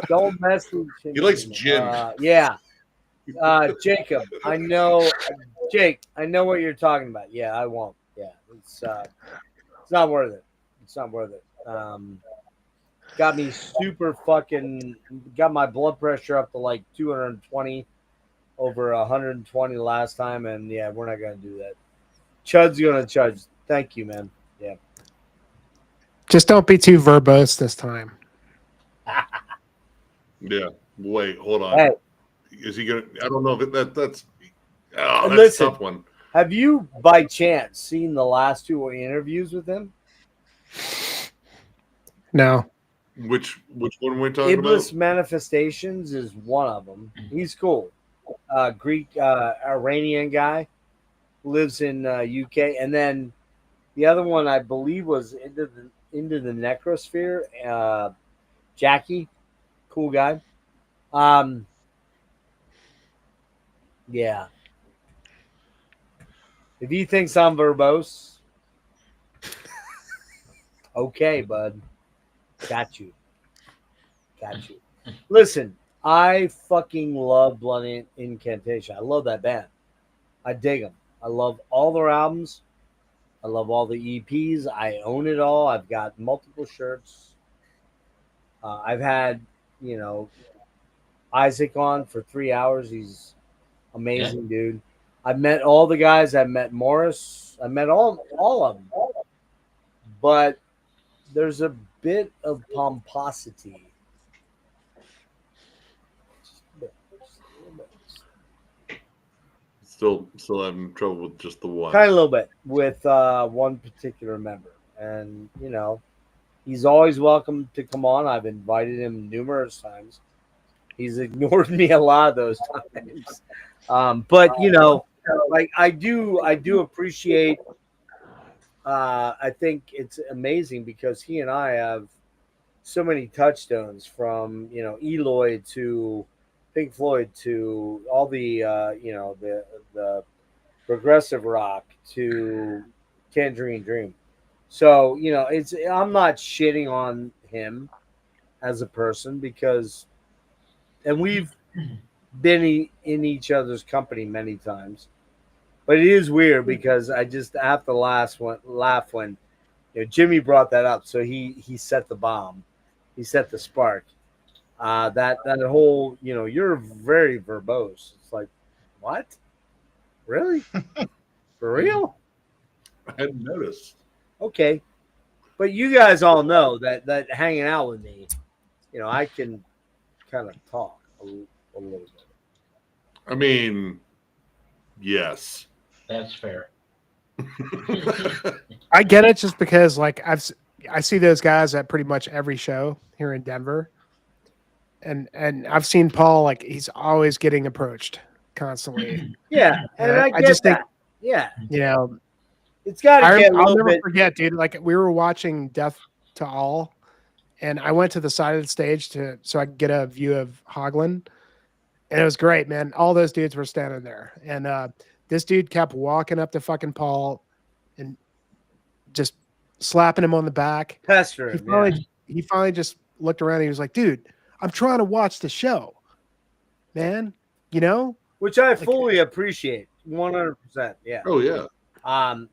don't mess with him. He likes gin. Yeah. Jacob, I know. Jake, I know what you're talking about. Yeah, I won't. Yeah, it's not worth it. It's not worth it. Got me super fucking. Got my blood pressure up to like 220 over 120 last time, and yeah, we're not gonna do that. Chud's gonna chudge. Thank you, man. Yeah. Just don't be too verbose this time. Yeah. Wait, hold on. Hey, Is he gonna? I don't know if that's. Oh, And that's listen, a tough one. have you by chance seen the last two interviews with him? No. Which one are we talking Iblis about? Manifestations is one of them. He's cool. Greek Iranian guy, lives in UK, and then the other one I believe was into the necrosphere. Jackie, cool guy. Yeah. If he thinks I'm verbose, okay, bud. Got you. Listen, I fucking love Blood Incantation. I love that band. I dig them. I love all their albums. I love all the EPs. I own it all. I've got multiple shirts. I've had, Isaac on for 3 hours. He's amazing, dude. I've met all the guys. I've met Morris. I met all of them. But there's a bit of pomposity. Still having trouble with just the one. Kind of a little bit with one particular member. And, he's always welcome to come on. I've invited him numerous times. He's ignored me a lot of those times. But, like I do appreciate, I think it's amazing because he and I have so many touchstones from, Eloy to Pink Floyd to all the, the progressive rock to Tangerine Dream. So, I'm not shitting on him as a person because, and we've been in each other's company many times, but it is weird because I just have to laugh when Jimmy brought that up. So he set the bomb, he set the spark. That whole you're very verbose. It's like, what? Really? For real? I hadn't noticed. Okay, but you guys all know that hanging out with me, I can kind of talk a little bit. I mean, yes. That's fair. I get it just because like I see those guys at pretty much every show here in Denver. And I've seen Paul, like he's always getting approached constantly. Yeah, and I get just think, that. Yeah, it's got to get a I'll little never bit. forget, dude. Like we were watching Death to All, and I went to the side of the stage so I could get a view of Hoagland, and it was great, man. All those dudes were standing there, and this dude kept walking up to fucking Paul, and just slapping him on the back. Pester He him. finally, he finally just looked around and he was like, dude, I'm trying to watch the show, man. You know? Which I fully appreciate. 100%. Yeah. Oh yeah.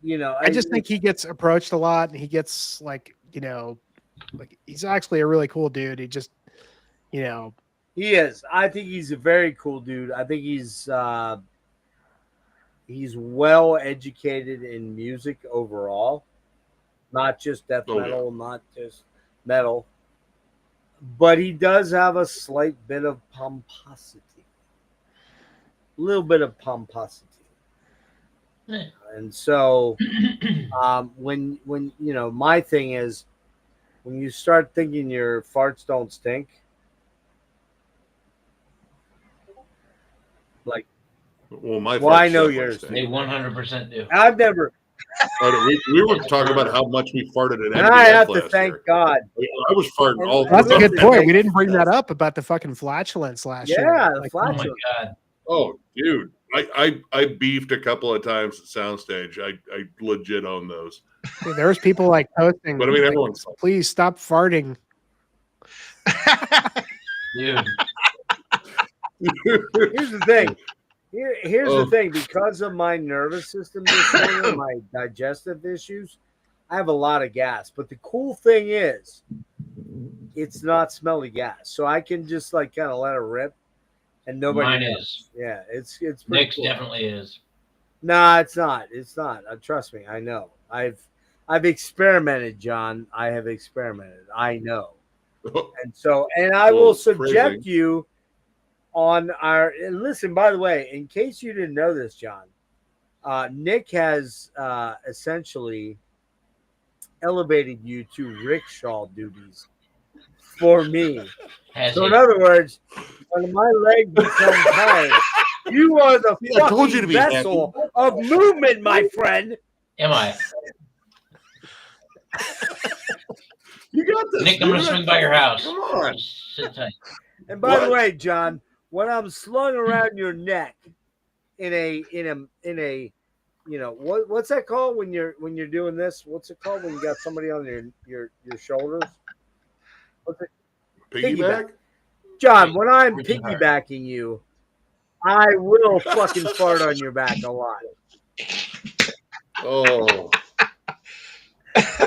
You know, I just think he gets approached a lot and he gets like, you know, like he's actually a really cool dude. He just, you know, he is. I think he's a very cool dude. I think he's well educated in music overall, not just death metal, not just metal, but he does have a slight bit of pomposity, a little bit of pomposity. And so when you know, my thing is when you start thinking your farts don't stink, like, well, my I know farts yours. They 100% do. I've never. We were talking about how much we farted at MDF And I have to last thank year. God. I was farting all that's a throughout good that. point. We didn't bring that up about the fucking flatulence last year. Yeah, the Like, Oh my flatulence. god. Oh, dude. I beefed a couple of times at Soundstage. I legit own those. dude, there was people like posting, But I mean, like, everyone's please stop farting. Dude. Here's the thing. Here's the thing. Because of my nervous system disorder, my digestive issues, I have a lot of gas. But the cool thing is, it's not smelly gas, so I can just like kind of let it rip, and nobody Mine knows. is. Yeah, it's pretty Nick's cool. definitely is. Nah, it's not. It's not. Trust me, I know. I've experimented, John. I have experimented. I know. And so, and I will subject you on our. And listen, by the way, in case you didn't know this, John, Nick has essentially elevated you to rickshaw duties for me. So, in other words, when my legs become tired, you are the I told you to fucking be vessel of movement, my friend. Am I? You got this. Nick, I'm gonna dude. swing by your house. Come on. Just sit tight. And by the What? way, John, when I'm slung around your neck in a you know, what's that called when you're doing this? What's it called when you got somebody on your shoulders? What's it? Piggyback? John, when I'm Freaking hard. piggybacking you, I will fucking fart on your back a lot. Oh.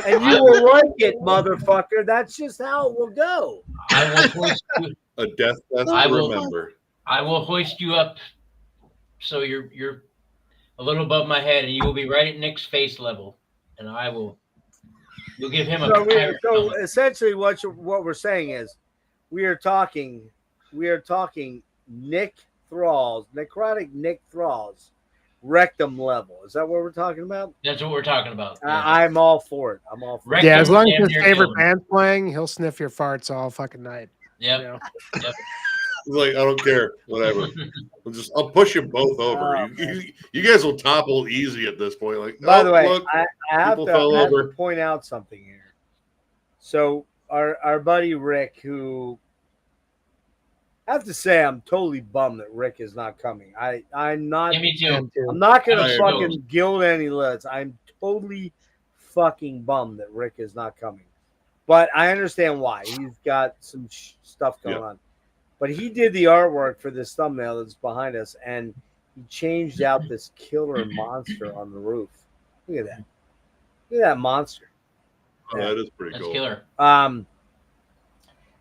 And you will like it, motherfucker. That's just how it will go. I will hoist you. A death fest I to will- remember. I will hoist you up so you're a little above my head, and you will be right at Nick's face level, and you'll give him a So essentially, what we're saying is, we are talking Nick Thrall's, necrotic Nick Thrall's rectum level. Is that what we're talking about? That's what we're talking about. I'm all for it. I'm all for it. Rectum Yeah, as long as damn his near favorite killed him. band's playing, he'll sniff your farts all fucking night. Yep. You know? It's like, I don't care. Whatever. I'll push you both over. Oh, you guys will topple easy at this point. Like, By the way, look, I have people to fell over. point out something here. So our buddy Rick, who I have to say, I'm totally bummed that Rick is not coming. I'm not. Yeah, me too. I'm not gonna I fucking gild any lids. I'm totally fucking bummed that Rick is not coming. But I understand why. He's got some stuff going on. But he did the artwork for this thumbnail that's behind us, and he changed out this killer monster on the roof. Look at that. Look at that monster. Oh, that is pretty That's cool. killer.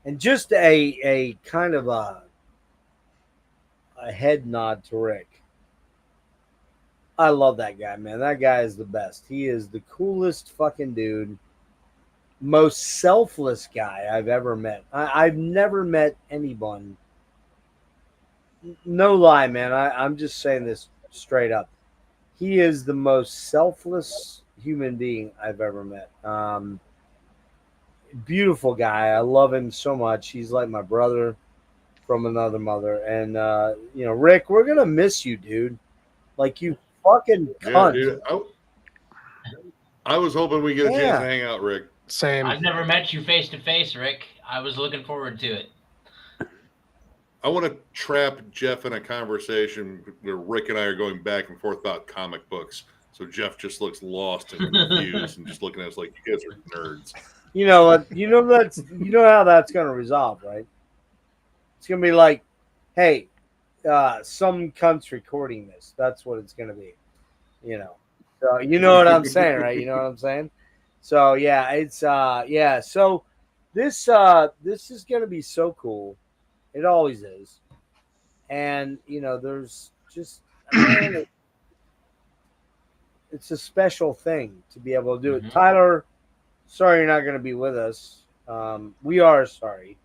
And just a kind of a head nod to Rick. I love that guy, man. That guy is the best. He is the coolest fucking dude. Most selfless guy I've ever met. I've never met anyone. No lie, man. I'm just saying this straight up. He is the most selfless human being I've ever met. Beautiful guy. I love him so much. He's like my brother from another mother. And you know, Rick, we're gonna miss you, dude. Like, you fucking cunt. Yeah, dude. I was hoping we get a chance to hang out, Rick. Same. I've never met you face to face, Rick. I was looking forward to it. I want to trap Jeff in a conversation where Rick and I are going back and forth about comic books. So Jeff just looks lost and confused and just looking at us like, you guys are nerds. You know what? You know how that's gonna resolve, right? It's gonna be like, hey, some cunt's recording this. That's what it's gonna be. You know. So you know what I'm saying, right? You know what I'm saying? So yeah, it's yeah. So this is gonna be so cool. It always is. And you know, there's just man, it's a special thing to be able to do it. Mhm. Tyler, sorry you're not gonna be with us. We are sorry.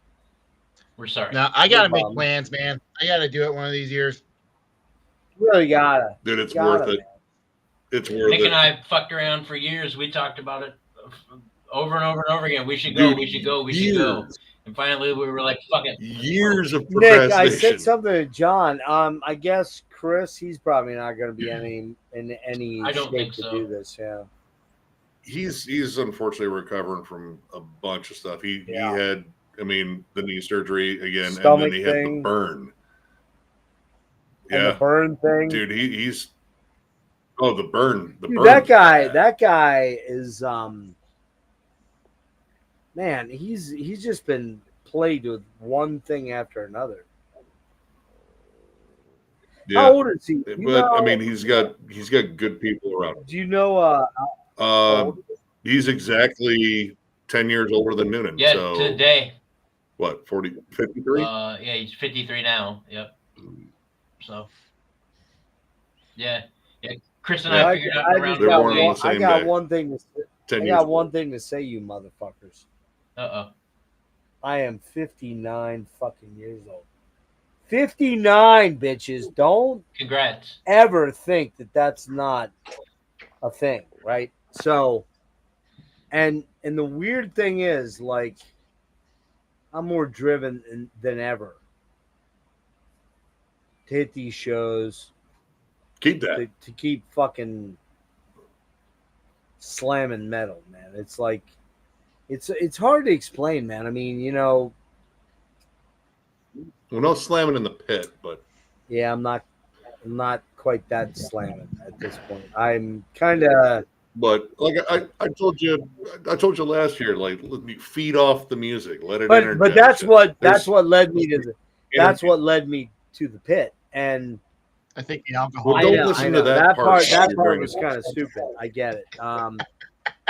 We're sorry. Now I gotta No make problem. plans, man. I gotta do it one of these years. Really gotta. Dude, it's Gotta, worth it. man. It's worth Nick it. and I fucked around for years. We talked about it over and over and over again. We should go. Dude, We should go. We should go. years. And finally, we were like, "Fuck it." Years of Nick, I procrastination. said something to John. I guess Chris, he's probably not going to be in any I don't shape think to so. do this. Yeah. He's unfortunately recovering from a bunch of stuff. He had, I mean, the knee surgery again, Stomach and then he had the thing. burn. And the burn thing. dude, he's the burn. The Dude, burn. that guy is man, he's just been plagued with one thing after another. Yeah. How old is he? But I mean, he's got good people around him. Do you know He's exactly 10 years older than Noonan. Yeah, so today. what, 53? Yeah, he's 53 now. Yep. So, yeah. Chris and I figured out around. They're born on the same I got day. one thing to say. 10 I years got old. one thing to say, you motherfuckers. I am 59 fucking years old. 59, bitches. Don't Congrats. ever think that that's not a thing, right? So, and the weird thing is, like, I'm more driven than ever to hit these shows, Keep that. to keep fucking slamming metal, man. It's like, it's hard to explain, man. I mean, you know, Well, no slamming in the pit, but yeah, I'm not quite that slamming at this point. I'm kind of. But like I told you last year, like, feed off the music, let it. But that's you. what led me to the pit, and I think the alcohol. Well, don't listen to that part. That part was kind of stupid. I get it.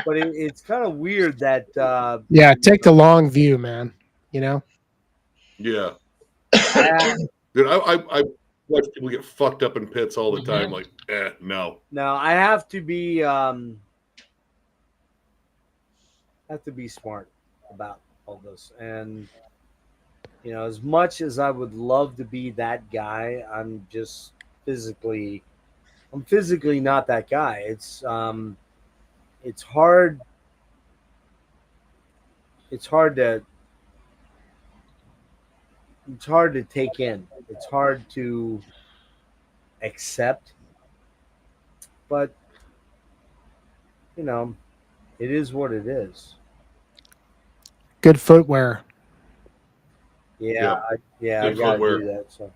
But it's kind of weird that. Yeah, take the long view, man. You know. Yeah. Dude, I watch people get fucked up in pits all the time. Like, no. No, I have to be smart about all this, and you know, as much as I would love to be that guy, I'm physically not that guy. It's hard. It's hard to take in. It's hard to accept. But you know, it is what it is. Good footwear. Yeah, I Good gotta footwear. do that. So,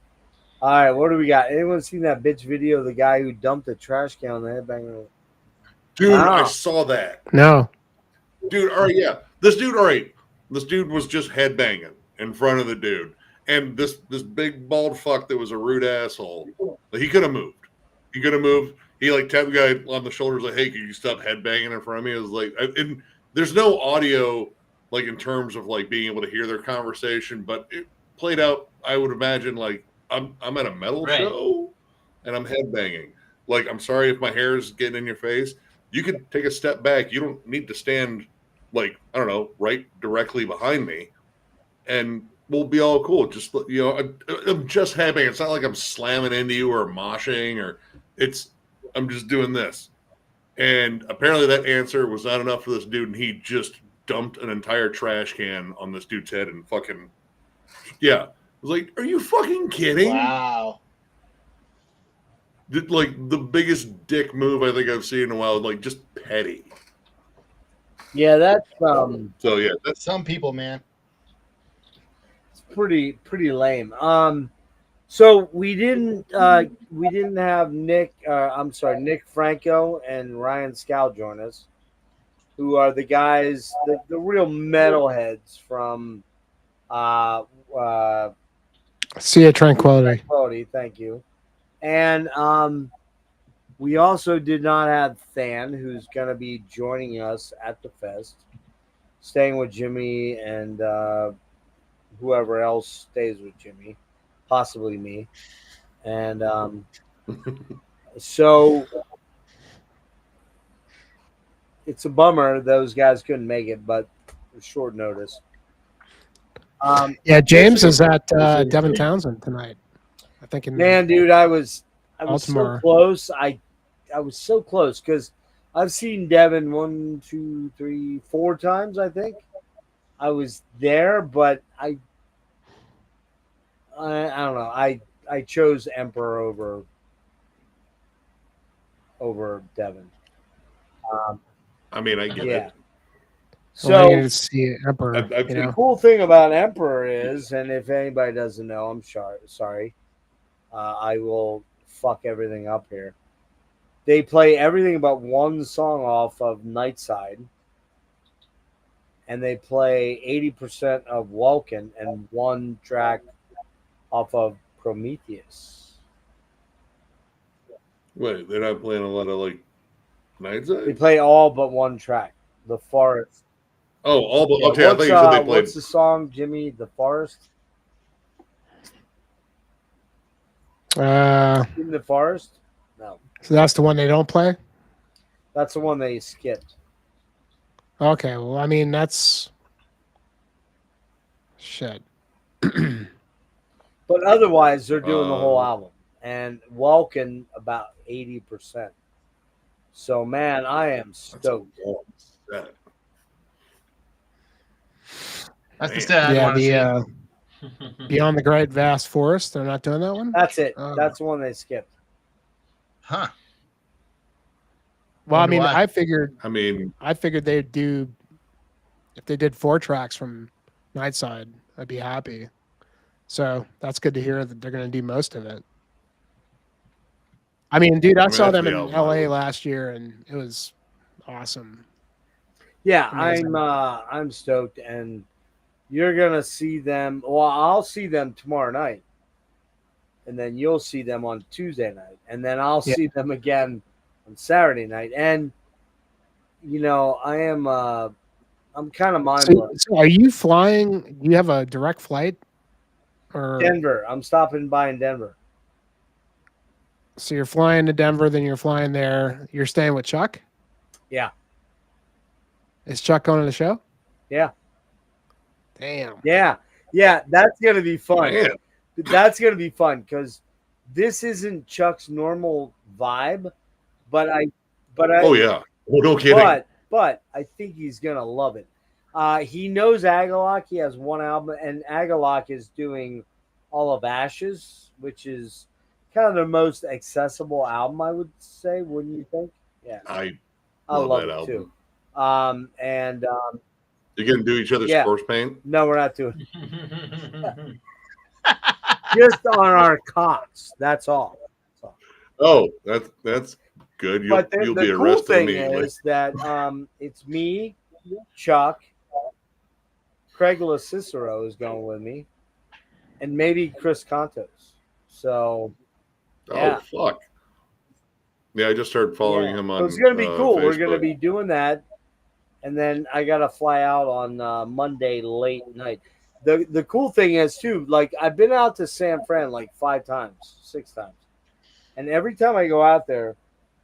all right, what do we got? Anyone seen that bitch video of the guy who dumped a trash can on the headbanger? Dude, Wow. I saw that. No. Dude, all right, yeah. This dude was just headbanging in front of the dude. And this big bald fuck that was a rude asshole, he could have moved. He like tapped the guy on the shoulders like, hey, can you stop headbanging in front of me? It was like, and there's no audio like in terms of like being able to hear their conversation, but it played out, I would imagine, like I'm at a metal show and I'm headbanging. Like, I'm sorry if my hair is getting in your face. You could take a step back. You don't need to stand like, I don't know, right directly behind me, and we'll be all cool. Just, you know, I'm just headbanging. It's not like I'm slamming into you or moshing I'm just doing this. And apparently that answer was not enough for this dude, and he just dumped an entire trash can on this dude's head and fucking, yeah. I was like, are you fucking kidding? Wow. Like the biggest dick move I think I've seen in a while, like just petty. Yeah, that's So yeah, that's Some people, man. it's pretty lame. So we didn't have Nick. I'm sorry, Nick Franco and Ryan Scow join us, who are the guys, the real metalheads from See a tranquility. Tranquility. Thank you. And we also did not have Than, who's going to be joining us at the fest, staying with Jimmy and whoever else stays with Jimmy, possibly me. And so it's a bummer those guys couldn't make it, but short notice. Yeah, James is at Devin Townsend tonight. I think. Man, dude, I was so Baltimore. close. I was so close because I've seen Devin 1, 2, 3, 4 times. I think I was there, but I don't know. I chose Emperor over Devin. I mean, I get Yeah. it. So I So needed to see Emperor. I You think the know, cool thing about Emperor is, and if anybody doesn't know, I'm sorry. I will fuck everything up here. They play everything but one song off of Nightside, and they play 80% of Vulcan and one track off of Prometheus. Wait, they're not playing a lot of like They Nightside? play all but one track, The Forest. Oh, all but Yeah, okay. I thought you said they played. what's the song, Jimmy? The Forest? In the Forest? No, so that's the one they don't play. that's the one they skipped. Okay, well, I mean that's shit. But otherwise, they're doing the whole Um, album, and Vulcan about 80%. So man, I am That's a stoked. long set. That's the Man. stat I'd Yeah, want to the see. Beyond the Great Vast Forest. They're not doing that one. That's it. Oh. That's the one they skipped. Huh. Well, I Wonder mean, why. I mean, I figured they'd do if they did 4 tracks from Nightside, I'd be happy. So that's good to hear that they're going to do most of it. I mean, dude, I saw that's them the in album LA I would- last year, and it was awesome. Yeah, Amazing. I'm stoked, and you're gonna see them. Well, I'll see them tomorrow night, and then you'll see them on Tuesday night, and then I'll Yeah. see them again on Saturday night. And you know, I'm kind of mind blown. So are you flying? Do you have a direct flight, or Denver. I'm stopping by in Denver. so you're flying to Denver, then you're flying there. You're staying with Chuck? Yeah. Is Chuck going to the show? Yeah. Damn. Yeah. That's gonna be fun. Man. That's gonna be fun because this isn't Chuck's normal vibe, but oh yeah. Oh, no kidding. but I think he's gonna love it. He knows Agalloch. He has one album, and Agalloch is doing all of Ashes, which is kind of the most accessible album, I would say. Wouldn't you think? Yeah, I I love love that it album. too. And You gonna do each other's Yeah. corpse paint? no, we're not doing just on our cocks. That's all. Oh, that's good. You'll But you'll the be cool arrested thing immediately. is that it's me, Chuck, Craig LaCicero is going with me, and maybe Chris Contos. So yeah. Oh fuck. Yeah, I just started following him on. So it's gonna be cool. We're gonna Facebook. be doing that, and then I gotta fly out on Monday late night. The cool thing is too, like I've been out to San Fran like 5 times, 6 times, and every time I go out there,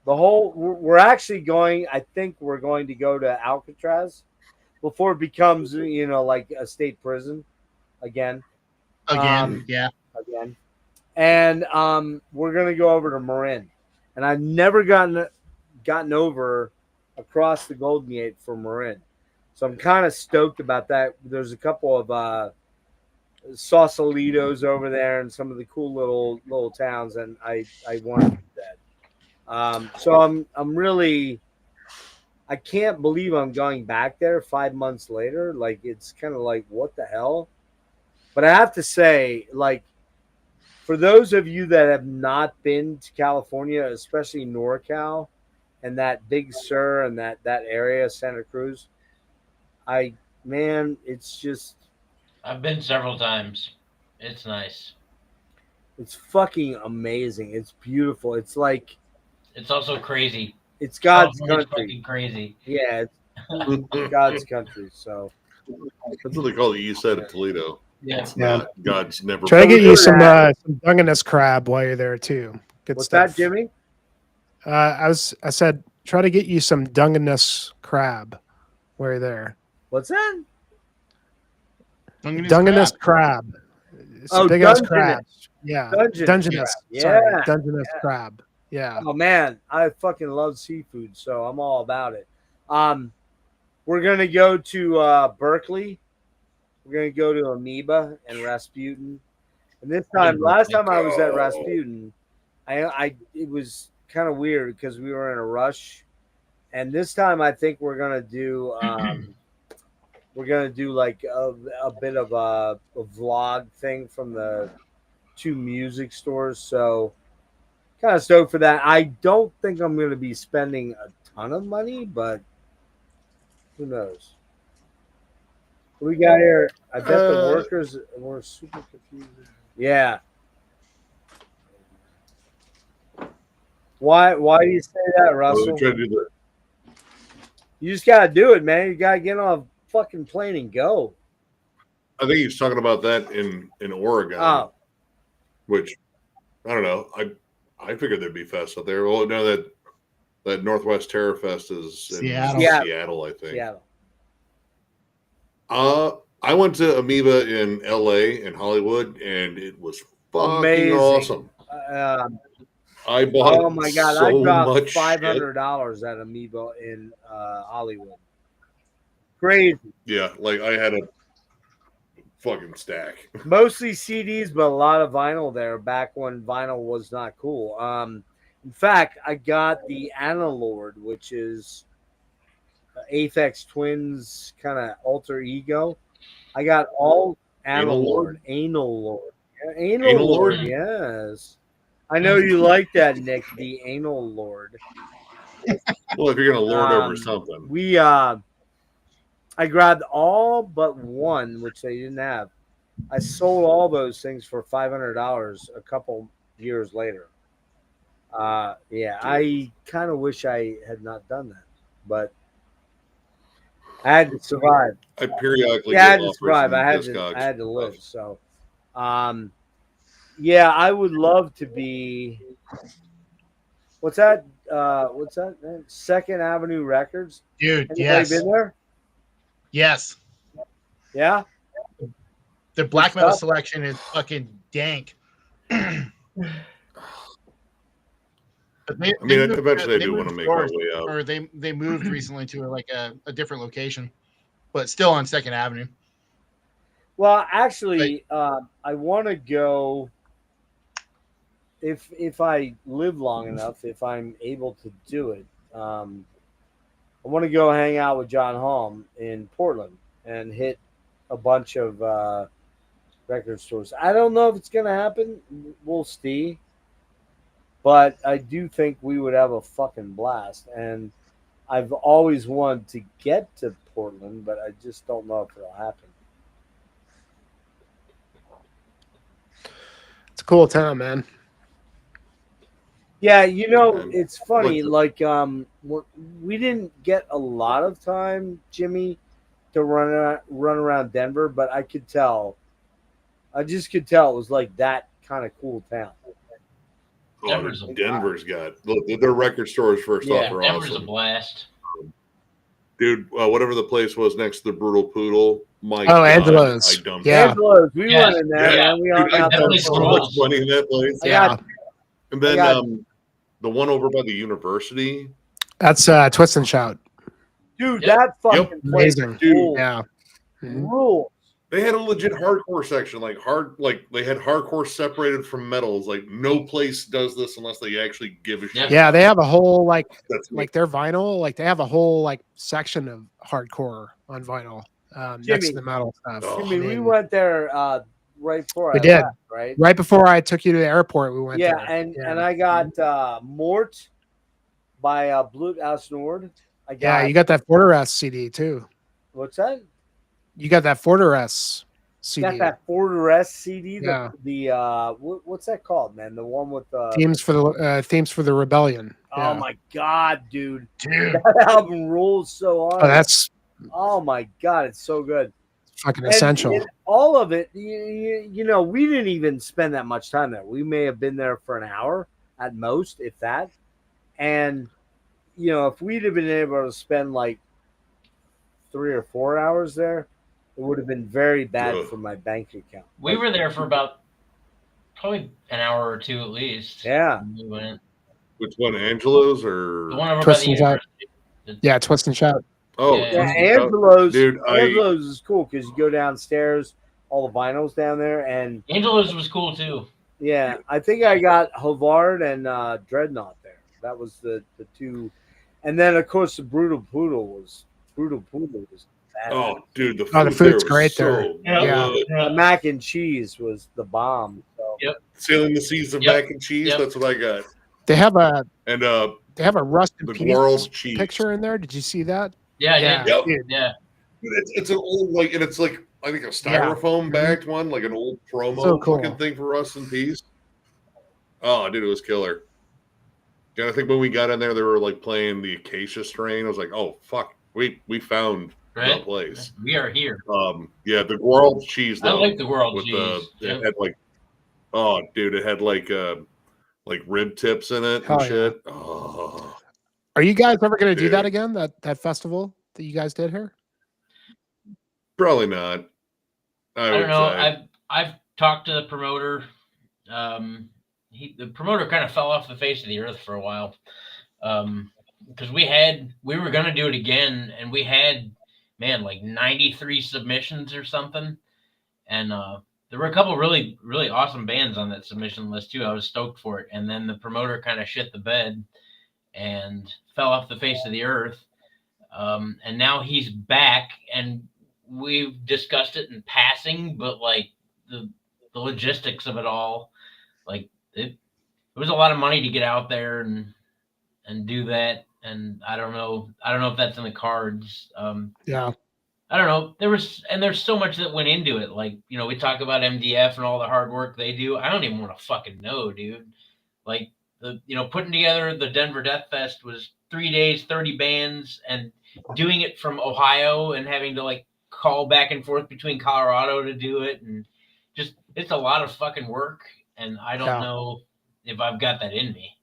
we're actually going. I think we're going to go to Alcatraz before it becomes like a state prison again. Again, yeah. Again. And we're gonna go over to Marin, and I've never gotten over across the Golden Gate for Marin, so I'm kind of stoked about that. There's a couple of Sausalitos over there, and some of the cool little towns, and I want to do that. So I'm really. I can't believe I'm going back there 5 months later. Like, it's kind of like, what the hell? But I have to say, like, For those of you that have not been to California, especially NorCal and that Big Sur and that area, Santa Cruz, it's just, I've been several times. It's nice. it's fucking amazing. It's beautiful. It's like, It's also crazy. it's God's California's country. fucking crazy. Yeah, it's God's country. So That's what they call the east side of Toledo. Yeah. It's not. God's never. Try to get you some that. Dungeness crab while you're there too. Good what's stuff. that, Jimmy? I said try to get you some Dungeness crab while you're there. What's that? Dungeness crab. It's Oh, big ass Dungeness. crab. Yeah. Dungeness. Yeah. Sorry. Yeah. Dungeness crab. Yeah. Oh man, I fucking love seafood, so I'm all about it. We're gonna go to Berkeley. We're gonna go to Amoeba and Rasputin. And this time, last time I was at Rasputin, it was kind of weird because we were in a rush. And this time, I think we're gonna do like a bit of a vlog thing from the 2 music stores. So kind of stoked for that. I don't think I'm going to be spending a ton of money, but who knows? What we got here? I bet the workers were super confused. Yeah. Why do you say that, Russell? Try to do that. You just got to do it, man. You got to get on a fucking plane and go. I think he's talking about that in Oregon, Oh, which I don't know. I figured there'd be fests out there. Well, no, that Northwest Terror Fest is in Seattle, I think. Seattle. I went to Amoeba in LA and Hollywood, and it was fucking Amazing. awesome. I bought Oh my god! so I dropped much $500 at Amoeba in Hollywood. Crazy. Yeah, like I had a fucking stack. Mostly CDs, but a lot of vinyl there. Back when vinyl was not cool. In fact, I got the Analord, which is Aphex Twins kind of alter ego. I got all Analord. Anal Lord, yes. I know you like that, Nick. The Anal Lord. Well, if you're gonna lord over something, I grabbed all but one, which they didn't have. I sold all those things for $500 a couple years later. I kind of wish I had not done that, but I had to survive. I periodically I had get to survive. I had to live. So, I would love to be. What's that? What's that? Man? Second Avenue Records, dude. Anybody been there? Yes. Yeah. The black metal selection is fucking dank. But eventually I do want to make my way out. Or they moved recently to like a different location, but still on Second Avenue. Well, actually, I want to go. If I live long enough, if I'm able to do it, I want to go hang out with John Halm in Portland and hit a bunch of record stores. I don't know if it's going to happen. We'll see. But I do think we would have a fucking blast. And I've always wanted to get to Portland, but I just don't know if it'll happen. It's a cool town, man. Yeah, it's funny. Like, we didn't get a lot of time, Jimmy, to run around Denver, but I could tell. I just could tell it was like that kind of cool town. Denver's got their record stores first off are Denver's awesome. A blast, dude. Whatever the place was next to the Brutal Poodle, Angelo's. I dumped Angelo's. We went in there, man. We all got so much money in that place. And then the one over by the university. That's Twist and Shout. Dude, that fucking place amazing. Cool. Yeah. Rules. They had a legit hardcore section, like they had hardcore separated from metals. Like no place does this unless they actually give a shit. Yeah, they have a whole like their vinyl, like they have a whole like section of hardcore on vinyl next to the metal stuff. Jimmy, we went there right before We I did. left, right? Right before I took you to the airport, we went Yeah, there. and I got Mort by Blut aus Nord. I Yeah, got you got that Fortress CD too. what's that? You got that Fortress CD. Got that Fortress CD. Yeah. What's that called, man? The one with the Themes for the Rebellion. Oh Yeah. my god, dude! Dude. That album rules so hard. Oh, that's Oh my god, it's so good. fucking essential. And all of it, you know, we didn't even spend that much time there. We may have been there for an hour at most, if that. And you know, if we'd have been able to spend like 3 or 4 hours there, it would have been very bad Ugh. for my bank account. We were there for about probably an hour or two at least. Yeah. when we went. Which one, Angelo's or? The one over Twist by and the shout. university. Yeah, twist and shout. Oh, Yeah. Yeah, Twist and Shout. Angelo's, Dude, Angelo's is cool because you go downstairs, all the vinyls down there, and Angelo's was cool too. yeah, I think I got Hovard and Dreadnought there. That was the two, and then of course the Brutal Poodle was bad. Oh, dude, the food, Oh, the food's there was great so there. Yeah. good. The mac and cheese was the bomb. So. Yep. Sailing the seas of Yep. mac and cheese. Yep. That's what I got. They have a And Rust and the Peace Guarl's cheese. picture in there. Did you see that? Yeah, Yeah. yeah, Yep. Dude, yeah. It's an old and it's like I think a styrofoam bagged one, like an old promo So cool. looking thing for Rust and Peace. Oh, dude, it was killer. And I think when we got in there, they were like playing the Acacia strain. I was like, oh fuck, we found Right. the place. We are here. Yeah, the Guarl's cheese I though. like the world with cheese. it had like, oh dude, it had like rib tips in it Hell and yeah. shit. Oh, Are you guys ever going to do Dude. that again? That festival that you guys did here? probably not. I don't know. I've talked to the promoter. The promoter kind of fell off the face of the earth for a while. Because we were gonna do it again, and we had like 93 submissions or something, and there were a couple really really awesome bands on that submission list too. I was stoked for it, and then the promoter kind of shit the bed and fell off the face of the earth, and now he's back, and we've discussed it in passing, but like the logistics of it all, like it was a lot of money to get out there and do that. And I don't know if that's in the cards. Yeah. I don't know. There's so much that went into it. Like, you know, we talk about MDF and all the hard work they do. I don't even want to fucking know, dude. Like putting together the Denver Death Fest was 3 days, 30 bands, and doing it from Ohio and having to like call back and forth between Colorado to do it. And just, it's a lot of fucking work. And I don't know if I've got that in me.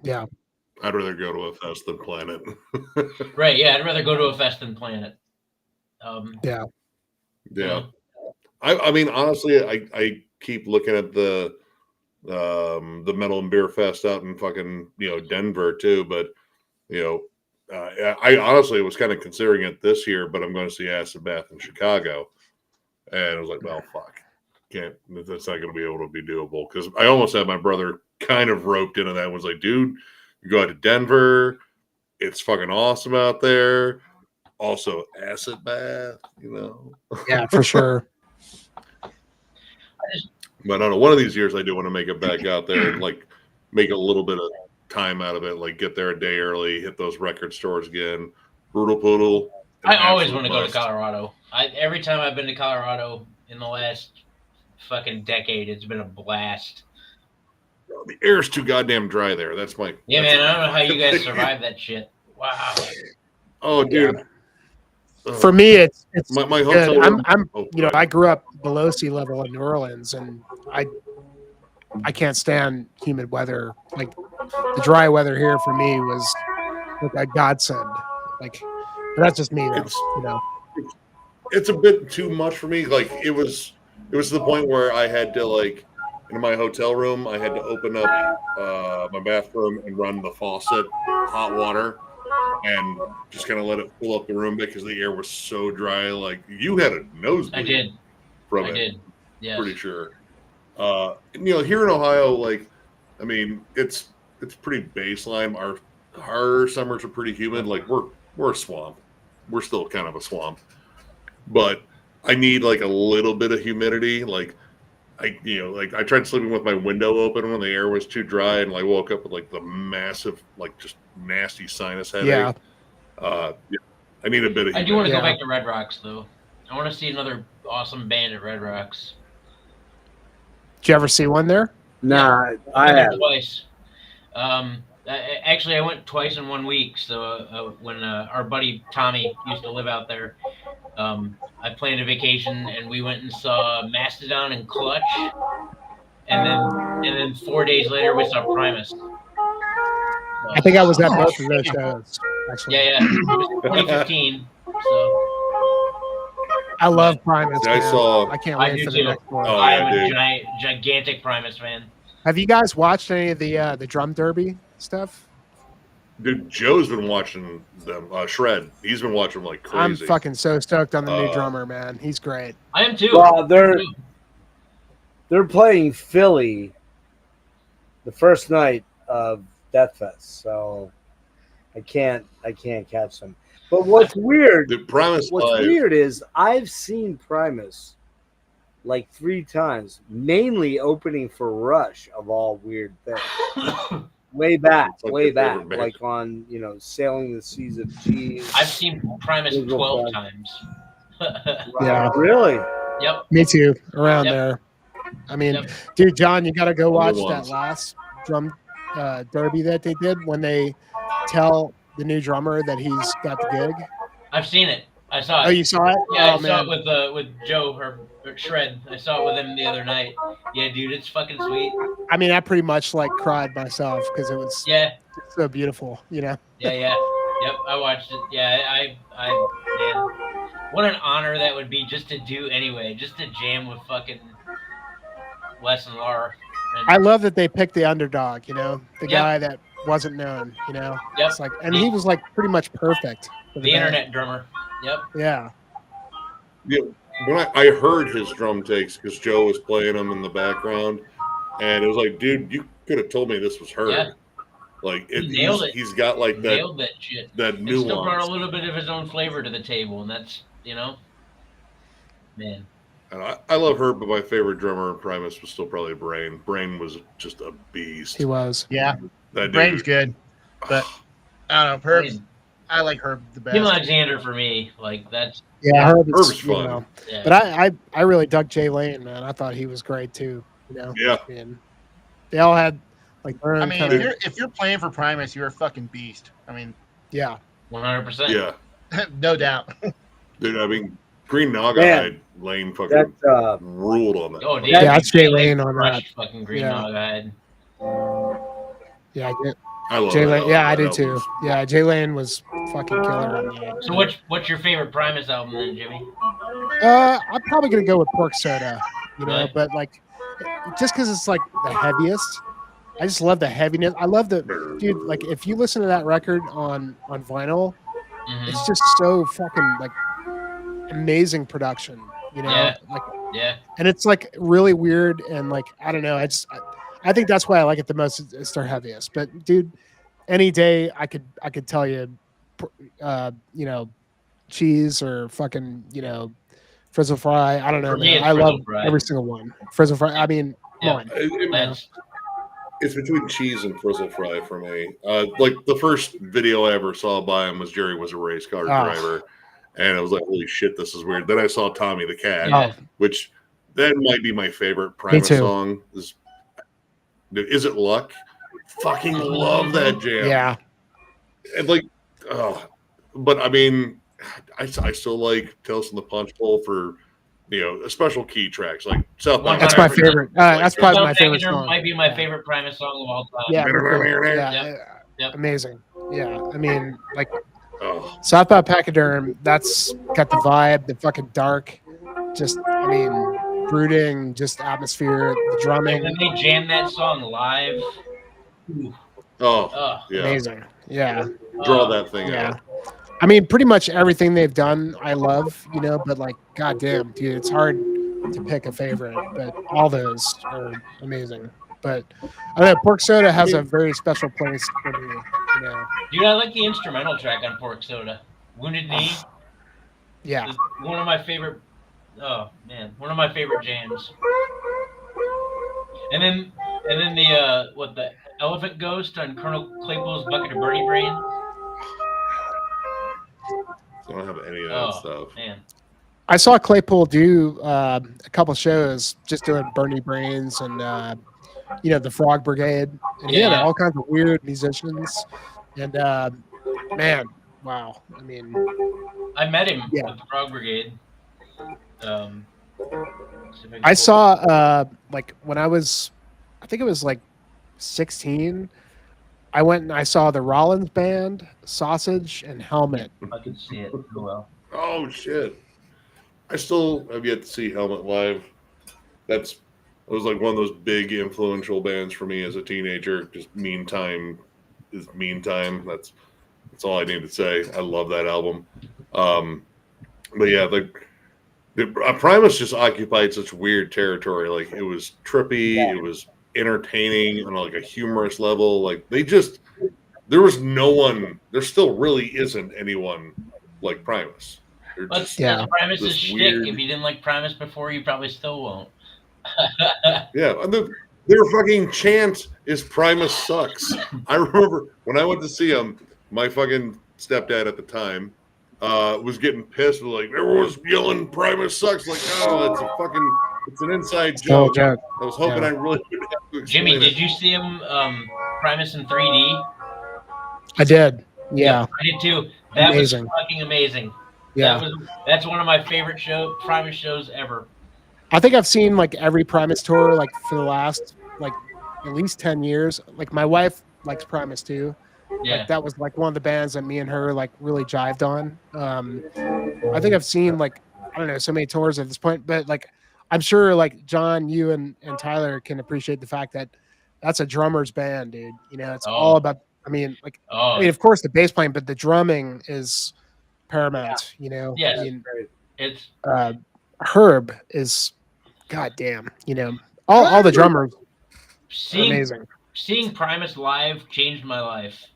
Yeah. I'd rather go to a fest than plan it. Right. Yeah. I'd rather go to a fest than plan it. Yeah. Yeah. I mean, honestly, I keep looking at the Metal and Beer Fest out in fucking, Denver too. But, I honestly was kind of considering it this year, but I'm going to see Acid Bath in Chicago. And I was like, well, fuck. That's not going to be able to be doable. Because I almost had my brother kind of roped into that. Was like, dude, you go out to Denver. It's fucking awesome out there. Also, Acid Bath, Yeah, for sure. But I don't know. One of these years, I do want to make it back out there and like make a little bit of time out of it. Like get there a day early, hit those record stores again. Brutal Poodle. I always want to go to Colorado. Every time I've been to Colorado in the last fucking decade, it's been a blast. The air's too goddamn dry there. That's my. Yeah, man. I don't know how you guys survive that shit. Wow. Oh, dude. For me, it's my good. hotel room. I'm Oh, I grew up below sea level in New Orleans, and I can't stand humid weather. Like the dry weather here for me was like a godsend. Like, but that's just me, though. It's a bit too much for me. Like it was to the point where I had to like in my hotel room, I had to open up my bathroom and run the faucet, hot water, and just kind of let it fill up the room because the air was so dry. Like you had a nosebleed. I did. From I it. did. Yeah. Pretty sure. Here in Ohio, like, I mean, it's pretty baseline. Our summers are pretty humid. Like we're a swamp. We're still kind of a swamp, but I need like a little bit of humidity. Like I tried sleeping with my window open when the air was too dry, and I woke up with like the massive, like just nasty sinus headache. Yeah. Yeah, I need a bit of. I do want to Yeah. go back to Red Rocks though. I want to see another awesome band at Red Rocks. Did you ever see one there? Nah, I've I been there have. twice. Actually, I went twice in 1 week. So when our buddy Tommy used to live out there, I planned a vacation and we went and saw Mastodon and Clutch, and then 4 days later we saw Primus. So, I think I was at both of those shows. Actually, yeah. It was 2015. So I love Primus. I man. saw- I can't I wait do for the too. next one. Oh, I'm yeah, a gigantic Primus fan. Have you guys watched any of the drum derby stuff? Dude, Joe's been watching them. Shred. He's been watching them like crazy. I'm fucking so stoked on the new Uh, drummer, man. He's great. I am too. Well, they're playing Philly the first night of Death Fest, so I can't catch them. But what's weird? The Primus What's Live. weird is I've seen Primus like 3 times, mainly opening for Rush of all weird things. Way back, It's like way your back, favorite band. like on Sailing the Seas of Cheese. I've seen Primus Google 12 that. times. Yeah. Really? Yep. Me too. Around Yep. there. I mean, Yep. dude, John, you got to go watch Only that ones. last drum derby that they did when they tell the new drummer that he's got the gig. I've seen it. I saw it. Oh, you saw it? Yeah, Oh, I saw man. it with Joe or Shred. I saw it with him the other night. Yeah, dude, it's fucking sweet. I mean, I pretty much like cried myself because it was Yeah, so beautiful, yeah. Yep, I watched it. Yeah, man, what an honor that would be just to do anyway, just to jam with fucking Wes and Laura. And, I love that they picked the underdog, the Yep. guy that wasn't known, Yep. It's like, and he was like pretty much perfect. For the band. internet drummer. Yep. Yeah. Yeah, when I heard his drum takes because Joe was playing them in the background, and it was like, dude, you could have told me this was her. Yeah. Like He nailed it. He's got like that Nailed that shit. that And still brought a nuance. little bit of his own flavor to the table, and that's man. And I love her, but my favorite drummer in Primus was still probably Brain. Brain was just a beast. He was. Yeah, That Brain's dude. good, but I don't know. Herb, I like Herb the best. Tim Alexander for me, like that's Yeah, Herb is, Herb's fun. yeah. But I really dug Jay Lane, man. I thought he was great too. Yeah. I mean, they all had like their own I mean, kind if you're playing for Primus, you're a fucking beast. I mean, 100%. Yeah. no doubt. Dude, I mean, Green Naga Lane fucking That's ruled on that. Oh, dude, Yeah, that's Jay Lane on crushed fucking Green Yeah. Dog-eyed. Yeah, I love Jay that Lane. Yeah, I album. do too. Yeah, Jay Lane was fucking killer on that. So what's your favorite Primus album then, Jimmy? I'm probably gonna go with Pork Soda, Really? but like, just because it's like the heaviest. I just love the heaviness. I love the dude. Like, if you listen to that record on vinyl, Mhm. it's just so fucking like amazing production. Yeah. Like, Yeah. and it's like really weird and like I don't know. I think that's why I like it the most. It's their heaviest. But dude, any day I could tell you, cheese or fucking frizzle fry. I don't know. For me, Man. it's I love Frizzle Fry. every single one. Frizzle fry. I mean, Yeah. come on. That's It's between cheese and frizzle fry for me. Like the first video I ever saw by him was Jerry was a race car driver, and I was like, "Holy shit, this is weird." Then I saw Tommy the Cat, Yeah. which that might be my favorite Primus too. song. Is it Luck? Fucking love that jam. Yeah. And like, but I mean, I still like Tales from the Punch Bowl for special key tracks like South by That's my Africa. favorite. That's probably my favorite Pentagram song. might be my favorite Primus song of all time. Yeah. Yep. Yep. Amazing. Yeah. I mean, like Oh, South by Pachyderm, that's got the vibe, the fucking dark, just brooding, just atmosphere, the And drumming, when they jam that song live, ooh, yeah. amazing. Yeah. Draw that thing Yeah. out. I mean, pretty much everything they've done, I love, but like, goddamn, dude, it's hard to pick a favorite, but all those are amazing. But I don't know, Pork Soda has a very special place for me, Dude, I like the instrumental track on Pork Soda. Wounded Knee Yeah. is one of my favorite. Oh man, one of my favorite jams. And then the elephant ghost on Colonel Claypool's bucket of Bernie brains. I don't have any of that Oh stuff. man, I saw Claypool do a couple shows just doing Bernie Brains and the Frog Brigade, and he had Yeah. all kinds of weird musicians. And man, wow! I mean, I met him Yeah. with the Frog Brigade. I saw like when I think it was like 16. I went and I saw the Rollins Band, Sausage, and Helmet. I could see it so well. Oh shit! I still have yet to see Helmet live. It was like one of those big influential bands for me as a teenager. Just Meantime is Meantime. That's all I need to say. I love that album. But yeah, Primus just occupied such weird territory. Like it was trippy, it was entertaining on like a humorous level. Like there was no one. There still really isn't anyone like Primus. They're That's just Primus' this shtick. weird- If you didn't like Primus before, you probably still won't. Yeah, and their fucking chant is Primus sucks. I remember when I went to see them, my fucking stepdad at the time was getting pissed. Like everyone's yelling Primus sucks. Like, no, it's an inside Oh, joke. joke. I was hoping Yeah. I really didn't have to explain Jimmy, it. did you see him Primus in 3D? I did. Yeah. I did too. That Amazing. was fucking amazing. Yeah. That's one of my favorite Primus shows ever. I think I've seen like every Primus tour like for the last like at least 10 years. Like my wife likes Primus too. Yeah. Like that was like one of the bands that me and her like really jived on. I think I've seen like I don't know so many tours at this point, but like I'm sure like John, you and Tyler can appreciate the fact that that's a drummer's band, dude. You know, it's all about. I mean, like of course the bass playing, but the drumming is paramount. You know, Yes. I mean, It's Herb is goddamn. You know, all the drummers are amazing. Seeing Primus live changed my life.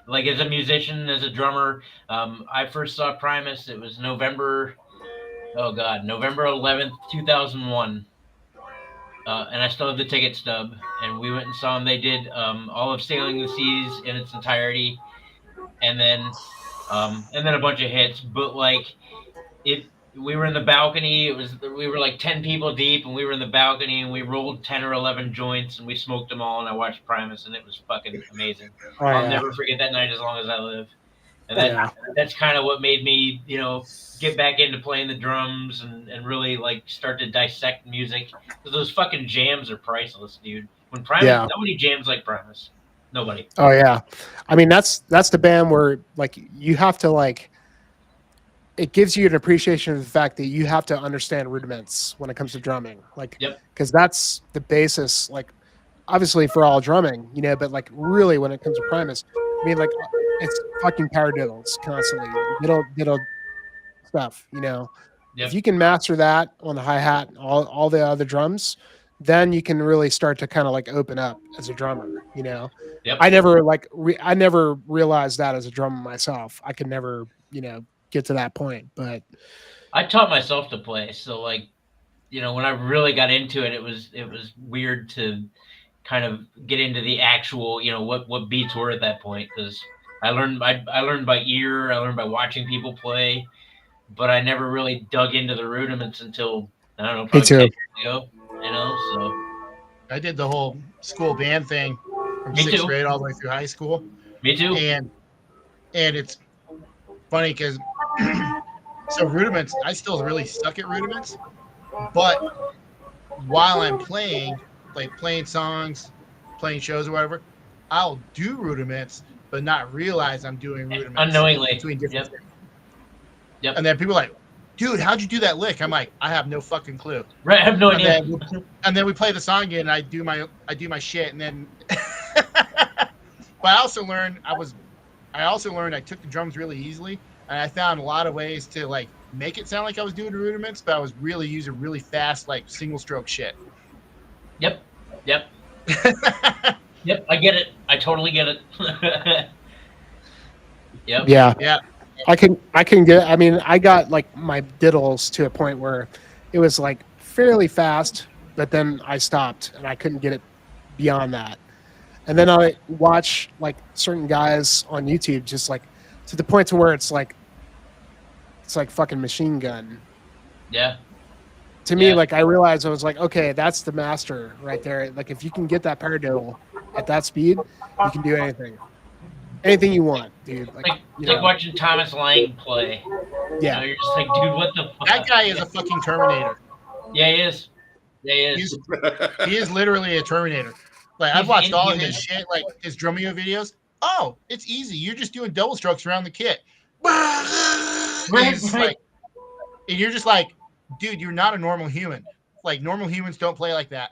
Like as a musician, as a drummer, I first saw Primus. It was November 11th, 2001. And I still have the ticket stub. And we went and saw them. They did all of Sailing the Seas in its entirety, and then a bunch of hits. But like we were in the balcony. We were like 10 people deep, and we were in the balcony, and we rolled 10 or 11 joints, and we smoked them all. And I watched Primus, and it was fucking amazing. I'll never forget that night as long as I live. And that's kind of what made me, get back into playing the drums and really like start to dissect music. Because those fucking jams are priceless, dude. When Primus, nobody jams like Primus. Nobody. Oh yeah, I mean that's the band where like you have to like. It gives you an appreciation of the fact that you have to understand rudiments when it comes to drumming, like because that's the basis. Like obviously for all drumming, but like really when it comes to Primus, I mean like it's fucking paradiddles constantly, diddle stuff. If you can master that on the hi-hat and all the other drums, then you can really start to kind of like open up as a drummer. I never realized that as a drummer myself. I could never get to that point, but I taught myself to play. So like, when I really got into it, it was weird to kind of get into the actual, what beats were at that point. Cause I learned by ear, I learned by watching people play, but I never really dug into the rudiments until, I don't know, probably 10 years ago, so. I did the whole school band thing from sixth grade all the way through high school. Me too. And it's funny because so rudiments, I still really suck at rudiments, but while I'm playing, like playing songs, playing shows or whatever, I'll do rudiments, but not realize I'm doing rudiments unknowingly between different things. Yep. And then people are like, dude, how'd you do that lick? I'm like, I have no fucking clue. Right, I have no idea. And then we play the song again, and I do my shit, and then. But I also learned I took the drums really easily, and I found a lot of ways to like make it sound like I was doing the rudiments, but I was really using really fast like single stroke shit. Yep. Yep, I get it. I totally get it. Yep. Yeah. I can get. I mean, I got like my diddles to a point where it was like fairly fast, but then I stopped and I couldn't get it beyond that. And then I watch like certain guys on YouTube just like to the point to where it's like fucking Machine Gun. Yeah. To me, Yeah. like I realized I was like, okay, that's the master right there. Like if you can get that paradiddle at that speed, you can do anything you want, dude. Like, It's like watching Thomas Lang play. Yeah. You're just like, dude, what the fuck? That guy is a fucking Terminator. Yeah, he is. Yeah, he is. He is literally a Terminator. Like I've watched all of his shit, like his Drumeo videos. Oh, it's easy. You're just doing double strokes around the kit. Right. And you're just like, dude, you're not a normal human. Like normal humans don't play like that.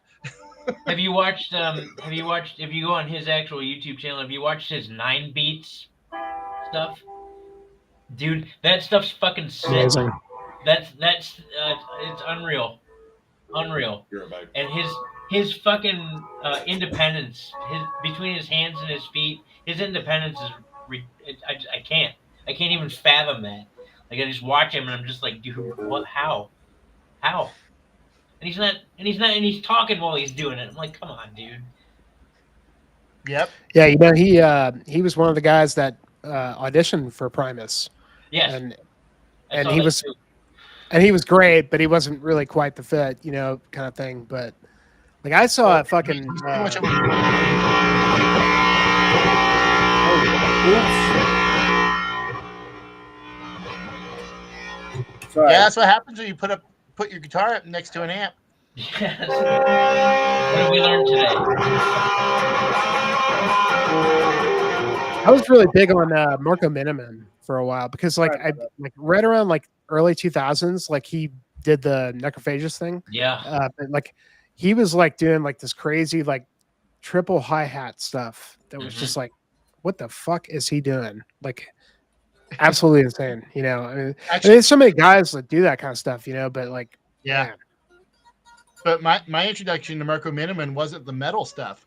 Have you watched? If you go on his actual YouTube channel, have you watched his 9 beats stuff? Dude, that stuff's fucking sick. Amazing. That's it's unreal. You're a bag. And his fucking independence, between his hands and his feet, his independence is I can't even fathom that. Like I just watch him and I'm just like, dude, what? How? And he's talking while he's doing it. I'm like, come on, dude. Yep. Yeah, he was one of the guys that auditioned for Primus. Yes. And he was great, but he wasn't really quite the fit, kind of thing. But like I saw a fucking Sorry. Yeah, that's what happens when you put your guitar up next to an amp. Yes. What did we learn today? I was really big on Marco Miniman for a while because like right around like early 2000s, like he did the Necrophagus thing. Yeah. But like he was like doing like this crazy like triple hi-hat stuff that was just like, what the fuck is he doing? Like absolutely insane, I mean, there's so many guys that do that kind of stuff, but like yeah. man. But my introduction to Marco Miniman wasn't the metal stuff.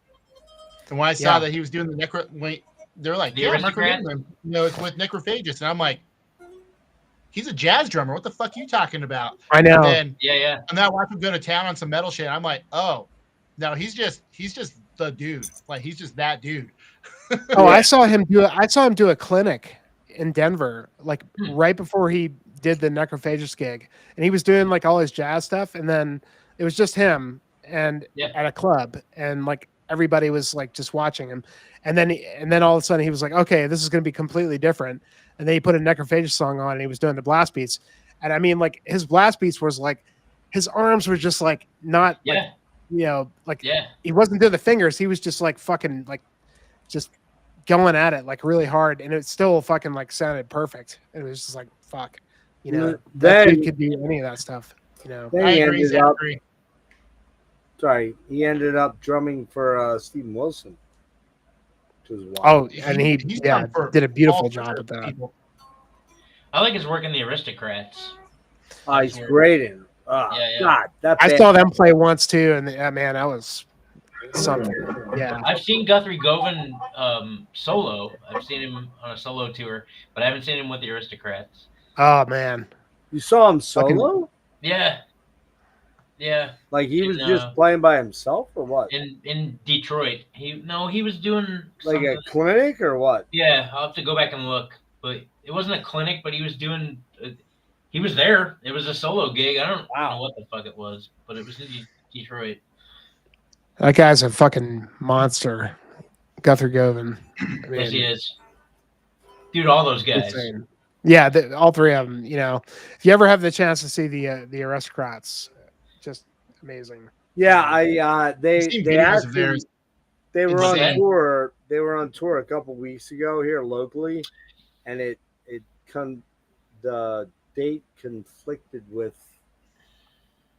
And when I saw that he was doing the they're like, yeah, Marco Miniman, it's with Necrophagus. And I'm like, he's a jazz drummer. What the fuck are you talking about? I know. And Yeah. And then I watched him go to town on some metal shit. I'm like, oh, no, he's just the dude. Like he's just that dude. Oh, I saw him do a clinic in Denver, like right before he did the Necrophagus gig, and he was doing like all his jazz stuff, and then it was just him and at a club, and like everybody was like just watching him, and then all of a sudden he was like, okay, this is going to be completely different, and then he put a Necrophagus song on, and he was doing the blast beats, and I mean like his blast beats was like his arms were just like not he wasn't doing the fingers, he was just like fucking like just going at it like really hard, and it still fucking like sounded perfect. It was just like fuck, that dude could do any of that stuff. Then he ended up drumming for Steven Wilson, which was wild. Oh, and he did a beautiful job at that. I like his work in the Aristocrats. He's great in. God, I saw them play once too, and man, that was something. Yeah, I've seen Guthrie Govan solo. I've seen him on a solo tour, but I haven't seen him with the Aristocrats. Oh man, you saw him solo? Yeah. Like he was just playing by himself, or what? In Detroit, he was doing like a clinic or what? Yeah, I'll have to go back and look, but it wasn't a clinic, but he was doing. He was there. It was a solo gig. I don't know what the fuck it was, but it was in Detroit. That guy's a fucking monster, Guthrie Govan. I mean, yes, he is. Dude, all those guys. Insane. Yeah, all three of them. If you ever have the chance to see the Aristocrats, just amazing. Yeah, they were on insane. tour. They were on tour a couple weeks ago here locally, and the date conflicted with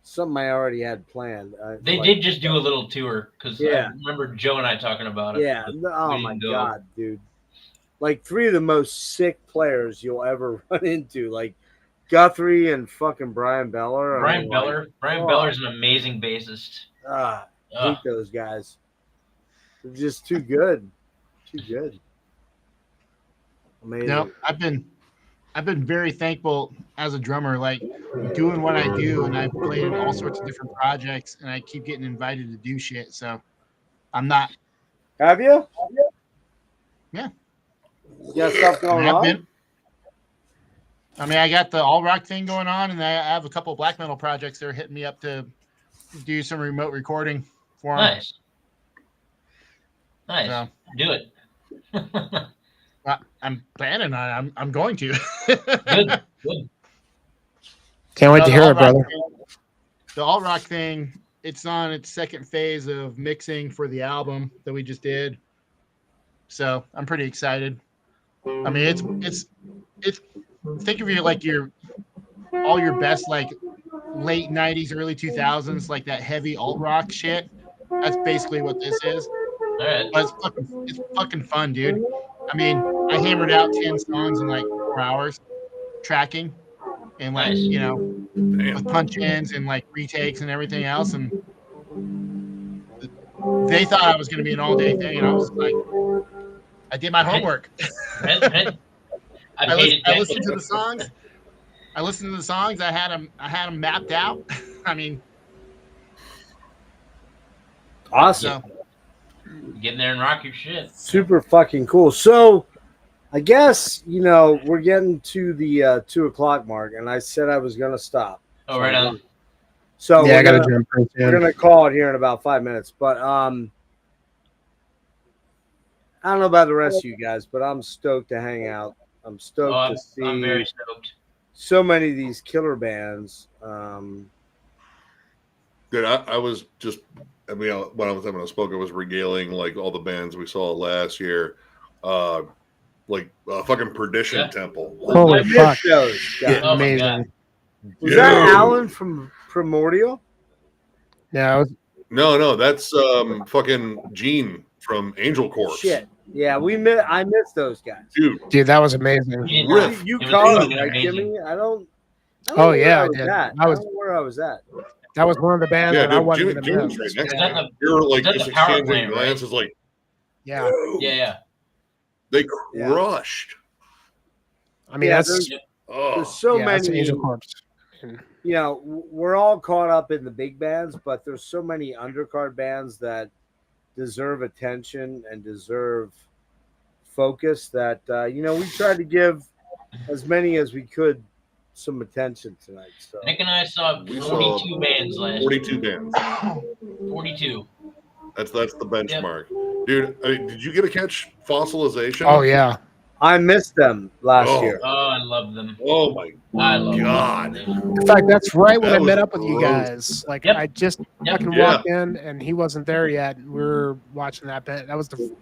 something I already had planned. They did just do a little tour because I remember Joe and I talking about it. Yeah. Oh my god, dude! Like 3 of the most sick players you'll ever run into, like Guthrie and fucking Brian Beller. Brian Beller's an amazing bassist. I hate those guys. They're just too good. Too good. Amazing. No, I've been very thankful as a drummer, like doing what I do, and I've played in all sorts of different projects, and I keep getting invited to do shit. So I'm not. Have you? Yeah. You got stuff going on? I got the all rock thing going on, and I have a couple of black metal projects that are hitting me up to do some remote recording for them. Nice. Nice. So, do it. I'm planning on. I'm going to. Good. Good. Can't wait to hear it, brother. The alt rock thing, it's on its second phase of mixing for the album that we just did. So I'm pretty excited. I mean, it's think of it like all your best like late 90s, early 2000s, like that heavy alt rock shit. That's basically what this is. All right. But it's fucking fun, dude. I mean, I hammered out 10 songs in like 4 hours tracking and like, Nice. you know, with punch ins and like retakes and everything else. And they thought I was going to be an all day thing. And I was like, I did my homework. I listened to the songs. I had them mapped out. I mean, awesome. So, get in there and rock your shit. Super fucking cool. So I guess, you know, we're getting to the 2 o'clock mark, and I said I was going to stop. Oh, right on. So Yeah, I got to jump. We're going to call it here in about 5 minutes. But I don't know about the rest of you guys, but I'm stoked to hang out. I'm stoked to see I'm very stoked. so many of these killer bands. Dude, I was just, I mean, when I was having a smoke, I was regaling like all the bands we saw last year. Like fucking Perdition Temple. Holy fuck. Those guys. Oh, amazing. Was that Alan from Primordial? No, No, that's fucking Gene from Angel Corpse. Shit. Yeah, I missed those guys. dude, that was amazing. Riff. You It was called fucking them, right, amazing. Jimmy? I don't Oh, know where yeah, I was did. at. I was- don't know where I was at. That was one of the bands Yeah, that I dude, wasn't Jimmy, going Jimmy to was miss. right next Is to that me. You were like is that just the power exchanging plant, right? glances, like Yeah, Yeah. they Yeah. crushed. I mean Yeah, that's Oh, There's so that's many. Angel Corpse. You know, we're all caught up in the big bands, but there's so many undercard bands that deserve attention and deserve focus that you know, we tried to give as many as we could some attention tonight. So Nick and I saw We saw 42 bands last year. 42 bands. 42. That's the benchmark. Dude, I mean, did you get to catch Fossilization? Oh yeah, I missed them last year. Oh, I love them. Oh my I love God. them. in fact, that's right when That I met was up with you gross. guys. Like Yep. I just Yep. fucking Yeah. walked in and he wasn't there yet. We were watching that band. That was the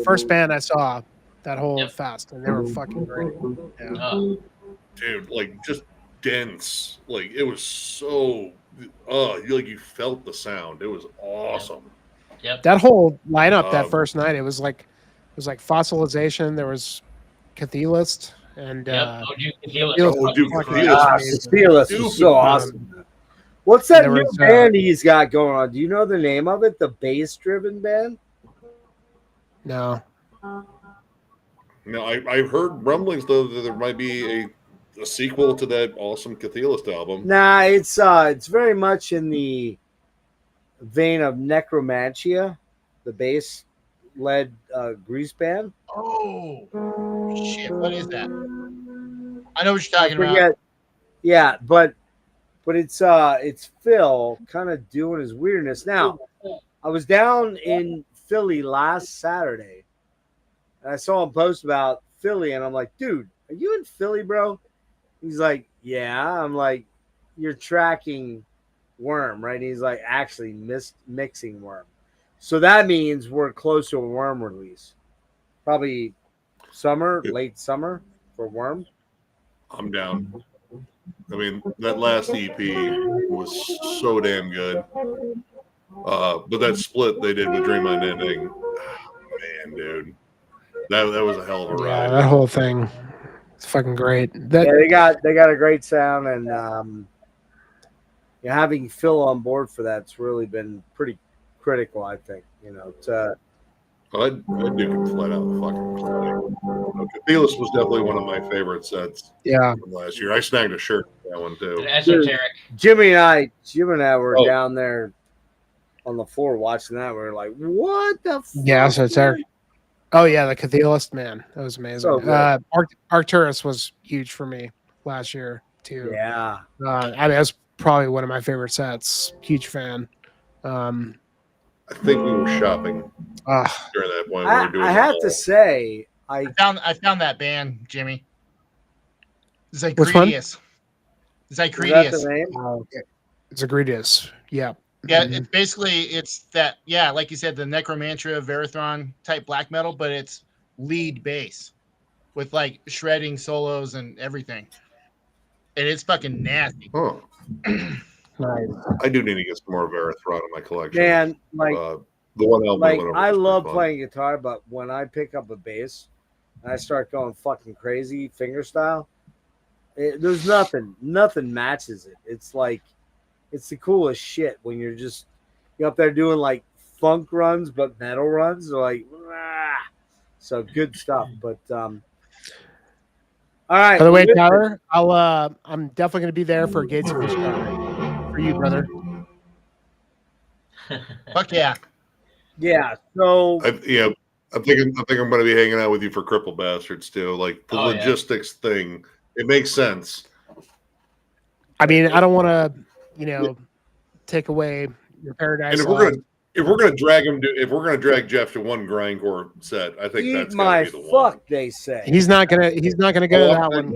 first band I saw that whole Yep. fest, and they were fucking great. Yeah. Dude, like just dense. Like it was so you felt the sound. It was awesome. Yep. That whole lineup that Um, first night, it was like Fossilization. There was Cathedalist and Yep. Oh, dude, feel it. Feels Oh, dude, fucking Feels Ah, amazing. Steelers is so awesome. What's that There new was, band he's got going on? Do you know the name of it? The bass-driven band? No, No, I've heard rumblings though that there might be a sequel to that awesome Cathedalist album. Nah, it's very much in the vein of Necromantia, the bass-led Grease band. oh shit, what is that? I know what you're talking about. Forget. Yeah, but it's Phil kind of doing his weirdness. Now, I was down in Philly last Saturday, and I saw him post about Philly, and I'm like, dude, are you in Philly, bro? He's like, yeah. I'm like, you're tracking Worm, right? And he's like, actually mixing Worm. So that means we're close to a Worm release. Probably summer, late summer for Worm. I'm down. I mean, that last EP was so damn good. But that split they did with Dreamland Ending, man, dude, that was a hell of a yeah, ride. that whole thing, it's fucking great. That Yeah, they got a great sound, and you know, having Phil on board for that's really been pretty critical, I think. You know, I do flat out fucking play. Cathelis was definitely one of my favorite sets Yeah. from last year. I snagged a shirt for that one too. Esoteric. Jim and I were Oh. down there on the floor watching that. We were like, what the fuck? Yeah, so it's our. Oh yeah, the Cathelist, man, that was amazing. So good. Arcturus was huge for me last year too. Yeah. I mean, that's probably one of my favorite sets. Huge fan. I think we were shopping Uh, during that point. We were doing I have to say, I found that band, Jimmy. Which one? is that the Zycredius. name? okay. It's Egregious. Yeah. Yeah, Mhm. it's basically that. Yeah, like you said, the Necromantia Verathron type black metal, but it's lead bass with like shredding solos and everything, and it's fucking nasty. Oh, Nice. I do need to get some more Verathron in my collection. Man, like, the one album like went over I was pretty love fun. playing guitar, but when I pick up a bass and I start going fucking crazy finger style, there's nothing matches it. It's like, it's the coolest shit when you're up there doing like funk runs, but metal runs. They're like, ah. So good stuff. But all right. By the way, listen. Tyler, I'm definitely going to be there for Gates of Ishtar for you, brother. Fuck yeah. Yeah. So I think I'm going to be hanging out with you for Cripple Bastards too. Like the Oh, yeah. logistics thing, it makes sense. I mean, I don't want to, take away your Paradise. And if we're gonna drag Jeff to one grindcore set, I think eat that's my gotta be the fuck, one. they say. He's not gonna go to that one.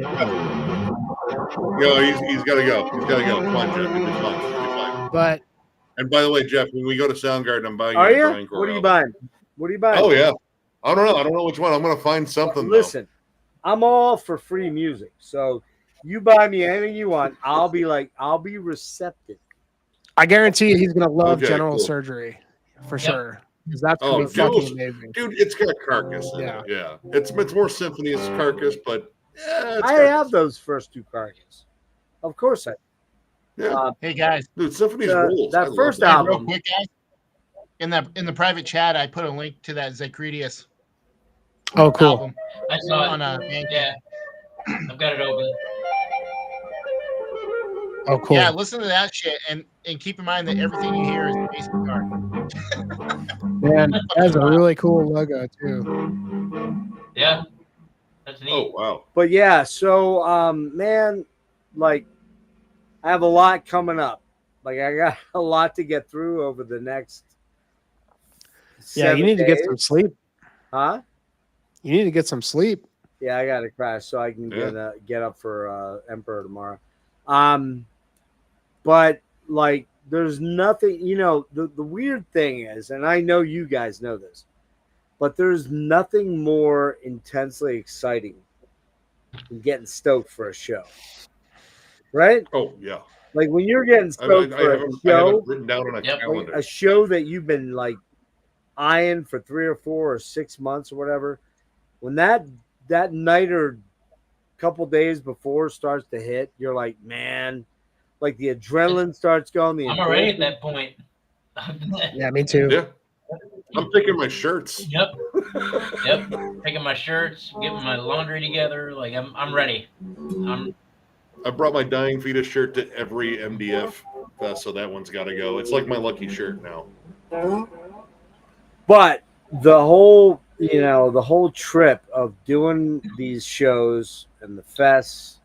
No, he's got to go. He's got to go. Come on, Jeff. It'll be fun. It'll be fun. But And by the way, Jeff, when we go to Soundgarden, I'm buying Are you a you? grindcore. What are you album. buying? What are you buying? Oh yeah. I don't know which one. I'm gonna find something. Listen, I'm all for free music. So you buy me anything you want, I'll be receptive. I guarantee you he's gonna love Okay, General cool. Surgery for Yep. sure. Because that's Oh, gonna be fucking General's- amazing. Dude, it's got Carcass in Yeah. it. Yeah. It's more Symphony as Carcass, but yeah, it's I Carcass. have those first two carcass. Of course I Yeah. Hey guys, Dude, Symphony's that rules. I love first that. album- real quick, guys. In the private chat, I put a link to that Zycredius Oh, cool. album I saw on it. Bandcamp. Yeah. I've got it open. Oh, cool. Yeah, listen to that shit, and keep in mind that everything you hear is bass guitar. Man, that's a really cool logo too. Yeah. That's neat. Oh wow. But yeah, so man, like I have a lot coming up. Like I got a lot to get through over the next Yeah, you 7 need to get days. some sleep. Huh? You need to get some sleep. Yeah, I got to crash so I can Yeah. get up for Emperor tomorrow. But like, there's nothing. The weird thing is, and I know you guys know this, but there's nothing more intensely exciting than getting stoked for a show, right? Oh yeah. Like when you're getting I stoked for a have show, it written down on a Yep. calendar. a show that you've been like eyeing for 3 or 4 or 6 months or whatever, when that night or couple days before starts to hit, you're like, man, like the adrenaline starts going. I'm already at that point. Yeah, me too. Yeah. I'm picking my shirts. Yep. Picking my shirts, getting my laundry together. Like I'm ready. I brought my Dying Fetus shirt to every MDF fest, so that one's got to go. It's like my lucky shirt now. But the whole trip of doing these shows and the fests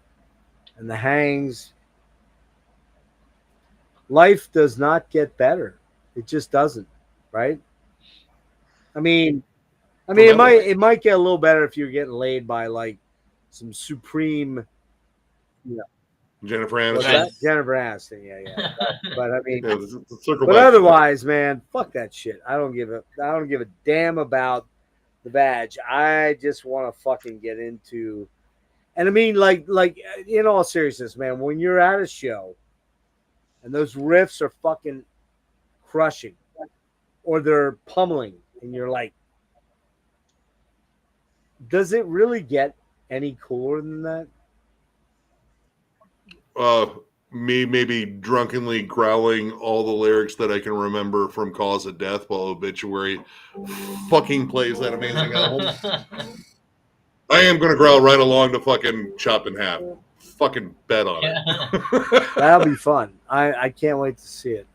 and the hangs, life does not get better. It just doesn't, right? I mean, it might get a little better if you're getting laid by like some supreme, Jennifer what's Aniston. that? Jennifer Aniston, yeah. But I mean, Yeah, the circle but back. otherwise, man, fuck that shit. I don't give a damn about the badge. I just want to fucking get into. And I mean, like in all seriousness, man, when you're at a show and those riffs are fucking crushing or they're pummeling, and you're like, does it really get any cooler than that? me maybe drunkenly growling all the lyrics that I can remember from Cause of Death while Obituary fucking plays that amazing album. I am going to growl right along to fucking Chop in Half. Fucking bet on it. That'll be fun. I can't wait to see it.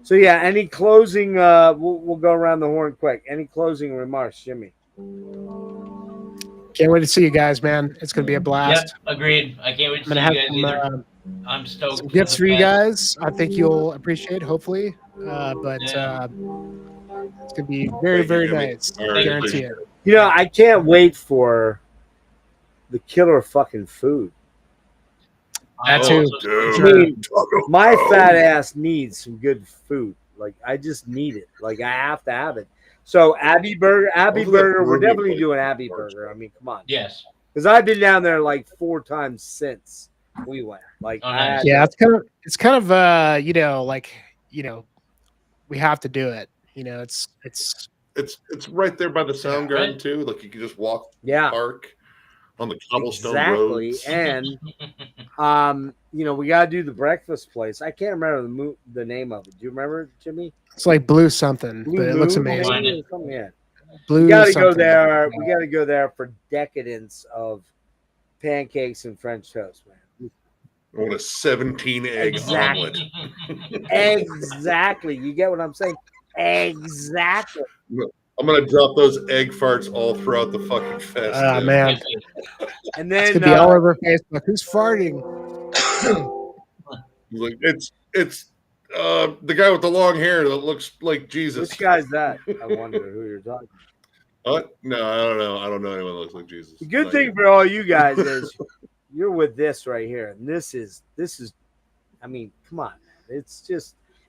So yeah, any closing? We'll go around the horn quick. Any closing remarks, Jimmy? Can't wait to see you guys, man. It's gonna be a blast. Yep, agreed. I can't wait to I'm see gonna you have guys either. I'm stoked. some gifts for you the guys. I think you'll appreciate, hopefully. But it's gonna be very, very nice. All I right, guarantee it. You know, I can't wait for the killer fucking food. That Oh, too. Dude. My fat ass needs some good food. Like I just need it. Like I have to have it. So Abbey Burger, we're definitely doing Abbey Burger. I mean, come on. Yes. Because I've been down there like 4 times since we went. Like, Oh, nice. Yeah, it's kind of we have to do it. It's right there by the Sound Garden right. too. Like you can just walk yeah, park on the cobblestone exactly. roads. And we gotta do the breakfast place. I can't remember the name of it. Do you remember, Jimmy? it's like blue something, Blue but it looks Moon, amazing. maybe, or something, yeah. Blue We gotta go something. there. We gotta go there for decadence of pancakes and French toast, man. I want a 17-egg Exactly. omelet. Exactly. You get what I'm saying? Exactly. I'm gonna drop those egg farts all throughout the fucking fest. Ah, dude. man. And It's then gonna be all over Facebook. Who's farting? Like it's the guy with the long hair that looks like Jesus. which guy's that? I wonder who you're talking about. What? No, I don't know. I don't know anyone that looks like Jesus. The good Not thing you. for all you guys is you're with this right here. And this is I mean, come on, man.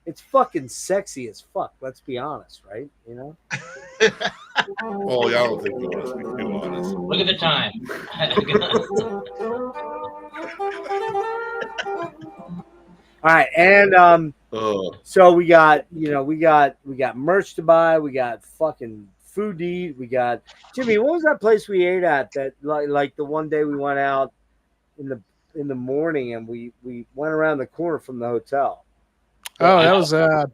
It's fucking sexy as fuck. Let's be honest, right? You know? Oh, yeah, I don't think you want us to be too honest. Look at the time. All right, and Oh, so we got merch to buy, we got fucking food to eat, we got Jimmy, what was that place we ate at that like the one day we went out in the morning and we went around the corner from the hotel? Oh, that was it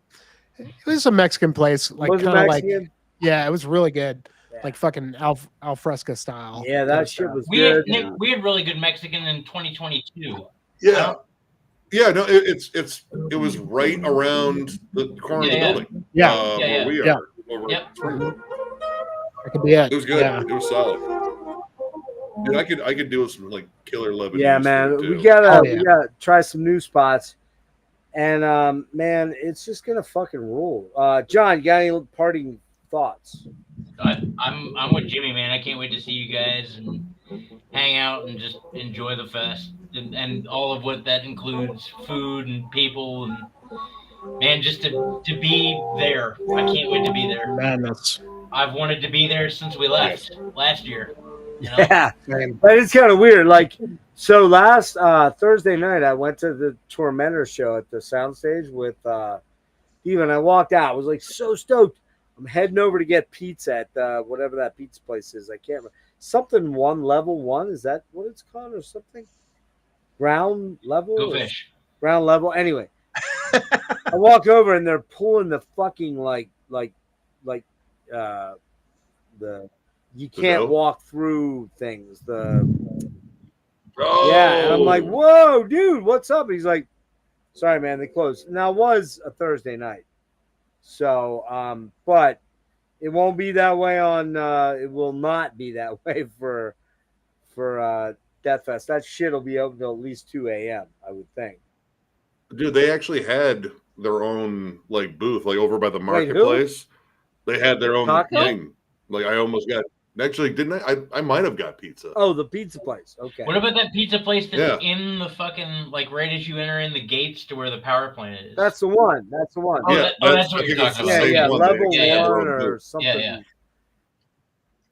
was a Mexican place, like Was it kind of like Mexican? yeah, it was really good, Yeah. like fucking al fresco style. Yeah, that shit was we good. had really good Mexican in 2022. yeah. Yeah, no, it was right around the corner of the Yeah. building. Yeah, Where we are. Yeah. Where we're- Yep. that could be it. It was good. Yeah. It was solid. Dude, I could do with some like killer Lebanese. Yeah, man, food, we too. gotta Oh, yeah. we gotta try some new spots, and man, it's just gonna fucking rule. John, you got any parting thoughts? I'm with Jimmy, man. I can't wait to see you guys and hang out and just enjoy the fest and all of what that includes, food and people and man, just to be there. I can't wait to be there. Madness. I've wanted to be there since we left last year. You know? Yeah, Same. but it's kind of weird. Like, so last Thursday night, I went to the Tormenter show at the soundstage with Steve, and I walked out. I was like so stoked. I'm heading over to get pizza at whatever that pizza place is. I can't remember. Something one, level one. Is that what it's called or something? Ground level? Go or fish. Ground level. Anyway, I walk over and they're pulling the fucking the you can't dough? walk through things. Oh, Yeah, and I'm like, whoa, dude, what's up? And he's like, sorry, man, they closed. Now it was a Thursday night. So but it won't be that way on it will not be that way for Death Fest. That shit will be open till at least 2 a.m., I would think. dude, they actually had their own like booth, like over by the Wait, who? marketplace. They had their own Taco? thing. Like I almost got. Actually, didn't I might have got pizza. Oh, the pizza place. Okay. What about that pizza place that's Yeah. in the fucking like right as you enter in the gates to where the power plant is? That's the one. That's the one. Oh, Yeah, that's what I you're think it's talking the Yeah, about. same yeah, one. level They yeah. had their one own or booth. something. Yeah.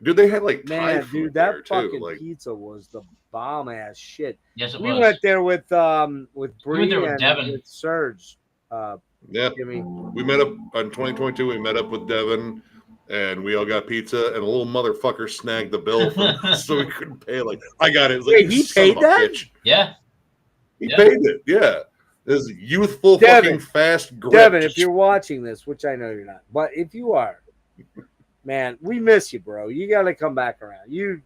Dude, they had like Thai Man, food dude, there, that too. fucking Like, pizza was the bomb ass shit. Yes, it We was. went there with went Bree there with and Devin. with Serge. yeah, Jimmy. we met up in 2022. We met up with Devin, and we all got pizza. And a little motherfucker snagged the bill, so we couldn't pay. Like, I got it. It was like, Wait, he "You son of paid a that? bitch." Yeah. He Yeah. paid it. Yeah. This youthful, Devin. fucking fast grip. Devin, if you're watching this, which I know you're not, but if you are, man, we miss you, bro. You got to come back around. You've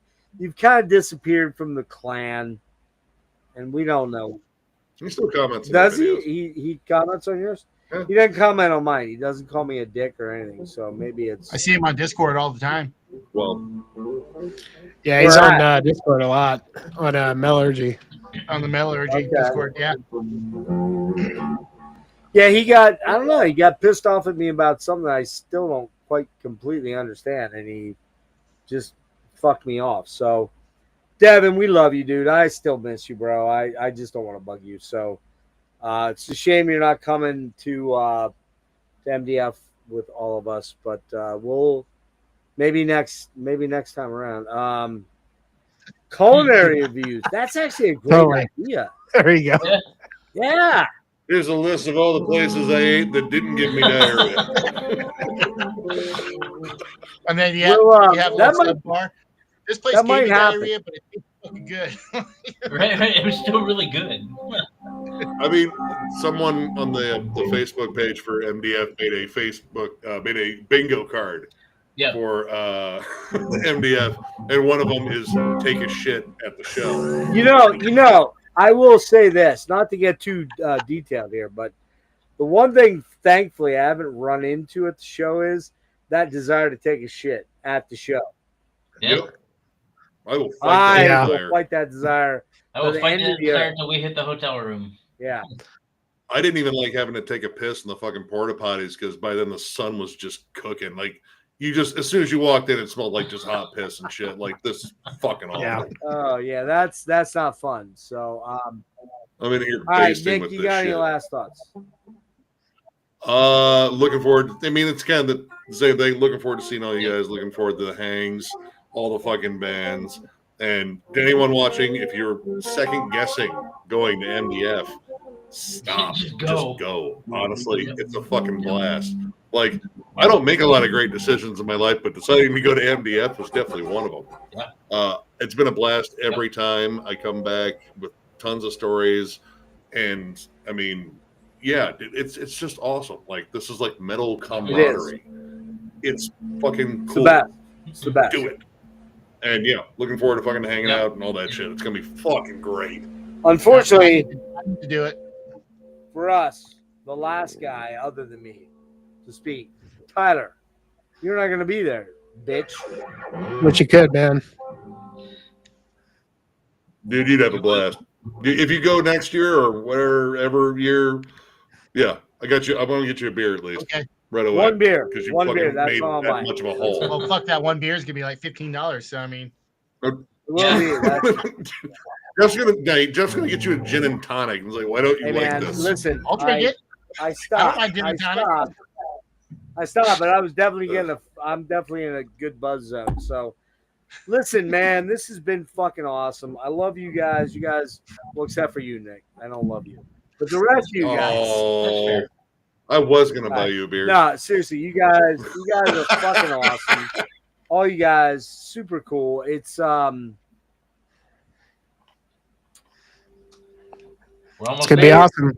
kind of disappeared from the clan, and we don't know. He still comments. on Does the he? videos. He comments on yours. Yeah. He doesn't comment on mine. He doesn't call me a dick or anything. So maybe it's. I see him on Discord all the time. Well, Yeah, he's Where on at? Discord a lot on Metallurgy. On the Metallurgy Okay. Discord, yeah. Yeah, he got. I don't know. He got pissed off at me about something I still don't quite completely understand, and he just fucked me off. So, Devin, we love you, dude. I still miss you, bro. I just don't want to bug you. So, it's a shame you're not coming to MDF with all of us, but we'll maybe next time around. Culinary reviews. That's actually a great Totally. idea. There you go. Yeah. here's a list of all the places I ate that didn't give me diarrhea. And then you have, Well, you have that a might- sub bar. This place that gave might me happen. diarrhea, but it tastes fucking good. Right. It was still really good. I mean, someone on the Facebook page for MDF made a bingo card Yeah. for MDF, and one of them is take a shit at the show. You know, I will say this, not to get too detailed here, but the one thing, thankfully, I haven't run into at the show is that desire to take a shit at the show. Yeah. Yep. I will fight I that will desire. fight that desire. I will the fight end that of the year. desire until we hit the hotel room. Yeah. I didn't even like having to take a piss in the fucking porta potties because by then the sun was just cooking. Like you just as soon as you walked in, it smelled like just hot piss and shit. Like this is fucking awful. Yeah. Oh yeah, that's not fun. So I'm in here all right, basting Nick, with you this got shit. any last thoughts? Looking forward. I mean, it's kind of the same thing. Looking forward to seeing all you guys. Looking forward to the hangs, all the fucking bands, and to anyone watching, if you're second guessing going to MDF, stop. Just go. Just go. Honestly, it's a fucking blast. Like I don't make a lot of great decisions in my life, but deciding to go to MDF was definitely one of them. Yeah. It's been a blast every time I come back with tons of stories, and I mean. Yeah, it's just awesome. Like this is like metal camaraderie. It's fucking It's cool. the best. It's the best. Do it. And yeah, looking forward to fucking hanging Yeah. out and all that shit. It's gonna be fucking great. Unfortunately I need to do it. for us, the last guy other than me to speak, Tyler, you're not gonna be there, bitch. Which you could, man. Dude, you'd have a blast. If you go next year or whatever year, yeah, I got you. I'm gonna get you a beer at least Okay. right away. One beer. because you One fucking beer. That's made all I'm that buying. much of a hole. Well, fuck that one beer is gonna be like $15. So I mean, It will be. That's- Jeff's gonna get you a gin and tonic. He's like, why don't you Hey like man, this? listen. I'll drink it. I stopped. mind gin and tonic. I stopped, but I was definitely I'm definitely in a good buzz zone. So, listen, man, this has been fucking awesome. I love you guys. You guys, well, except for you, Nick. I don't love you, but the rest of you guys. Oh, I was gonna buy you a beer. No, seriously, you guys are fucking awesome. All you guys, super cool. It's We're It's almost gonna be there. awesome.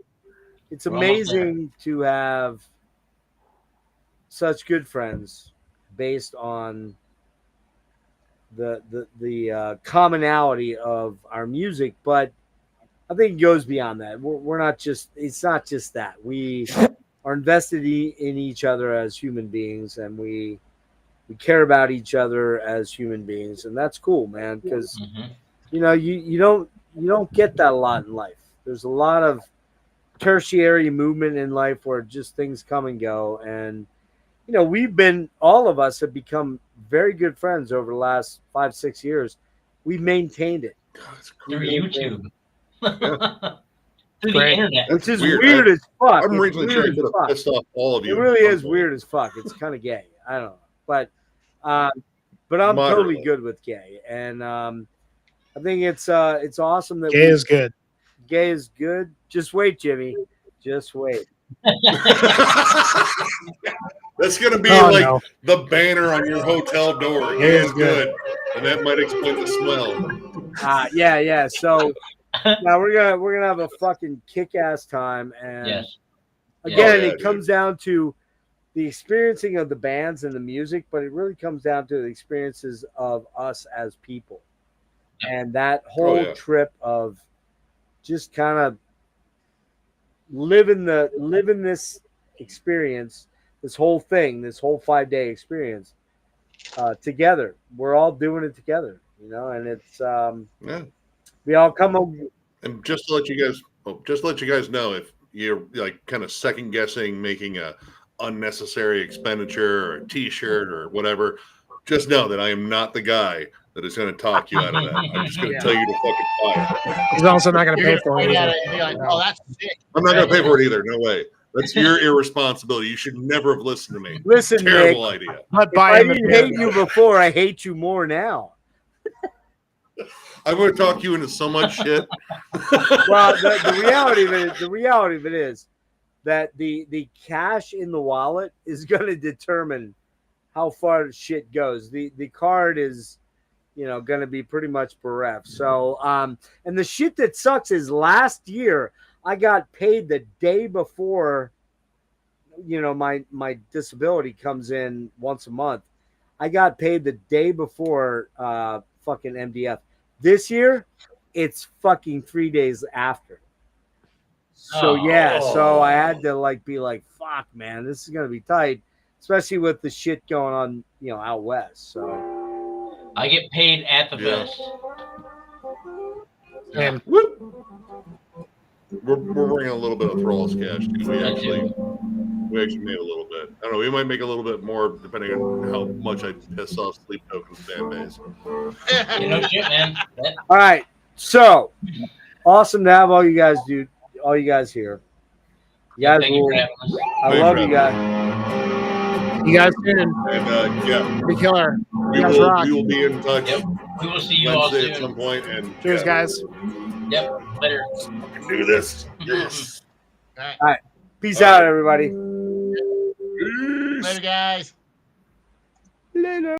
it's We're almost there. amazing to have such good friends based on the commonality of our music, but I think it goes beyond that. We're not just, it's not just that. We are invested in each other as human beings, and we care about each other as human beings, and that's cool, man, because Mhm. you know you don't get that a lot in life. There's a lot of tertiary movement in life where just things come and go, and you know, all of us have become very good friends over the last 5-6 years. We maintained it. Through YouTube. Through the Great. internet. Which is Weird. weird as fuck. I'm It's originally weird trying as to fuck. piss off all of It you. really is weird as fuck. It's kind of gay. I don't know, but I'm totally Moderately. good with gay, and I think it's awesome that Gay is good. gay is good. Just wait, Jimmy. Just wait. That's gonna be Oh, like no. the banner on your hotel door. It It is is good, and that might explain the smell. Yeah. So Now we're gonna have a fucking kick-ass time, and Yes. again, Yeah, it comes down to the experiencing of the bands and the music, but it really comes down to the experiences of us as people, and that whole trip of just kind of living this experience, this whole thing, this whole 5-day experience together. We're all doing it together, you know, and it's we all come up. And just to let you guys know, if you're like kind of second guessing making a unnecessary expenditure or a T-shirt or whatever, just know that I am not the guy that is going to talk you out of that. I'm just going to tell you to fucking buy it. He's also not going to pay for it. Oh, that's sick. I'm not going to pay for it either. No way. That's your irresponsibility. You should never have listened to me. Listen, Terrible Nick, idea. If I didn't hate you before, I hate you more now. I'm going to talk you into so much shit. Well, the reality of it is that the cash in the wallet is going to determine how far the shit goes. The card is, you know, going to be pretty much bereft. So, and the shit that sucks is last year I got paid the day before, you know, my disability comes in once a month. I got paid the day before fucking MDF. This year, it's fucking 3 days after. So so I had to like be like, fuck, man, this is gonna be tight, especially with the shit going on, you know, out west. So I get paid at the fest. And We're bringing a little bit of Thrall's cash too. We actually made a little bit. I don't know. We might make a little bit more depending on how much I piss off Sleep Token's fan base. You know, shit, man. all right, so awesome to have all you guys here. You guys Thank you rule. for having us. I love you guys. you guys soon. And Be killer. we will be in touch. Yep. We will see you all Wednesday at soon. some point. And Cheers, guys. Yep. Later. Do this. Yes. All right. All right, peace out, everybody. Later, guys. Later.